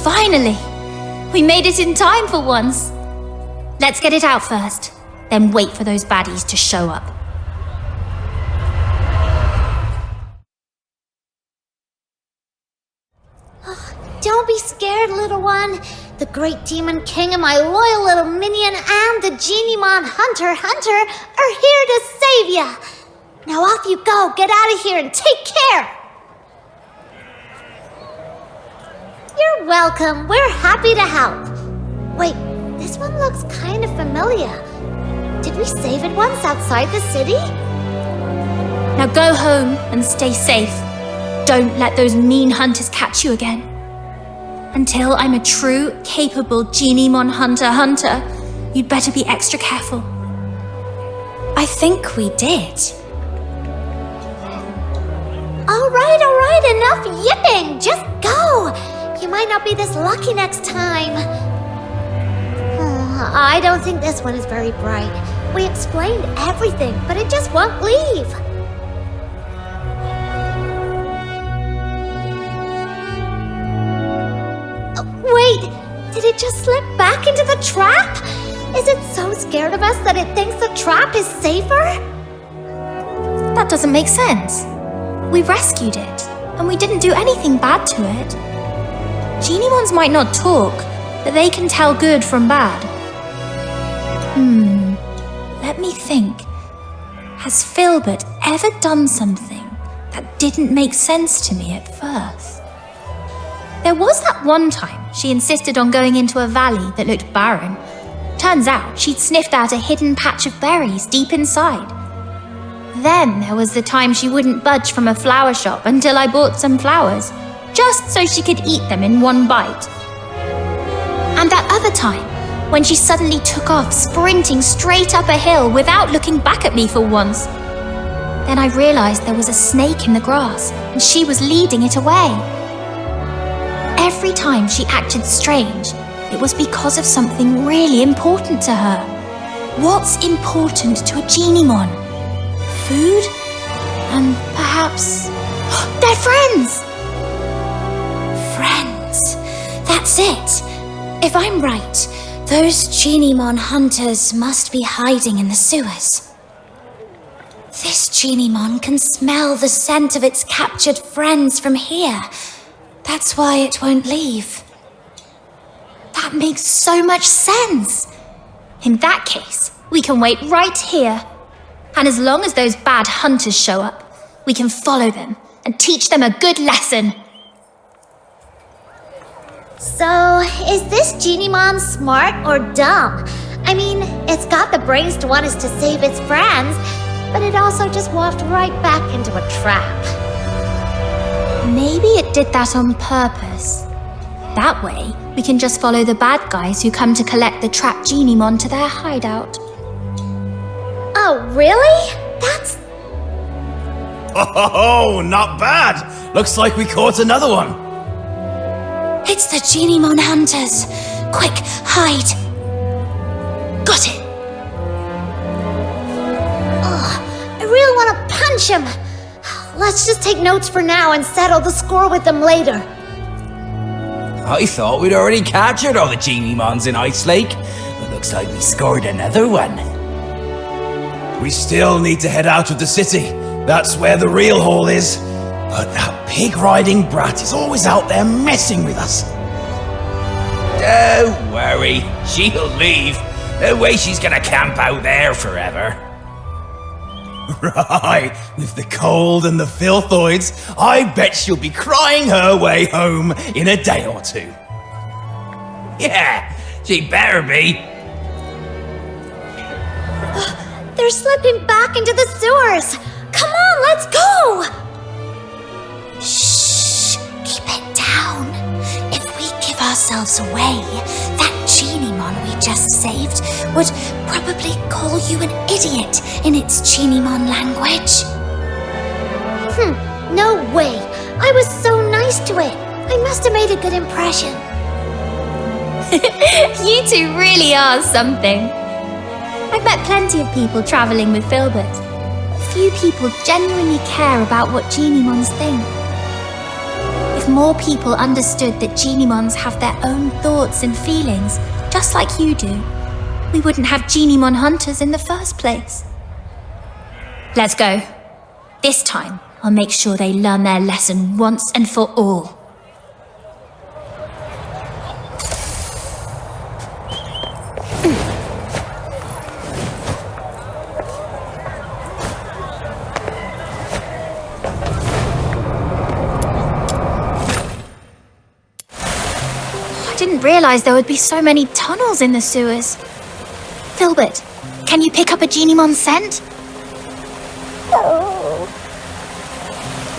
Finally! We made it in time for once. Let's get it out first, then wait for those baddies to show up. Don't be scared, little one. The great demon king and my loyal little minion and the Geniemon Hunter are here to save ya. Now off you go. Get out of here and take care. You're welcome. We're happy to help. Wait, this one looks kind of familiar. Did we save it once outside the city? Now go home and stay safe. Don't let those mean hunters catch you again. Until I'm a true, capable Geniemon Hunter, you'd better be extra careful. I think we did. All right, enough yipping. Just go. You might not be this lucky next time. I don't think this one is very bright. We explained everything, but it just won't leave. Wait, did it just slip back into the trap? Is it so scared of us that it thinks the trap is safer? That doesn't make sense. We rescued it, and we didn't do anything bad to it. Geniemons might not talk, but they can tell good from bad. Let me think. Has Filbert ever done something that didn't make sense to me at first? There was that one time she insisted on going into a valley that looked barren. Turns out she'd sniffed out a hidden patch of berries deep inside. Then there was the time she wouldn't budge from a flower shop until I bought some flowers, just so she could eat them in one bite. And that other time, when she suddenly took off sprinting straight up a hill without looking back at me for once. Then I realized there was a snake in the grass, and she was leading it away. Every time she acted strange, it was because of something really important to her. What's important to a Geniemon? Food? And perhaps... they're friends! Friends. That's it. If I'm right, those Geniemon hunters must be hiding in the sewers. This Geniemon can smell the scent of its captured friends from here. That's why it won't leave. That makes so much sense. In that case, we can wait right here. And as long as those bad hunters show up, we can follow them and teach them a good lesson. So, is this Geniemon smart or dumb? I mean, it's got the brains to want us to save its friends, but it also just walked right back into a trap. Maybe it did that on purpose. That way, we can just follow the bad guys who come to collect the trapped Geniemon to their hideout. Oh, really? That's... Oh, not bad. Looks like we caught another one. It's the Geniemon hunters. Quick, hide. Got it. I really want to punch him. Let's just take notes for now and settle the score with them later. I thought we'd already captured all the Geniemons in Icelake, but looks like we scored another one. We still need to head out of the city. That's where the real haul is. But that pig-riding brat is always out there messing with us. Don't worry, she'll leave. No way she's gonna camp out there forever. Right, with the cold and the filthoids, I bet she'll be crying her way home in a day or two. Yeah, she better be. They're slipping back into the sewers. Come on, let's go! Shh, keep it down. If we give ourselves away, that Geniemon we just saved would probably call you an idiot in its Geniemon language. No way. I was so nice to it. I must have made a good impression. You two really are something. I've met plenty of people traveling with Filbert. Few people genuinely care about what Geniemons think. If more people understood that Geniemons have their own thoughts and feelings, just like you do, we wouldn't have Geniemon hunters in the first place. Let's go. This time, I'll make sure they learn their lesson once and for all. didn't realize there would be so many tunnels in the sewers. Filbert, can you pick up a geniemon scent?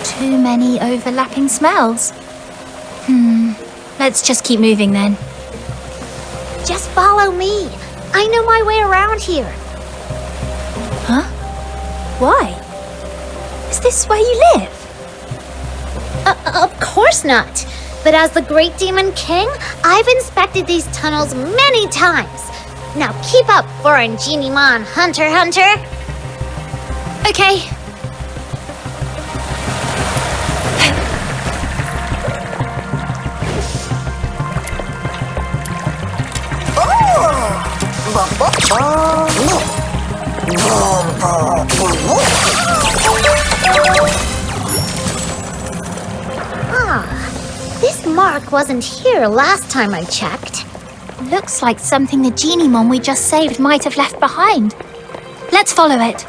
Too many overlapping smells. Let's just keep moving then. Just follow me. I know my way around here. Huh? Why? Is this where you live? Of course not. But as the Great Demon King, I've inspected these tunnels many times. Now keep up, foreign Geniemon Hunter. Okay. This mark wasn't here last time I checked. Looks like something the geniemon we just saved might have left behind. Let's follow it.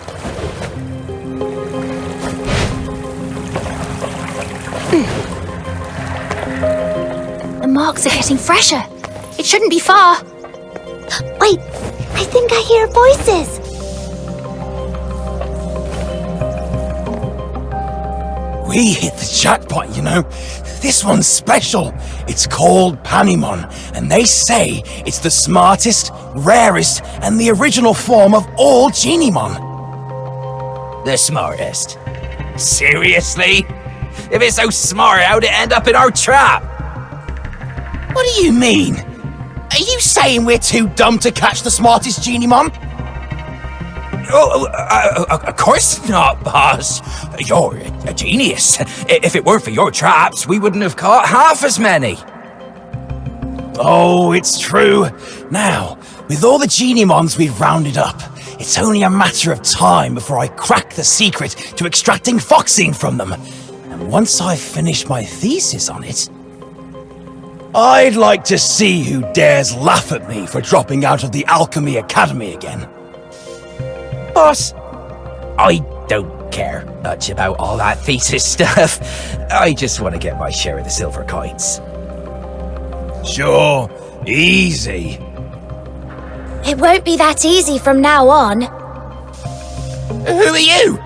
The marks are getting fresher. It shouldn't be far. Wait, I think I hear voices. We hit the jackpot, you know. This one's special. It's called Panimon, and they say it's the smartest, rarest, and the original form of all Geniemon. The smartest? Seriously? If it's so smart, how'd it end up in our trap? What do you mean? Are you saying we're too dumb to catch the smartest Geniemon? Of course not, boss. You're a genius. If it weren't for your traps, we wouldn't have caught half as many. Oh, it's true. Now, with all the Geniemons we've rounded up, it's only a matter of time before I crack the secret to extracting Foxine from them. And once I've finished my thesis on it, I'd like to see who dares laugh at me for dropping out of the Alchemy Academy again. Boss, I don't care much about all that thesis stuff. I just want to get my share of the silver coins. Sure, easy. It won't be that easy from now on. Who are you?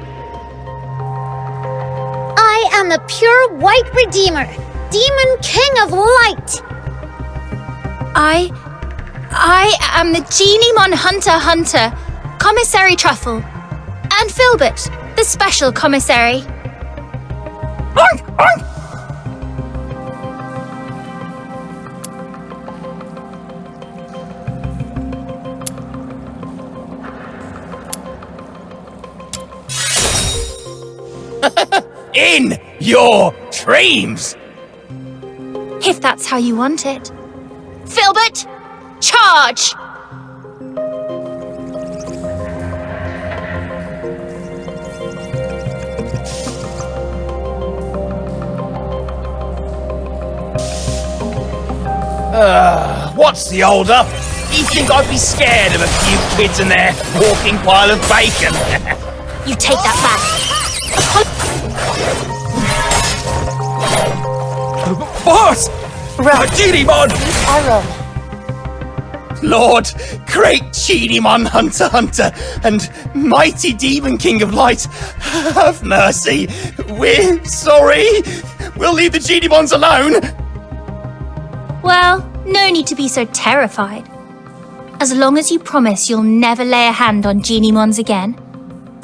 I am the pure white redeemer, Demon King of Light. I am the Geniemon Hunter, Commissary Truffle, and Filbert, the special commissary. Oink, oink. In your dreams! If that's how you want it. Filbert, charge! What's the hold up? You think I'd be scared of a few kids and their walking pile of bacon? You take that back. Boss! Run. Geniemon! Aaron. Lord, great Geniemon Hunter, and mighty Demon King of Light, have mercy. We're sorry. We'll leave the Geniemons alone. Well, no need to be so terrified. As long as you promise you'll never lay a hand on Geniemons again,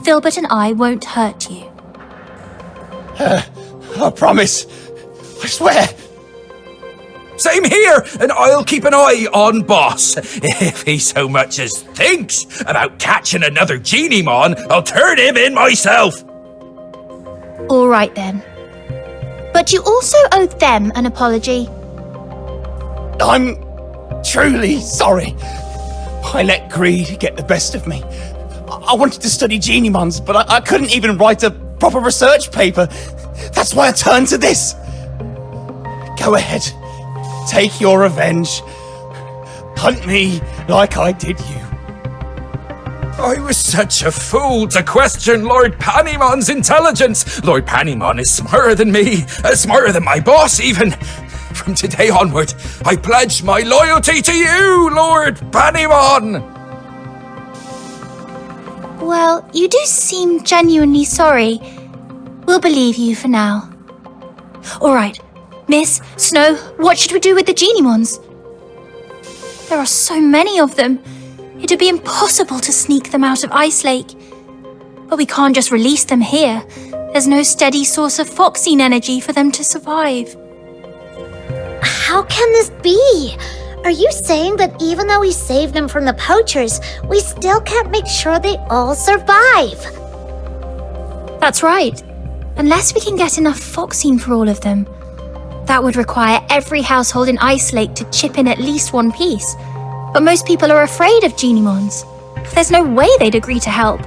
Filbert and I won't hurt you. I promise. I swear. Same here, and I'll keep an eye on Boss. If he so much as thinks about catching another Geniemon, I'll turn him in myself. All right then. But you also owe them an apology. I'm truly sorry. I let greed get the best of me. I wanted to study Geniemons, but I couldn't even write a proper research paper. That's why I turned to this. Go ahead. Take your revenge. Hunt me like I did you. I was such a fool to question Lord Panimon's intelligence. Lord Panimon is smarter than me, smarter than my boss even. From today onward, I pledge my loyalty to you, Lord Panemon! Well, you do seem genuinely sorry. We'll believe you for now. All right, Miss, Snow, what should we do with the genieons? There are so many of them. It'd be impossible to sneak them out of Icelake. But we can't just release them here. There's no steady source of Foxine energy for them to survive. How can this be? Are you saying that even though we saved them from the poachers, we still can't make sure they all survive? That's right. Unless we can get enough Foxine for all of them. That would require every household in Icelake to chip in at least one piece. But most people are afraid of genieons. There's no way they'd agree to help.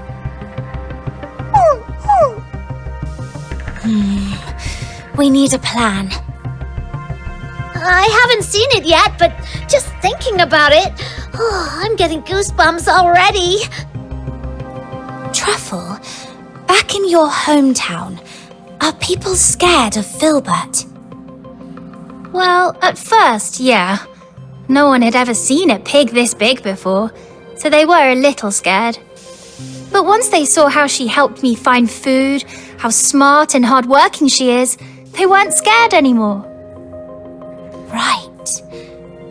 We need a plan. I haven't seen it yet, but just thinking about it, I'm getting goosebumps already. Truffle, back in your hometown, are people scared of Filbert? Well, at first, yeah. No one had ever seen a pig this big before, so they were a little scared. But once they saw how she helped me find food, how smart and hardworking she is, they weren't scared anymore. Right.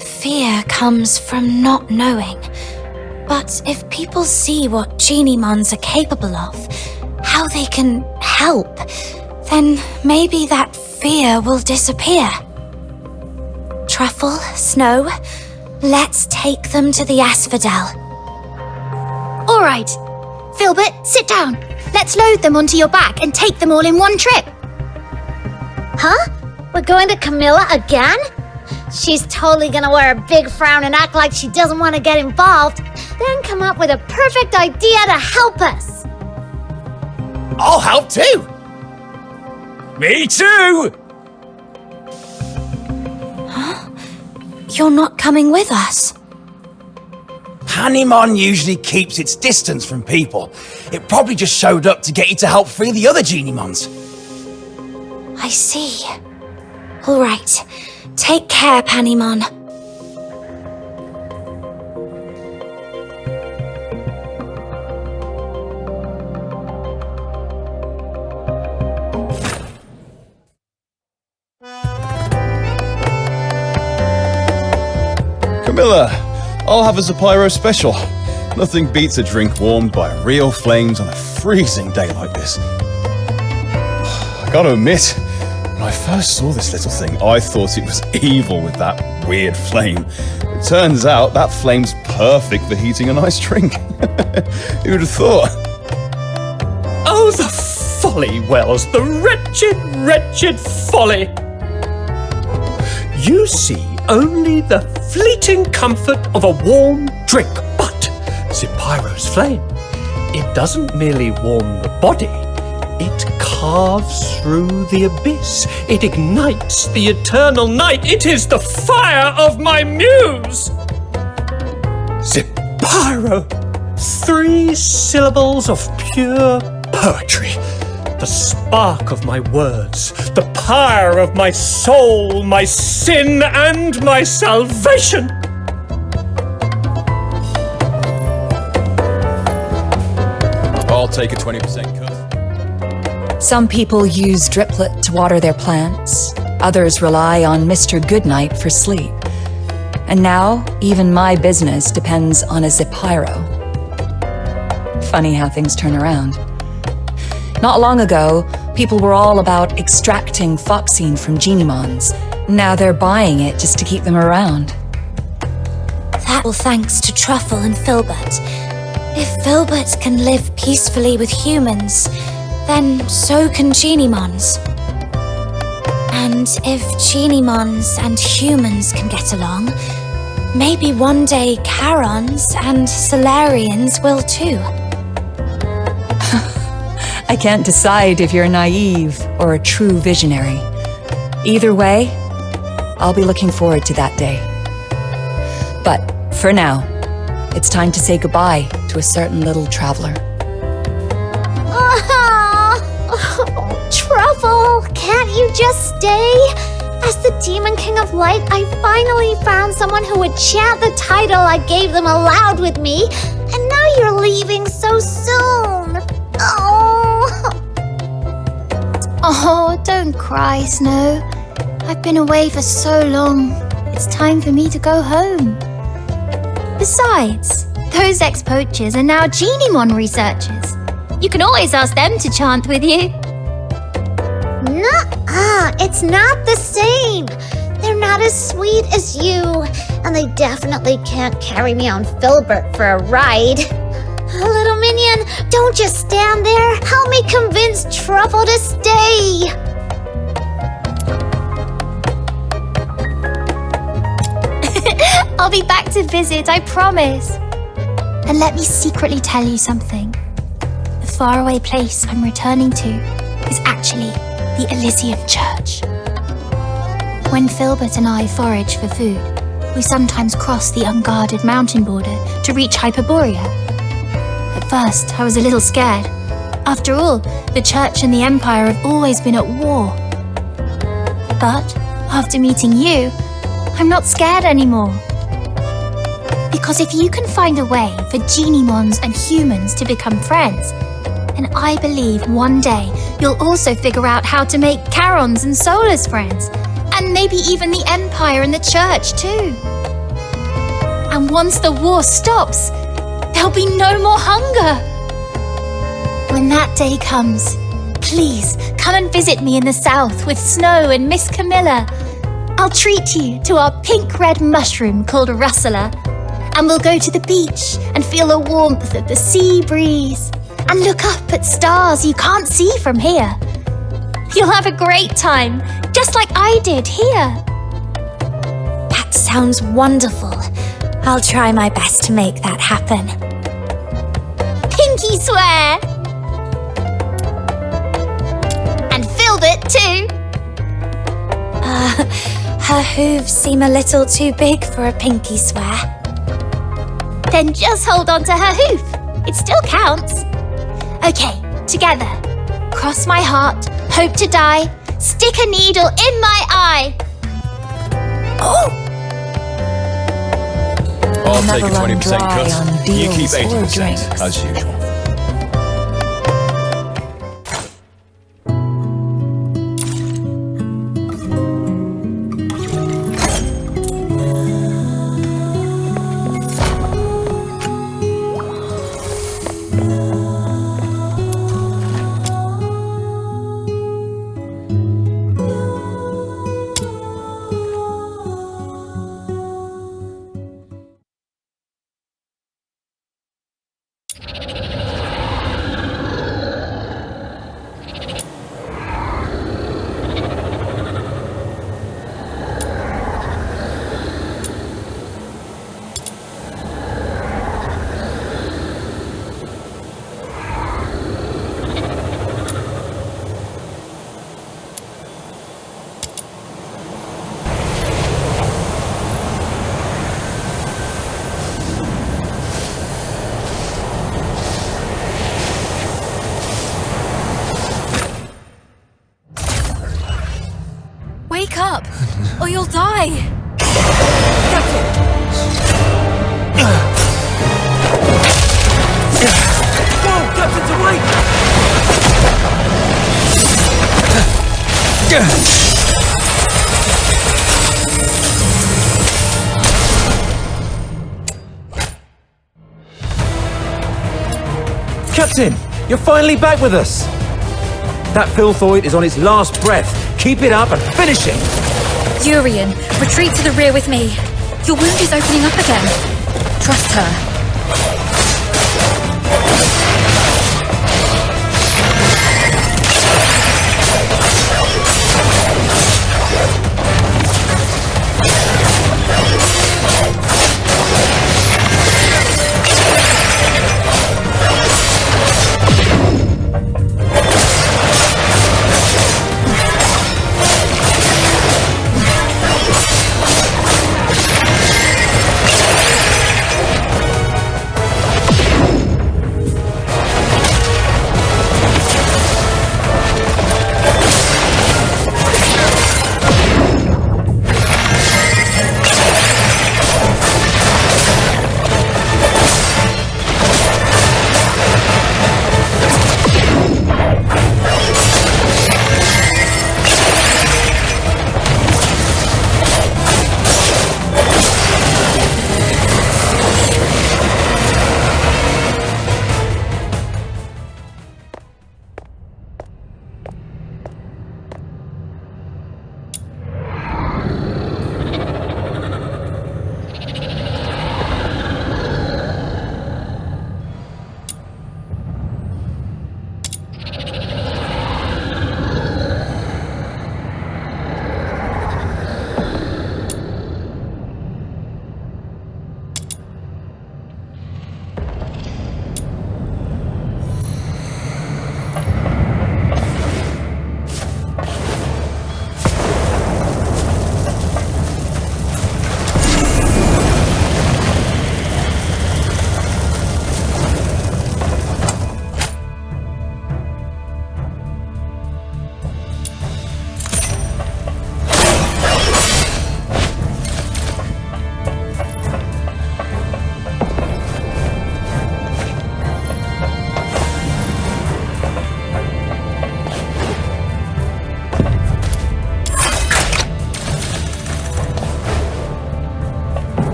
Fear comes from not knowing. But if people see what geniemons are capable of, how they can help, then maybe that fear will disappear. Truffle, Snow, let's take them to the Asphodel. All right. Filbert, sit down. Let's load them onto your back and take them all in one trip. Huh? We're going to Camilla again? She's totally gonna wear a big frown and act like she doesn't want to get involved, then come up with a perfect idea to help us. I'll help too! Me too! Huh? You're not coming with us. Panemon usually keeps its distance from people. It probably just showed up to get you to help free the other geniemons. I see. All right. Take care, Panemon. Camilla, I'll have a Zapyro special. Nothing beats a drink warmed by real flames on a freezing day like this. I gotta admit, when I first saw this little thing, I thought it was evil with that weird flame. It turns out that flame's perfect for heating a nice drink. Who'd have thought? Oh, the folly, Wells, the wretched, wretched folly! You see only the fleeting comfort of a warm drink, but Zapyro's flame, it doesn't merely warm the body, it carves through the abyss. It ignites the eternal night. It is the fire of my muse. Zapyro. 3 syllables of pure poetry. The spark of my words. The pyre of my soul. My sin and my salvation. I'll take a 20% cut. Some people use Driplet to water their plants. Others rely on Mr. Goodnight for sleep. And now, even my business depends on a Zapyro. Funny how things turn around. Not long ago, people were all about extracting Foxine from geniemons. Now they're buying it just to keep them around. That all thanks to Truffle and Filbert. If Filbert can live peacefully with humans, then so can geniemons. And if geniemons and humans can get along, maybe one day Charons and Solarians will too. I can't decide if you're naive or a true visionary. Either way, I'll be looking forward to that day. But for now, it's time to say goodbye to a certain little traveler. Truffle, can't you just stay? As the Demon King of Light, I finally found someone who would chant the title I gave them aloud with me, and now you're leaving so soon. Oh! Oh, don't cry, Snow. I've been away for so long. It's time for me to go home. Besides, those ex-poachers are now Geniemon researchers. You can always ask them to chant with you. Nuh-uh, it's not the same. They're not as sweet as you, and they definitely can't carry me on Filbert for a ride. Little minion, don't just stand there. Help me convince Truffle to stay. I'll be back to visit, I promise. And let me secretly tell you something. The faraway place I'm returning to is actually the Elysium Church. When Filbert and I forage for food, we sometimes cross the unguarded mountain border to reach Hyperoreia. At first, I was a little scared. After all, the Church and the Empire have always been at war. But after meeting you, I'm not scared anymore. Because if you can find a way for Geniemons and humans to become friends, then I believe one day you'll also figure out how to make Charons and Solars friends, and maybe even the Empire and the Church too. And once the war stops, there'll be no more hunger. When that day comes, please come and visit me in the south with Snow and Miss Camilla. I'll treat you to our pink-red mushroom called Rustler, and we'll go to the beach and feel the warmth of the sea breeze and look up at stars you can't see from here. You'll have a great time, just like I did here. That sounds wonderful. I'll try my best to make that happen. Pinky swear! And Filbert too! Her hooves seem a little too big for a pinky swear. Then just hold on to her hoof. It still counts. Okay, together. Cross my heart, hope to die, stick a needle in my eye. Oh! I'll Never take a run 20% dry cut. on You keep deals or 80%, drinks. as usual. Wake up, or you'll die. Whoa, Captain's awake! Captain, you're finally back with us. That filthoid is on its last breath. Keep it up and finish it! Urian, retreat to the rear with me. Your wound is opening up again. Trust her.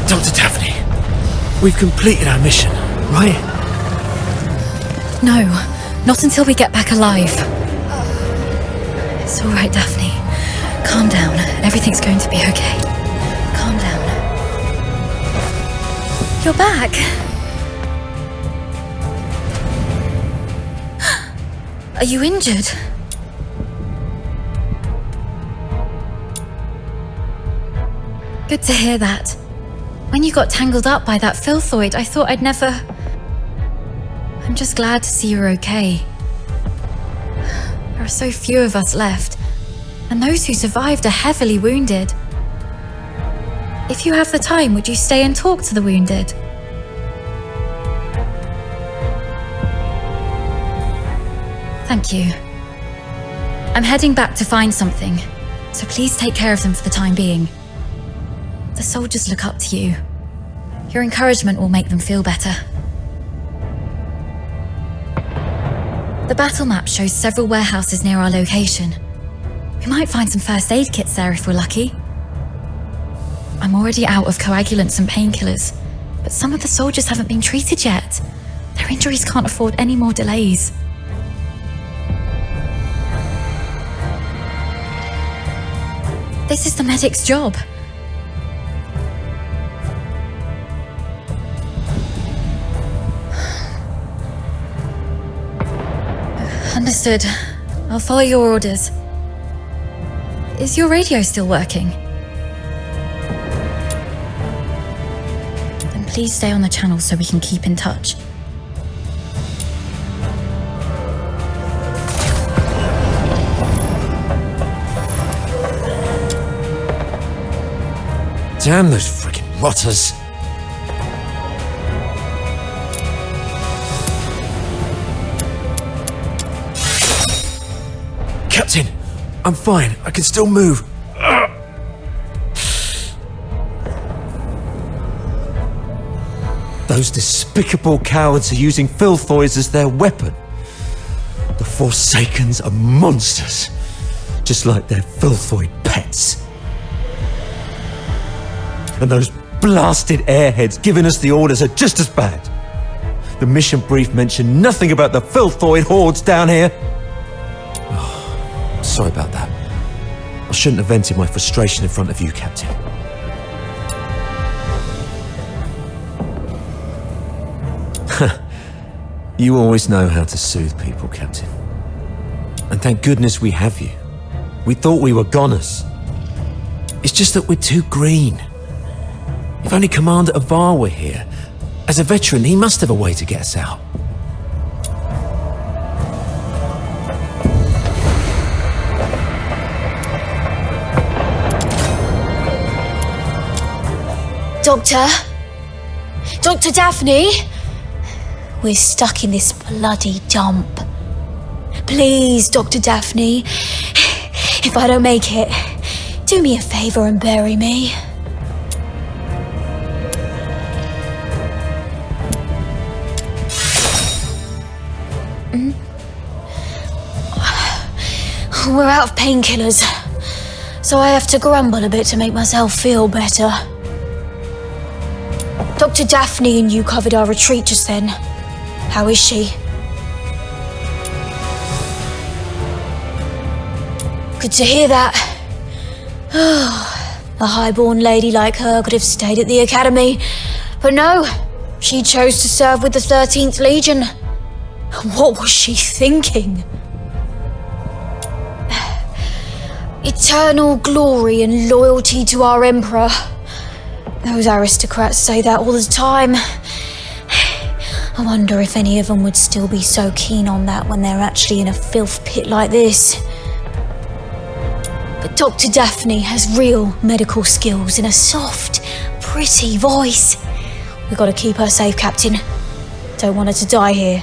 Dr. Daphne, we've completed our mission, right? No, not until we get back alive. It's all right, Daphne. Calm down. Everything's going to be okay. Calm down. You're back. Are you injured? Good to hear that. When you got tangled up by that filthoid, I thought I'd never... I'm just glad to see you're okay. There are so few of us left, and those who survived are heavily wounded. If you have the time, would you stay and talk to the wounded? Thank you. I'm heading back to find something, so please take care of them for the time being. The soldiers look up to you. Your encouragement will make them feel better. The battle map shows several warehouses near our location. We might find some first aid kits there if we're lucky. I'm already out of coagulants and painkillers, but some of the soldiers haven't been treated yet. Their injuries can't afford any more delays. This is the medic's job. Understood. I'll follow your orders. Is your radio still working? Then please stay on the channel so we can keep in touch. Damn those freaking rotters. Captain, I'm fine. I can still move. Those despicable cowards are using filthoids as their weapon. The Forsakens are monsters, just like their filthoid pets. And those blasted airheads giving us the orders are just as bad. The mission brief mentioned nothing about the filthoid hordes down here. Oh, sorry about that. I shouldn't have vented my frustration in front of you, Captain. You always know how to soothe people, Captain. And thank goodness we have you. We thought we were goners. It's just that we're too green. If only Commander Avar were here. As a veteran, he must have a way to get us out. Doctor? Dr. Daphne? We're stuck in this bloody dump. Please, Dr. Daphne, if I don't make it, do me a favor and bury me. We're out of painkillers, so I have to grumble a bit to make myself feel better. Dr. Daphne and you covered our retreat just then. How is she? Good to hear that. A highborn lady like her could have stayed at the academy, but no, she chose to serve with the 13th Legion. What was she thinking? Eternal glory and loyalty to our Emperor. Those aristocrats say that all the time. I wonder if any of them would still be so keen on that when they're actually in a filth pit like this. But Dr. Daphne has real medical skills and a soft, pretty voice. We've got to keep her safe, Captain. Don't want her to die here.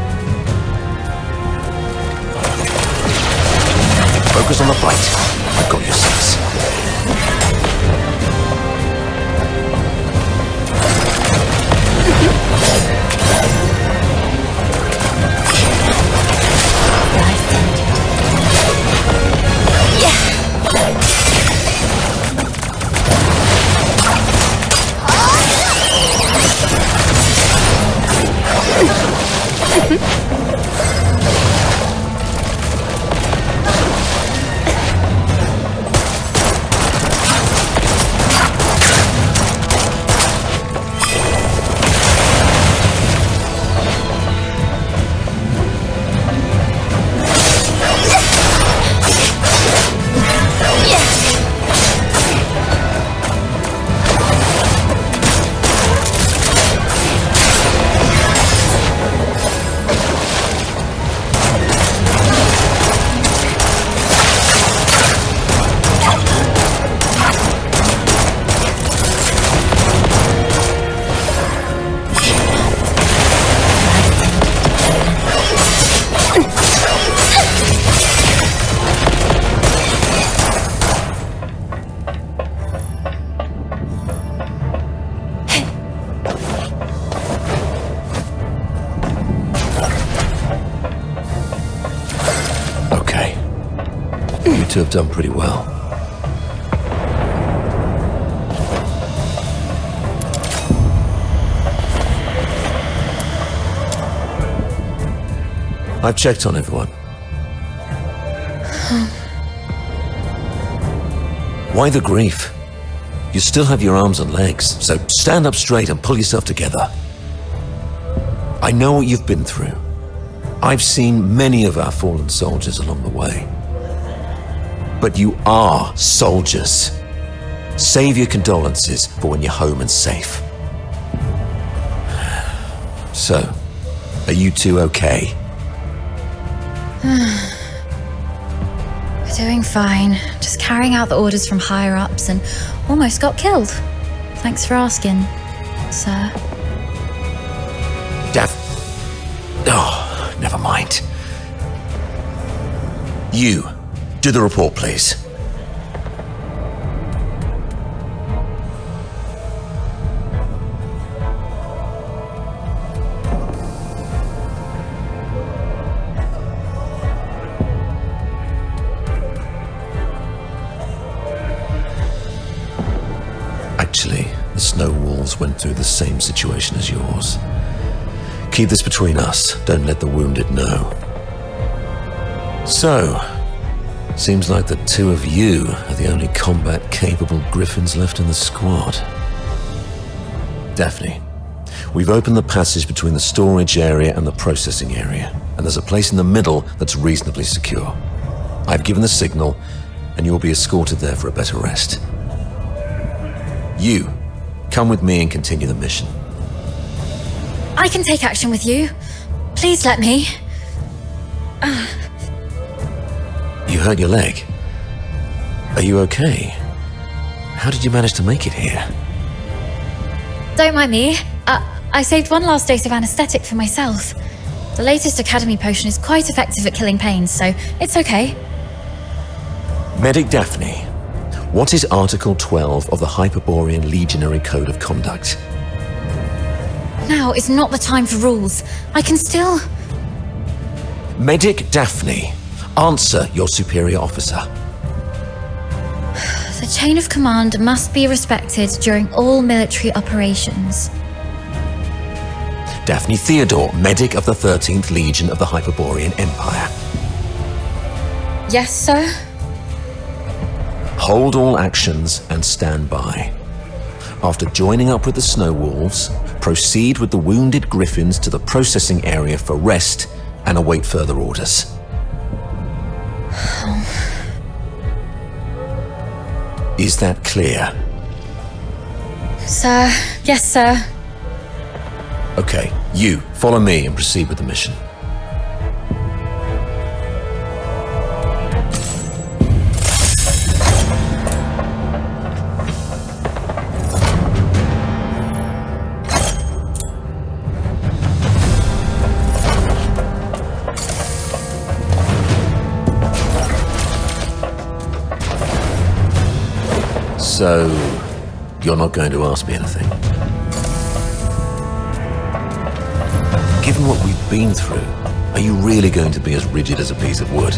focus on the fight. I've got your six. To have done pretty well. I've checked on everyone. Why the grief? You still have your arms and legs, so stand up straight and pull yourself together. I know what you've been through. I've seen many of our fallen soldiers along the way. But you are soldiers. Save your condolences for when you're home and safe. So, are you two okay? We're doing fine. Just carrying out the orders from higher ups and almost got killed. Thanks for asking, sir. Oh, never mind. You. Do the report, please. Actually, the snow walls went through the same situation as yours. Keep this between us. Don't let the wounded know. So, seems like the two of you are the only combat-capable griffins left in the squad. Daphne, we've opened the passage between the storage area and the processing area, and there's a place in the middle that's reasonably secure. I've given the signal, and you'll be escorted there for a better rest. You, come with me and continue the mission. I can take action with you. Please let me. You hurt your leg. Are you okay? How did you manage to make it here? Don't mind me. I saved one last dose of anesthetic for myself. The latest Academy potion is quite effective at killing pain, so it's okay. Medic Daphne, what is Article 12 of the Hyperborean Legionary Code of Conduct? Now is not the time for rules. I can still... Medic Daphne, answer your superior officer. The chain of command must be respected during all military operations. Daphne Theodore, medic of the 13th Legion of the Hyperborean Empire. Yes, sir? Hold all actions and stand by. After joining up with the Snow Wolves, proceed with the wounded griffins to the processing area for rest and await further orders. Is that clear? Sir, yes, sir. Okay, you, follow me and proceed with the mission. So, you're not going to ask me anything? Given what we've been through, are you really going to be as rigid as a piece of wood?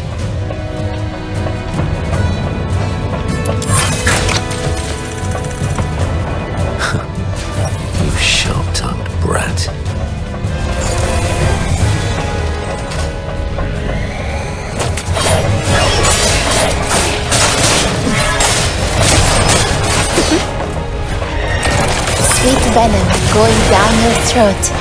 You sharp-tongued brat. Sweet venom going down your throat.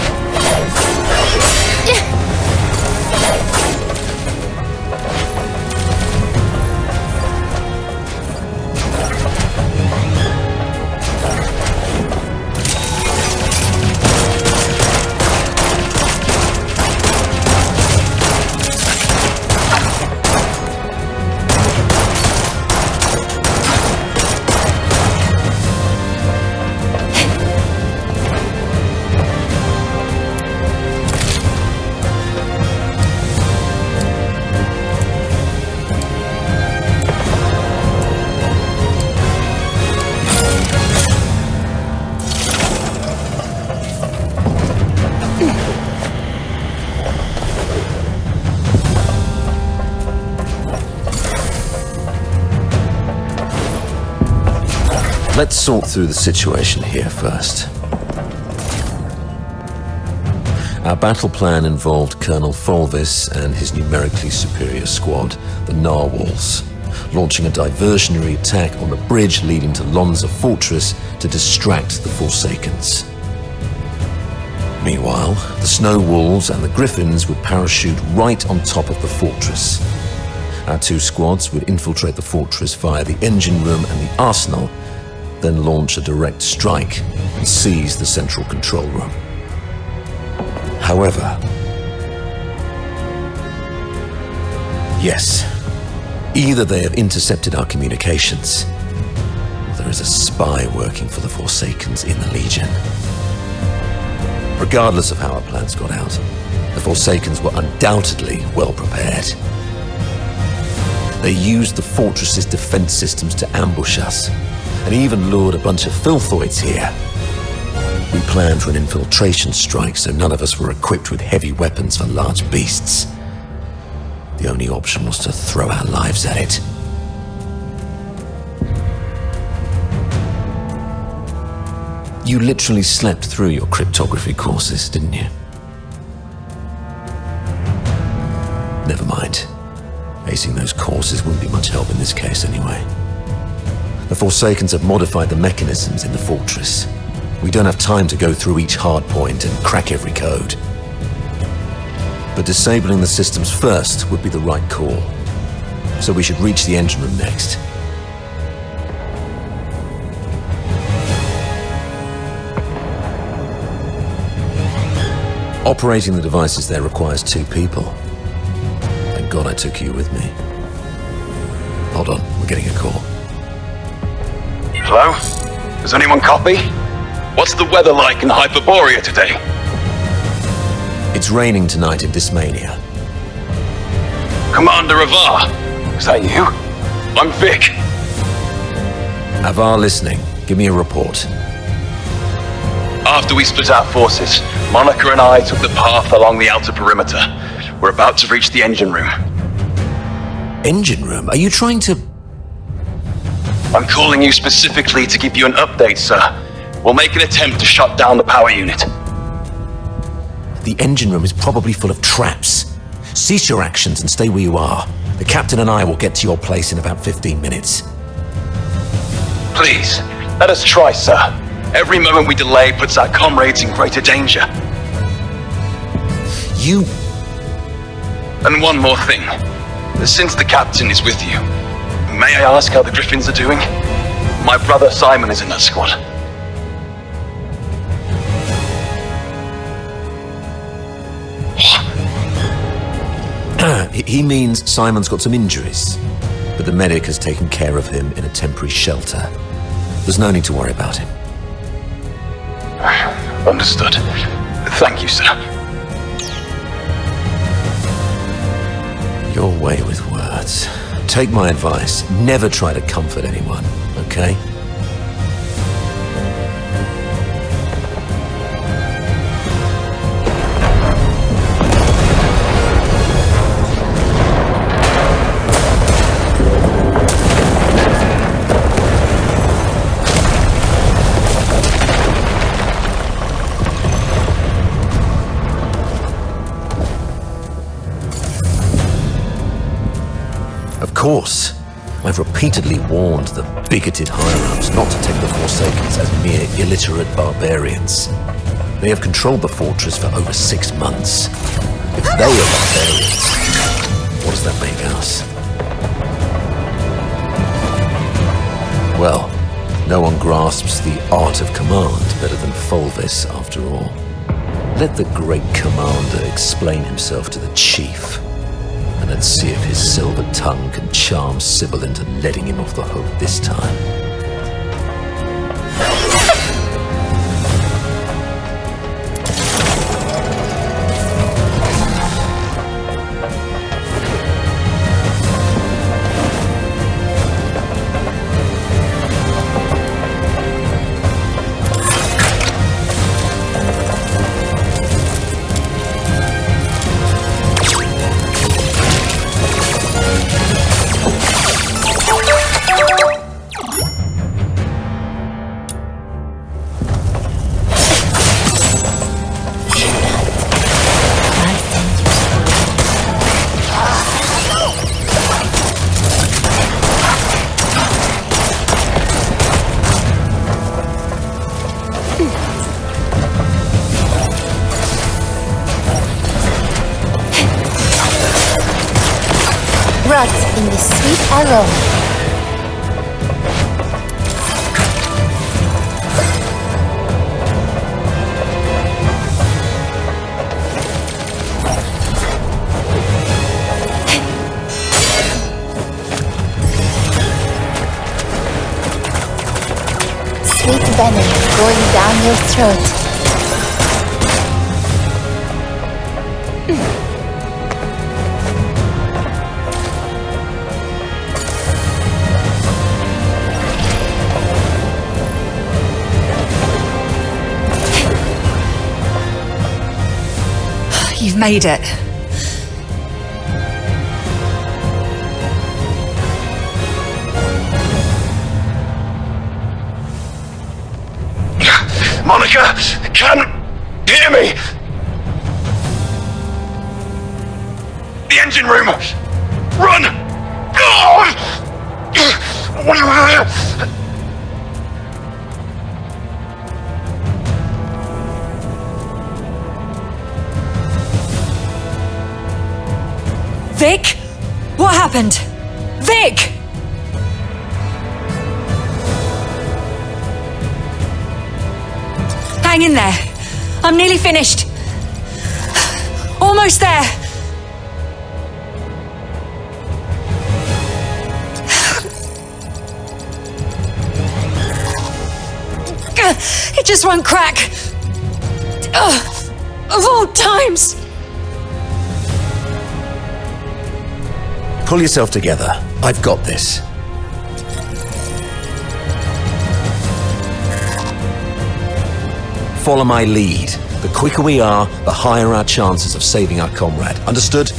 Let's sort through the situation here first. Our battle plan involved Colonel Fulvis and his numerically superior squad, the Narwhals, launching a diversionary attack on the bridge leading to Lonza Fortress to distract the Forsakens. Meanwhile, the Snow Wolves and the Griffins would parachute right on top of the fortress. Our two squads would infiltrate the fortress via the engine room and the arsenal, then launch a direct strike and seize the central control room. However, yes, either they have intercepted our communications, or there is a spy working for the Forsakens in the Legion. Regardless of how our plans got out, the Forsakens were undoubtedly well prepared. They used the fortress's defense systems to ambush us, and even lured a bunch of filthoids here. We planned for an infiltration strike, so none of us were equipped with heavy weapons for large beasts. The only option was to throw our lives at it. You literally slept through your cryptography courses, didn't you? Never mind. Acing those courses wouldn't be much help in this case anyway. The Forsakens have modified the mechanisms in the fortress. We don't have time to go through each hard point and crack every code. But disabling the systems first would be the right call. So we should reach the engine room next. Operating the devices there requires 2 people. Thank God I took you with me. Hold on, we're getting a call. Hello? Does anyone copy? What's the weather like in Hyperoreia today? It's raining tonight in Dismania. Commander Avar, is that you? I'm Vic. Avar listening. Give me a report. After we split our forces, Monica and I took the path along the outer perimeter. We're about to reach the engine room. Engine room? Are you trying to... I'm calling you specifically to give you an update, sir. We'll make an attempt to shut down the power unit. The engine room is probably full of traps. Cease your actions and stay where you are. The captain and I will get to your place in about 15 minutes. Please, let us try, sir. Every moment we delay puts our comrades in greater danger. You... And one more thing. Since the captain is with you, may I ask how the Griffins are doing? My brother Simon is in that squad. He means Simon's got some injuries, but the medic has taken care of him in a temporary shelter. There's no need to worry about him. Understood. Thank you, sir. Your way with words. Take my advice. Never try to comfort anyone, okay? course. I've repeatedly warned the bigoted higher-ups not to take the Forsakens as mere illiterate barbarians. They have controlled the fortress for over 6 months. If they are barbarians, what does that make us? Well, no one grasps the art of command better than Fulvis, after all. Let the great commander explain himself to the chief, and let's see if his silver tongue can charm Sybil into letting him off the hook this time. In the sweet aroma. Sweet venom going down your throat. You've made it. Monica, can hear me? The engine room! Run! Vic? What happened? Vic! Hang in there. I'm nearly finished. Almost there. It just won't crack. Of all times. Pull yourself together. I've got this. Follow my lead. The quicker we are, the higher our chances of saving our comrade. Understood?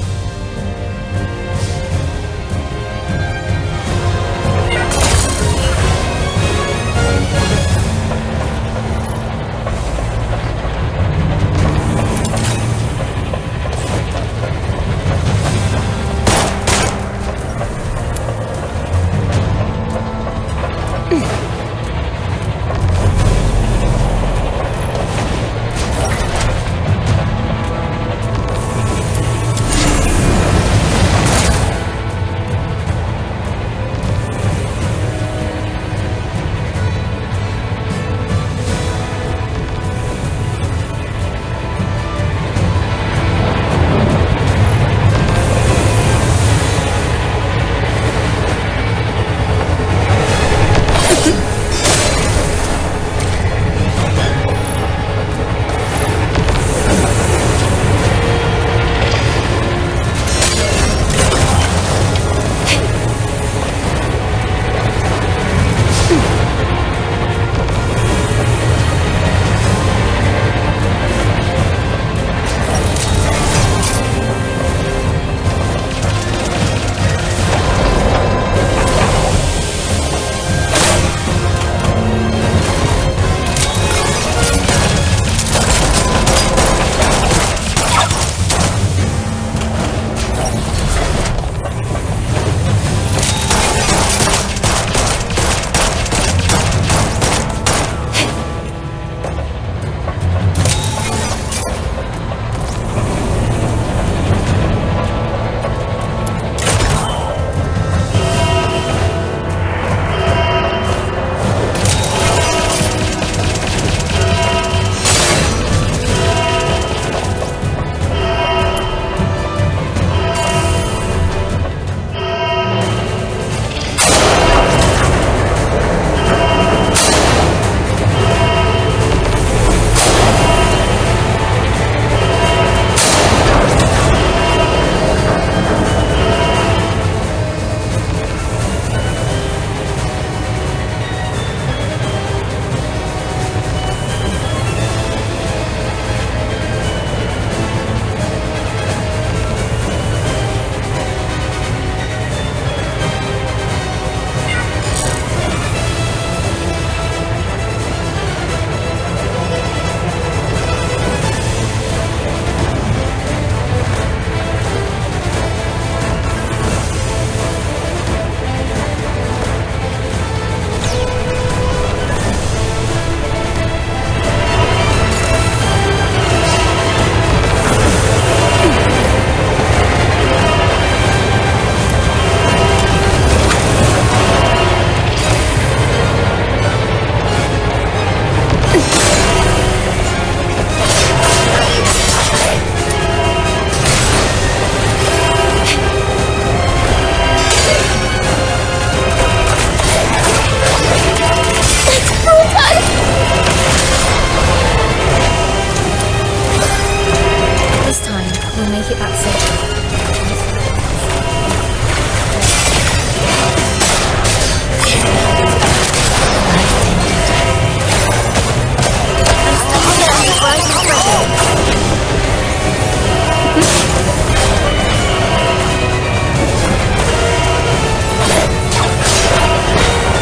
it back safe.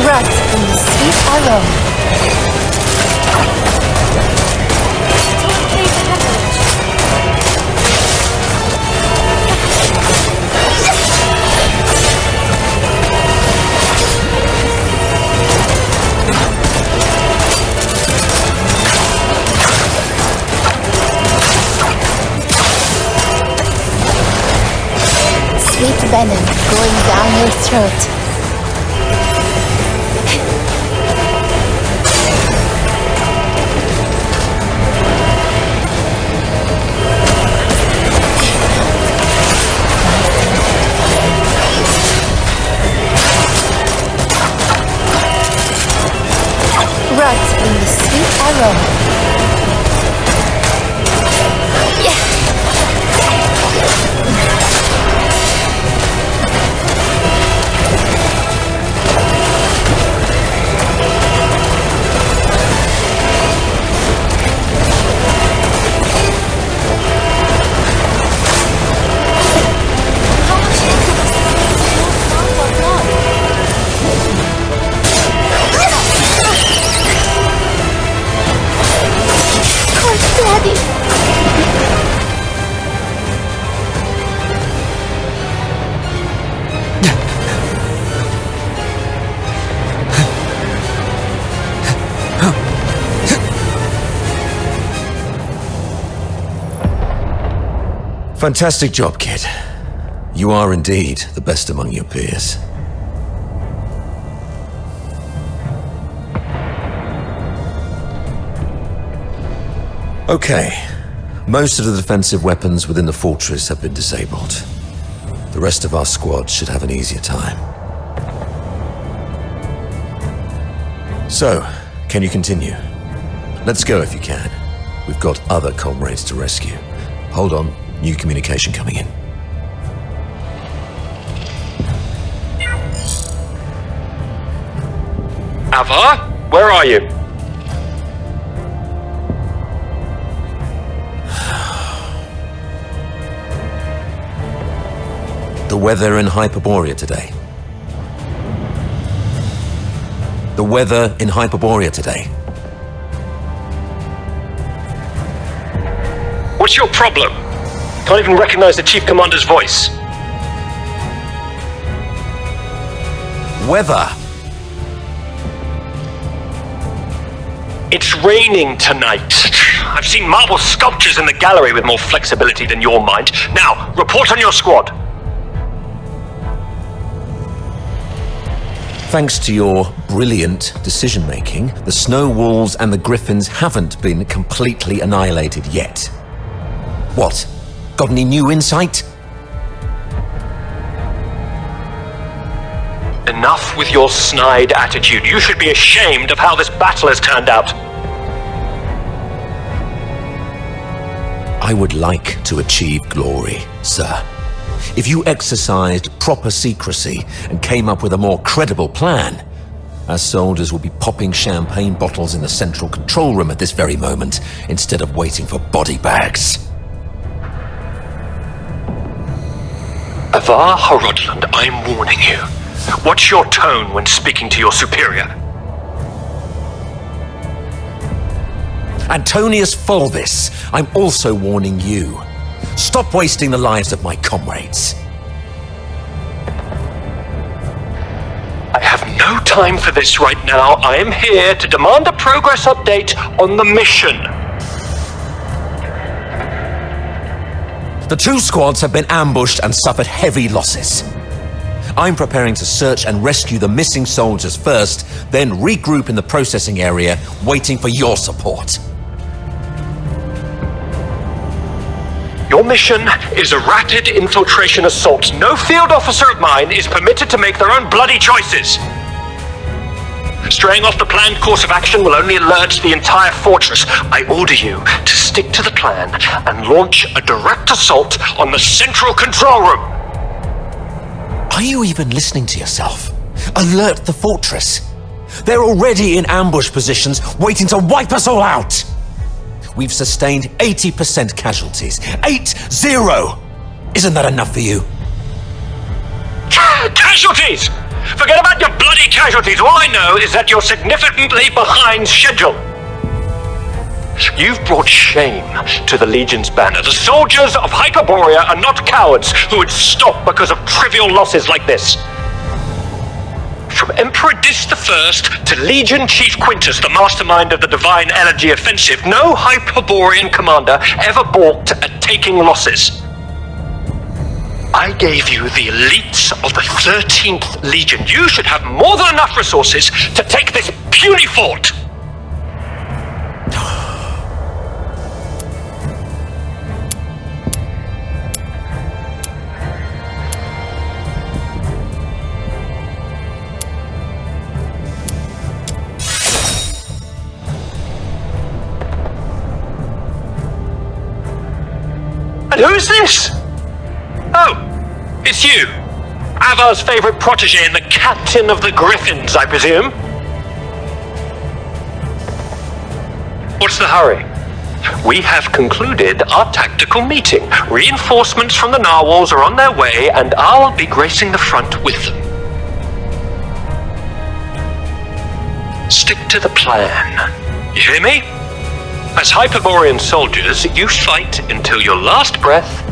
Rut in the sweet aroma. Sweet venom going down your throat. Rut in the sweet aroma. Fantastic job, kid. You are indeed the best among your peers. Okay. Most of the defensive weapons within the fortress have been disabled. The rest of our squad should have an easier time. So, can you continue? Let's go if you can. We've got other comrades to rescue. Hold on. New communication coming in. Avar? Where are you? The weather in Hyperoreia today. The weather in Hyperoreia today. What's your problem? Can't even recognize the Chief Commander's voice. Weather. It's raining tonight. I've seen marble sculptures in the gallery with more flexibility than your mind. Now, report on your squad. Thanks to your brilliant decision-making, the Snow Wolves and the Griffins haven't been completely annihilated yet. What? Got any new insight? Enough with your snide attitude. You should be ashamed of how this battle has turned out. I would like to achieve glory, sir. If you exercised proper secrecy and came up with a more credible plan, our soldiers would be popping champagne bottles in the central control room at this very moment, instead of waiting for body bags. Avar Horodland, I'm warning you. What's your tone when speaking to your superior? Antonius Fulvis, I'm also warning you. Stop wasting the lives of my comrades. I have no time for this right now. I am here to demand a progress update on the mission. The two squads have been ambushed and suffered heavy losses. I'm preparing to search and rescue the missing soldiers first, then regroup in the processing area, waiting for your support. Your mission is a rapid infiltration assault. No field officer of mine is permitted to make their own bloody choices. Straying off the planned course of action will only alert the entire fortress. I order you to stick to the plan and launch a direct assault on the central control room. Are you even listening to yourself? Alert the fortress. They're already in ambush positions, waiting to wipe us all out. We've sustained 80% casualties. 8-0! Isn't that enough for you? Casualties! Forget about your bloody casualties. All I know is that you're significantly behind schedule. You've brought shame to the Legion's banner. The soldiers of Hyperoreia are not cowards who would stop because of trivial losses like this. From Emperor Dis I to Legion Chief Quintus, the mastermind of the Divine Energy Offensive, no Hyperborean commander ever balked at taking losses. I gave you the elites of the 13th Legion. You should have more than enough resources to take this puny fort. And who's this? Oh, it's you. Avar's favorite protege and the captain of the Griffins, I presume? What's the hurry? We have concluded our tactical meeting. Reinforcements from the narwhals are on their way, and I'll be gracing the front with them. Stick to the plan. You hear me? As Hyperborean soldiers, you fight until your last breath,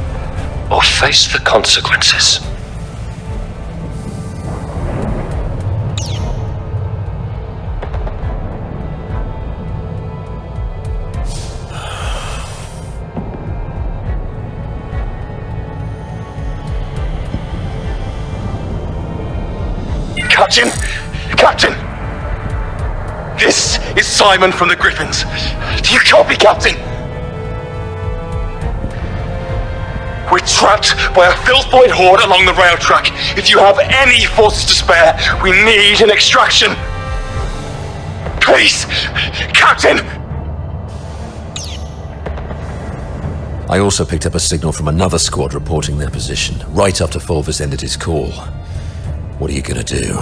or face the consequences. Captain! Captain! This is Simon from the Griffins. Do you copy, Captain? We're trapped by a filth-void horde along the rail track. If you have any forces to spare, we need an extraction. Please, Captain! I also picked up a signal from another squad reporting their position, right after Fulvus ended his call. What are you gonna do?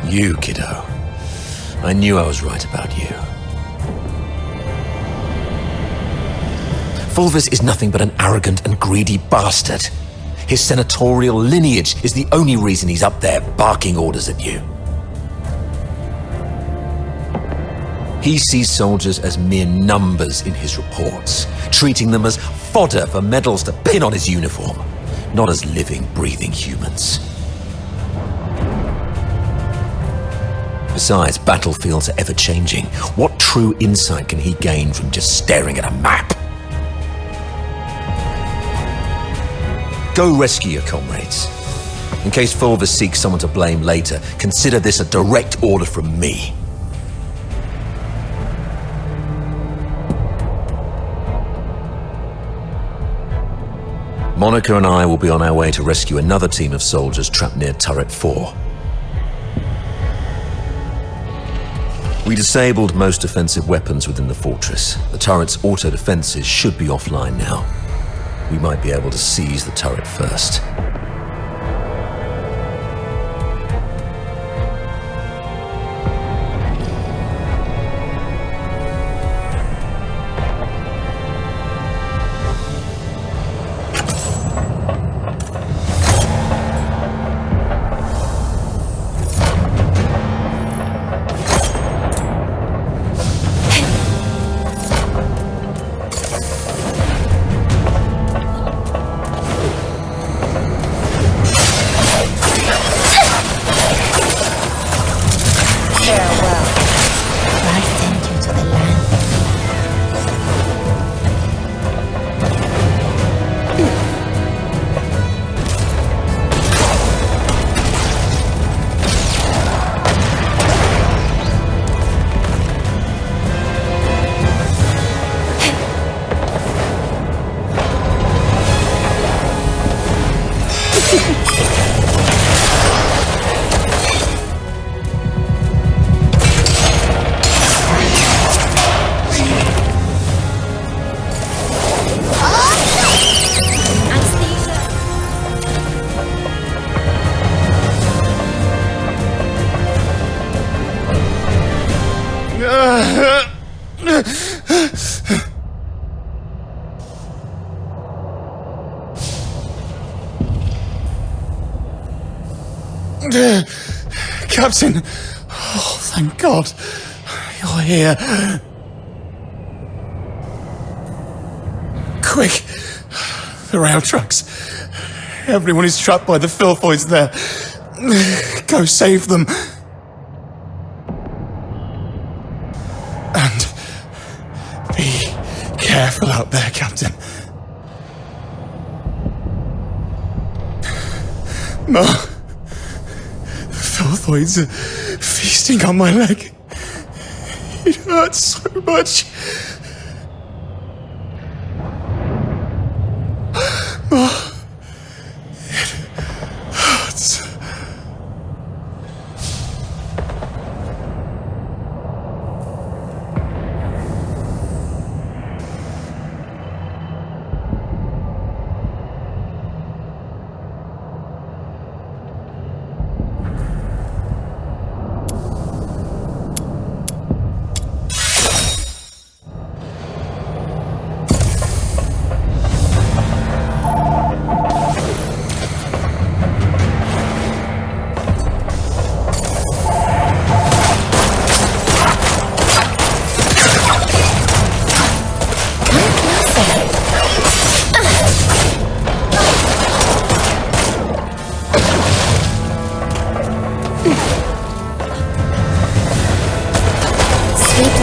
You, kiddo. I knew I was right about you. Fulvus is nothing but an arrogant and greedy bastard. His senatorial lineage is the only reason he's up there barking orders at you. He sees soldiers as mere numbers in his reports, treating them as fodder for medals to pin on his uniform, not as living, breathing humans. Besides, battlefields are ever-changing. What true insight can he gain from just staring at a map? Go rescue your comrades. In case Fulvus seeks someone to blame later, consider this a direct order from me. Monica and I will be on our way to rescue another team of soldiers trapped near Turret 4. We disabled most offensive weapons within the fortress. The turret's auto-defenses should be offline now. We might be able to seize the turret first. Captain! Oh, thank God. You're here. Quick! The rail tracks. Everyone is trapped by the filthoids there. Go save them. And be careful out there, Captain. No. The filthoids are feasting on my leg. It hurts so much. Oh, it hurts.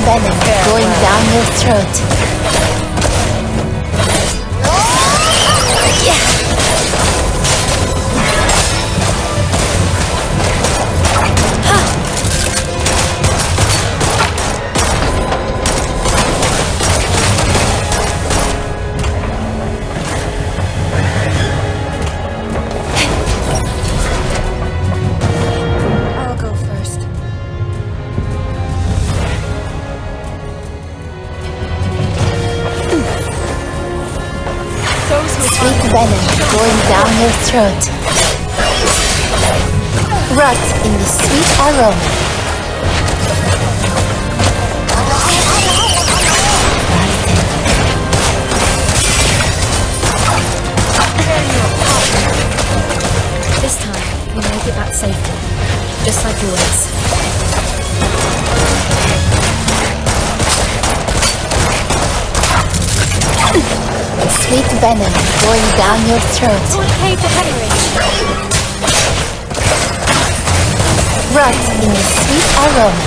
venom going down your throat. I'll go first. Sweet venom going down your throat. Rot in the sweet aroma. This time, we'll make it back safely. Just like always. Sweet venom going down your throat. Okay for hemorrhage. Rot in the sweet aroma.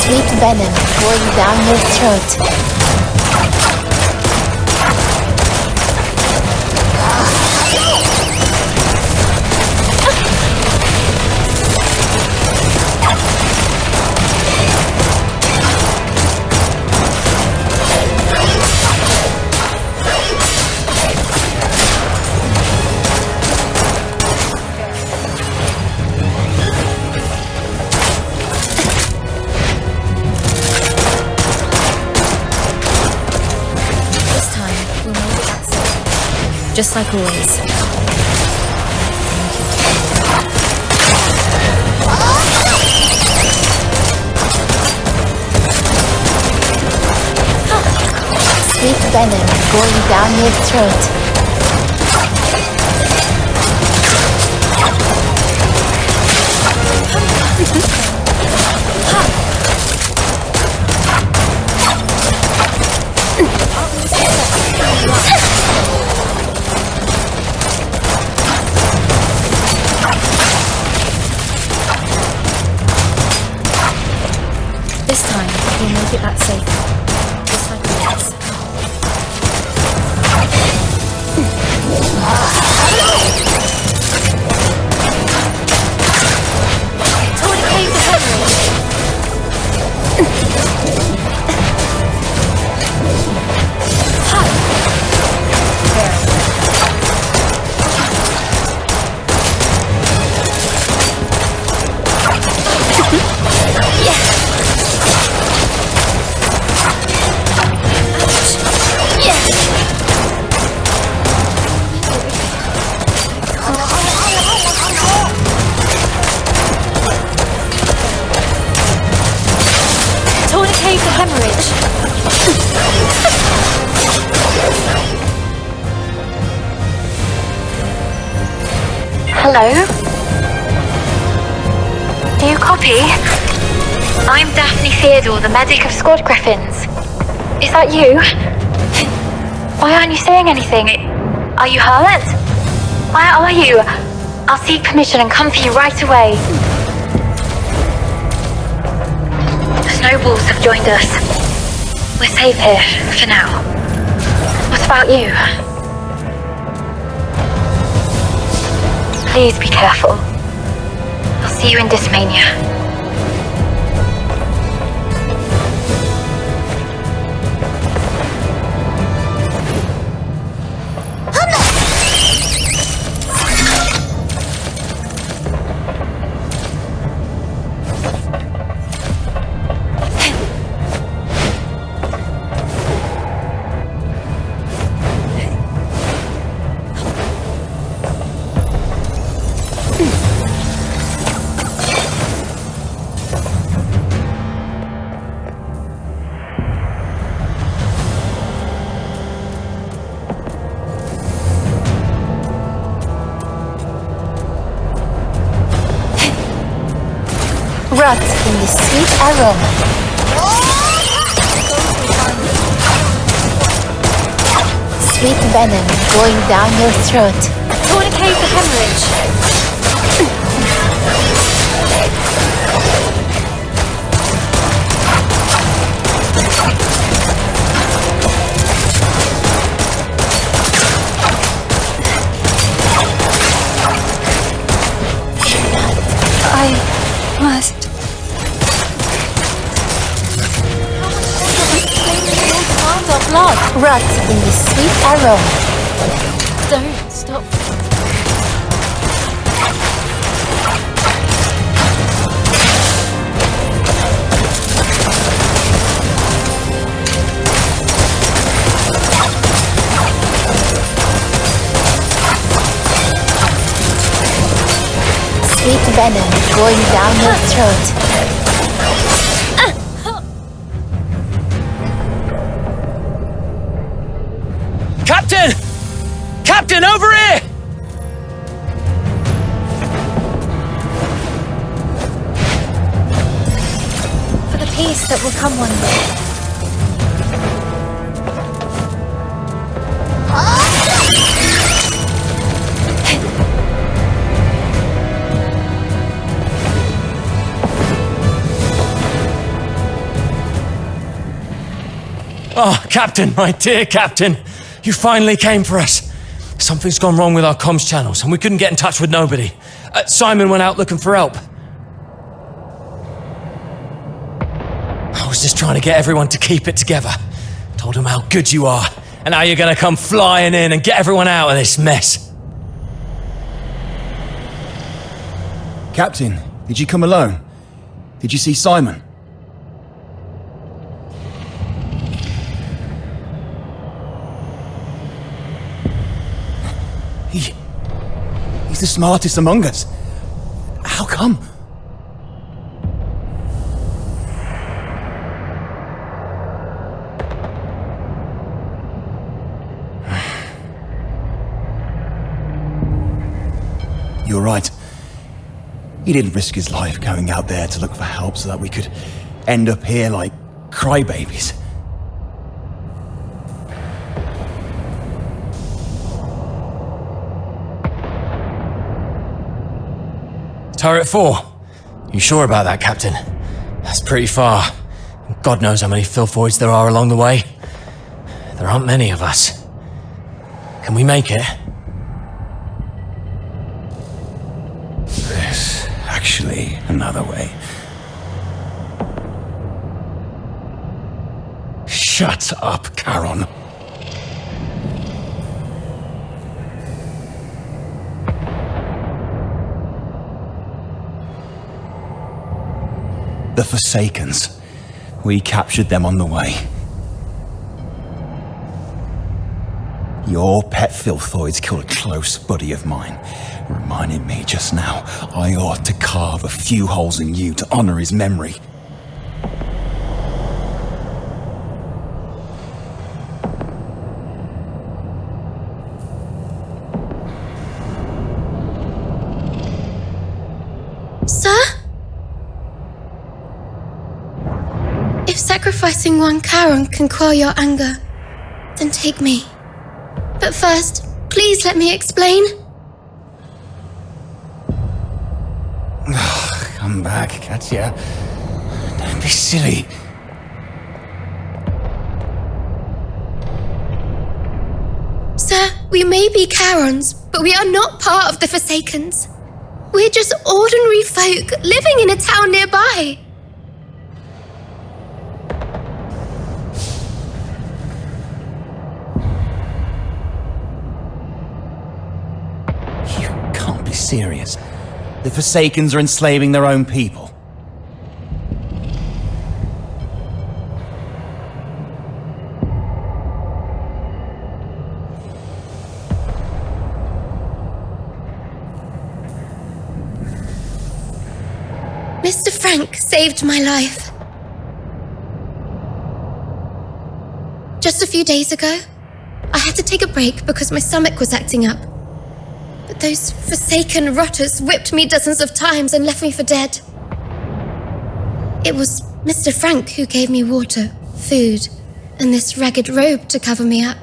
Sweet venom going down your throat. Just like always. Sweet venom going down your throat. This time, we'll make it back safe. Just like always. Hello? Do you copy? I'm Daphne Theodore, the medic of Squad Griffins. Is that you? Why aren't you saying anything? Are you hurt? Where are you? I'll seek permission and come for you right away. The snowballs have joined us. We're safe here, for now. What about you? Please be careful. I'll see you in Dismania. Rot in the sweet aroma. Sweet venom going down your throat. Tourniquet for hemorrhage. I must. Blood. Rot in the sweet aroma. Don't stop. Sweet venom going down your throat. Captain! Captain, over here! For the peace that will come one day. Oh, Captain, my dear Captain. You finally came for us. Something's gone wrong with our comms channels, and we couldn't get in touch with nobody. Simon went out looking for help. I was just trying to get everyone to keep it together. Told them how good you are, and how you're gonna come flying in and get everyone out of this mess. Captain, did you come alone? Did you see Simon? He's the smartest among us. How come? You're right. He didn't risk his life going out there to look for help so that we could end up here like crybabies. Turret 4. You sure about that, Captain? That's pretty far. God knows how many filthoids there are along the way. There aren't many of us. Can we make it? There's actually another way. Shut up, Charon. The Forsakens. We captured them on the way. Your pet filthoids killed a close buddy of mine. Reminded me just now I ought to carve a few holes in you to honor his memory. sacrificing one Charon can quell your anger, then take me. But first, please let me explain. Come back, Katya. Don't be silly. Sir, we may be Charons, but we are not part of the Forsakens. We're just ordinary folk living in a town nearby. You can't be serious. The Forsakens are enslaving their own people. Mr. Frank saved my life. Just a few days ago, I had to take a break because my stomach was acting up. But those forsaken rotters whipped me dozens of times and left me for dead. It was Mr. Frank who gave me water, food, and this ragged robe to cover me up.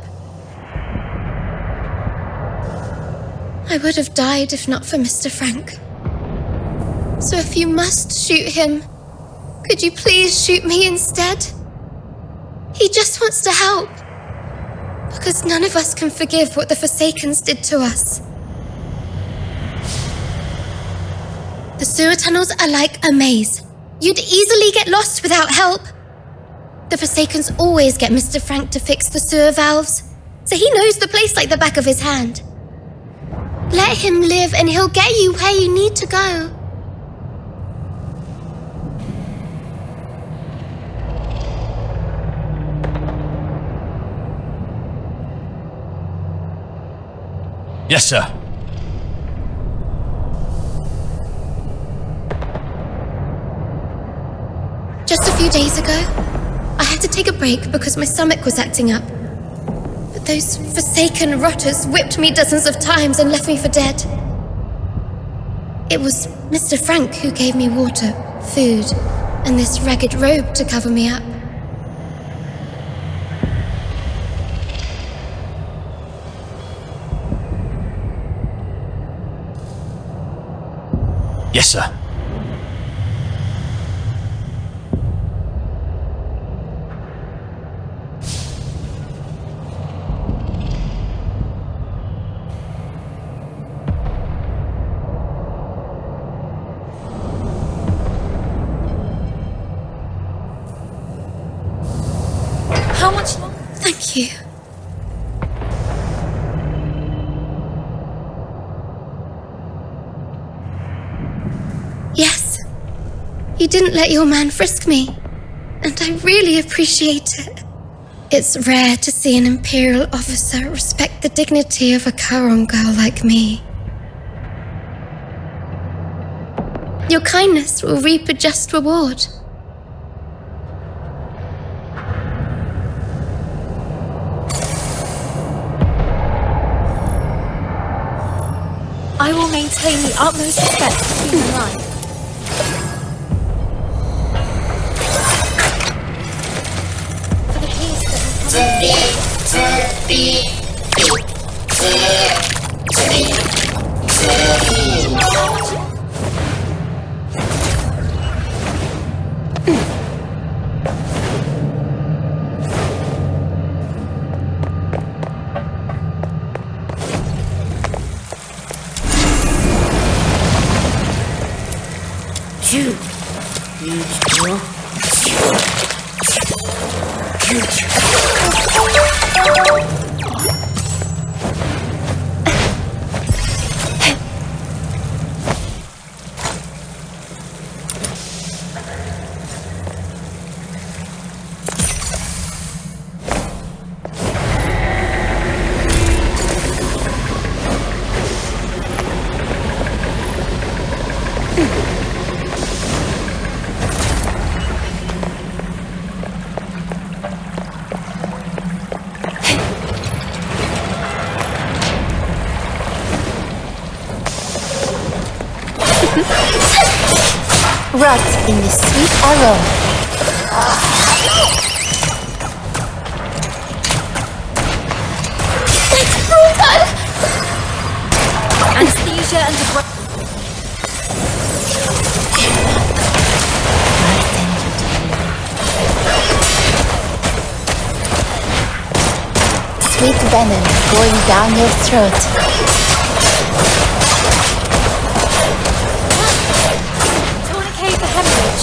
I would have died if not for Mr. Frank. So if you must shoot him, could you please shoot me instead? He just wants to help. Because none of us can forgive what the Forsakens did to us. The sewer tunnels are like a maze. You'd easily get lost without help. The Forsakens always get Mr. Frank to fix the sewer valves, so he knows the place like the back of his hand. Let him live and he'll get you where you need to go. Yes, sir. Just a few days ago, I had to take a break because my stomach was acting up. But those forsaken rotters whipped me dozens of times and left me for dead. It was Mr. Frank who gave me water, food, and this ragged robe to cover me up. Yes, sir. How much longer? Thank you. Yes, you didn't let your man frisk me, and I really appreciate it. It's rare to see an Imperial officer respect the dignity of a Charon girl like me. Your kindness will reap a just reward. I will maintain the utmost respect for human life. For the peace that wrapped in the sweet aroma. It's brutal! Anesthesia and Sweet venom going down your throat. tourniquet for hemorrhage.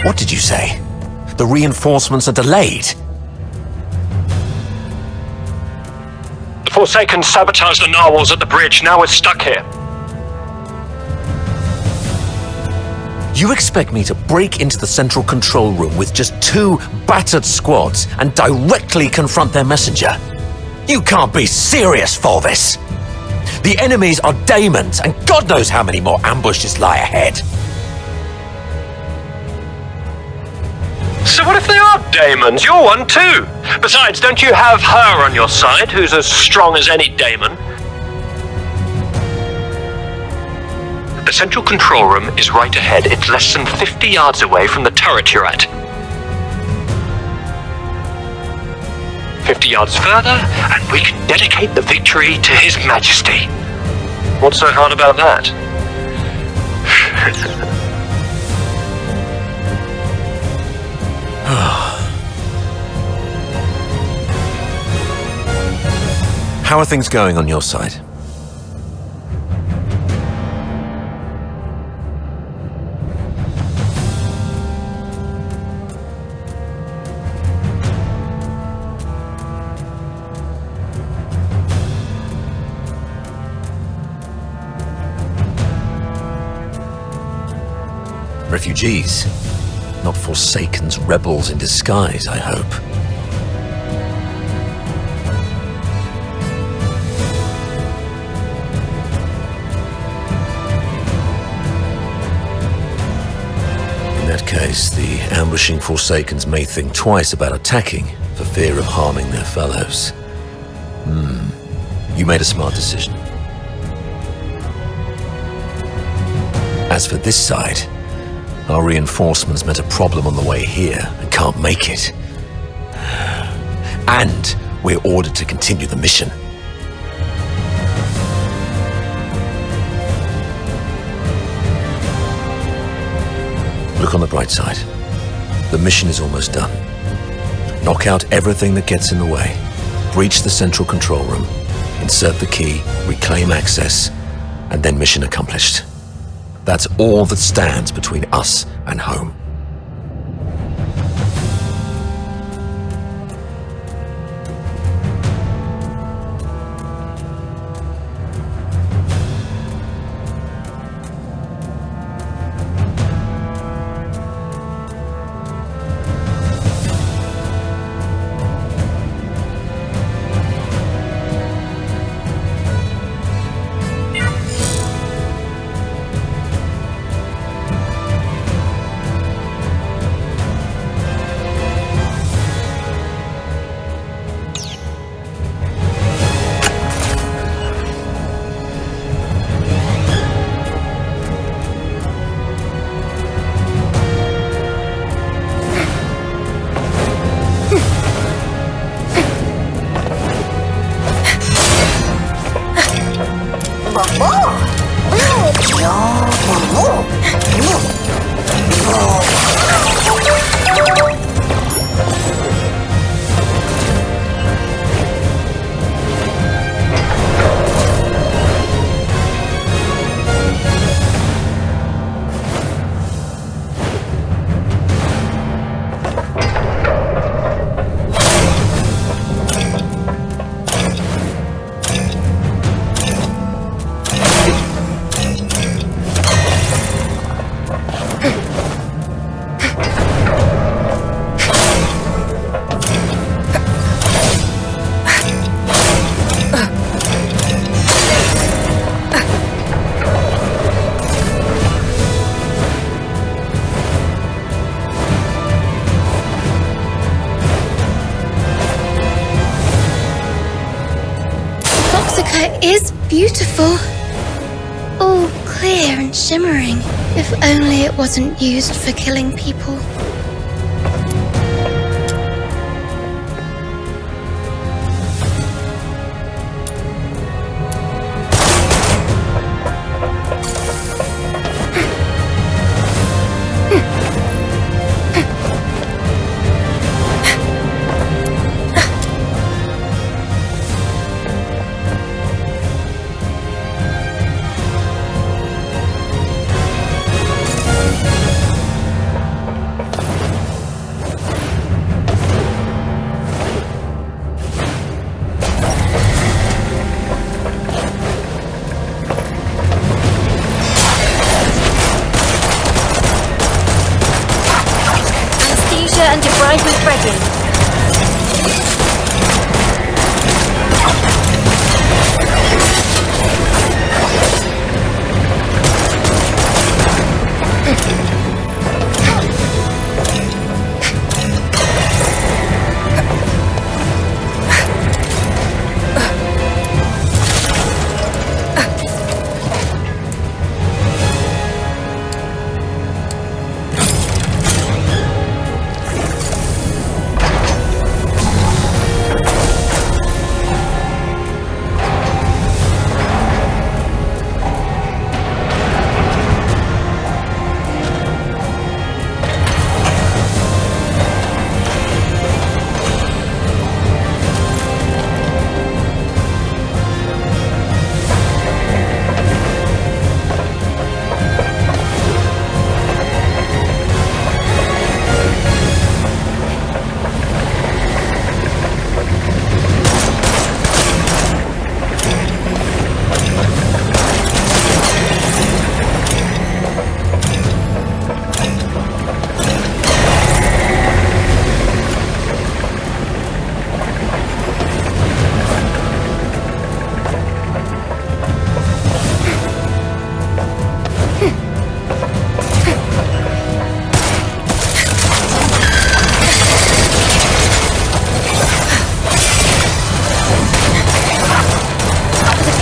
What did you say? The reinforcements are delayed? The Forsaken sabotaged the narwhals at the bridge. Now we're stuck here. You expect me to break into the central control room with just 2 battered squads and directly confront their messenger? You can't be serious for this! The enemies are daemons, and God knows how many more ambushes lie ahead. So what if they are daemons? You're one too! Besides, don't you have her on your side, who's as strong as any daemon? The central control room is right ahead. It's less than 50 yards away from the turret you're at. 50 yards further, and we can dedicate the victory to His Majesty. What's so hard about that? How are things going on your side? Refugees, not Forsaken's rebels in disguise, I hope. In that case, the ambushing Forsakens may think twice about attacking for fear of harming their fellows. You made a smart decision. As for this side, our reinforcements met a problem on the way here and can't make it. And we're ordered to continue the mission. Look on the bright side. The mission is almost done. Knock out everything that gets in the way. breach the central control room, insert the key, reclaim access, and then mission accomplished. That's all that stands between us and home. Is beautiful. All clear and shimmering. If only it wasn't used for killing people. And debridement ready.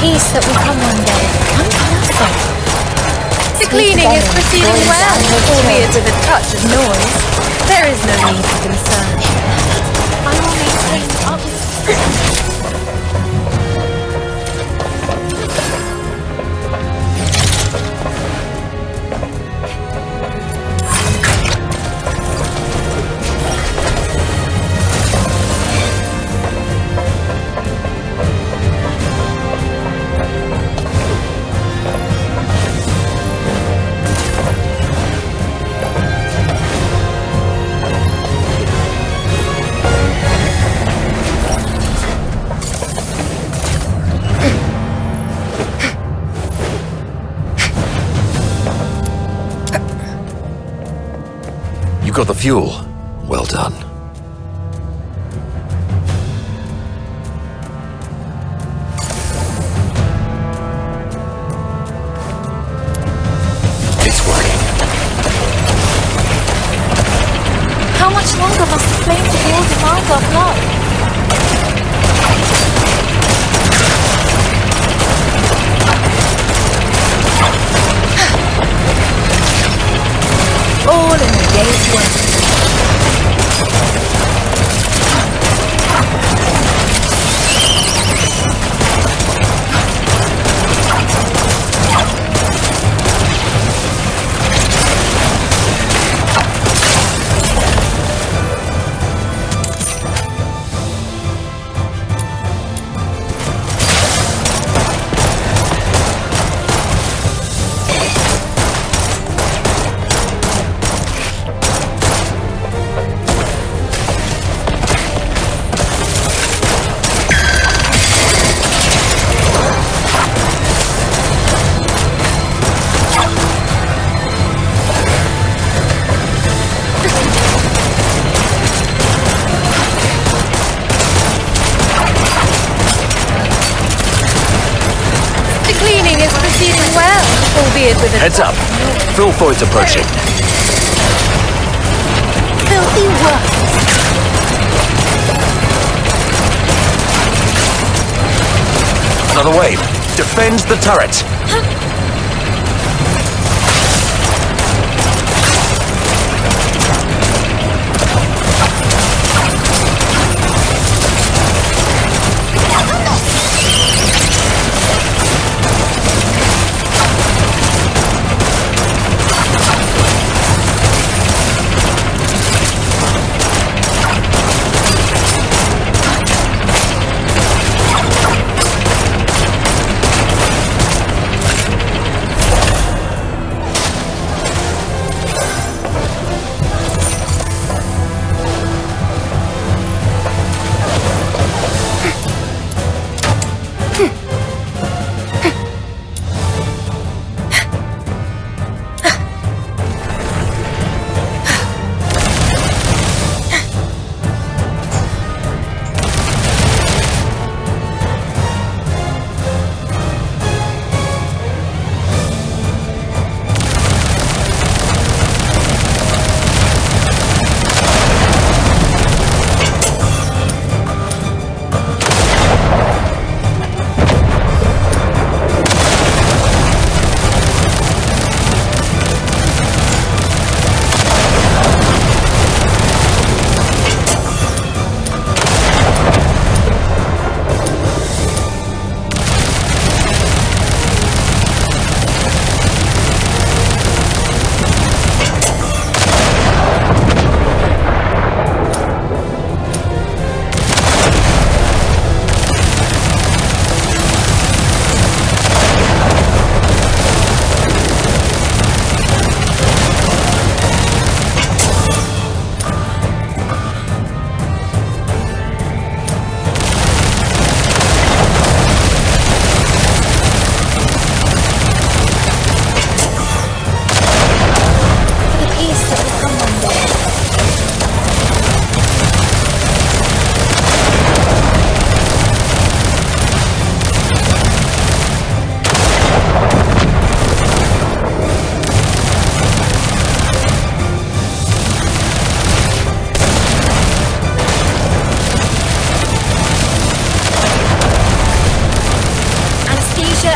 peace that will come one day. The cleaning is proceeding well, albeit with a touch of noise. There is no need for concern. I will maintain others. You've got the fuel. Well done. It's working. How much longer must the flames of war demand our blood? All in a day's work. Heads up. Filthoid's approaching. Filthy work. Another wave. Defends the turret.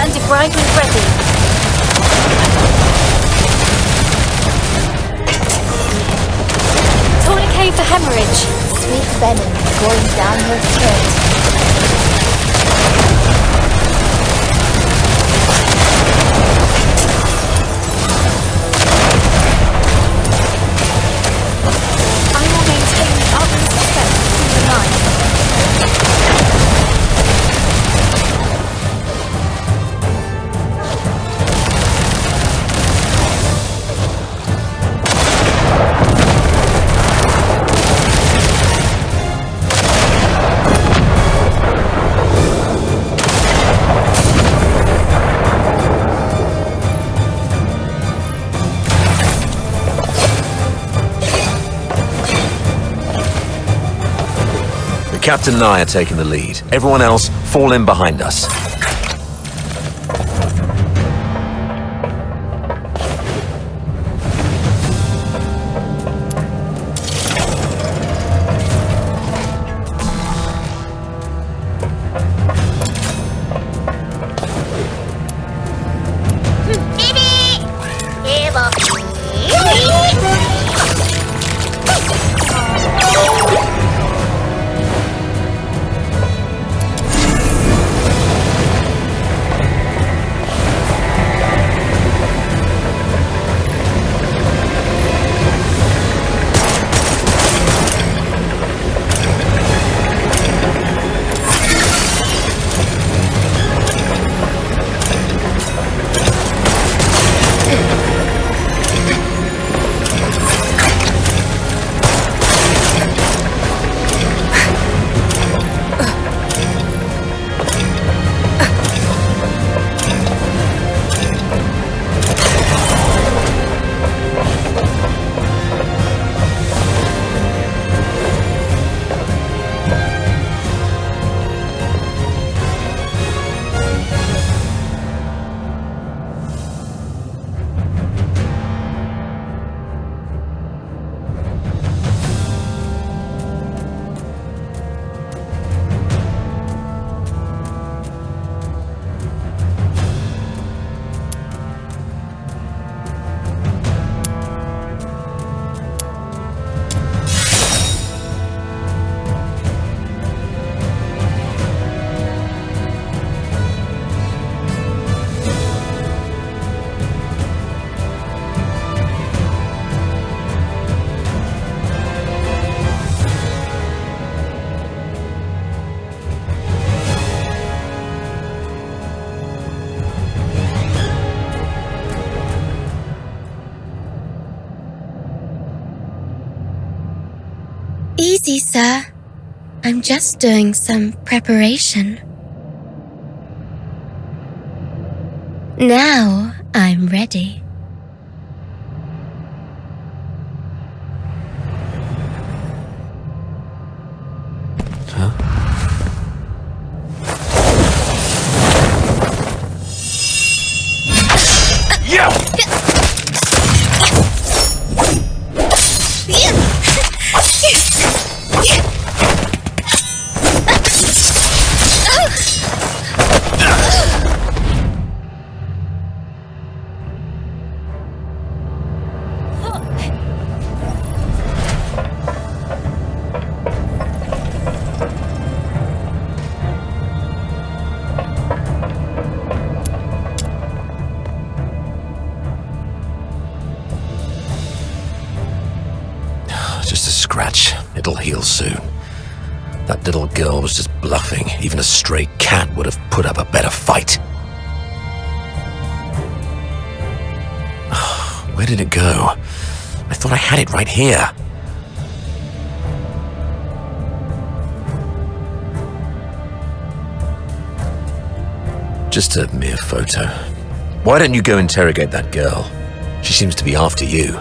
Debridement ready. Tourniquet for hemorrhage. Sweet venom going down your throat. I will maintain the utmost respect through the line. Captain and I are taking the lead. Everyone else, fall in behind us. Easy, sir. I'm just doing some preparation. Now I'm ready. It'll heal soon. That little girl was just bluffing. Even a stray cat would have put up a better fight. Where did it go? I thought I had it right here. Just a mere photo. Why don't you go interrogate that girl? She seems to be after you.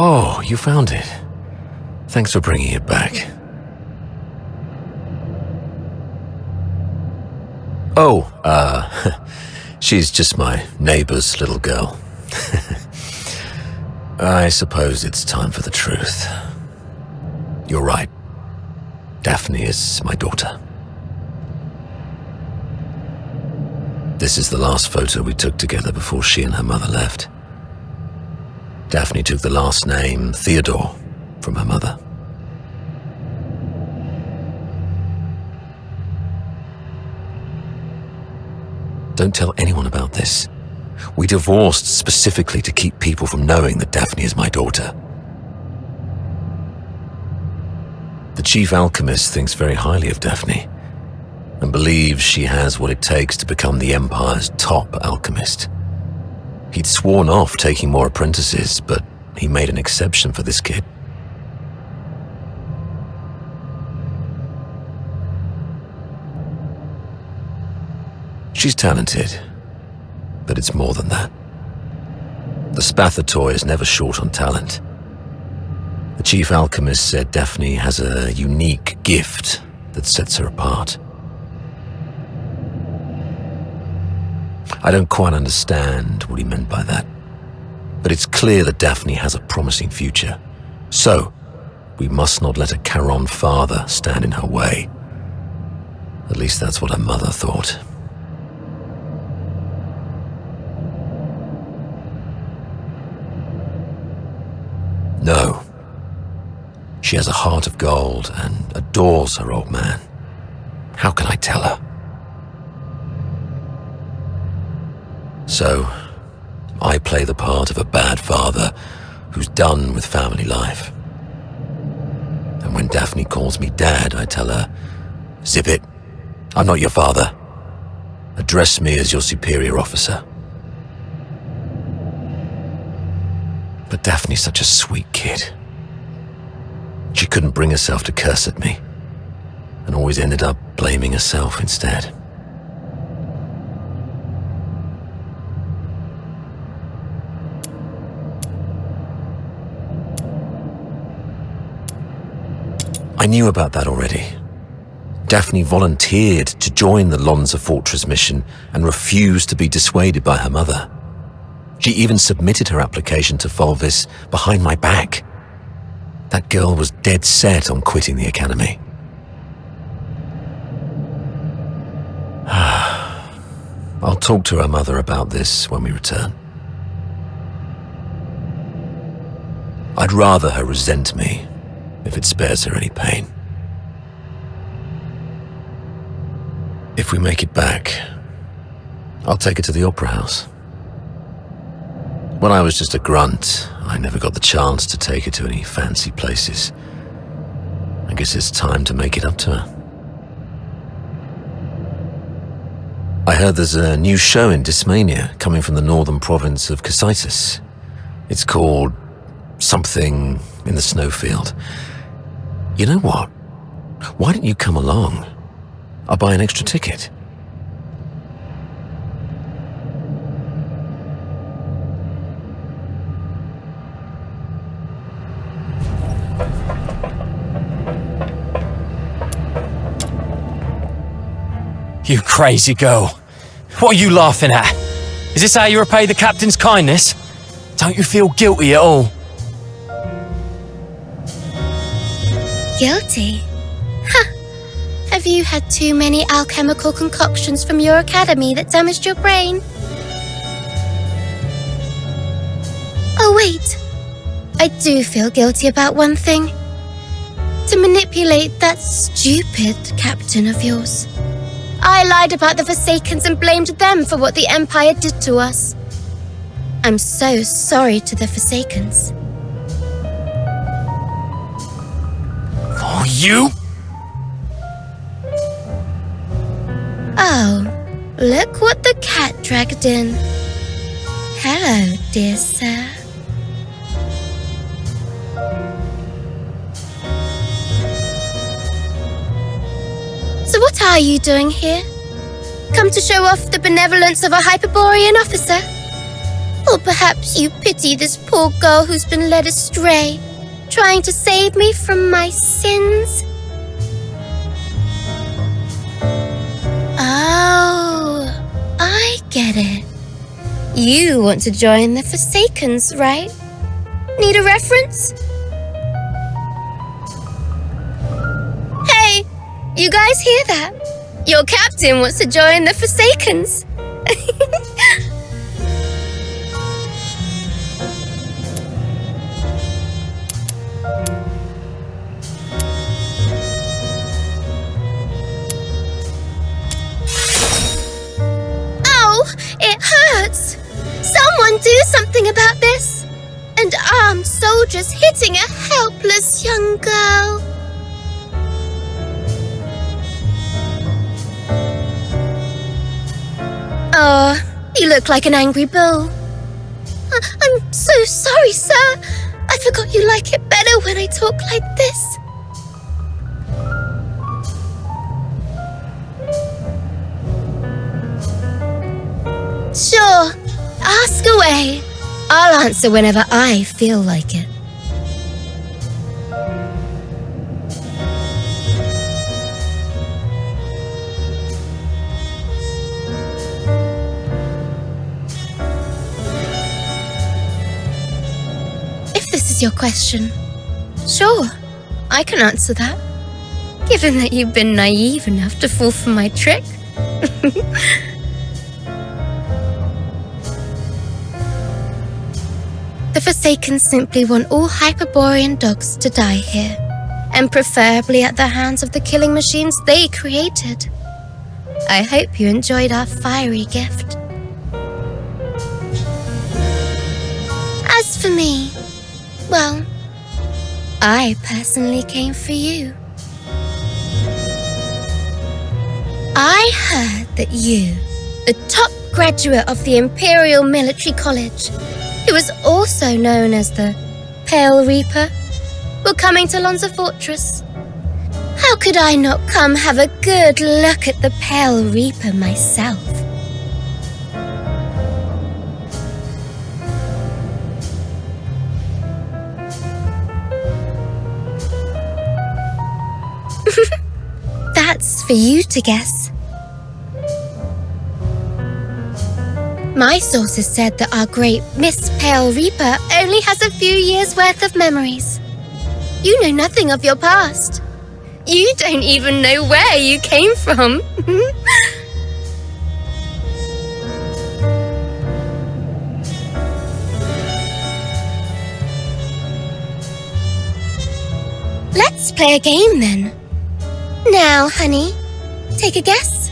Oh, you found it. Thanks for bringing it back. Oh, she's just my neighbor's little girl. I suppose it's time for the truth. You're right. Daphne is my daughter. This is the last photo we took together before she and her mother left. Daphne took the last name, Theodore, from her mother. Don't tell anyone about this. We divorced specifically to keep people from knowing that Daphne is my daughter. The chief alchemist thinks very highly of Daphne and believes she has what it takes to become the Empire's top alchemist. He'd sworn off taking more apprentices, but he made an exception for this kid. She's talented, but it's more than that. The Spatha toy is never short on talent. The chief alchemist said Daphne has a unique gift that sets her apart. I don't quite understand what he meant by that, but it's clear that Daphne has a promising future. So, we must not let a Charon father stand in her way. At least that's what her mother thought. No. She has a heart of gold and adores her old man. How can I tell her? So, I play the part of a bad father who's done with family life. And when Daphne calls me dad, I tell her, "Zip it. I'm not your father. Address me as your superior officer." But Daphne's such a sweet kid. She couldn't bring herself to curse at me, and always ended up blaming herself instead. I knew about that already. Daphne volunteered to join the Lonza Fortress mission and refused to be dissuaded by her mother. She even submitted her application to Fulvis behind my back. That girl was dead set on quitting the academy. I'll talk to her mother about this when we return. I'd rather her resent me if it spares her any pain. If we make it back, I'll take her to the Opera House. When I was just a grunt, I never got the chance to take her to any fancy places. I guess it's time to make it up to her. I heard there's a new show in Dysmania coming from the northern province of Cocytus. It's called something in the snowfield. You know what? Why don't you come along? I'll buy an extra ticket. You crazy girl. What are you laughing at? Is this how you repay the captain's kindness? Don't you feel guilty at all? Guilty? Huh. Have you had too many alchemical concoctions from your academy that damaged your brain? Oh wait, I do feel guilty about one thing. To manipulate that stupid captain of yours. I lied about the Forsakens and blamed them for what the Empire did to us. I'm so sorry to the Forsakens. Oh, you! Oh, look what the cat dragged in. Hello, dear sir. So what are you doing here? Come to show off the benevolence of a Hyperborean officer? Or perhaps you pity this poor girl who's been led astray, trying to save me from my sins? Oh, I get it. You want to join the Forsakens, right? Need a reference? You guys hear that? Your captain wants to join the Forsakens. Oh, it hurts. Someone do something about this. And armed soldiers hitting a helpless young girl. Oh, you look like an angry bull. I'm so sorry, sir. I forgot you like it better when I talk like this. Sure, ask away. I'll answer whenever I feel like it. If this is your question, sure, I can answer that. Given that you've been naive enough to fall for my trick. The Forsaken simply want all Hyperborean dogs to die here, and preferably at the hands of the killing machines they created. I hope you enjoyed our fiery gift. As for me, well, I personally came for you. I heard that you, the top graduate of the Imperial Military College, who was also known as the Pale Reaper, were coming to Lonza Fortress. How could I not come have a good look at the Pale Reaper myself? That's for you to guess. My sources said that our great Miss Pale Reaper only has a few years' worth of memories. You know nothing of your past. You don't even know where you came from. Let's play a game then. Now, honey, take a guess.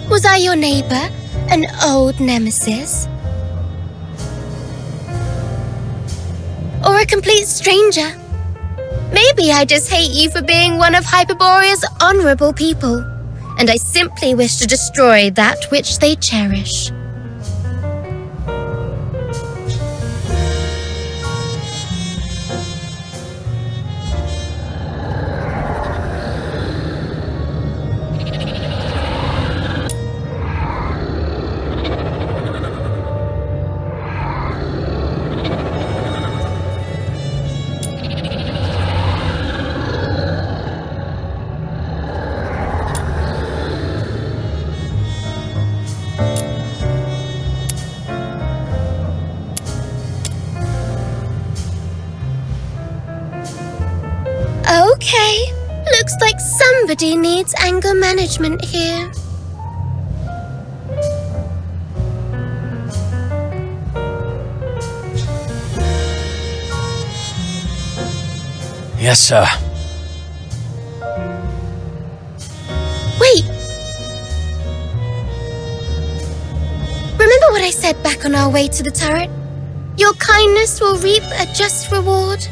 Was I your neighbor, an old nemesis? Or a complete stranger? Maybe I just hate you for being one of Hyperborea's honorable people, and I simply wish to destroy that which they cherish. Okay, looks like somebody needs anger management here. Yes, sir. Wait! Remember what I said back on our way to the turret? Your kindness will reap a just reward.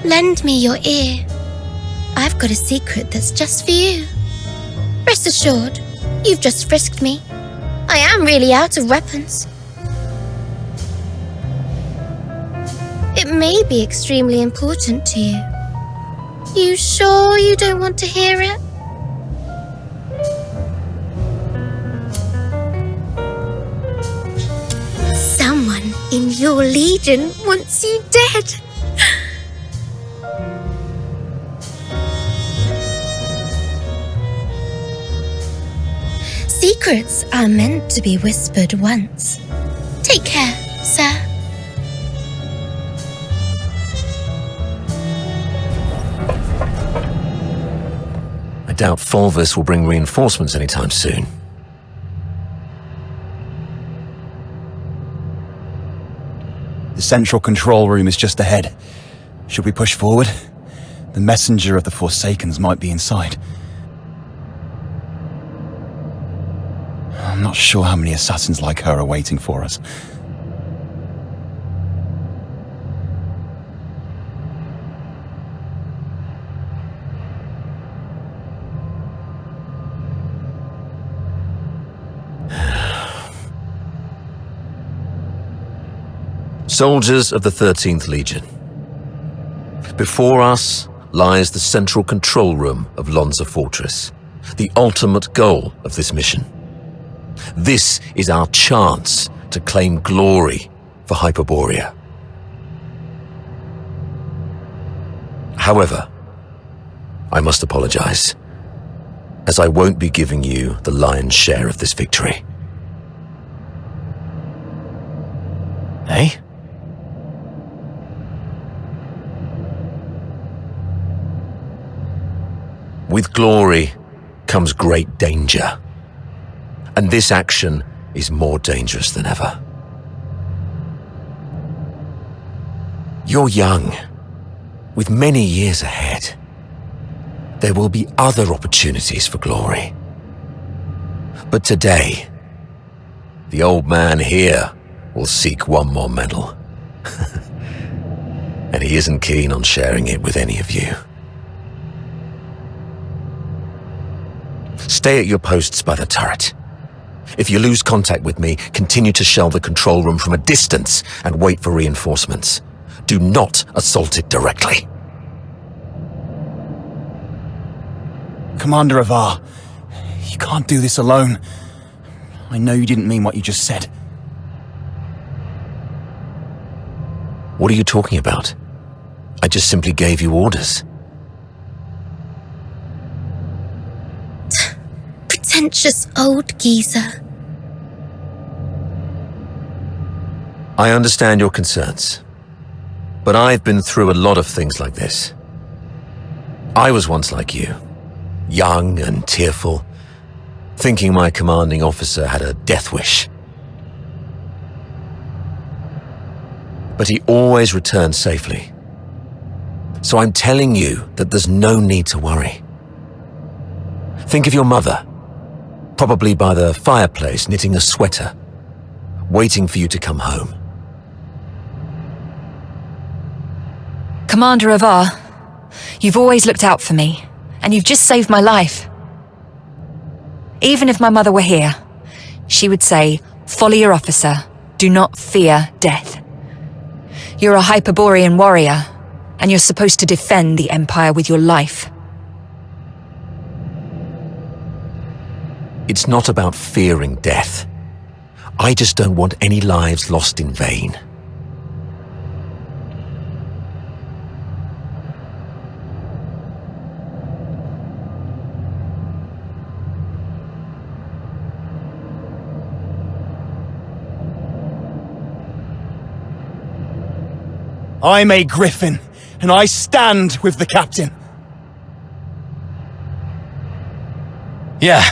Lend me your ear. I've got a secret that's just for you. Rest assured, you've just frisked me. I am really out of weapons. It may be extremely important to you. You sure you don't want to hear it? Someone in your legion wants you dead. Secrets are meant to be whispered once. Take care, sir. doubt Fulvis will bring reinforcements anytime soon. The central control room is just ahead. Should we push forward? The messenger of the Forsakens might be inside. I'm not sure how many assassins like her are waiting for us. Soldiers of the 13th Legion. Before us lies the central control room of Lonza Fortress, the ultimate goal of this mission. This is our chance to claim glory for Hyperoreia. However, I must apologize, as I won't be giving you the lion's share of this victory. Eh? With glory comes great danger. And this action is more dangerous than ever. You're young, with many years ahead. There will be other opportunities for glory. But today, the old man here will seek one more medal. And he isn't keen on sharing it with any of you. Stay at your posts by the turret. If you lose contact with me, continue to shell the control room from a distance and wait for reinforcements. Do not assault it directly. Commander Avar, you can't do this alone. I know you didn't mean what you just said. What are you talking about? I just simply gave you orders. Pretentious old geezer. I understand your concerns, but I've been through a lot of things like this. I was once like you, young and tearful, thinking my commanding officer had a death wish. But he always returned safely. So I'm telling you that there's no need to worry. Think of your mother, probably by the fireplace knitting a sweater, waiting for you to come home. Commander Avar, you've always looked out for me, and you've just saved my life. Even if my mother were here, she would say, "Follow your officer, do not fear death." You're a Hyperborean warrior, and you're supposed to defend the Empire with your life. It's not about fearing death. I just don't want any lives lost in vain. I'm a griffin, and I stand with the captain. Yeah,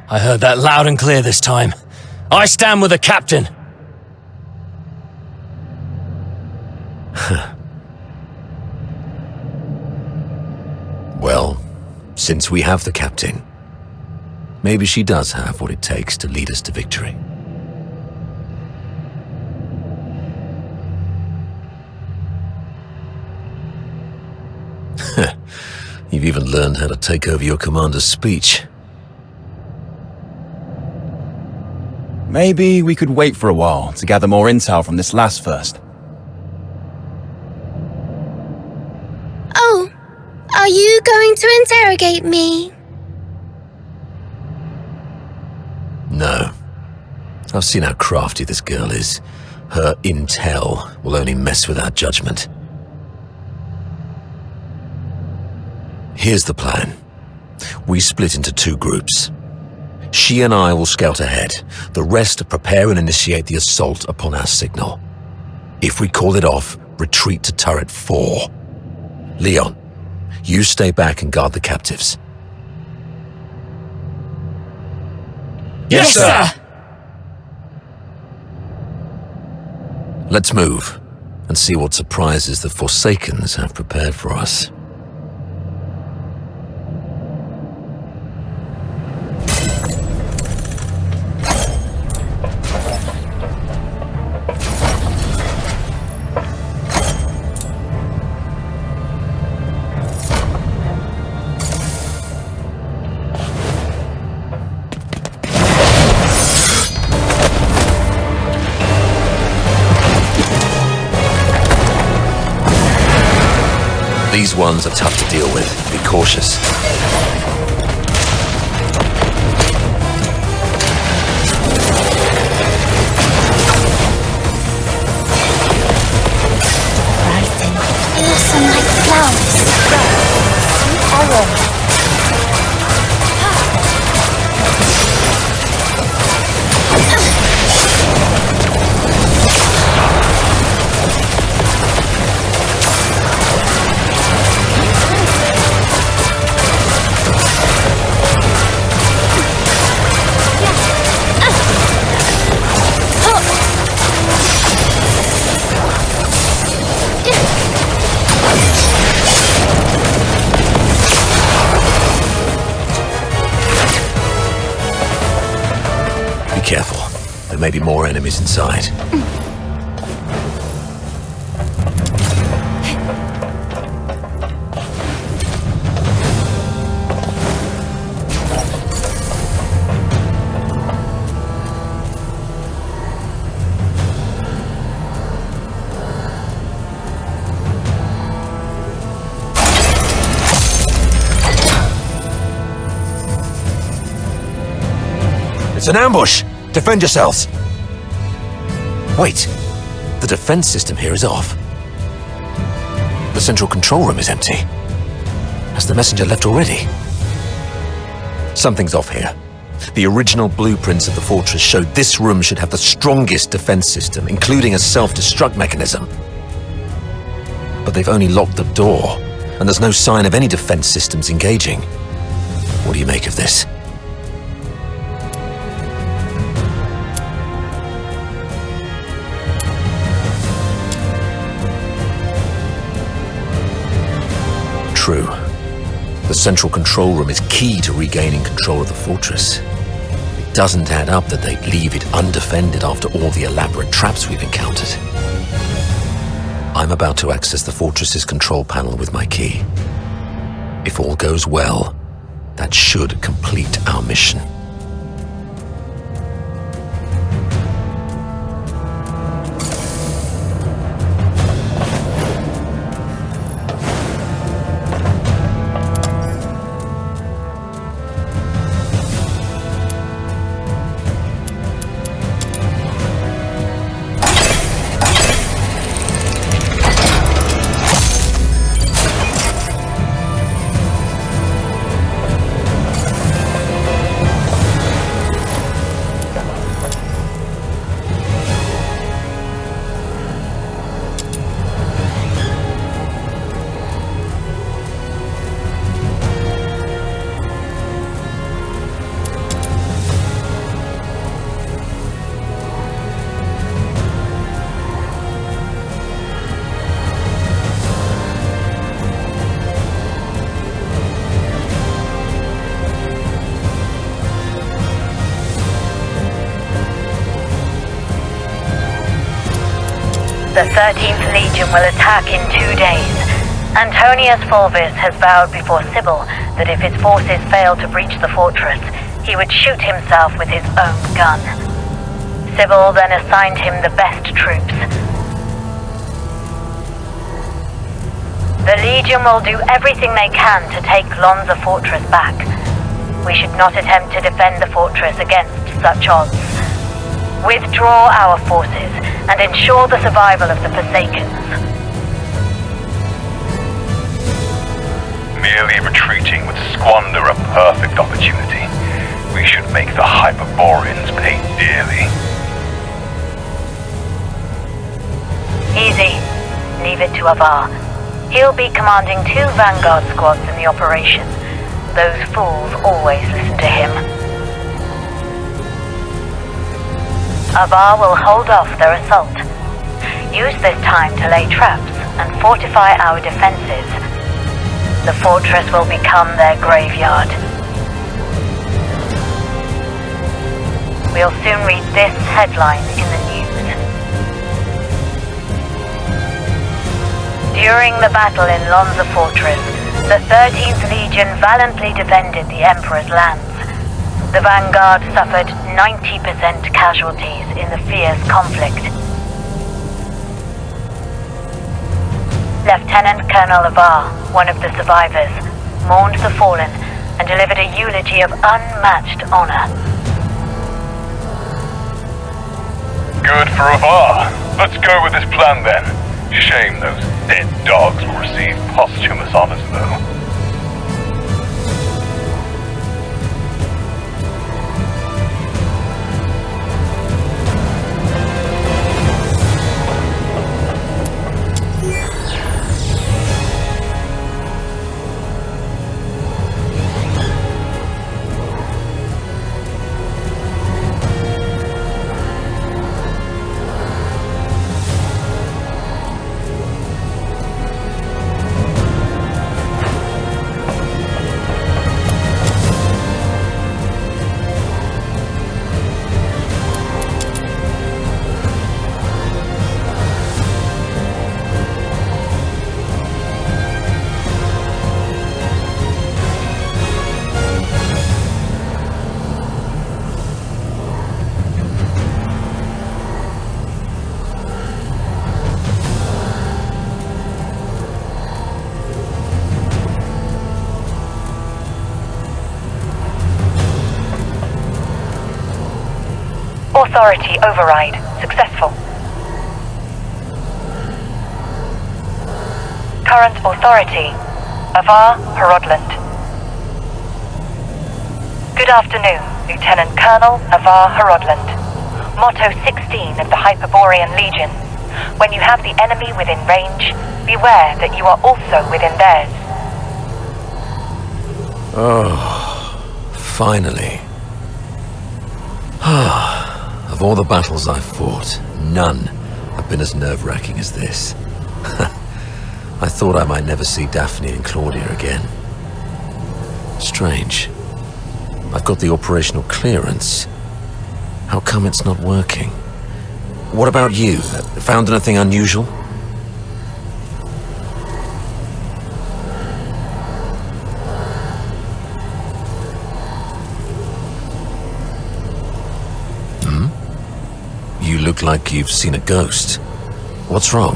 I heard that loud and clear this time. I stand with the captain. Well, since we have the captain, maybe she does have what it takes to lead us to victory. You've even learned how to take over your commander's speech. Maybe we could wait for a while to gather more intel from this last first. Oh, are you going to interrogate me? No. I've seen how crafty this girl is. Her intel will only mess with our judgment. Here's the plan. We split into two groups. She and I will scout ahead. The rest prepare and initiate the assault upon our signal. If we call it off, retreat to turret 4. Leon, you stay back and guard the captives. Yes, sir! Let's move and see what surprises the Forsakens have prepared for us. These ones are tough to deal with. Be cautious. Rising, awesome like flowers. Terror. Careful. There may be more enemies inside. It's an ambush! Defend yourselves! Wait, the defense system here is off. The central control room is empty. Has the messenger left already? Something's off here. The original blueprints of the fortress showed this room should have the strongest defense system, including a self-destruct mechanism. But they've only locked the door, and there's no sign of any defense systems engaging. What do you make of this? True. The central control room is key to regaining control of the fortress. It doesn't add up that they'd leave it undefended after all the elaborate traps we've encountered. I'm about to access the fortress's control panel with my key. If all goes well, that should complete our mission. The 13th Legion will attack in 2 days. Antonius Fulvis has vowed before Sybil that if his forces fail to breach the fortress, he would shoot himself with his own gun. Sybil then assigned him the best troops. The Legion will do everything they can to take Lonza Fortress back. We should not attempt to defend the fortress against such odds. Withdraw our forces and ensure the survival of the Forsakens. Merely retreating would squander a perfect opportunity. We should make the Hyperboreans pay dearly. Easy. Leave it to Avar. He'll be commanding 2 Vanguard squads in the operation. Those fools always listen to him. Avar will hold off their assault. Use this time to lay traps and fortify our defenses. The fortress will become their graveyard. We'll soon read this headline in the news. During the battle in Lonza Fortress, the 13th Legion valiantly defended the Emperor's lands. The Vanguard suffered 90% casualties in the fierce conflict. Lieutenant Colonel Avar, one of the survivors, mourned the fallen and delivered a eulogy of unmatched honor. Good for Avar. Let's go with this plan then. Shame those dead dogs will receive posthumous honors though. Authority override successful. Current authority, Avar Horodland. Good afternoon, Lieutenant Colonel Avar Horodland. Motto 16 of the Hyperorean Legion. When you have the enemy within range, beware that you are also within theirs. Oh, finally. Of all the battles I've fought, none have been as nerve-wracking as this. I thought I might never see Daphne and Claudia again. Strange. I've got the operational clearance. How come it's not working? What about you? Found anything unusual? You look like you've seen a ghost. What's wrong?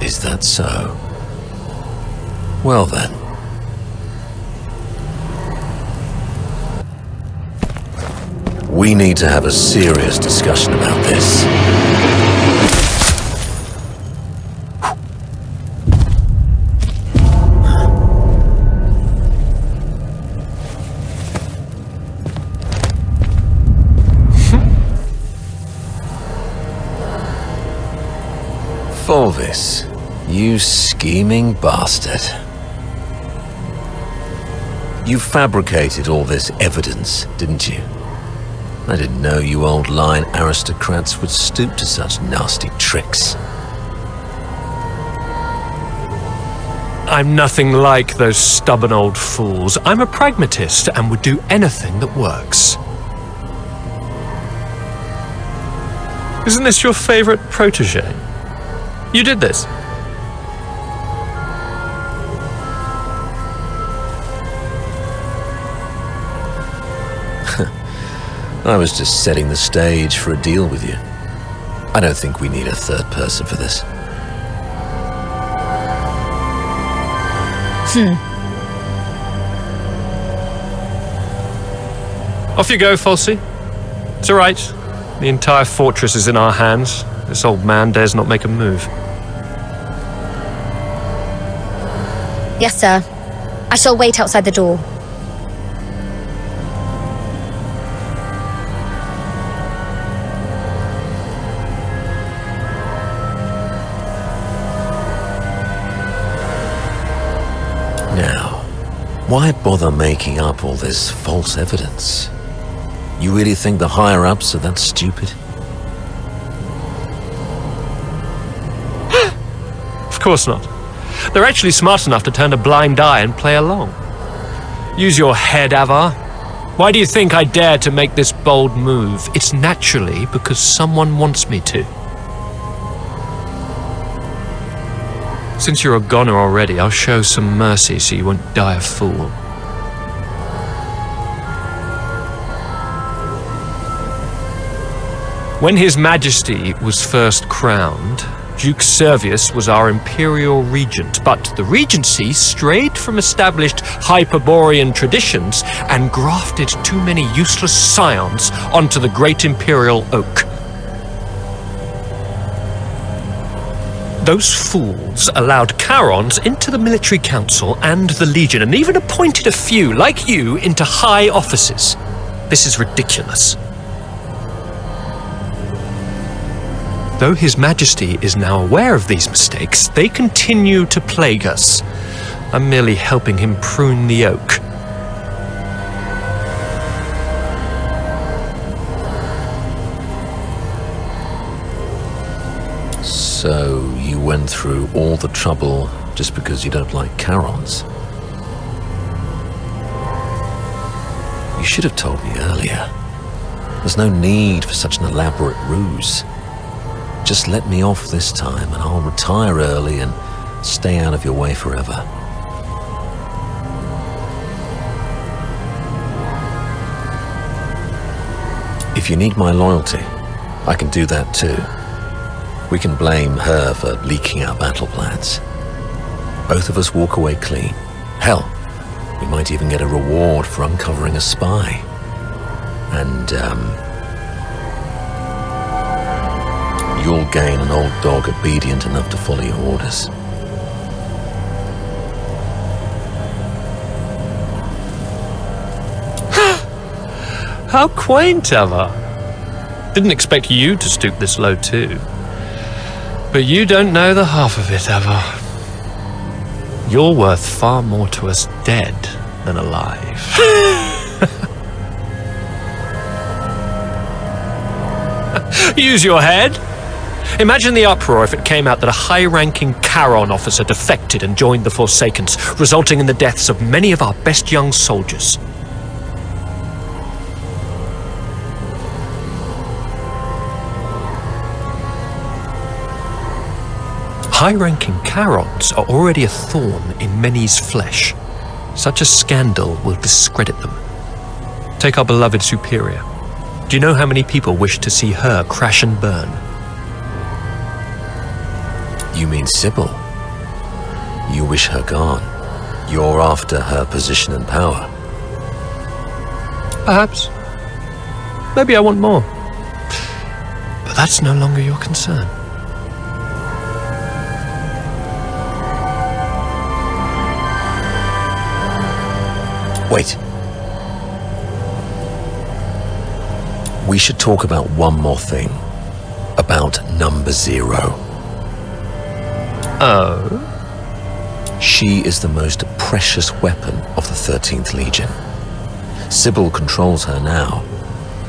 Is that so? Well then. We need to have a serious discussion about this. Fulvis, you scheming bastard. You fabricated all this evidence, didn't you? I didn't know you old line aristocrats would stoop to such nasty tricks. I'm nothing like those stubborn old fools. I'm a pragmatist and would do anything that works. Isn't this your favorite protege? You did this. I was just setting the stage for a deal with you. I don't think we need a third person for this. Off you go, Falsey. It's all right. The entire fortress is in our hands. This old man dares not make a move. Yes, sir. I shall wait outside the door. Now, why bother making up all this false evidence? You really think the higher-ups are that stupid? Of course not. They're actually smart enough to turn a blind eye and play along. Use your head, Avar. Why do you think I dare to make this bold move? It's naturally because someone wants me to. Since you're a goner already, I'll show some mercy so you won't die a fool. When His Majesty was first crowned, Duke Servius was our imperial regent, but the regency strayed from established Hyperborean traditions and grafted too many useless scions onto the great imperial oak. Those fools allowed Charons into the military council and the Legion, and even appointed a few, like you, into high offices. This is ridiculous. Though His Majesty is now aware of these mistakes, they continue to plague us. I'm merely helping him prune the oak. So, you went through all the trouble just because you don't like Charons? You should have told me earlier. There's no need for such an elaborate ruse. Just let me off this time and I'll retire early and stay out of your way forever. If you need my loyalty, I can do that too. We can blame her for leaking our battle plans. Both of us walk away clean. Hell, we might even get a reward for uncovering a spy. And, you'll gain an old dog obedient enough to follow your orders. How quaint, Avar. Didn't expect you to stoop this low too. But you don't know the half of it, Avar. You're worth far more to us dead than alive. Use your head. Imagine the uproar if it came out that a high-ranking Charon officer defected and joined the Forsakens, resulting in the deaths of many of our best young soldiers. High-ranking Charons are already a thorn in many's flesh. Such a scandal will discredit them. Take our beloved Superior. Do you know how many people wish to see her crash and burn? You mean Sybil? You wish her gone. You're after her position and power. Perhaps. Maybe I want more. But that's no longer your concern. Wait. We should talk about one more thing. About number 0. Oh? She is the most precious weapon of the 13th Legion. Sybil controls her now,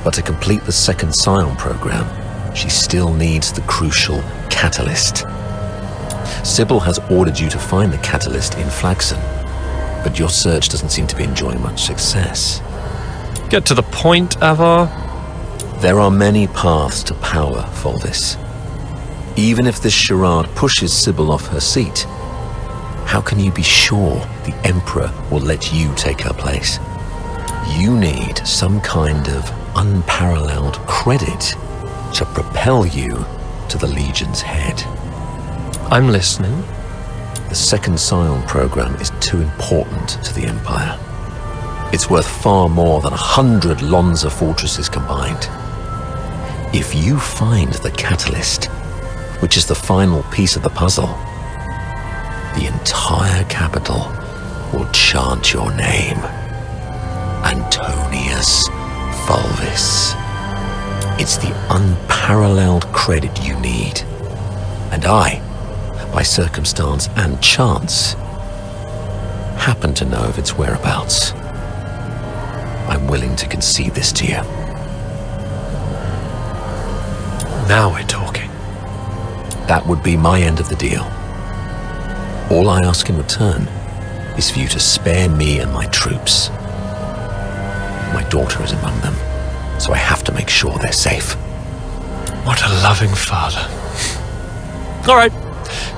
but to complete the second Scion program, she still needs the crucial catalyst. Sybil has ordered you to find the catalyst in Flaxen, but your search doesn't seem to be enjoying much success. Get to the point, Avar. There are many paths to power, Fulvis. Even if this charade pushes Sybil off her seat, how can you be sure the Emperor will let you take her place? You need some kind of unparalleled credit to propel you to the Legion's head. I'm listening. The second Scion program is too important to the Empire. It's worth far more than 100 Lonza fortresses combined. If you find the catalyst, which is the final piece of the puzzle, the entire capital will chant your name. Antonius Fulvis. It's the unparalleled credit you need. And I, by circumstance and chance, happen to know of its whereabouts. I'm willing to concede this to you. Now we're talking. That would be my end of the deal. All I ask in return is for you to spare me and my troops. My daughter is among them, so I have to make sure they're safe. What a loving father. All right,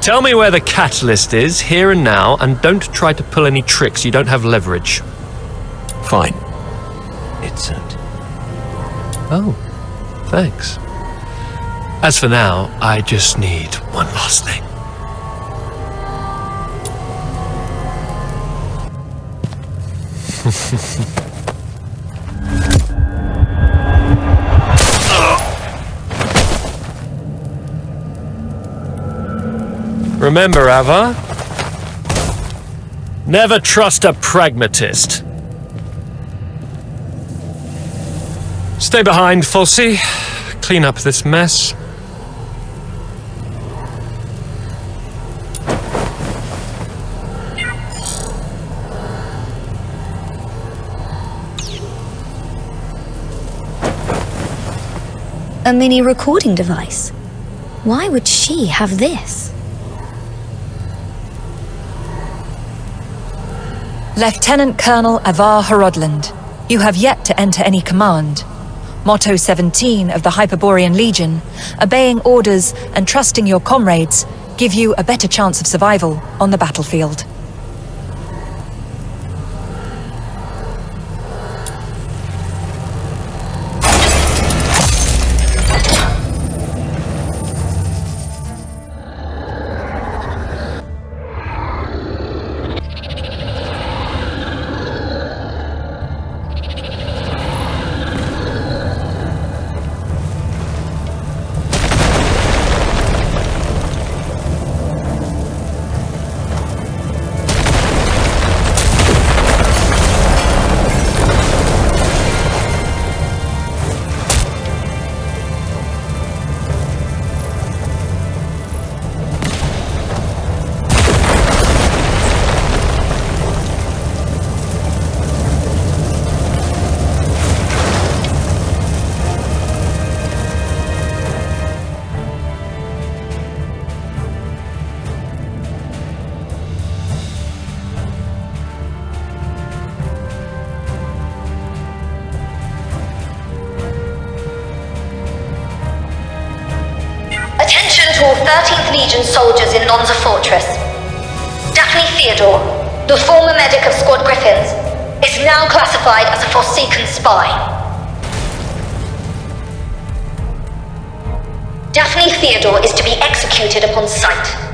tell me where the catalyst is, here and now, and don't try to pull any tricks. You don't have leverage. Fine. It's Oh, thanks. As for now, I just need one last thing. Remember, Ava, never trust a pragmatist. Stay behind, Fulci. Clean up this mess. A mini recording device. Why would she have this? Lieutenant Colonel Avar Horodland, you have yet to enter any command. Motto 17 of the Hyperborean Legion, obeying orders and trusting your comrades give you a better chance of survival on the battlefield. Attention to all 13th Legion soldiers in Lonza Fortress. Daphne Theodore, the former medic of Squad Griffins, is now classified as a Forsaken spy. Daphne Theodore is to be executed upon sight.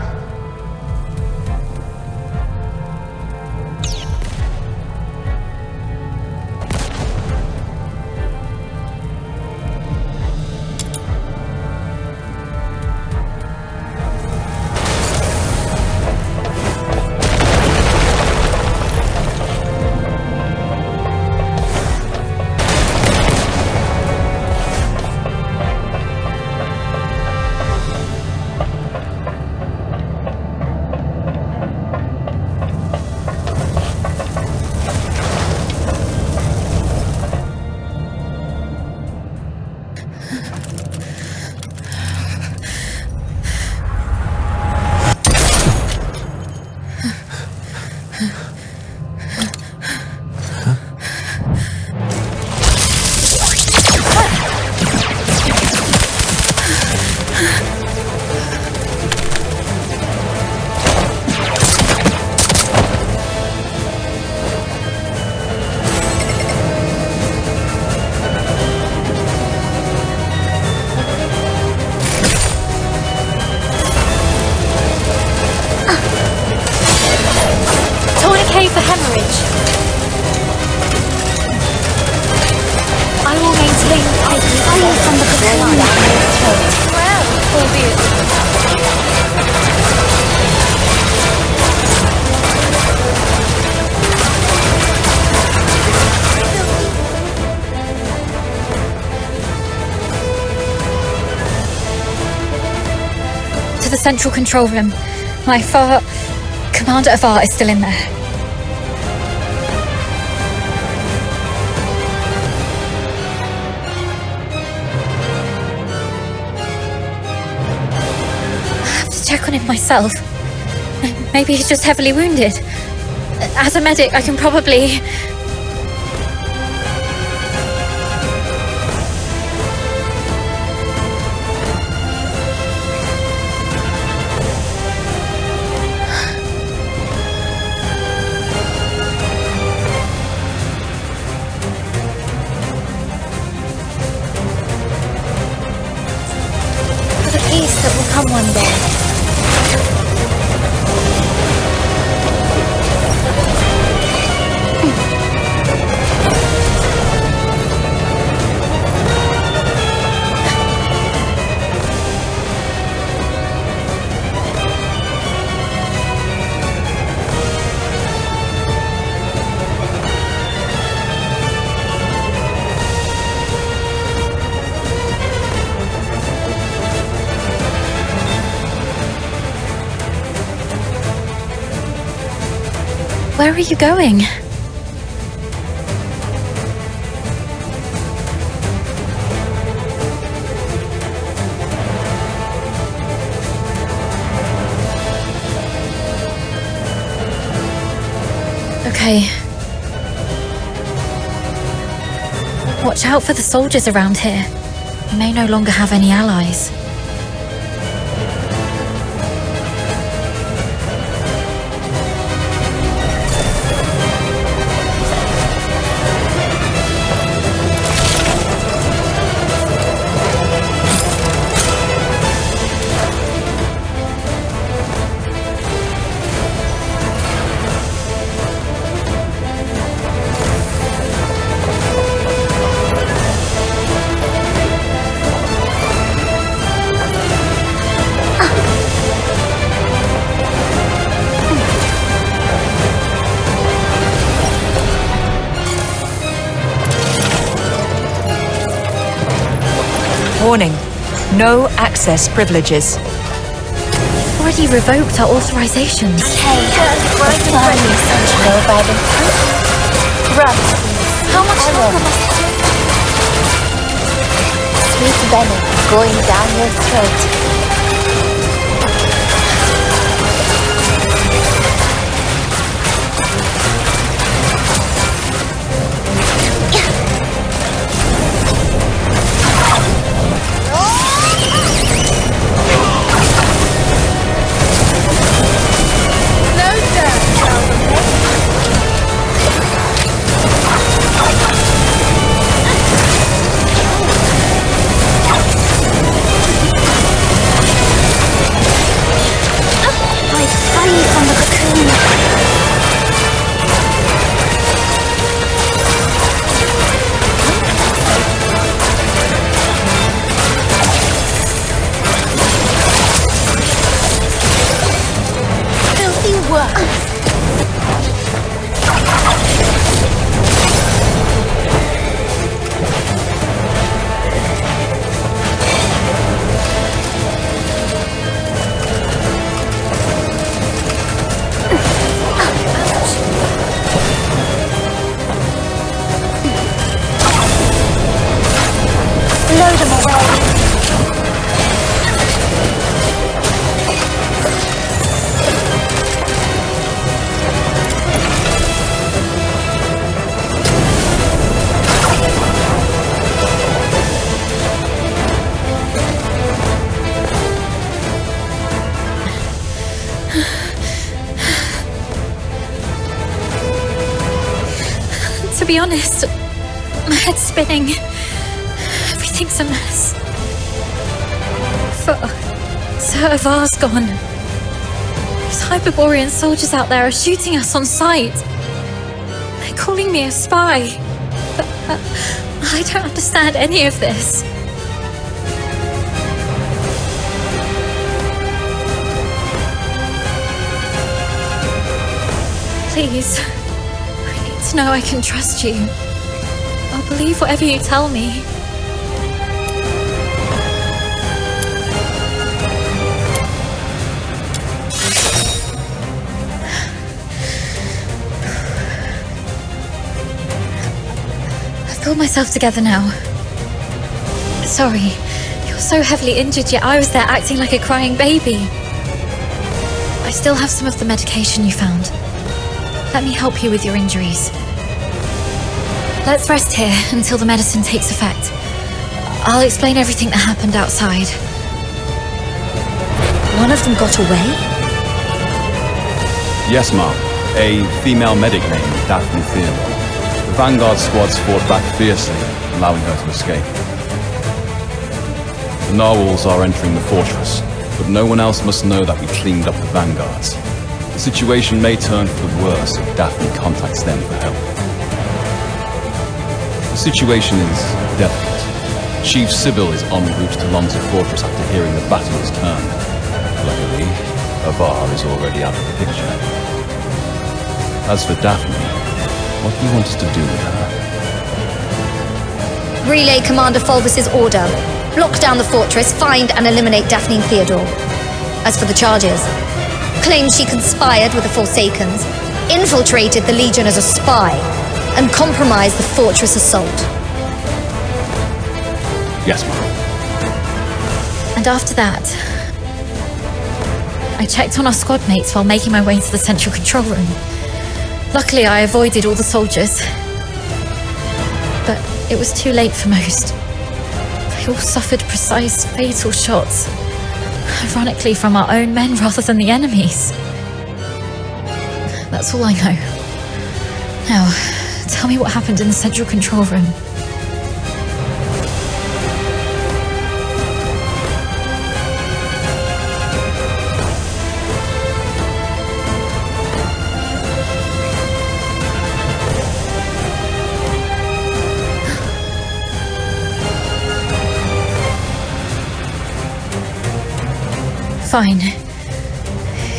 to the central control room. Commander Avar is still in there. I have to check on him myself. Maybe he's just heavily wounded. As a medic, I can probably... Come one day. Where are you going? Okay. Watch out for the soldiers around here. We may no longer have any allies. Warning. No access privileges. Already revoked our authorizations. Hey, apply me sentinel by the run. How much longer must it take? Sweet venom going down your throat. To be honest, my head's spinning. Everything's a mess. Sir Avar's gone. Those Hyperborean soldiers out there are shooting us on sight. They're calling me a spy. But I don't understand any of this. Please. To know I can trust you. I'll believe whatever you tell me. myself together now. Sorry, you're so heavily injured, yet I was there acting like a crying baby. I still have some of the medication you found. Let me help you with your injuries. Let's rest here until the medicine takes effect. I'll explain everything that happened outside. One of them got away? Yes, ma'am. A female medic named Daphne Theodore. The Vanguard squads fought back fiercely, allowing her to escape. The narwhals are entering the fortress, but no one else must know that we cleaned up the Vanguards. The situation may turn for the worse if Daphne contacts them for help. The situation is delicate. Chief Sybil is en route to Lonza Fortress after hearing the battle is turned. Luckily, Avar is already out of the picture. As for Daphne, what do you want us to do with her? Relay Commander Fulvis's order. Block down the fortress, find and eliminate Daphne and Theodore. As for the charges, claims she conspired with the Forsakens, infiltrated the Legion as a spy, and compromised the fortress assault. Yes, ma'am. And after that, I checked on our squad mates while making my way to the central control room. Luckily, I avoided all the soldiers. But it was too late for most. They all suffered precise, fatal shots. Ironically, from our own men rather than the enemies. That's all I know. Now, tell me what happened in the central control room. Fine.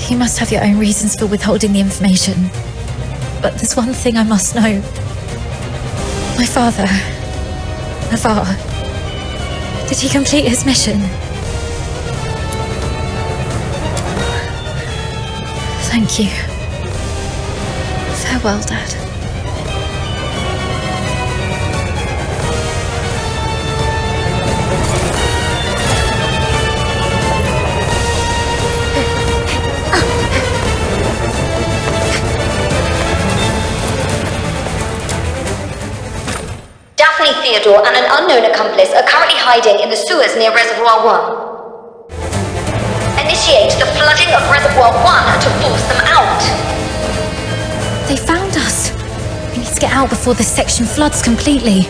You must have your own reasons for withholding the information. But there's one thing I must know. My father, Avar, did he complete his mission? Thank you. Farewell, Dad. Daphne Theodore and an unknown accomplice are currently hiding in the sewers near Reservoir 1. Initiate the flooding of Reservoir 1 to force them out. They found us. We need to get out before this section floods completely.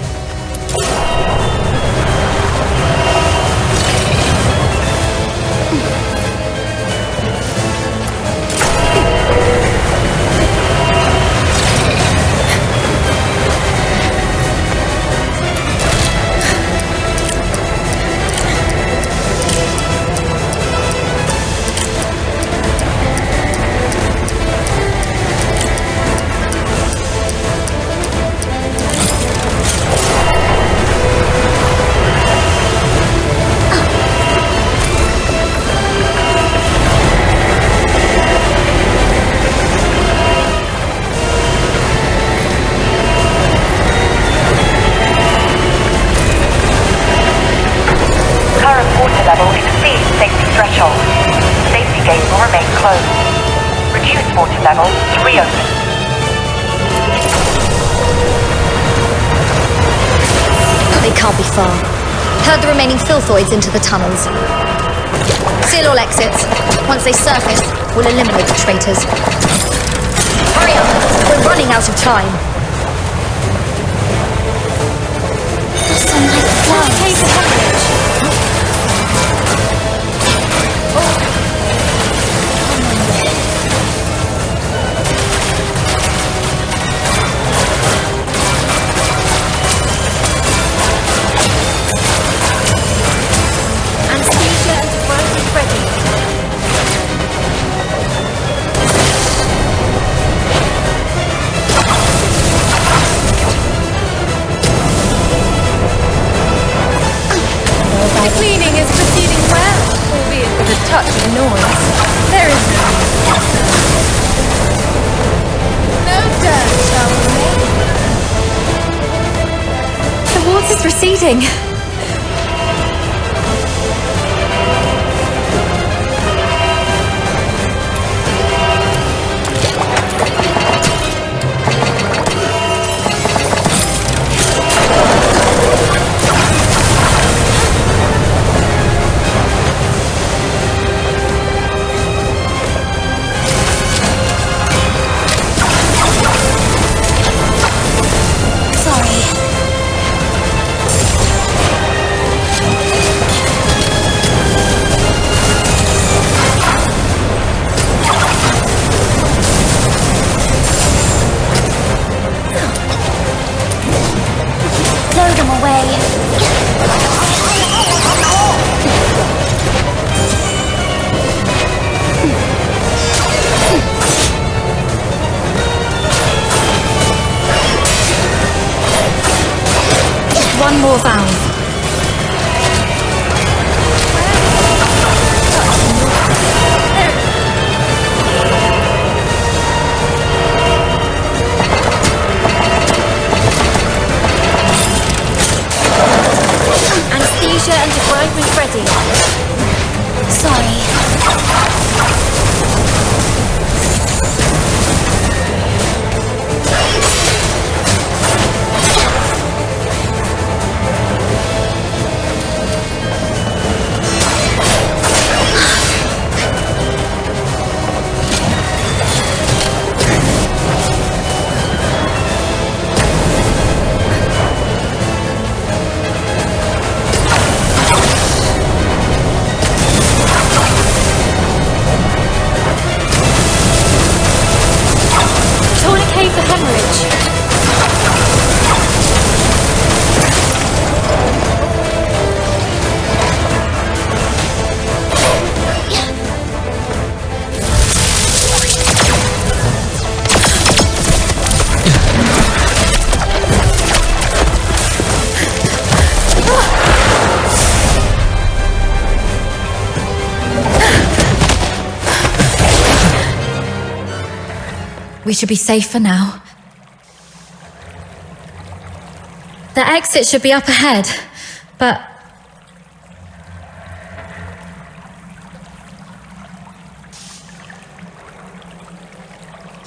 Herd the remaining filthoids into the tunnels. Seal all exits. Once they surface, we'll eliminate the traitors. Hurry up! We're running out of time. hiding? One more valve. Anesthesia and debridement ready. Sorry. We should be safe for now. The exit should be up ahead, but...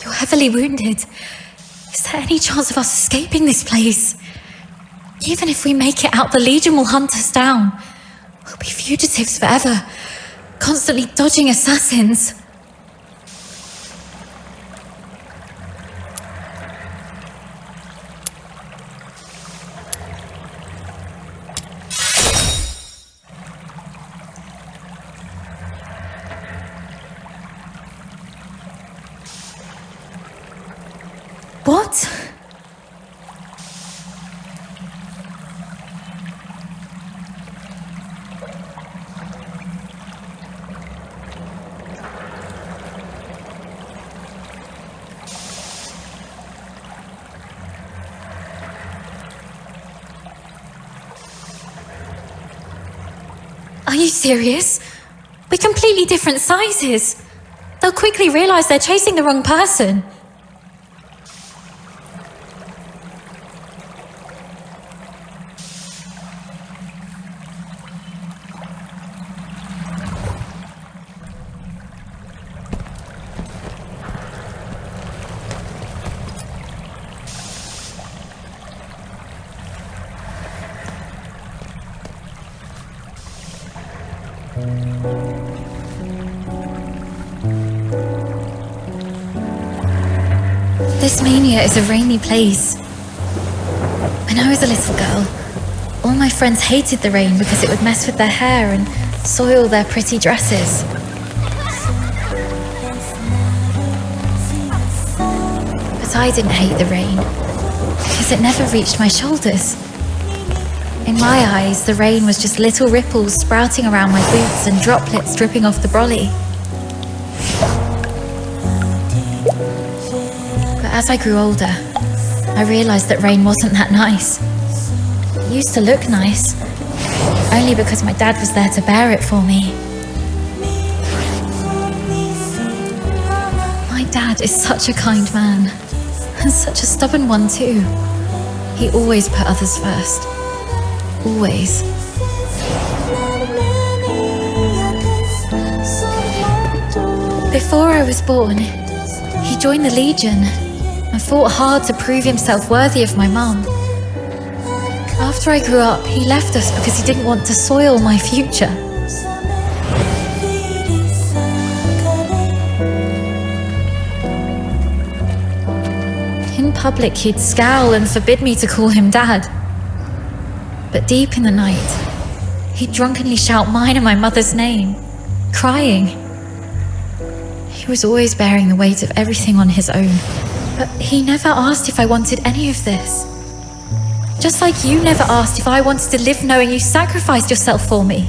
You're heavily wounded. Is there any chance of us escaping this place? Even if we make it out, the Legion will hunt us down. We'll be fugitives forever, constantly dodging assassins. What? Are you serious? We're completely different sizes. They'll quickly realize they're chasing the wrong person. This mania is a rainy place. When I was a little girl, all my friends hated the rain because it would mess with their hair and soil their pretty dresses. But I didn't hate the rain because it never reached my shoulders. In my eyes, the rain was just little ripples sprouting around my boots and droplets dripping off the brolly. But as I grew older, I realized that rain wasn't that nice. It used to look nice, only because my dad was there to bear it for me. My dad is such a kind man, and such a stubborn one too. He always put others first. Always. Before I was born, he joined the Legion and fought hard to prove himself worthy of my mum. After I grew up, he left us because he didn't want to soil my future. In public, he'd scowl and forbid me to call him Dad. But deep in the night, he'd drunkenly shout mine and my mother's name, crying. He was always bearing the weight of everything on his own, but he never asked if I wanted any of this. Just like you never asked if I wanted to live knowing you sacrificed yourself for me.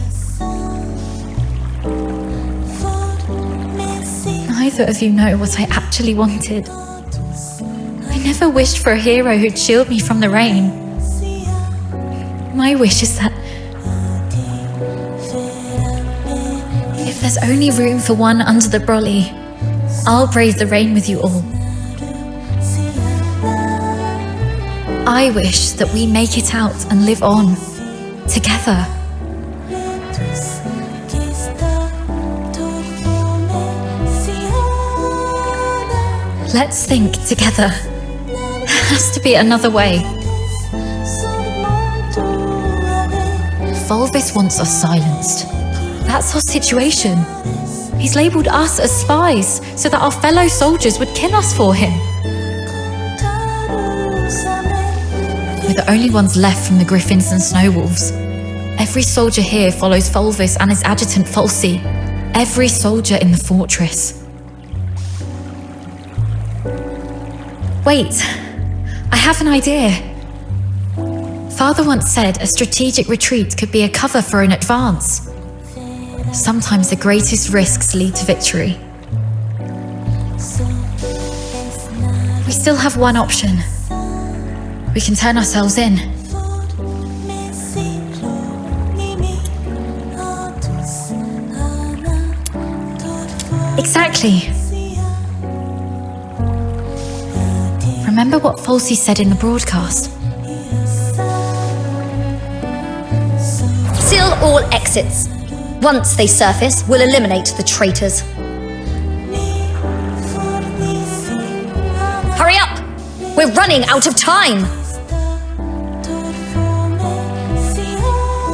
Neither of you know what I actually wanted. I never wished for a hero who'd shield me from the rain. My wish is that if there's only room for one under the brolly, I'll brave the rain with you all. I wish that we make it out and live on, together. Let's think together. There has to be another way. Volvis wants us silenced. That's our situation. He's labelled us as spies so that our fellow soldiers would kill us for him. We're the only ones left from the Griffins and Snowwolves. Every soldier here follows Volvis and his adjutant Falsey. Every soldier in the fortress. Wait, I have an idea. Father once said a strategic retreat could be a cover for an advance. Sometimes the greatest risks lead to victory. We still have one option. We can turn ourselves in. Exactly. Remember what Falsey said in the broadcast? Seal all exits. Once they surface, we'll eliminate the traitors. Hurry up! We're running out of time!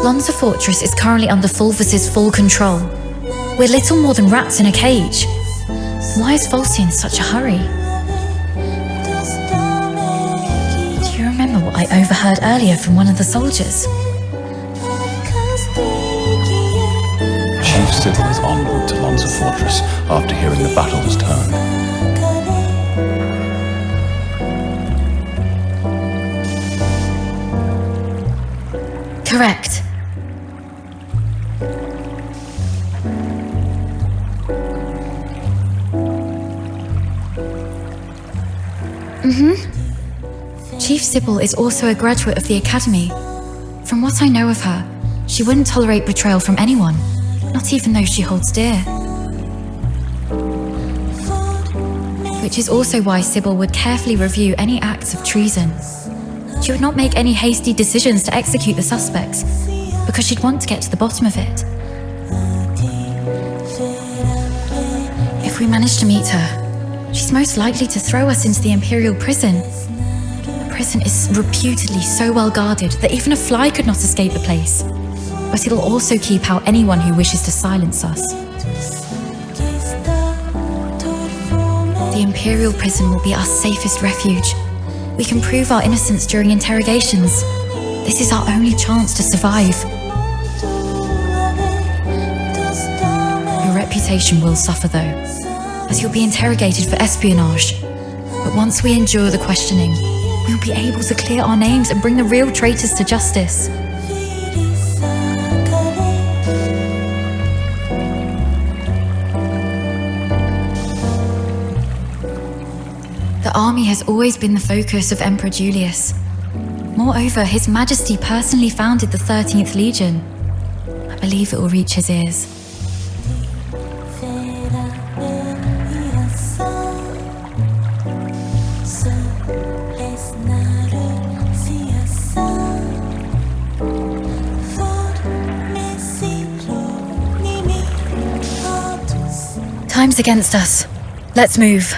Lonza Fortress is currently under Fulvis's full control. We're little more than rats in a cage. Why is Falsey in such a hurry? Do you remember what I overheard earlier from one of the soldiers? Chief Sybil is en route to Lonza Fortress after hearing the battle was turned. Correct. Chief Sybil is also a graduate of the Academy. From what I know of her, she wouldn't tolerate betrayal from anyone, not even those she holds dear. Which is also why Sybil would carefully review any acts of treason. She would not make any hasty decisions to execute the suspects, because she'd want to get to the bottom of it. If we manage to meet her, she's most likely to throw us into the Imperial prison. The prison is reputedly so well guarded that even a fly could not escape the place. But it'll also keep out anyone who wishes to silence us. The Imperial prison will be our safest refuge. We can prove our innocence during interrogations. This is our only chance to survive. Your reputation will suffer though, as you'll be interrogated for espionage. But once we endure the questioning, we'll be able to clear our names and bring the real traitors to justice. The army has always been the focus of Emperor Julius. Moreover, His Majesty personally founded the 13th Legion. I believe it will reach his ears. Time's against us. Let's move.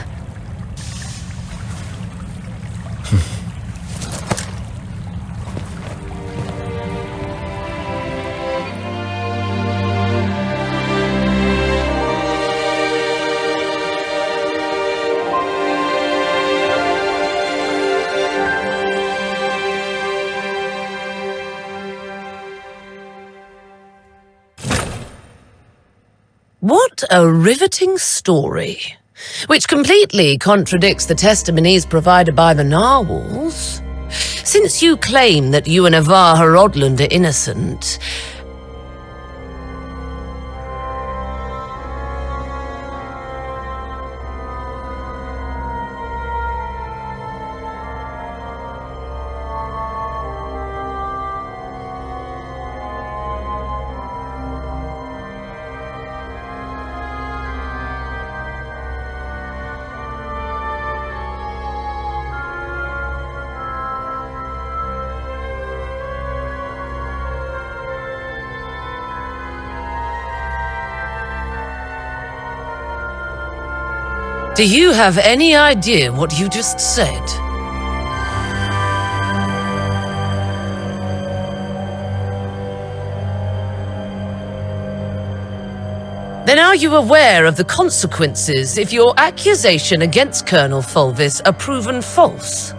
What a riveting story, which completely contradicts the testimonies provided by the narwhals. Since you claim that you and Avar Harodland are innocent, do you have any idea what you just said? Then are you aware of the consequences if your accusation against Colonel Fulvis are proven false?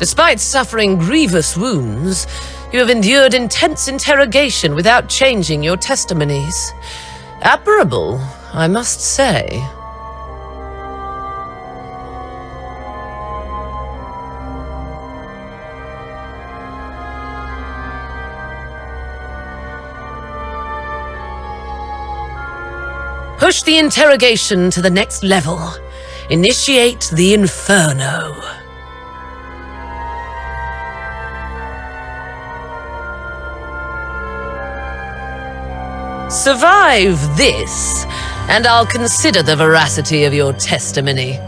Despite suffering grievous wounds, you have endured intense interrogation without changing your testimonies. Admirable, I must say. Push the interrogation to the next level. Initiate the Inferno. Survive this, and I'll consider the veracity of your testimony.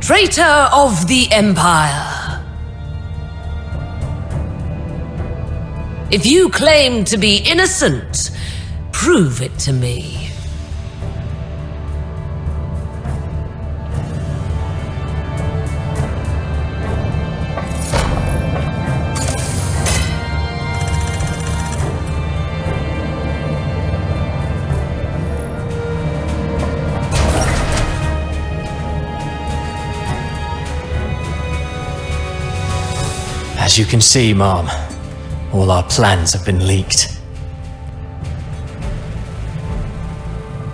Traitor of the Empire. If you claim to be innocent, prove it to me. As you can see, Mom, all our plans have been leaked.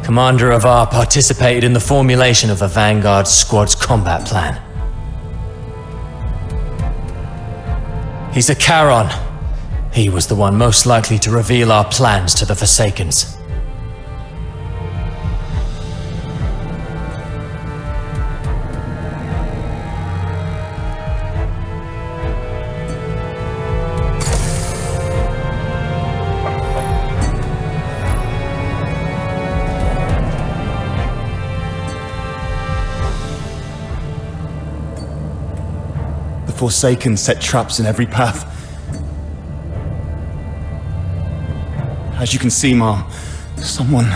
Commander Avar participated in the formulation of the Vanguard Squad's combat plan. He's a Charon. He was the one most likely to reveal our plans to the Forsakens. Forsaken set traps in every path. As you can see, Mom, someone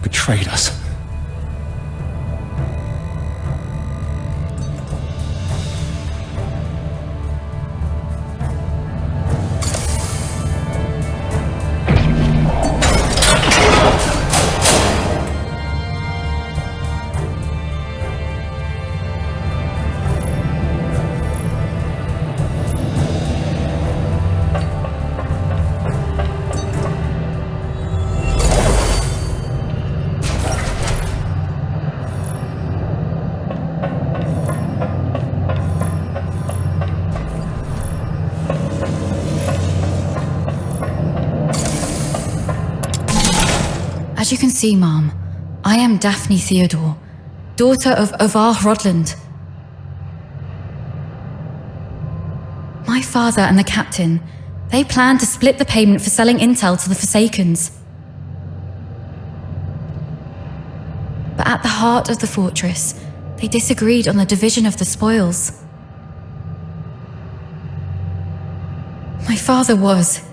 betrayed us. see, Mom, I am Daphne Theodore, daughter of Ovar Rodland. My father and the captain, they planned to split the payment for selling intel to the Forsakens. But at the heart of the fortress, they disagreed on the division of the spoils. My father was.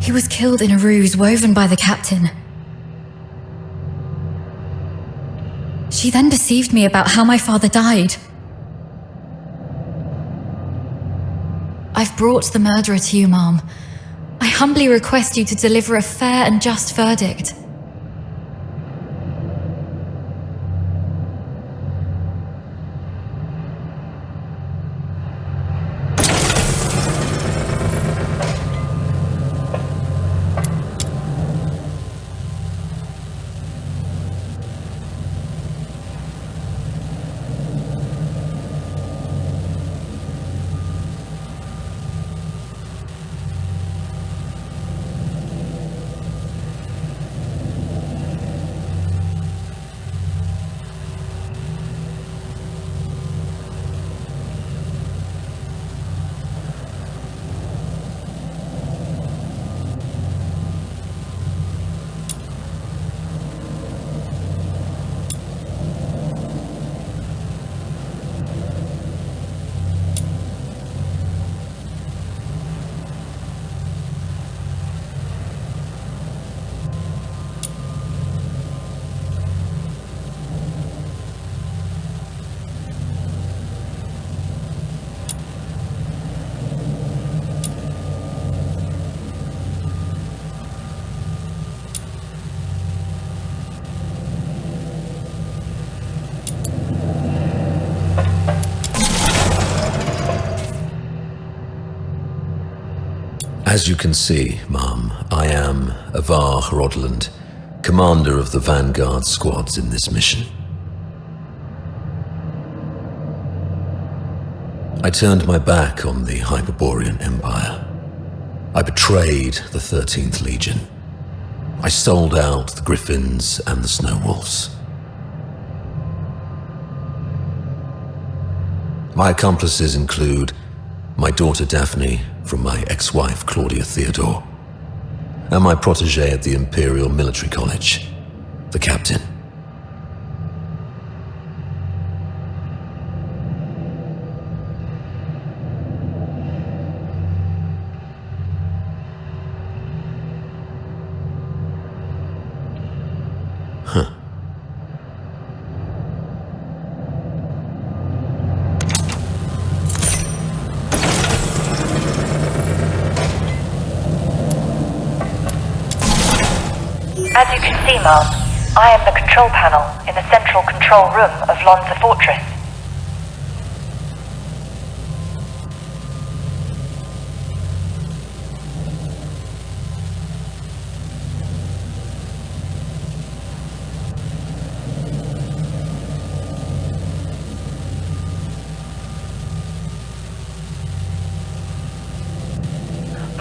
He was killed in a ruse woven by the captain. She then deceived me about how my father died. I've brought the murderer to you, Mom. I humbly request you to deliver a fair and just verdict. As you can see, Mom, I am Ovar Rodland, commander of the Vanguard squads in this mission. I turned my back on the Hyperborean Empire. I betrayed the 13th Legion. I sold out the Griffins and the Snow Wolves. My accomplices include my daughter Daphne from my ex-wife Claudia Theodore, and my protege at the Imperial Military College, the captain. As you can see, Mom, I am the control panel in the central control room of Lonza Fortress.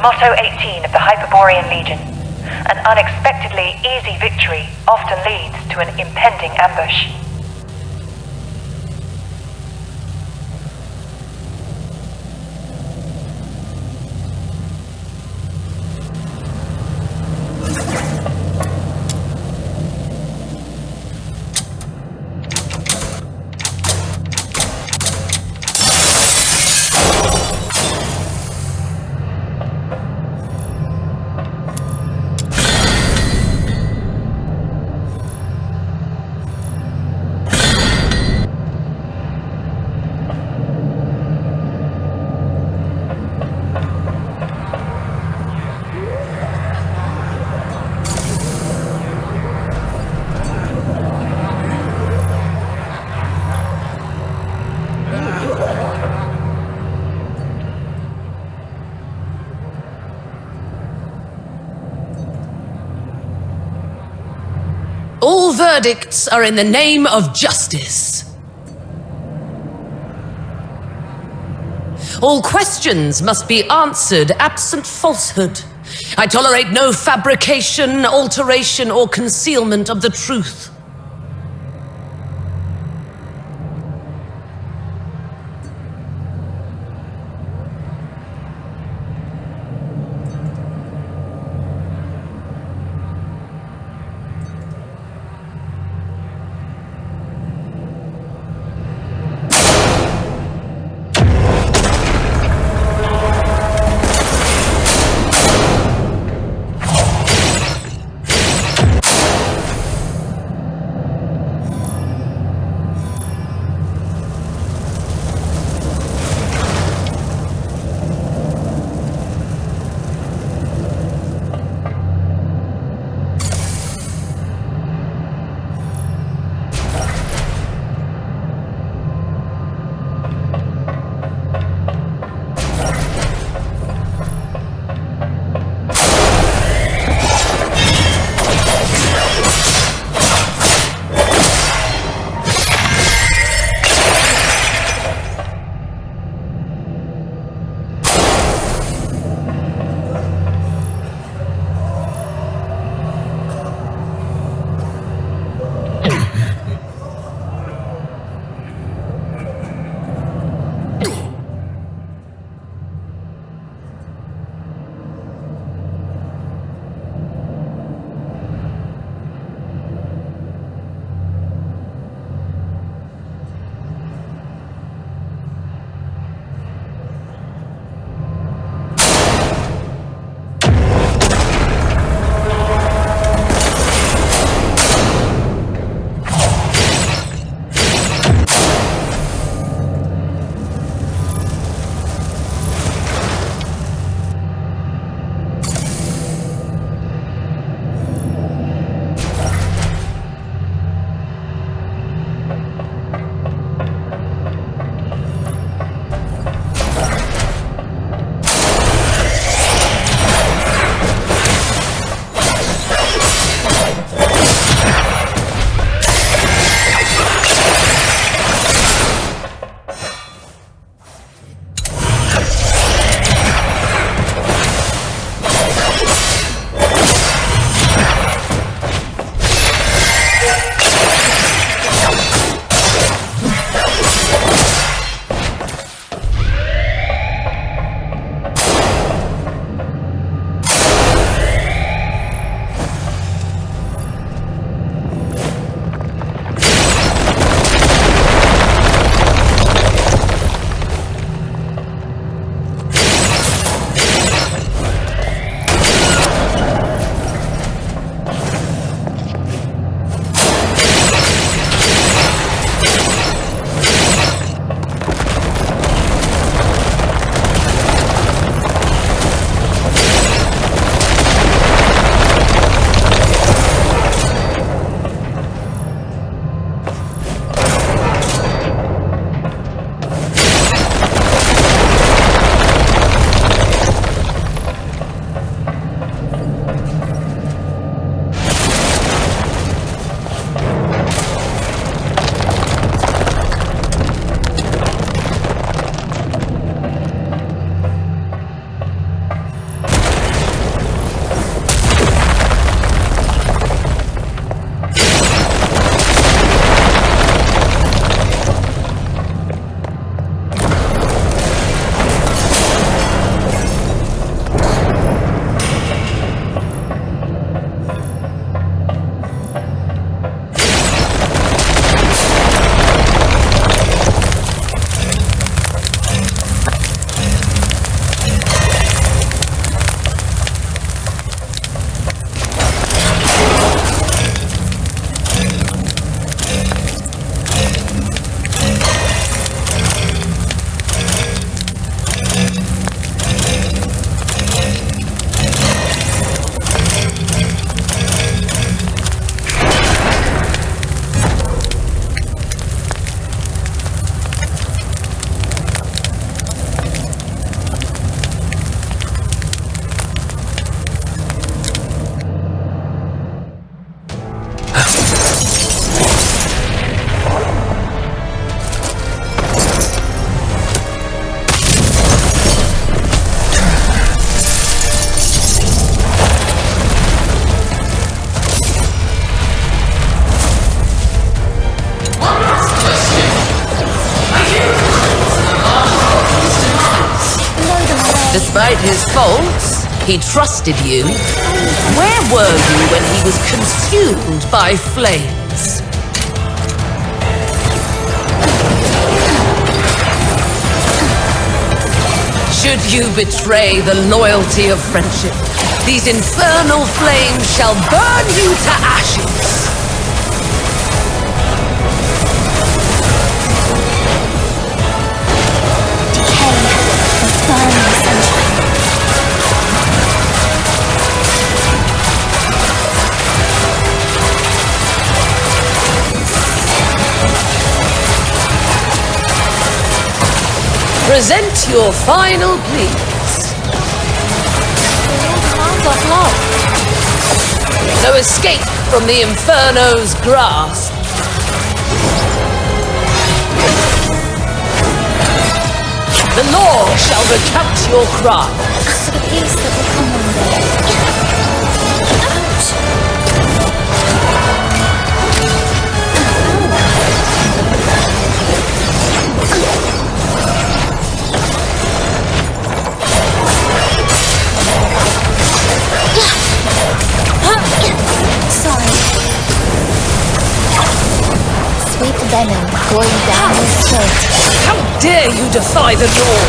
Motto 18 of the Hyperborean Legion. An unexpectedly easy victory often leads to an impending ambush. All verdicts are in the name of justice. All questions must be answered absent falsehood, I tolerate no fabrication, alteration, or concealment of the truth. Despite his faults, he trusted you. Where were you when he was consumed by flames? Should you betray the loyalty of friendship, these infernal flames shall burn you to ashes. Present your final pleas. No escape from the Inferno's grasp. The law shall recount your crimes. The peace that will come one day. Sweet venom going down his throat. How dare you defy the law?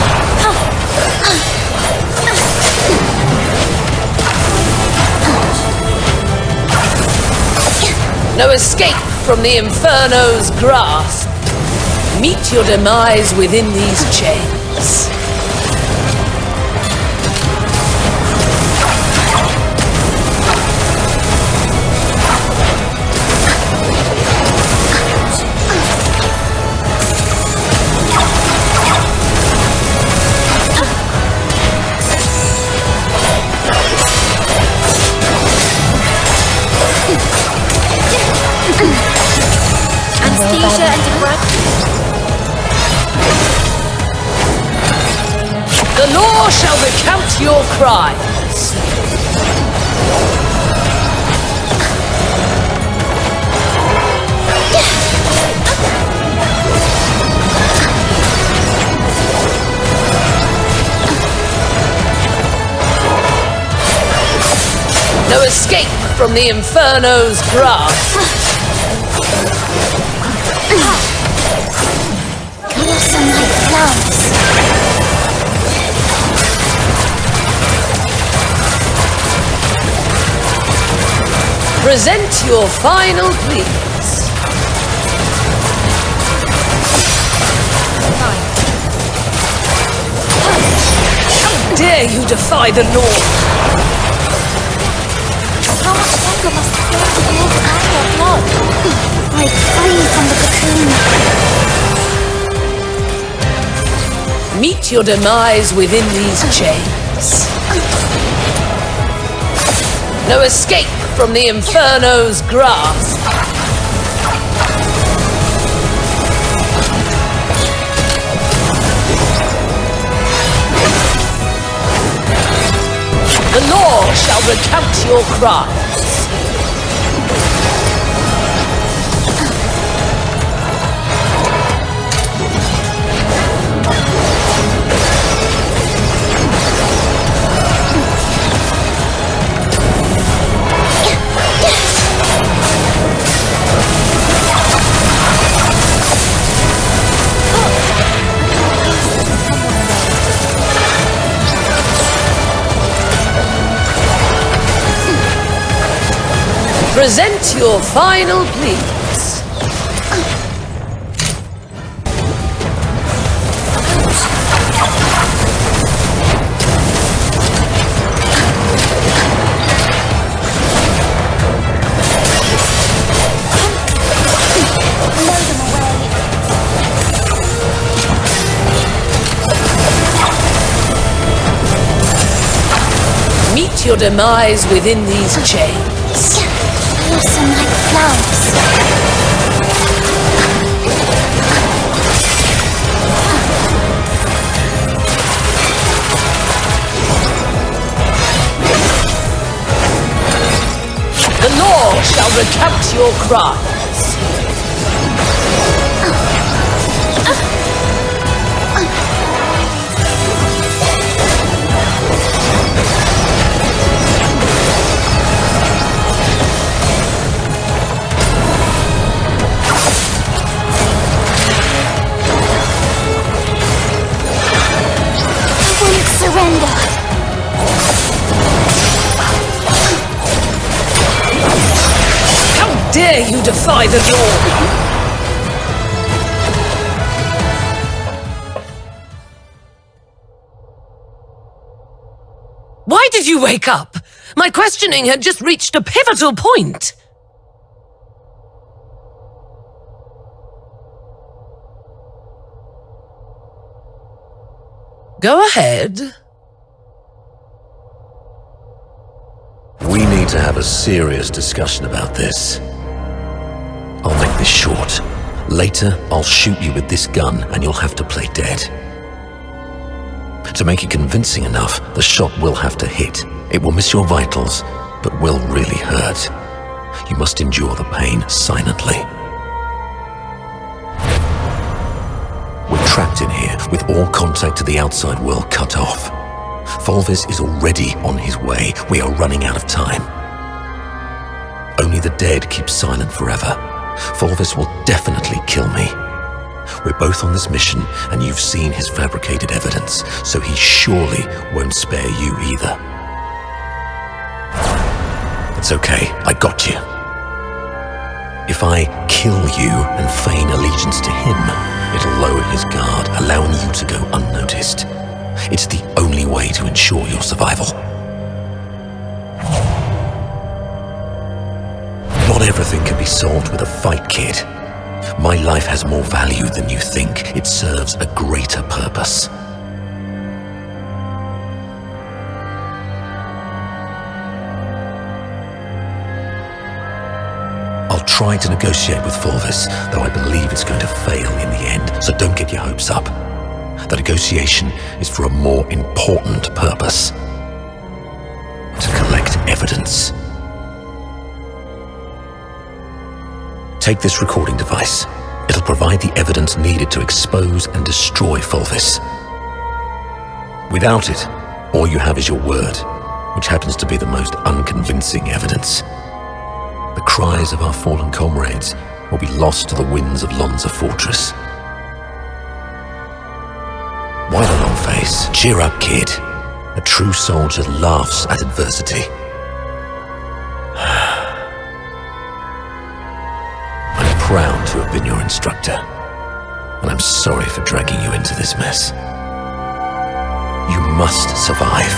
No escape from the Inferno's grasp. Meet your demise within these chains. Anesthesia and depression. The law shall recount your crimes. No escape from the Inferno's grasp. Blossom like flowers. Present your final pleas. How dare you defy the law? How much longer must the flames of love add your blood? Break free from the cocoon. Meet your demise within these chains. No escape from the Inferno's grasp. The law shall recount your crimes. Present your final pleas. Meet your demise within these chains. Blossom like flowers. The law shall recount your crimes. dare you defy the law? Why did you wake up? My questioning had just reached a pivotal point. Go ahead. We need to have a serious discussion about this. I'll make this short. Later, I'll shoot you with this gun and you'll have to play dead. To make it convincing enough, the shot will have to hit. It will miss your vitals, but will really hurt. You must endure the pain silently. We're trapped in here, with all contact to the outside world cut off. Fulvis is already on his way. We are running out of time. Only the dead keep silent forever. Fulvis will definitely kill me. We're both on this mission, and you've seen his fabricated evidence, so he surely won't spare you either. It's okay, I got you. If I kill you and feign allegiance to him, it'll lower his guard, allowing you to go unnoticed. It's the only way to ensure your survival. Not everything can be solved with a fight, kid. My life has more value than you think. It serves a greater purpose. I'll try to negotiate with Fulvis, though I believe it's going to fail in the end, so don't get your hopes up. The negotiation is for a more important purpose. To collect evidence. Take this recording device. It'll provide the evidence needed to expose and destroy Fulvis. Without it, all you have is your word, which happens to be the most unconvincing evidence. The cries of our fallen comrades will be lost to the winds of Lonza Fortress. Why the long face? Cheer up, kid. A true soldier laughs at adversity. I'm proud to have been your instructor, and I'm sorry for dragging you into this mess. You must survive.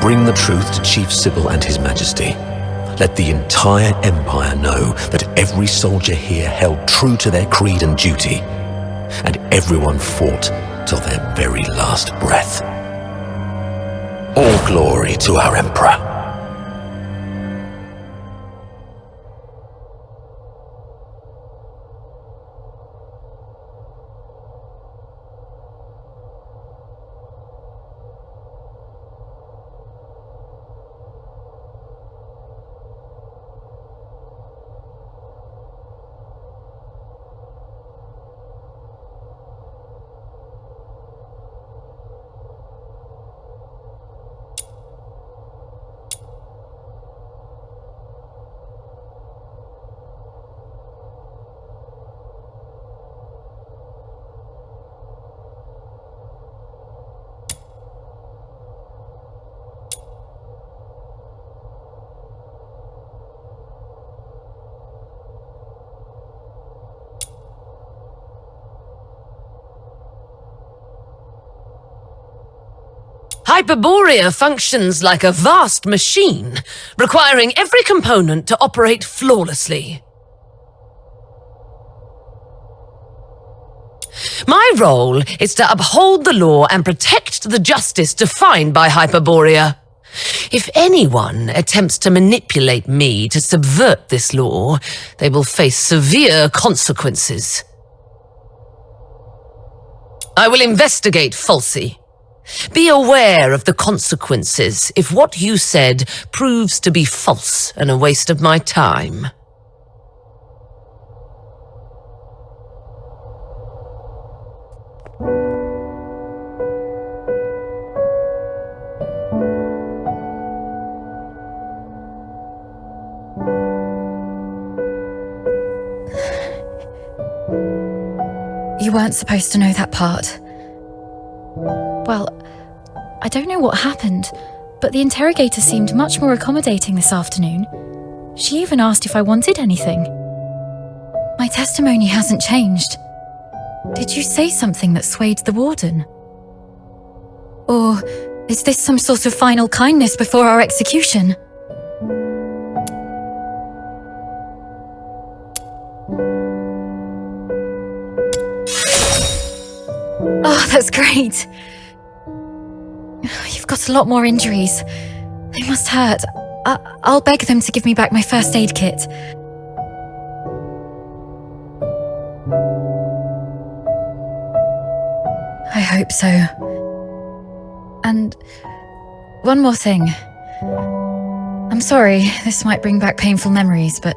Bring the truth to Chief Sybil and His Majesty. Let the entire Empire know that every soldier here held true to their creed and duty, and everyone fought till their very last breath. All glory to our Emperor. Hyperoreia functions like a vast machine, requiring every component to operate flawlessly. My role is to uphold the law and protect the justice defined by Hyperoreia. If anyone attempts to manipulate me to subvert this law, they will face severe consequences. I will investigate falsely. Be aware of the consequences if what you said proves to be false and a waste of my time. You weren't supposed to know that part. Well, I don't know what happened, but the interrogator seemed much more accommodating this afternoon. She even asked if I wanted anything. My testimony hasn't changed. Did you say something that swayed the warden? Or is this some sort of final kindness before our execution? Oh, that's great. You've got a lot more injuries. They must hurt. I'll beg them to give me back my first aid kit. I hope so. And one more thing. I'm sorry, this might bring back painful memories, but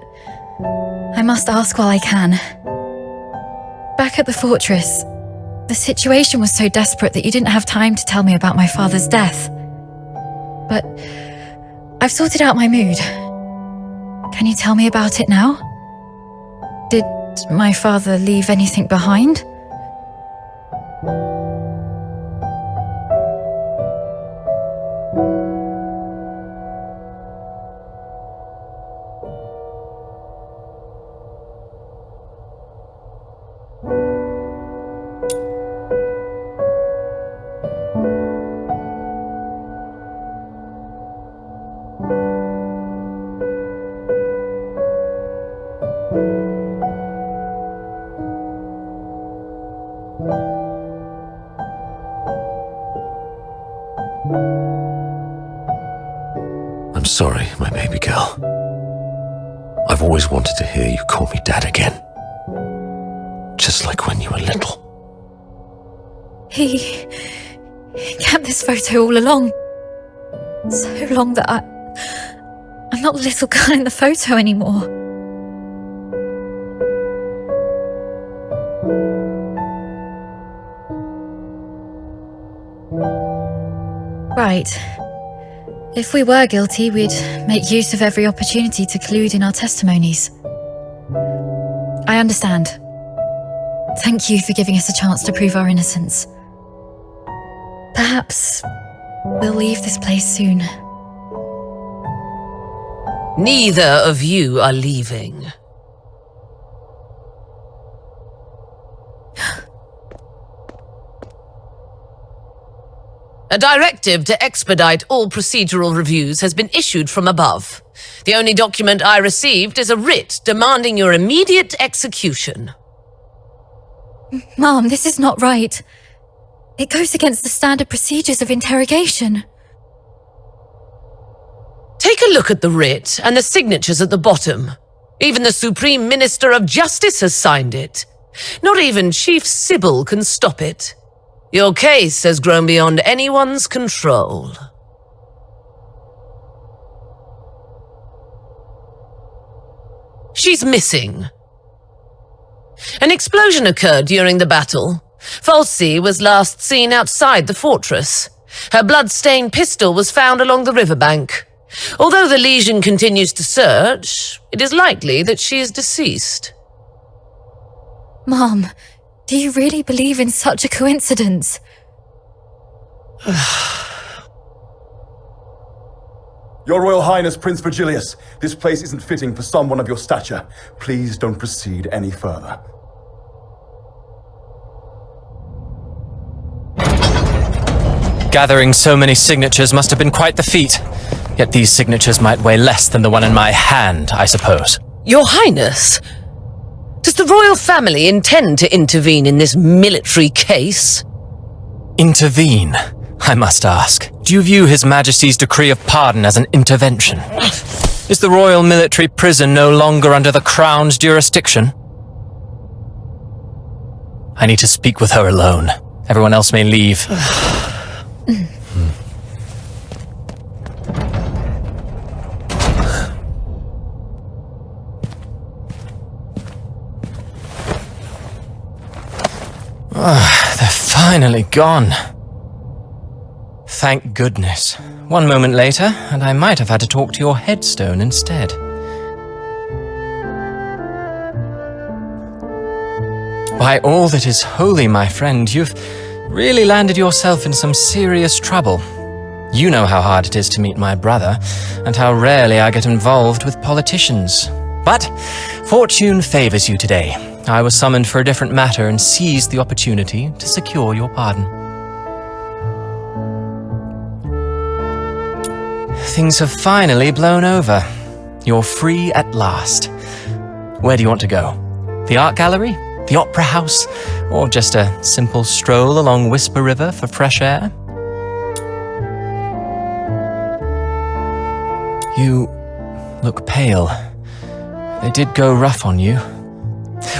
I must ask while I can. Back at the fortress, the situation was so desperate that you didn't have time to tell me about my father's death. But I've sorted out my mood. Can you tell me about it now? Did my father leave anything behind? I'm sorry, my baby girl. I've always wanted to hear you call me Dad again. Just like when you were little. He kept this photo all along. So long that I'm not the little girl in the photo anymore. Right. If we were guilty, we'd make use of every opportunity to collude in our testimonies. I understand. Thank you for giving us a chance to prove our innocence. Perhaps we'll leave this place soon. Neither of you are leaving. A directive to expedite all procedural reviews has been issued from above. The only document I received is a writ demanding your immediate execution. Mom, this is not right. It goes against the standard procedures of interrogation. Take a look at the writ and the signatures at the bottom. Even the Supreme Minister of Justice has signed it. Not even Chief Sybil can stop it. Your case has grown beyond anyone's control. She's missing. An explosion occurred during the battle. Falsey was last seen outside the fortress. Her blood-stained pistol was found along the riverbank. Although the Legion continues to search, it is likely that she is deceased. Mom, do you really believe in such a coincidence? Your Royal Highness, Prince Virgilius, this place isn't fitting for someone of your stature. Please don't proceed any further. Gathering so many signatures must have been quite the feat. Yet these signatures might weigh less than the one in my hand, I suppose. Your Highness, does the royal family intend to intervene in this military case? Intervene, I must ask. Do you view His Majesty's decree of pardon as an intervention? Is the royal military prison no longer under the Crown's jurisdiction? I need to speak with her alone. Everyone else may leave. They're finally gone. Thank goodness. One moment later, and I might have had to talk to your headstone instead. By all that is holy, my friend, you've really landed yourself in some serious trouble. You know how hard it is to meet my brother, and how rarely I get involved with politicians. But fortune favors you today. I was summoned for a different matter and seized the opportunity to secure your pardon. Things have finally blown over. You're free at last. Where do you want to go? The art gallery? The opera house? Or just a simple stroll along Whisper River for fresh air? You look pale. They did go rough on you.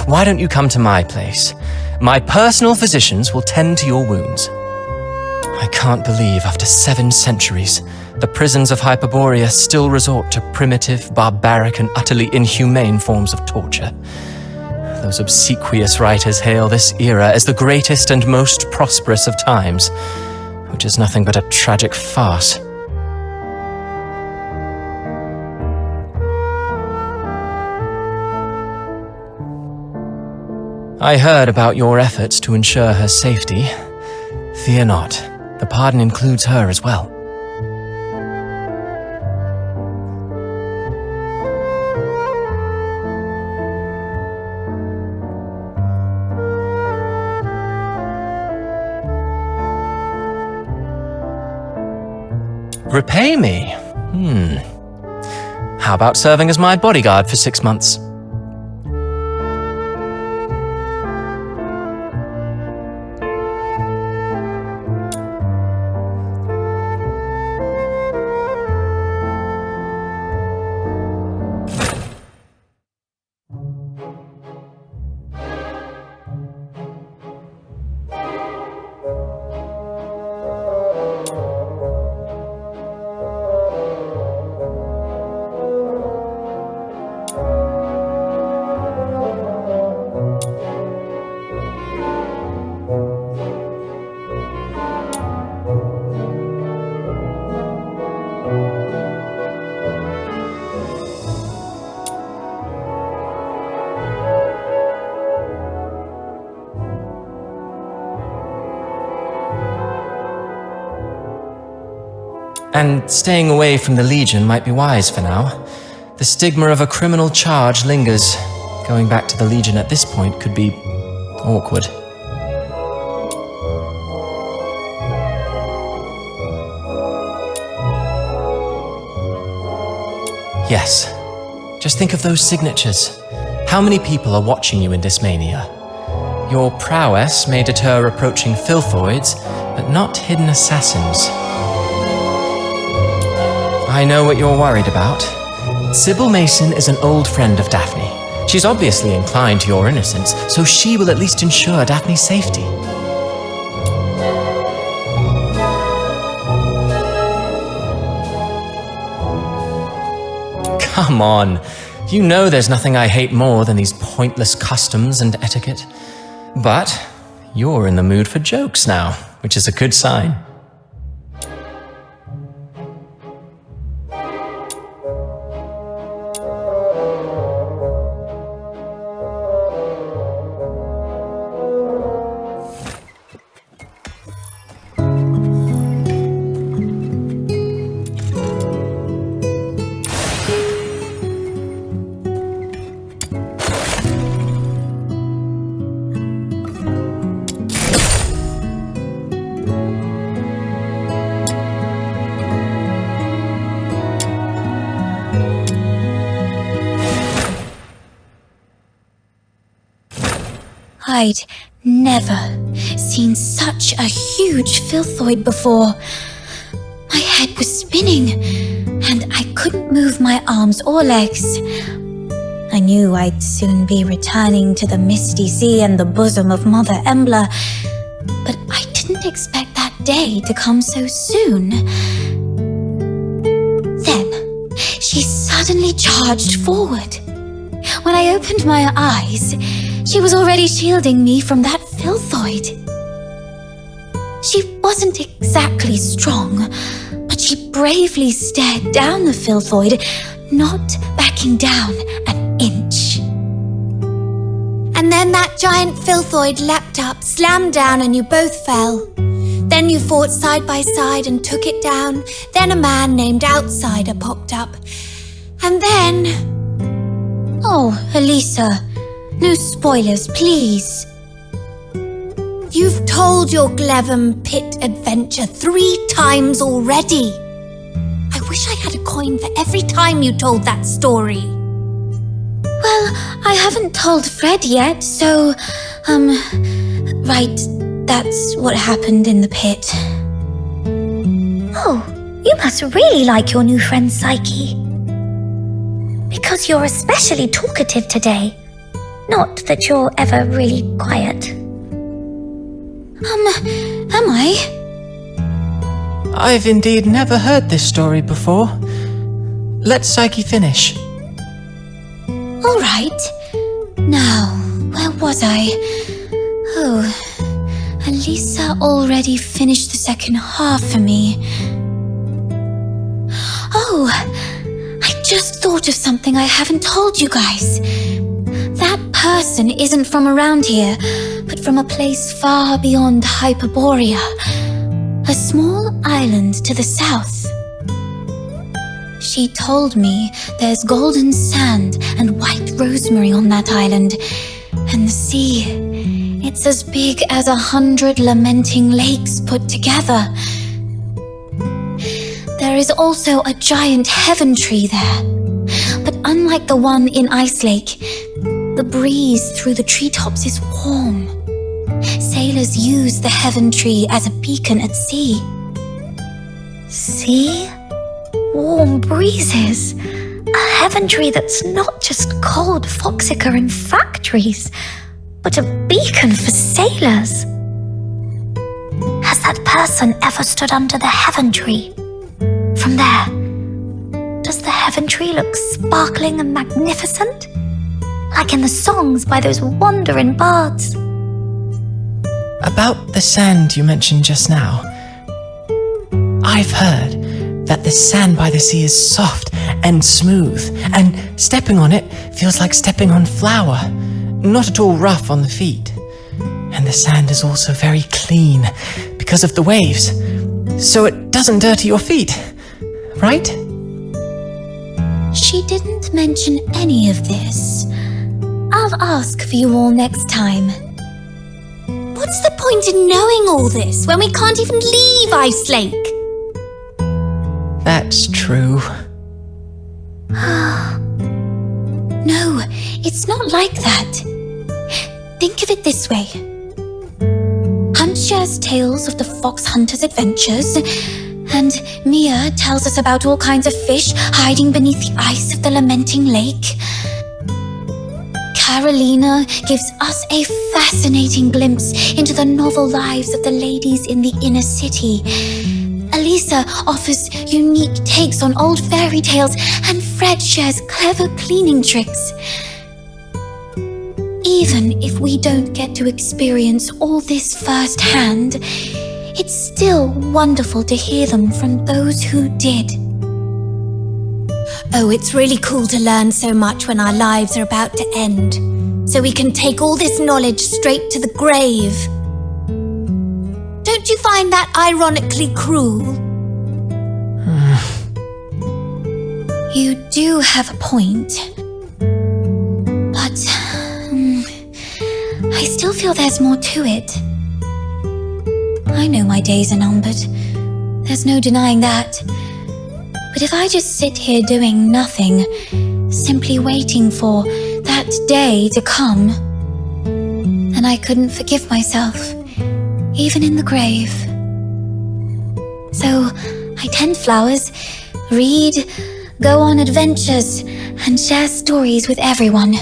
Why don't you come to my place? My personal physicians will tend to your wounds. I can't believe after 7 centuries, the prisons of Hyperoreia still resort to primitive, barbaric, and utterly inhumane forms of torture. Those obsequious writers hail this era as the greatest and most prosperous of times, which is nothing but a tragic farce. I heard about your efforts to ensure her safety. Fear not, the pardon includes her as well. Repay me? How about serving as my bodyguard for 6 months? And staying away from the Legion might be wise for now. The stigma of a criminal charge lingers. Going back to the Legion at this point could be awkward. Yes. Just think of those signatures. How many people are watching you in Dismania? Your prowess may deter approaching filthoids, but not hidden assassins. I know what you're worried about. Sybil Mason is an old friend of Daphne. She's obviously inclined to your innocence, so she will at least ensure Daphne's safety. Come on. You know there's nothing I hate more than these pointless customs and etiquette. But you're in the mood for jokes now, which is a good sign. I'd never seen such a huge filthoid before. My head was spinning, and I couldn't move my arms or legs. I knew I'd soon be returning to the misty sea and the bosom of Mother Embla, but I didn't expect that day to come so soon. Then, she suddenly charged forward. When I opened my eyes, she was already shielding me from that filthoid. She wasn't exactly strong, but she bravely stared down the filthoid, not backing down an inch. And then that giant filthoid leapt up, slammed down, and you both fell. Then you fought side by side and took it down. Then a man named Outsider popped up. And then... Oh, Elisa. No spoilers, please. You've told your Glevum Pit adventure 3 times already. I wish I had a coin for every time you told that story. Well, I haven't told Fred yet, so... Right, that's what happened in the pit. Oh, you must really like your new friend Psyche. Because you're especially talkative today. Not that you're ever really quiet. Am I? I've indeed never heard this story before. Let Psyche finish. All right. Now, where was I? Oh, Elisa already finished the second half for me. Oh, I just thought of something I haven't told you guys. That person isn't from around here, but from a place far beyond Hyperoreia. A small island to the south. She told me there's golden sand and white rosemary on that island. And the sea, it's as big as 100 lamenting lakes put together. There is also a giant heaven tree there. But unlike the one in Icelake, the breeze through the treetops is warm. Sailors use the heaven tree as a beacon at sea. See? Warm breezes. A heaven tree that's not just cold foxica in factories, but a beacon for sailors. Has that person ever stood under the heaven tree? From there, does the heaven tree look sparkling and magnificent? Like in the songs by those wandering bards? About the sand you mentioned just now. I've heard that the sand by the sea is soft and smooth, and stepping on it feels like stepping on flour, not at all rough on the feet. And the sand is also very clean because of the waves, so it doesn't dirty your feet, right? She didn't mention any of this. I'll ask for you all next time. What's the point in knowing all this when we can't even leave Icelake? That's true. No, it's not like that. Think of it this way. Hunt shares tales of the fox hunter's adventures, and Mia tells us about all kinds of fish hiding beneath the ice of the lamenting lake. Carolina gives us a fascinating glimpse into the novel lives of the ladies in the inner city. Elisa offers unique takes on old fairy tales, and Fred shares clever cleaning tricks. Even if we don't get to experience all this firsthand, it's still wonderful to hear them from those who did. Oh, it's really cool to learn so much when our lives are about to end, so we can take all this knowledge straight to the grave. Don't you find that ironically cruel? You do have a point. But I still feel there's more to it. I know my days are numbered. There's no denying that. But if I just sit here doing nothing, simply waiting for that day to come, then I couldn't forgive myself, even in the grave. So I tend flowers, read, go on adventures, and share stories with everyone.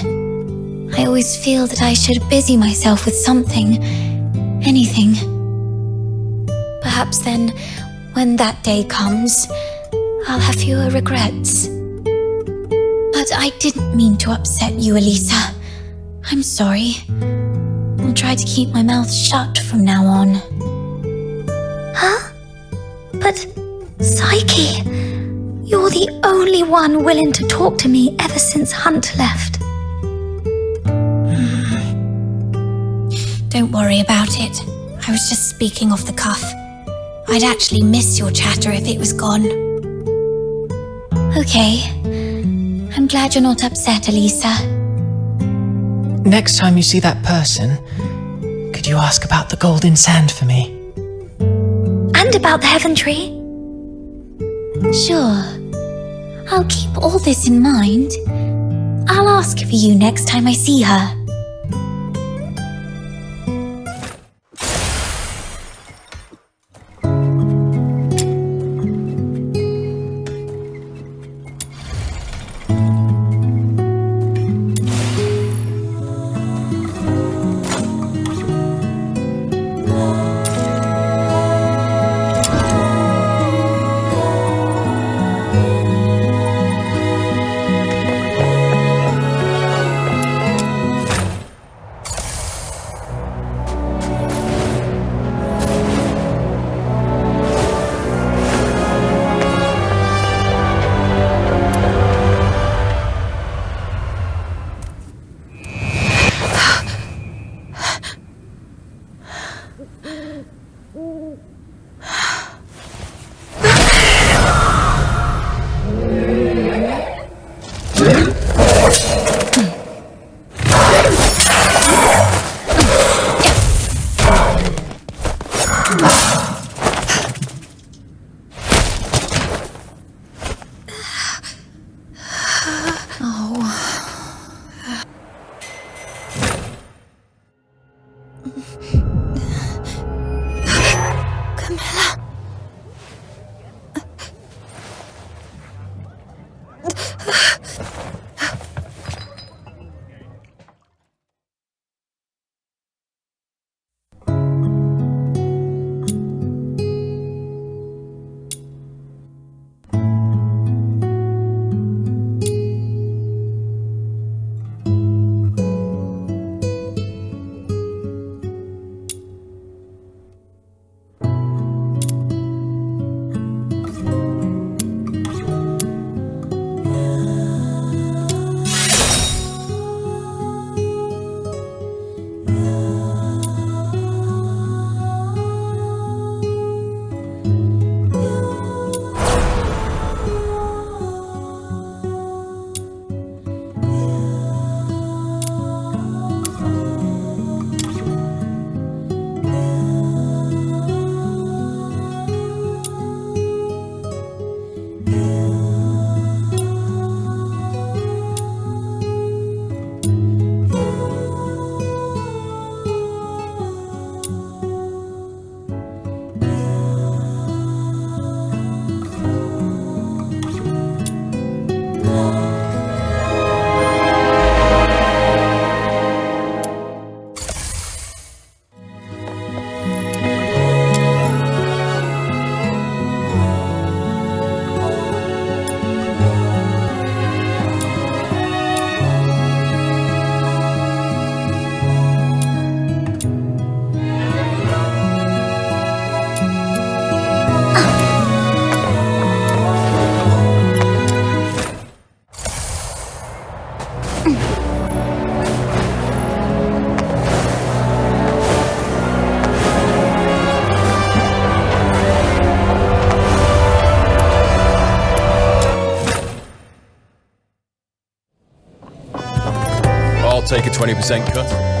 I always feel that I should busy myself with something, anything. Perhaps then, when that day comes, I'll have fewer regrets. But I didn't mean to upset you, Elisa. I'm sorry. I'll try to keep my mouth shut from now on. Huh? But, Psyche, you're the only one willing to talk to me ever since Hunt left. Don't worry about it. I was just speaking off the cuff. I'd actually miss your chatter if it was gone. Okay. I'm glad you're not upset, Elisa. Next time you see that person, could you ask about the golden sand for me? And about the heaven tree? Sure. I'll keep all this in mind. I'll ask for you next time I see her. Take a 20% cut.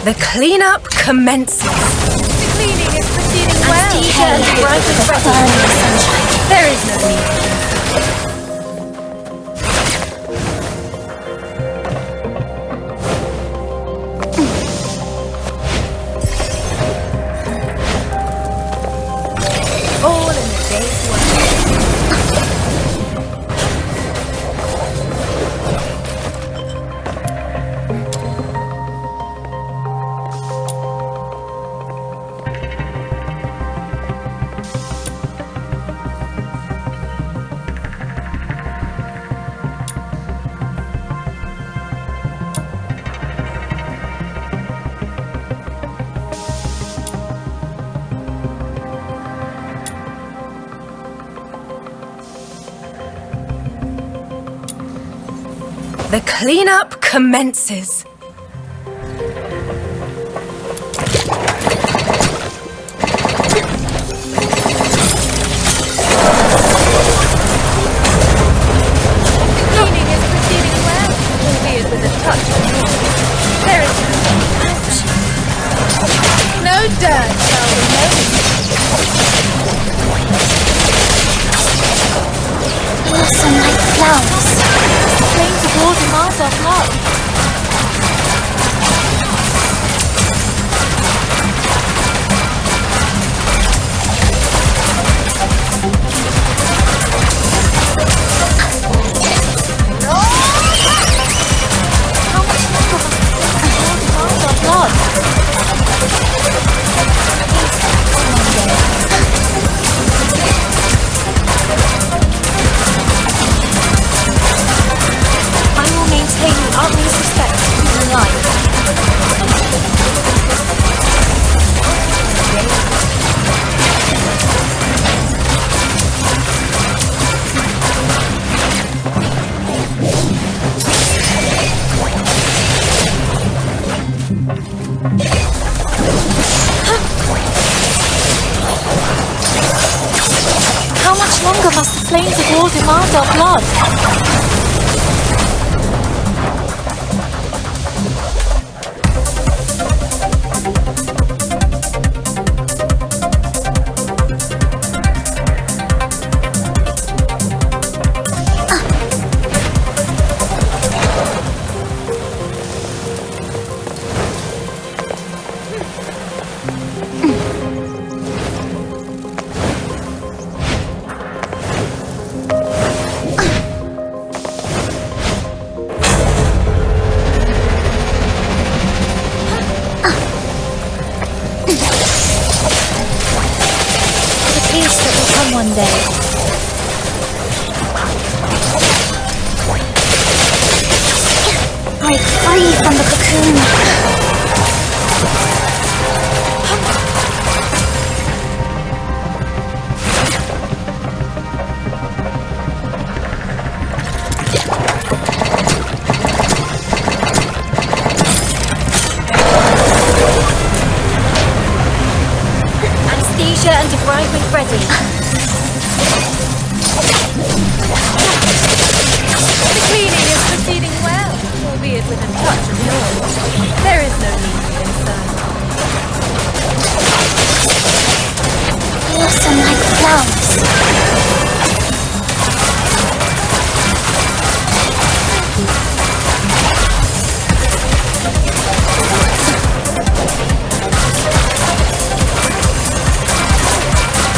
The cleanup commences. The cleaning is proceeding well. Anesthesia and bright and burning sunshine. There is no need. All in the day's work. The cleanup commences. Cleaning is proceeding well, albeit with a touch of noise. There is no dirt shall remain. Blossom like flowers. Flames of water mars our blood. How much longer must the flames of war demand our blood? One day. Break free from the cocoon. Anesthesia and debridement ready. The cleaning is proceeding well, albeit with a touch of noise. There is no need for concern. Blossom like flowers.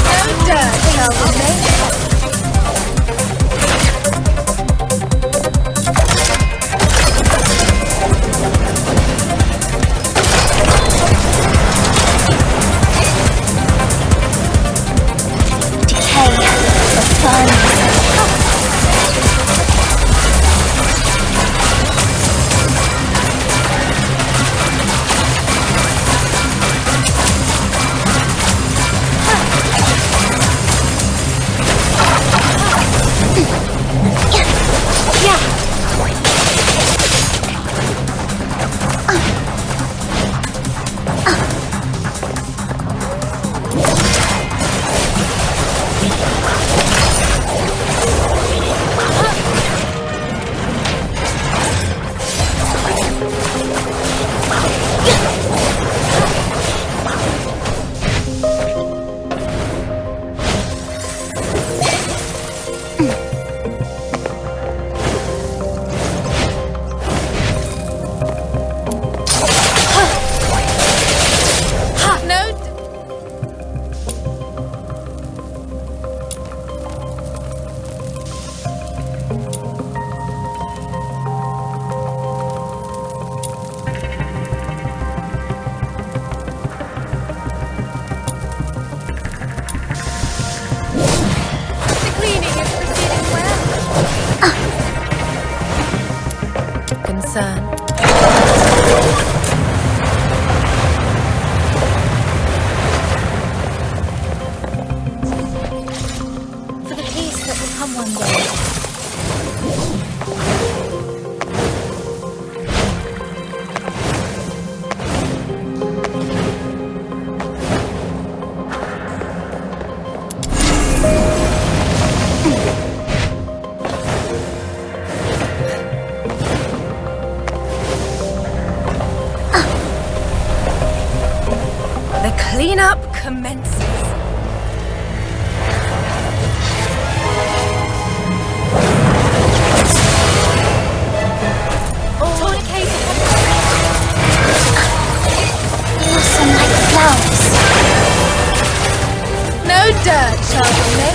No dirt shall remain. concern. For the peace that will come one day. The cleanup commences. Blossom like flowers. No dirt, Chardonnay.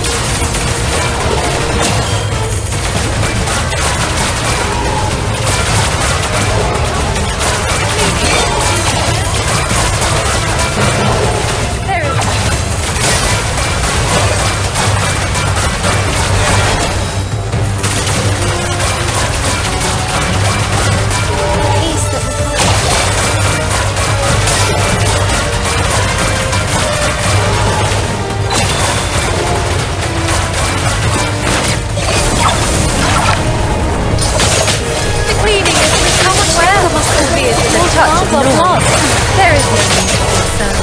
There is no need for concern.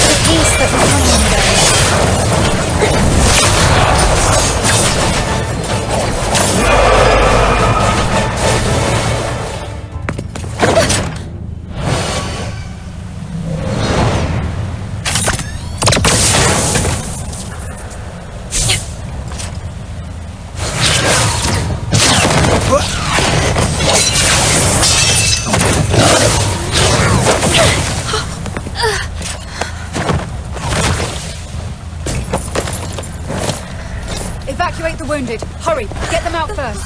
The peace that will come one day. Evacuate the wounded. Hurry, get them out first.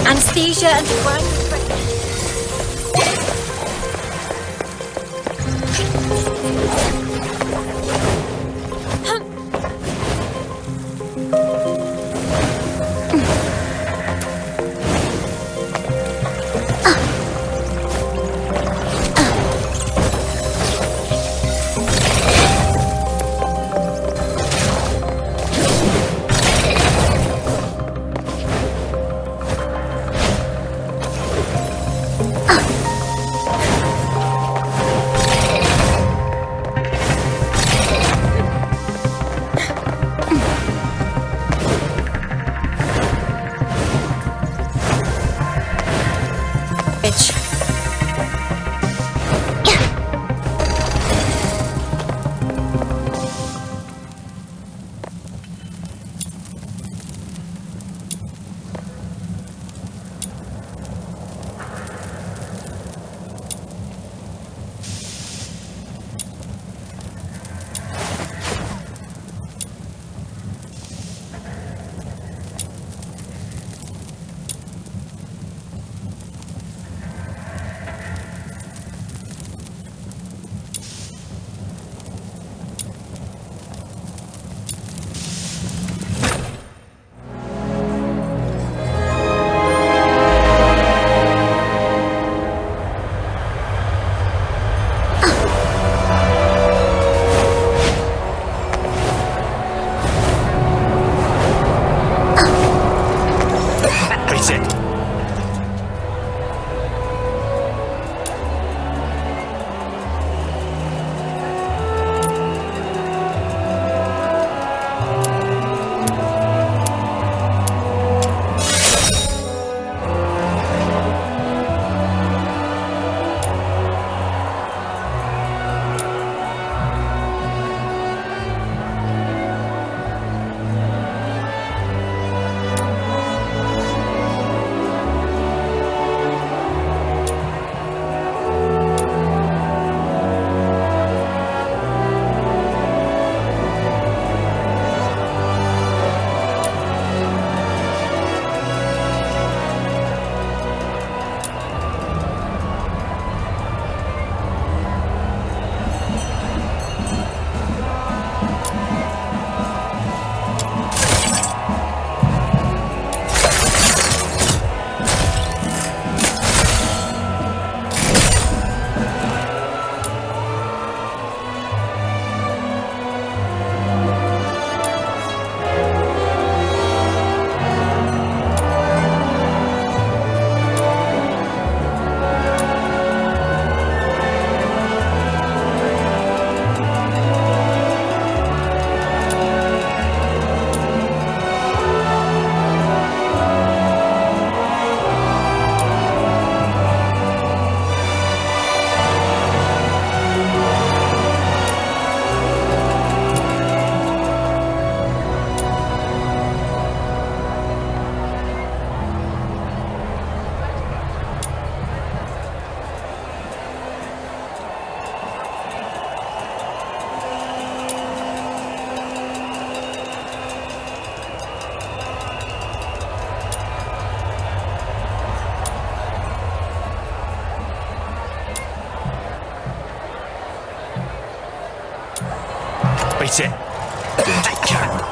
Anesthesia and crime. bitch. Beat it. Dirty cat.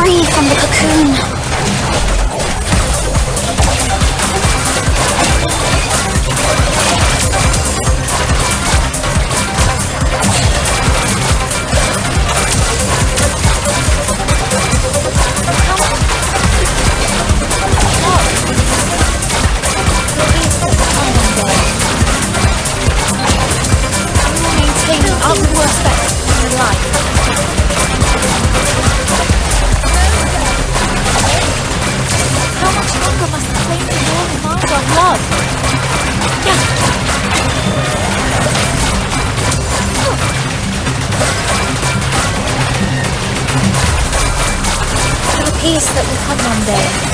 free from the cocoon. Peace that will come one day.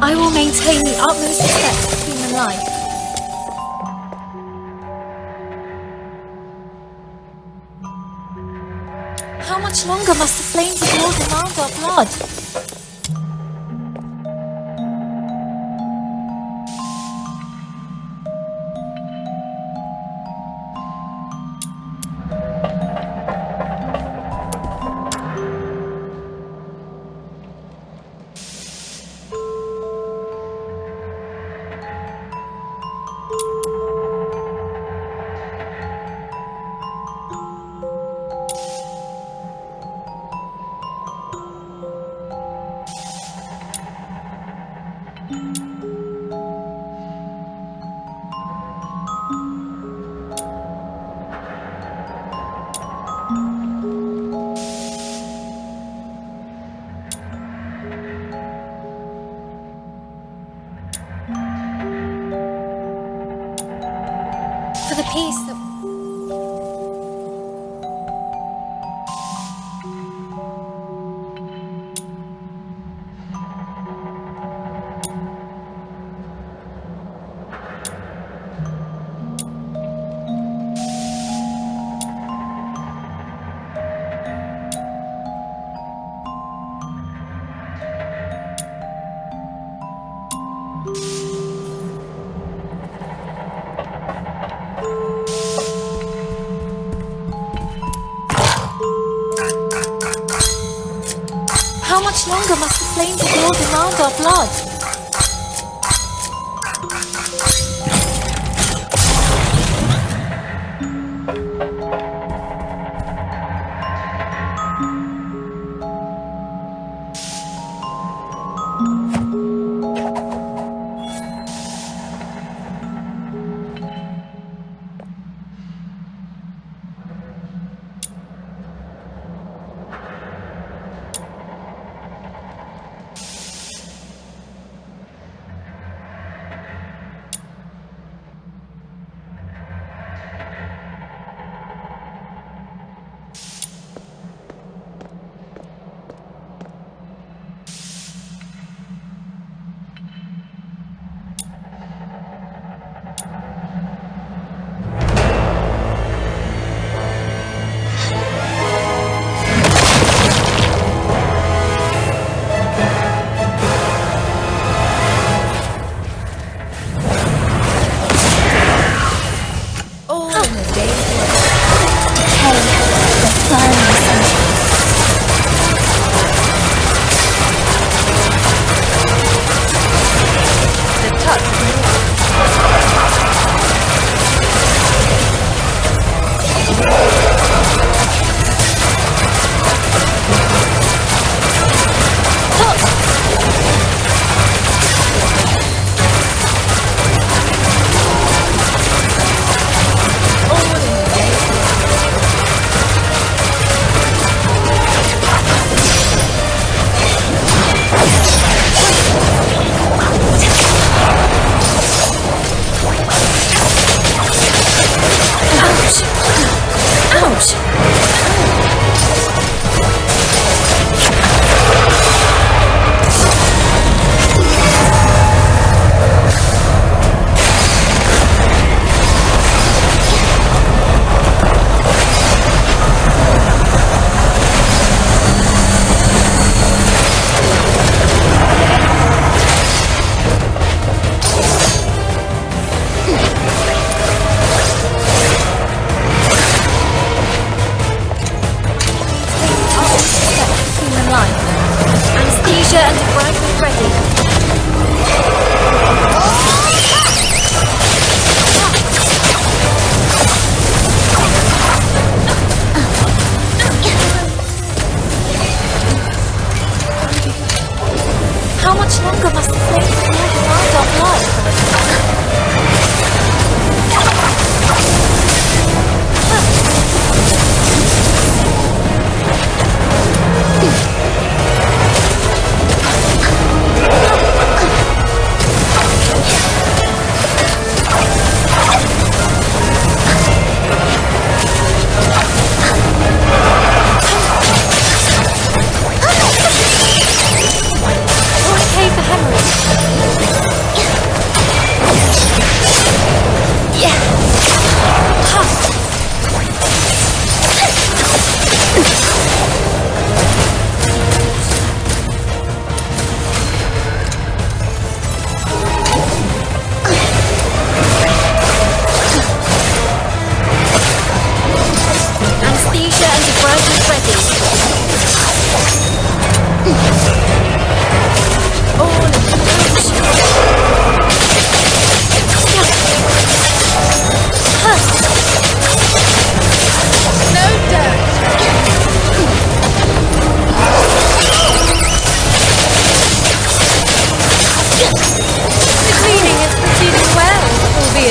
I will maintain the utmost respect for human life. How much longer must the flames of war demand our blood? the piece that... How much longer must the flames of war demand our blood?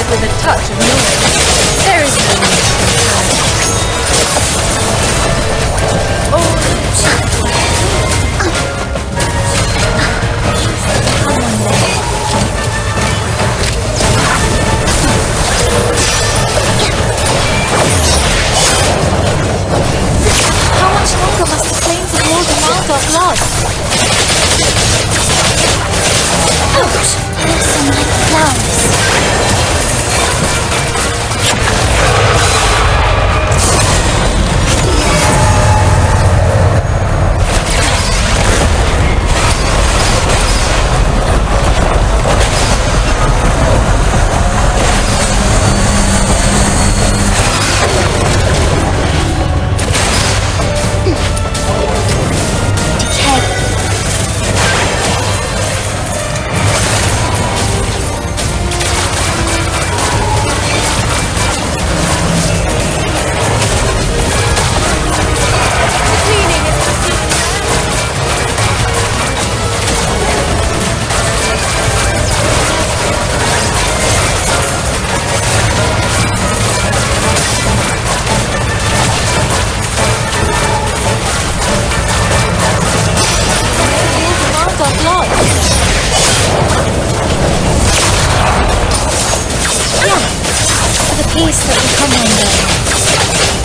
with a touch of noise. There is no need to peace that will come one day.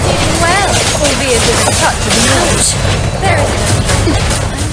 Bleeding well, albeit with a touch of knowledge. There is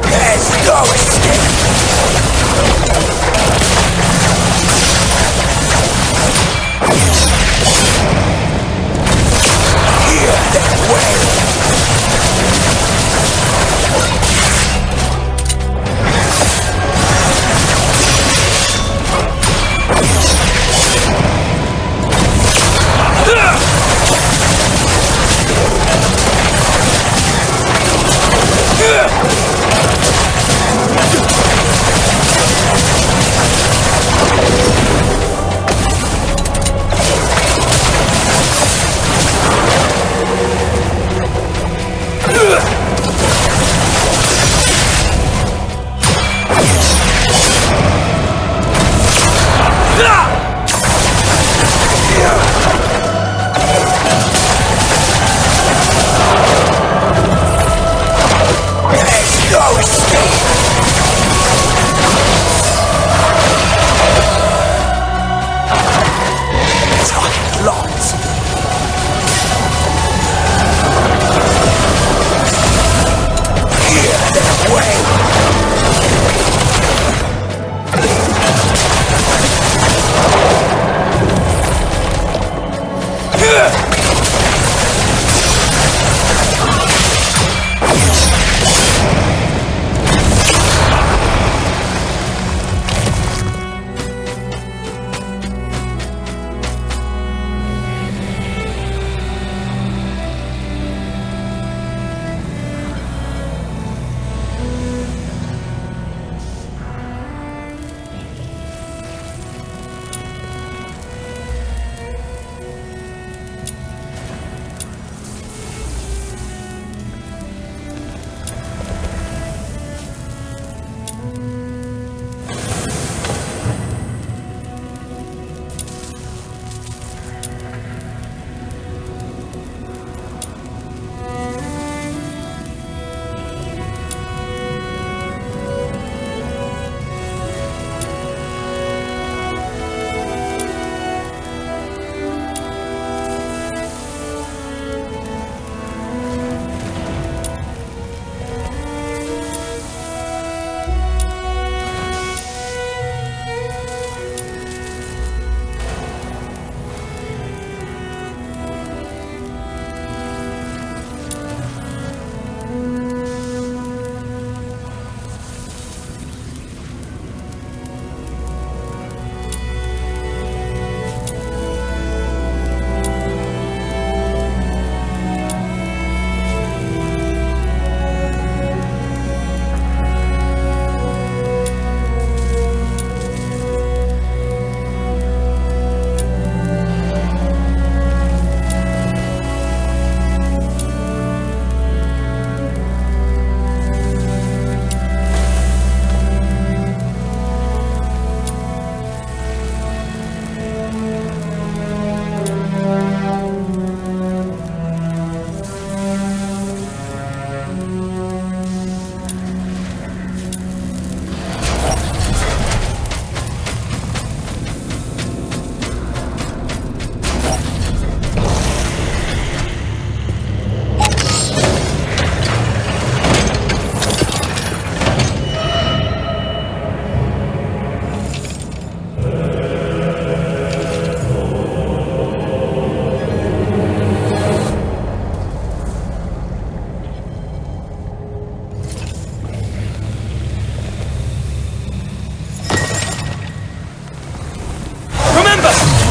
There's no escape! Hear them wail!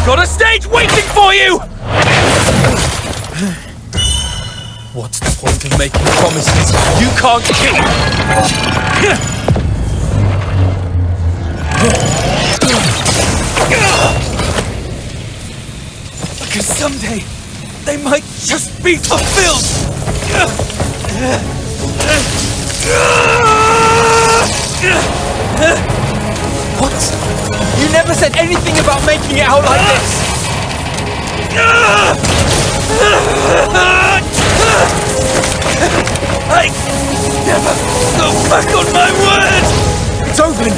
Got a stage waiting for you! What's the point of making promises you can't keep? Because someday, they might just be fulfilled! What? You never said anything about making it out like this! I never go back on my word! It's open!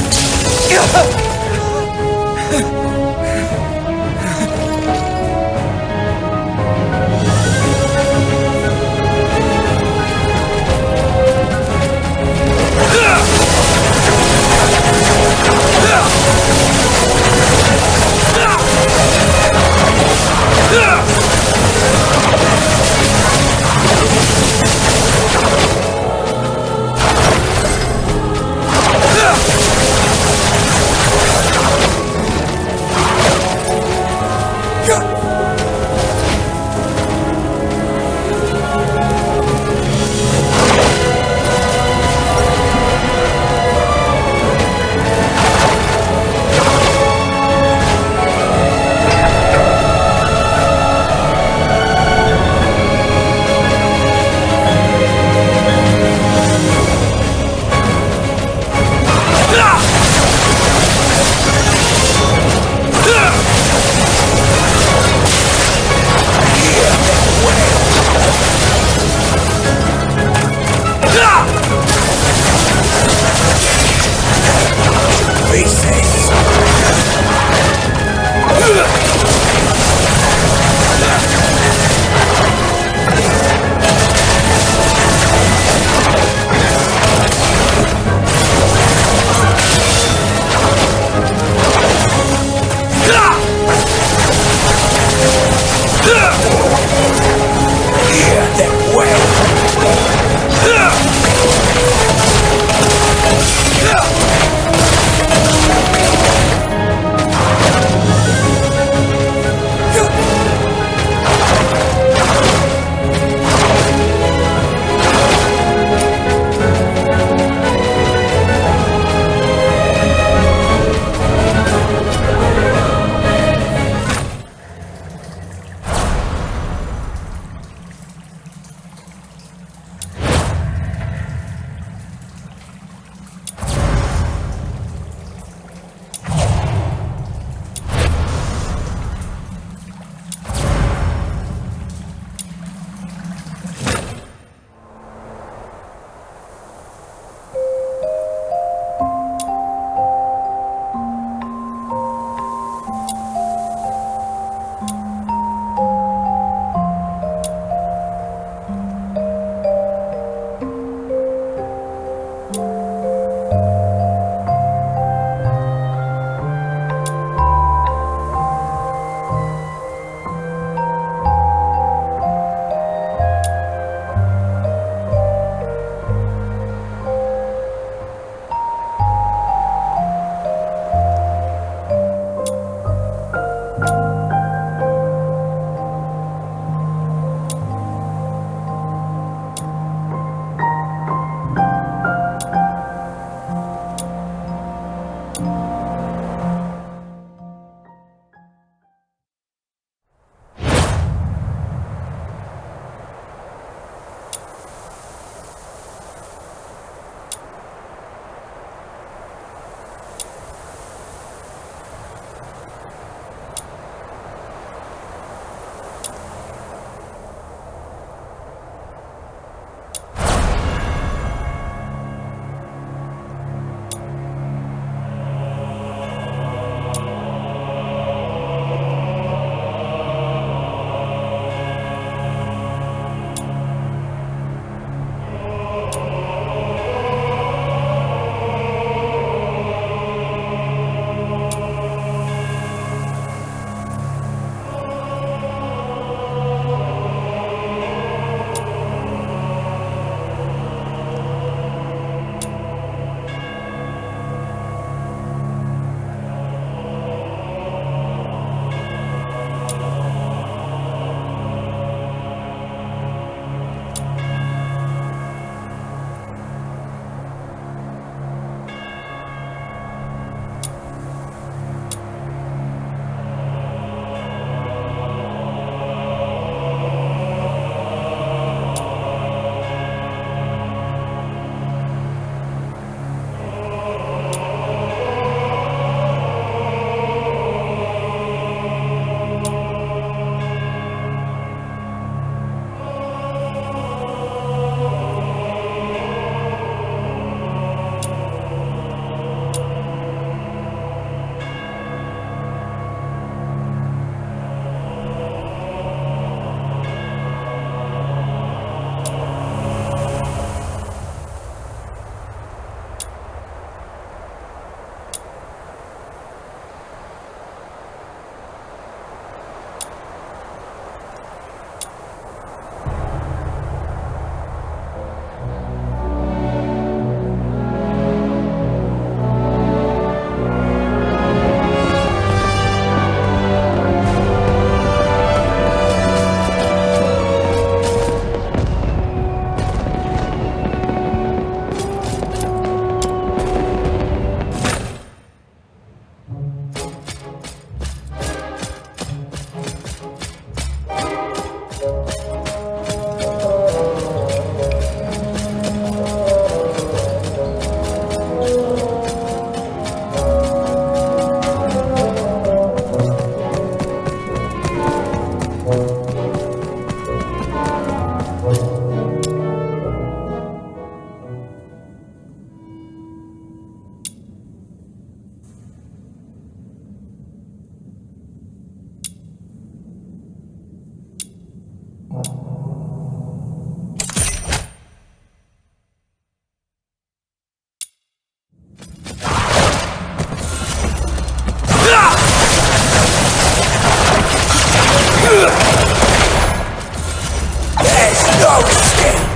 No escape!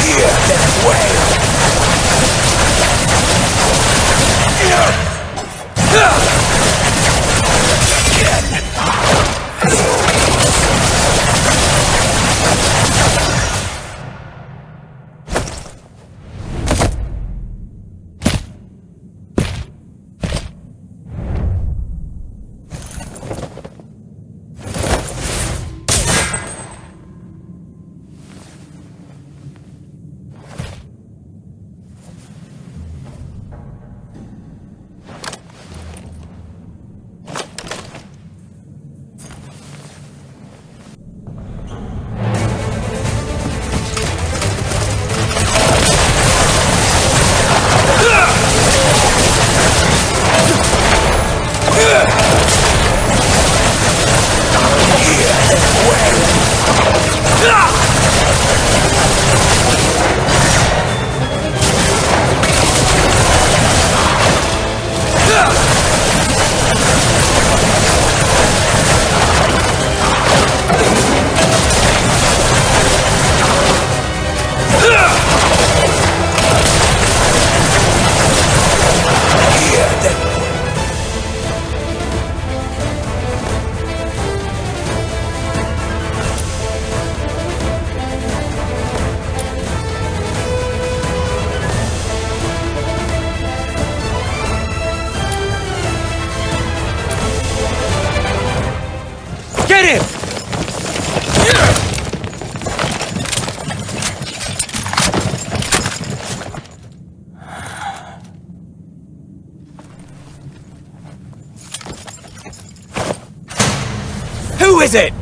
Hear them wail! Get him! Who is it?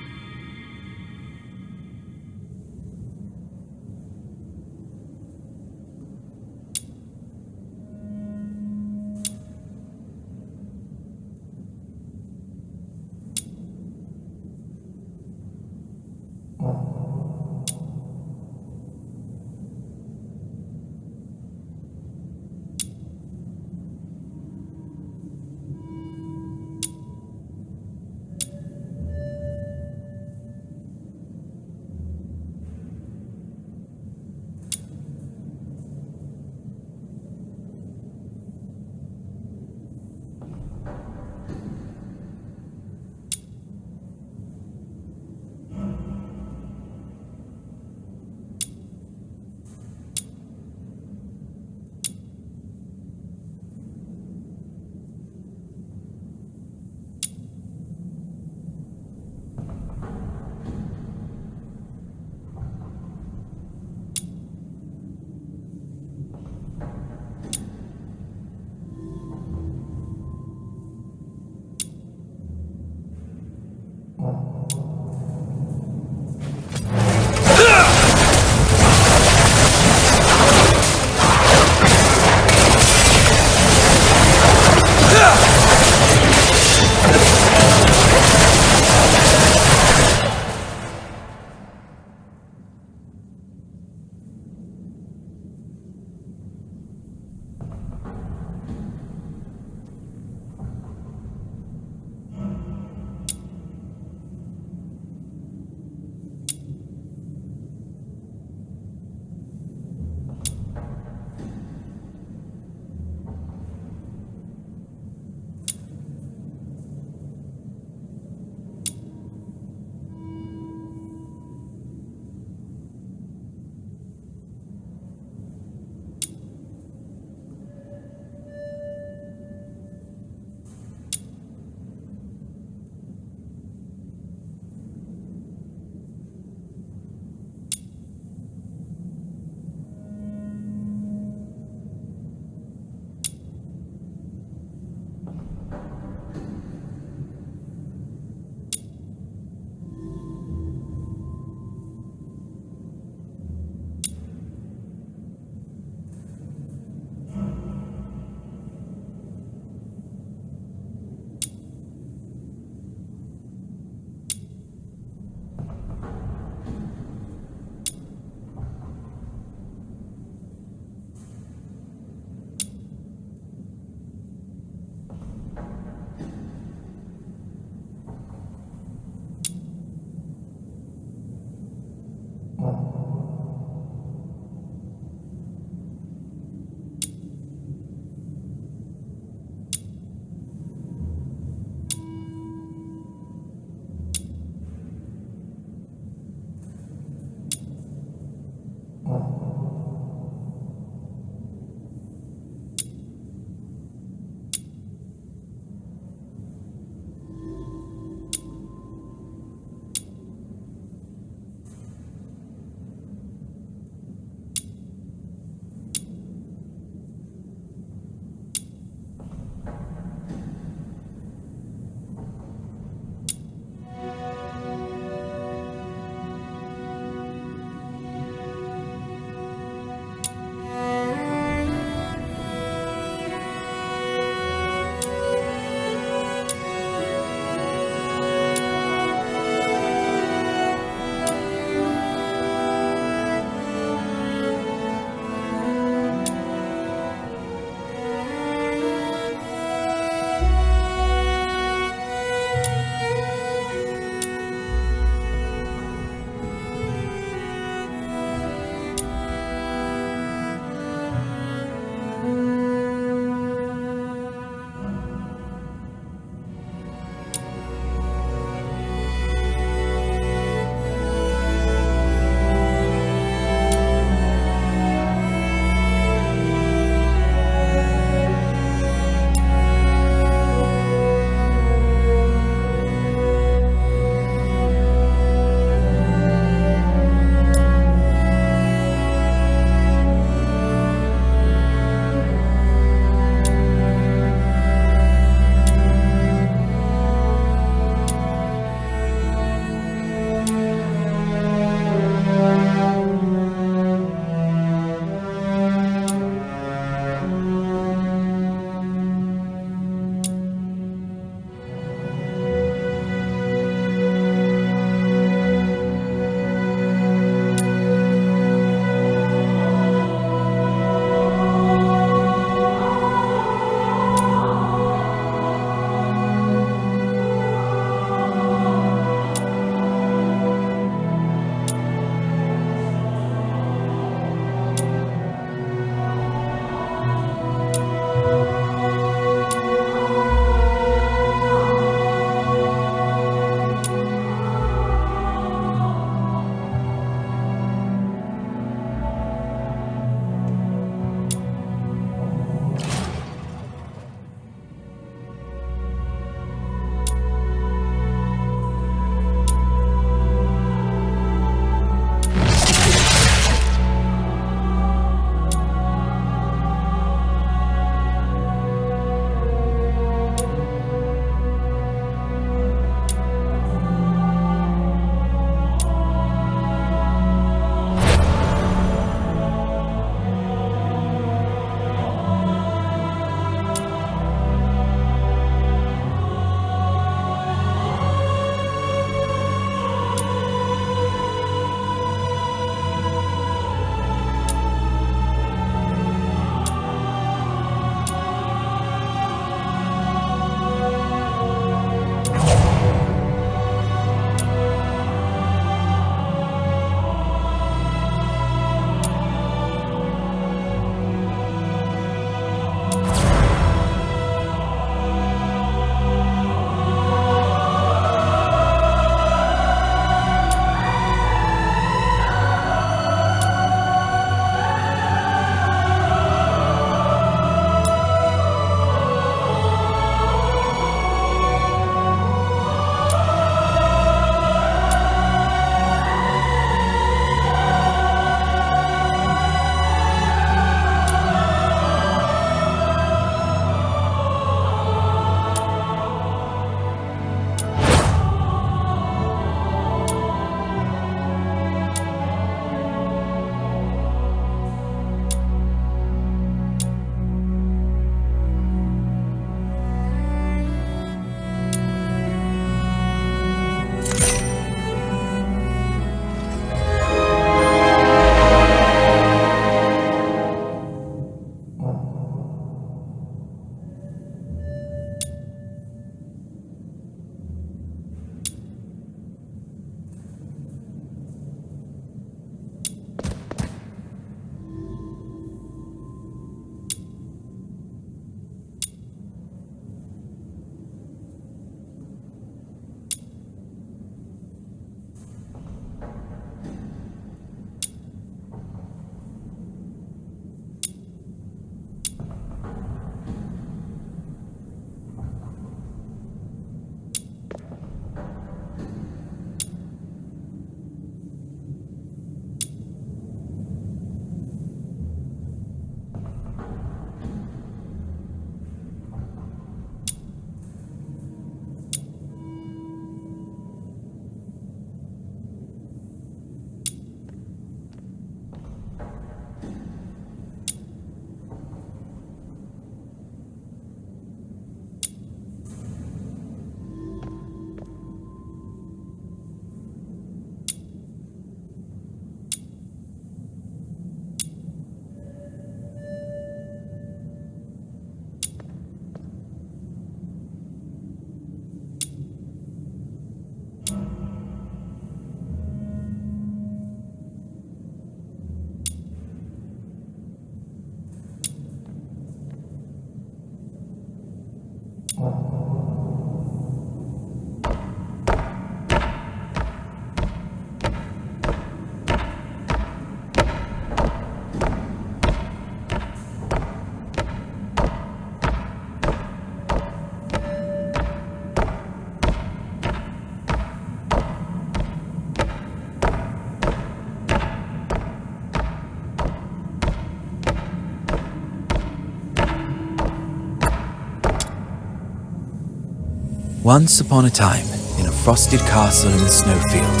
Once upon a time, in a frosted castle in the snowfield,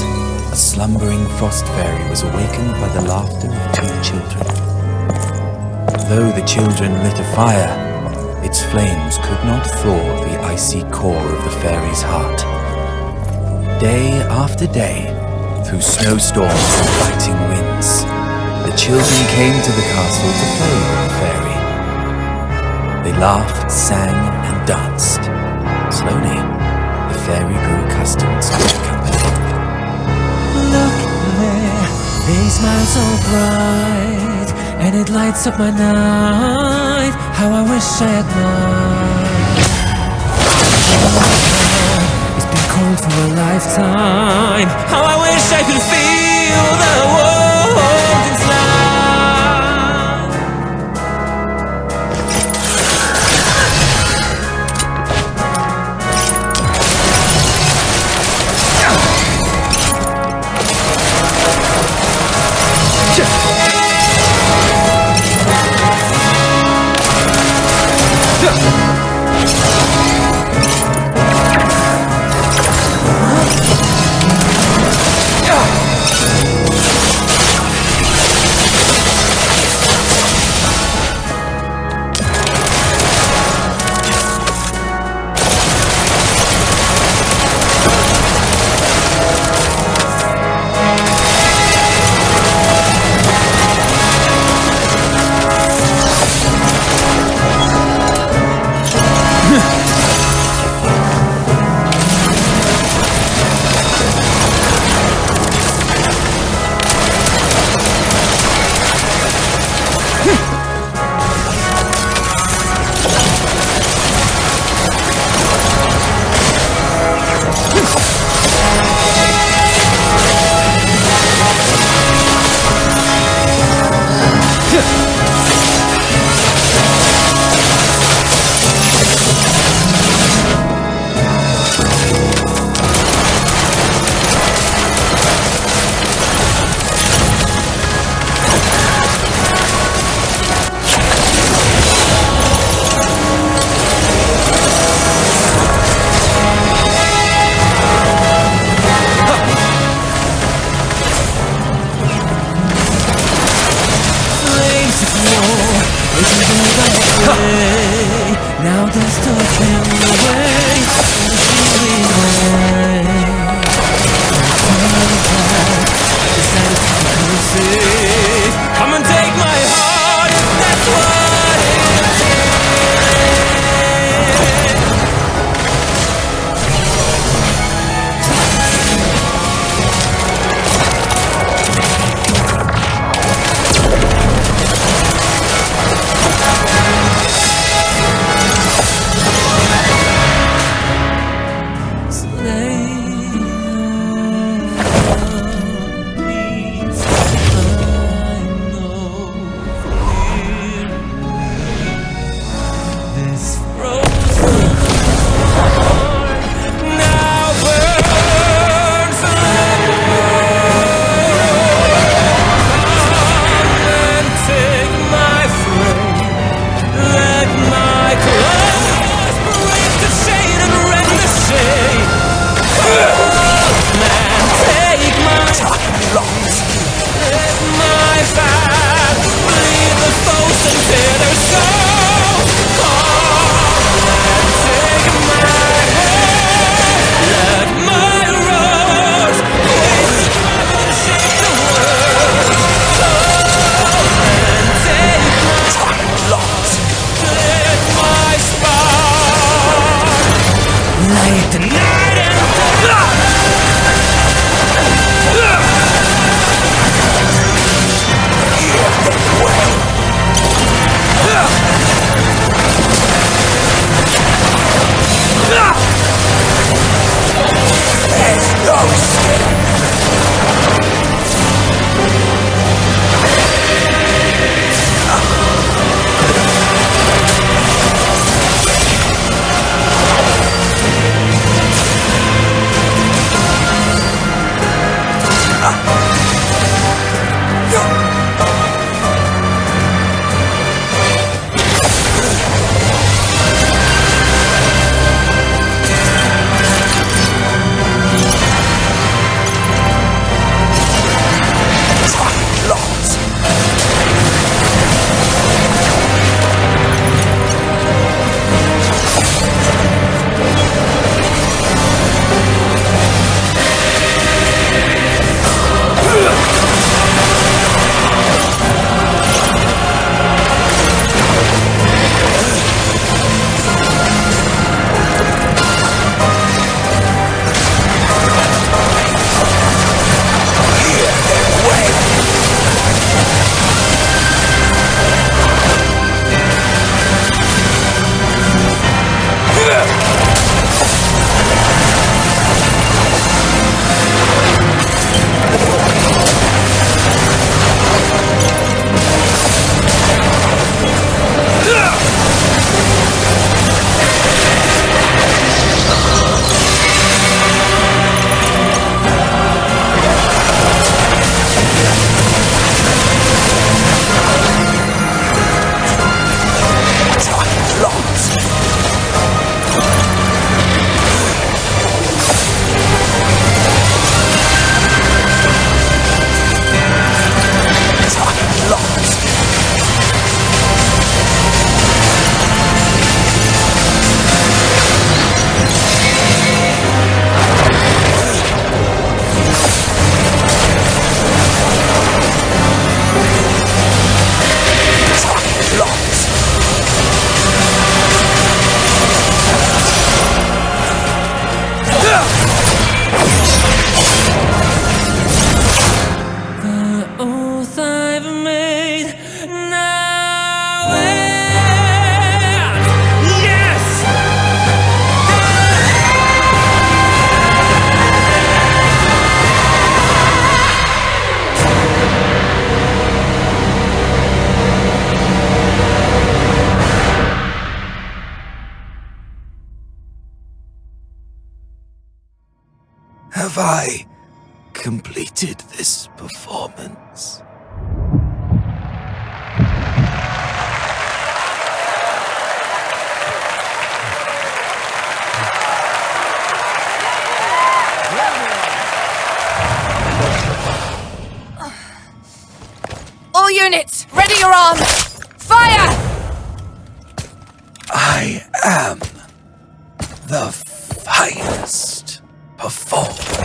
a slumbering frost fairy was awakened by the laughter of 2 children. Though the children lit a fire, its flames could not thaw the icy core of the fairy's heart. Day after day, through snowstorms and biting winds, the children came to the castle to play with the fairy. They laughed, sang, and danced. Slowly, the fairy grew accustomed to their company. Look there, they smile so bright, and it lights up my night. How I wish I had mine. It's been cold for a lifetime. How I wish I could feel the world inside. have I completed this performance? All units, ready your arms! Fire! I am the finest performer.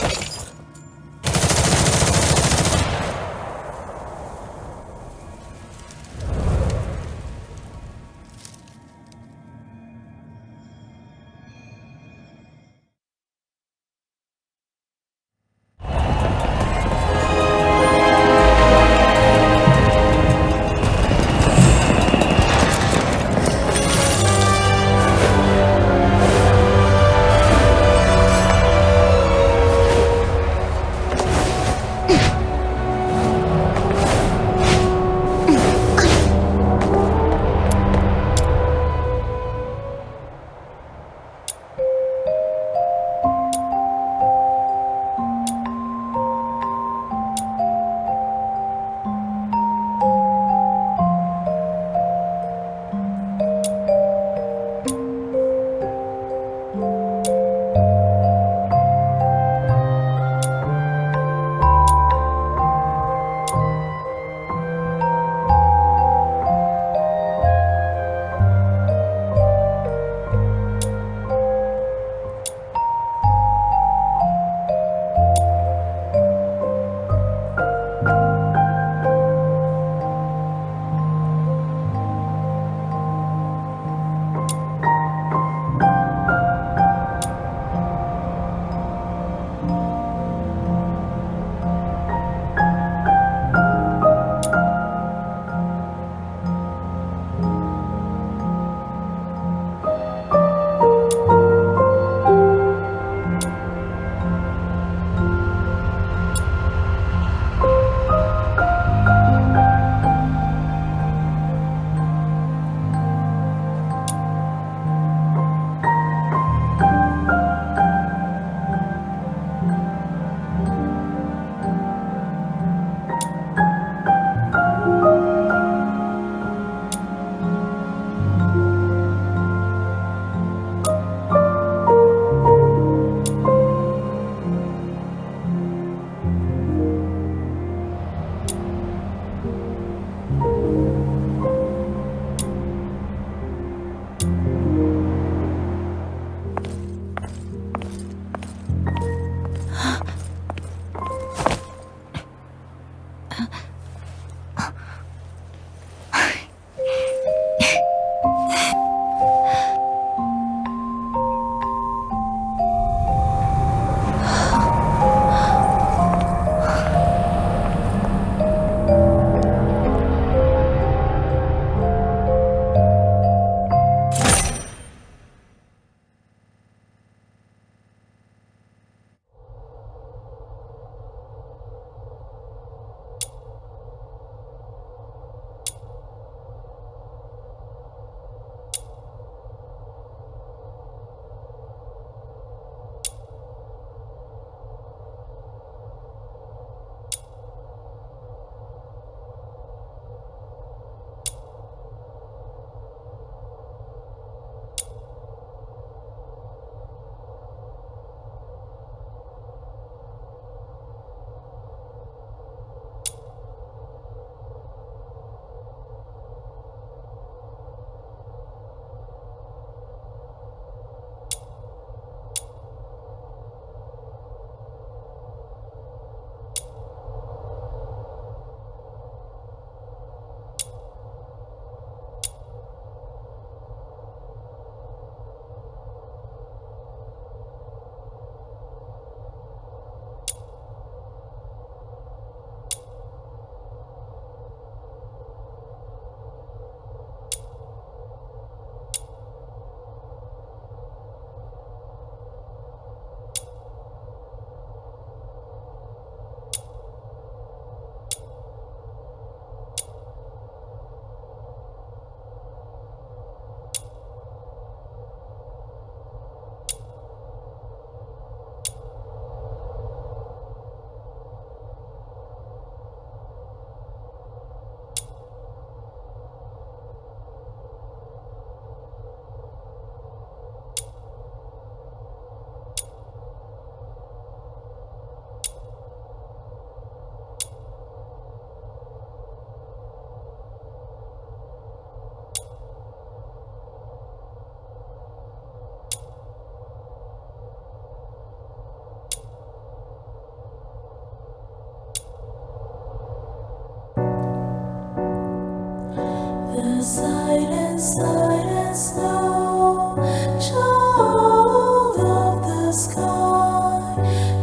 silent, silent snow, child of the sky,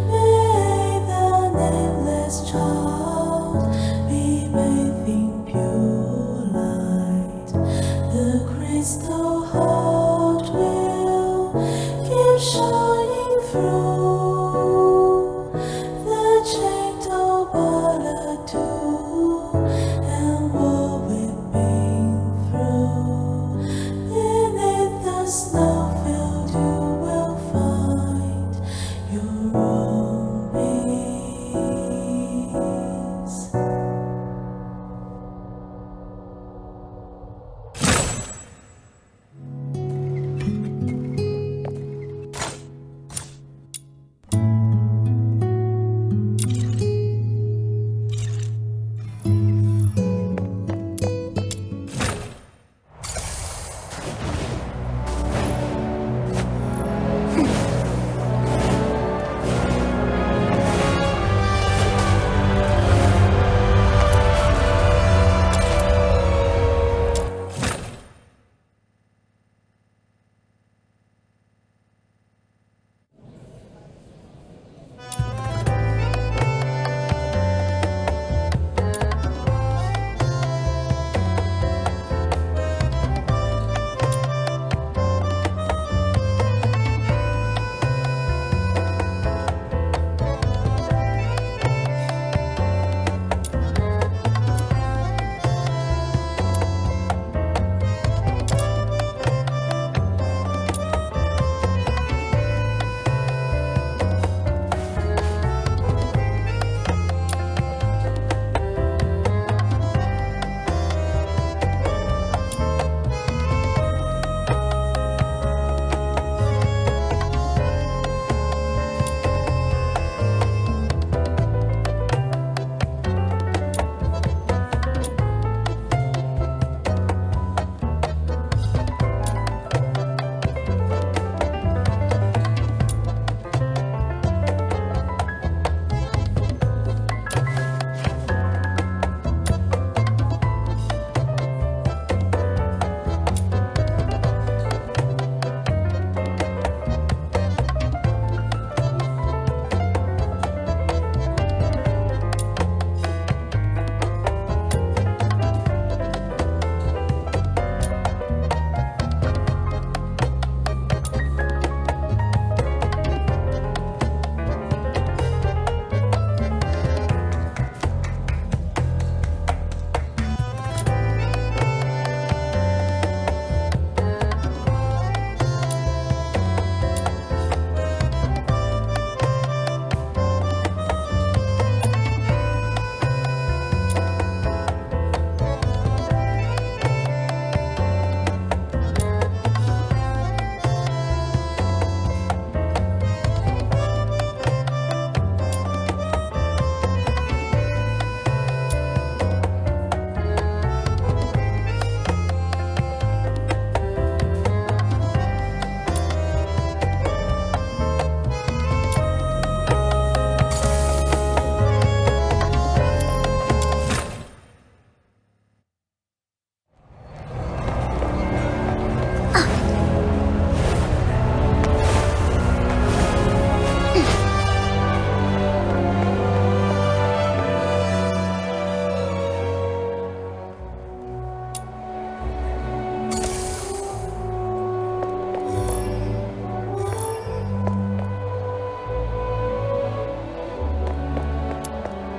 may the nameless child be bathed in pure light. The crystal heart will keep shining through the chained ballad too, and what we've been through. Beneath the snowfield you will find your own peace.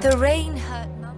The rain hurt Mum.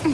My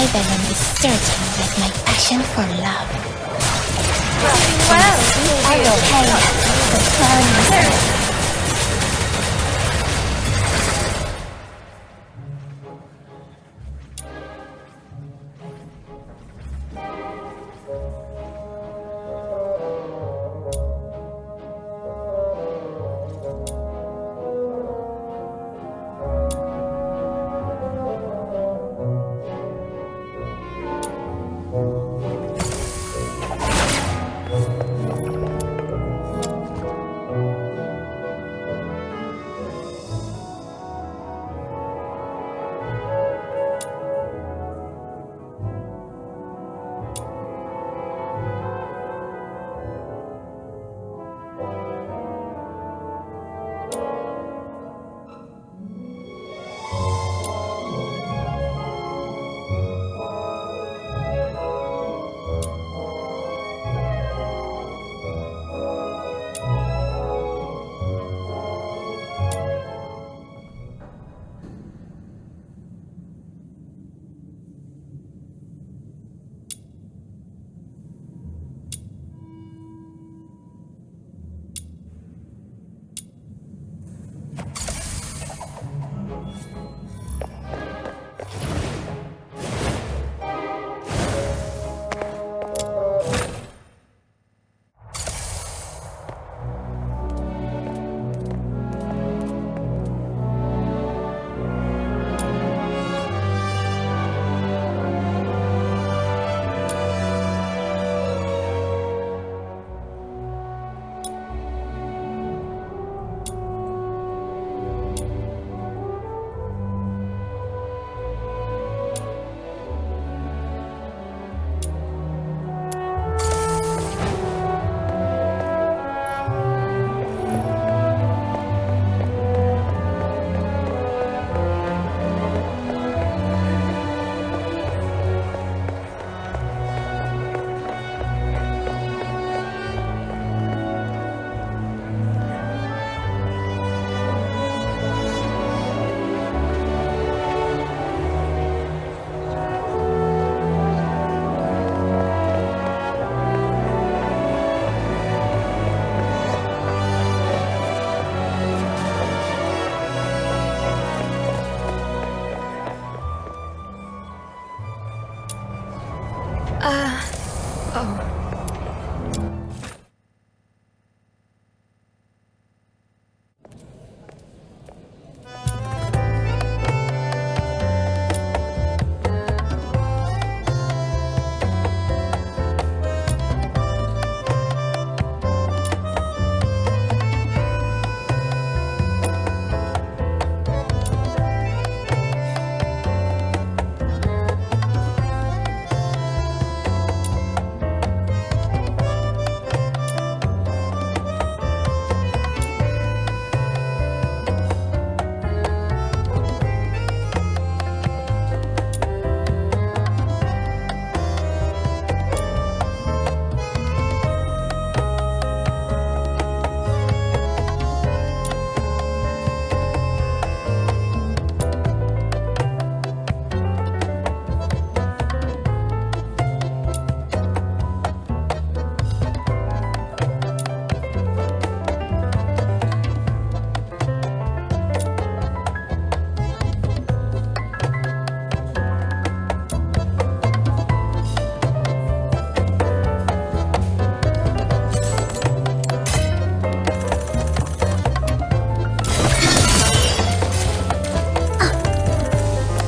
venom is certain with my passion for love. Well, I will pay the burning.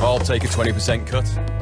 I'll take a 20% cut.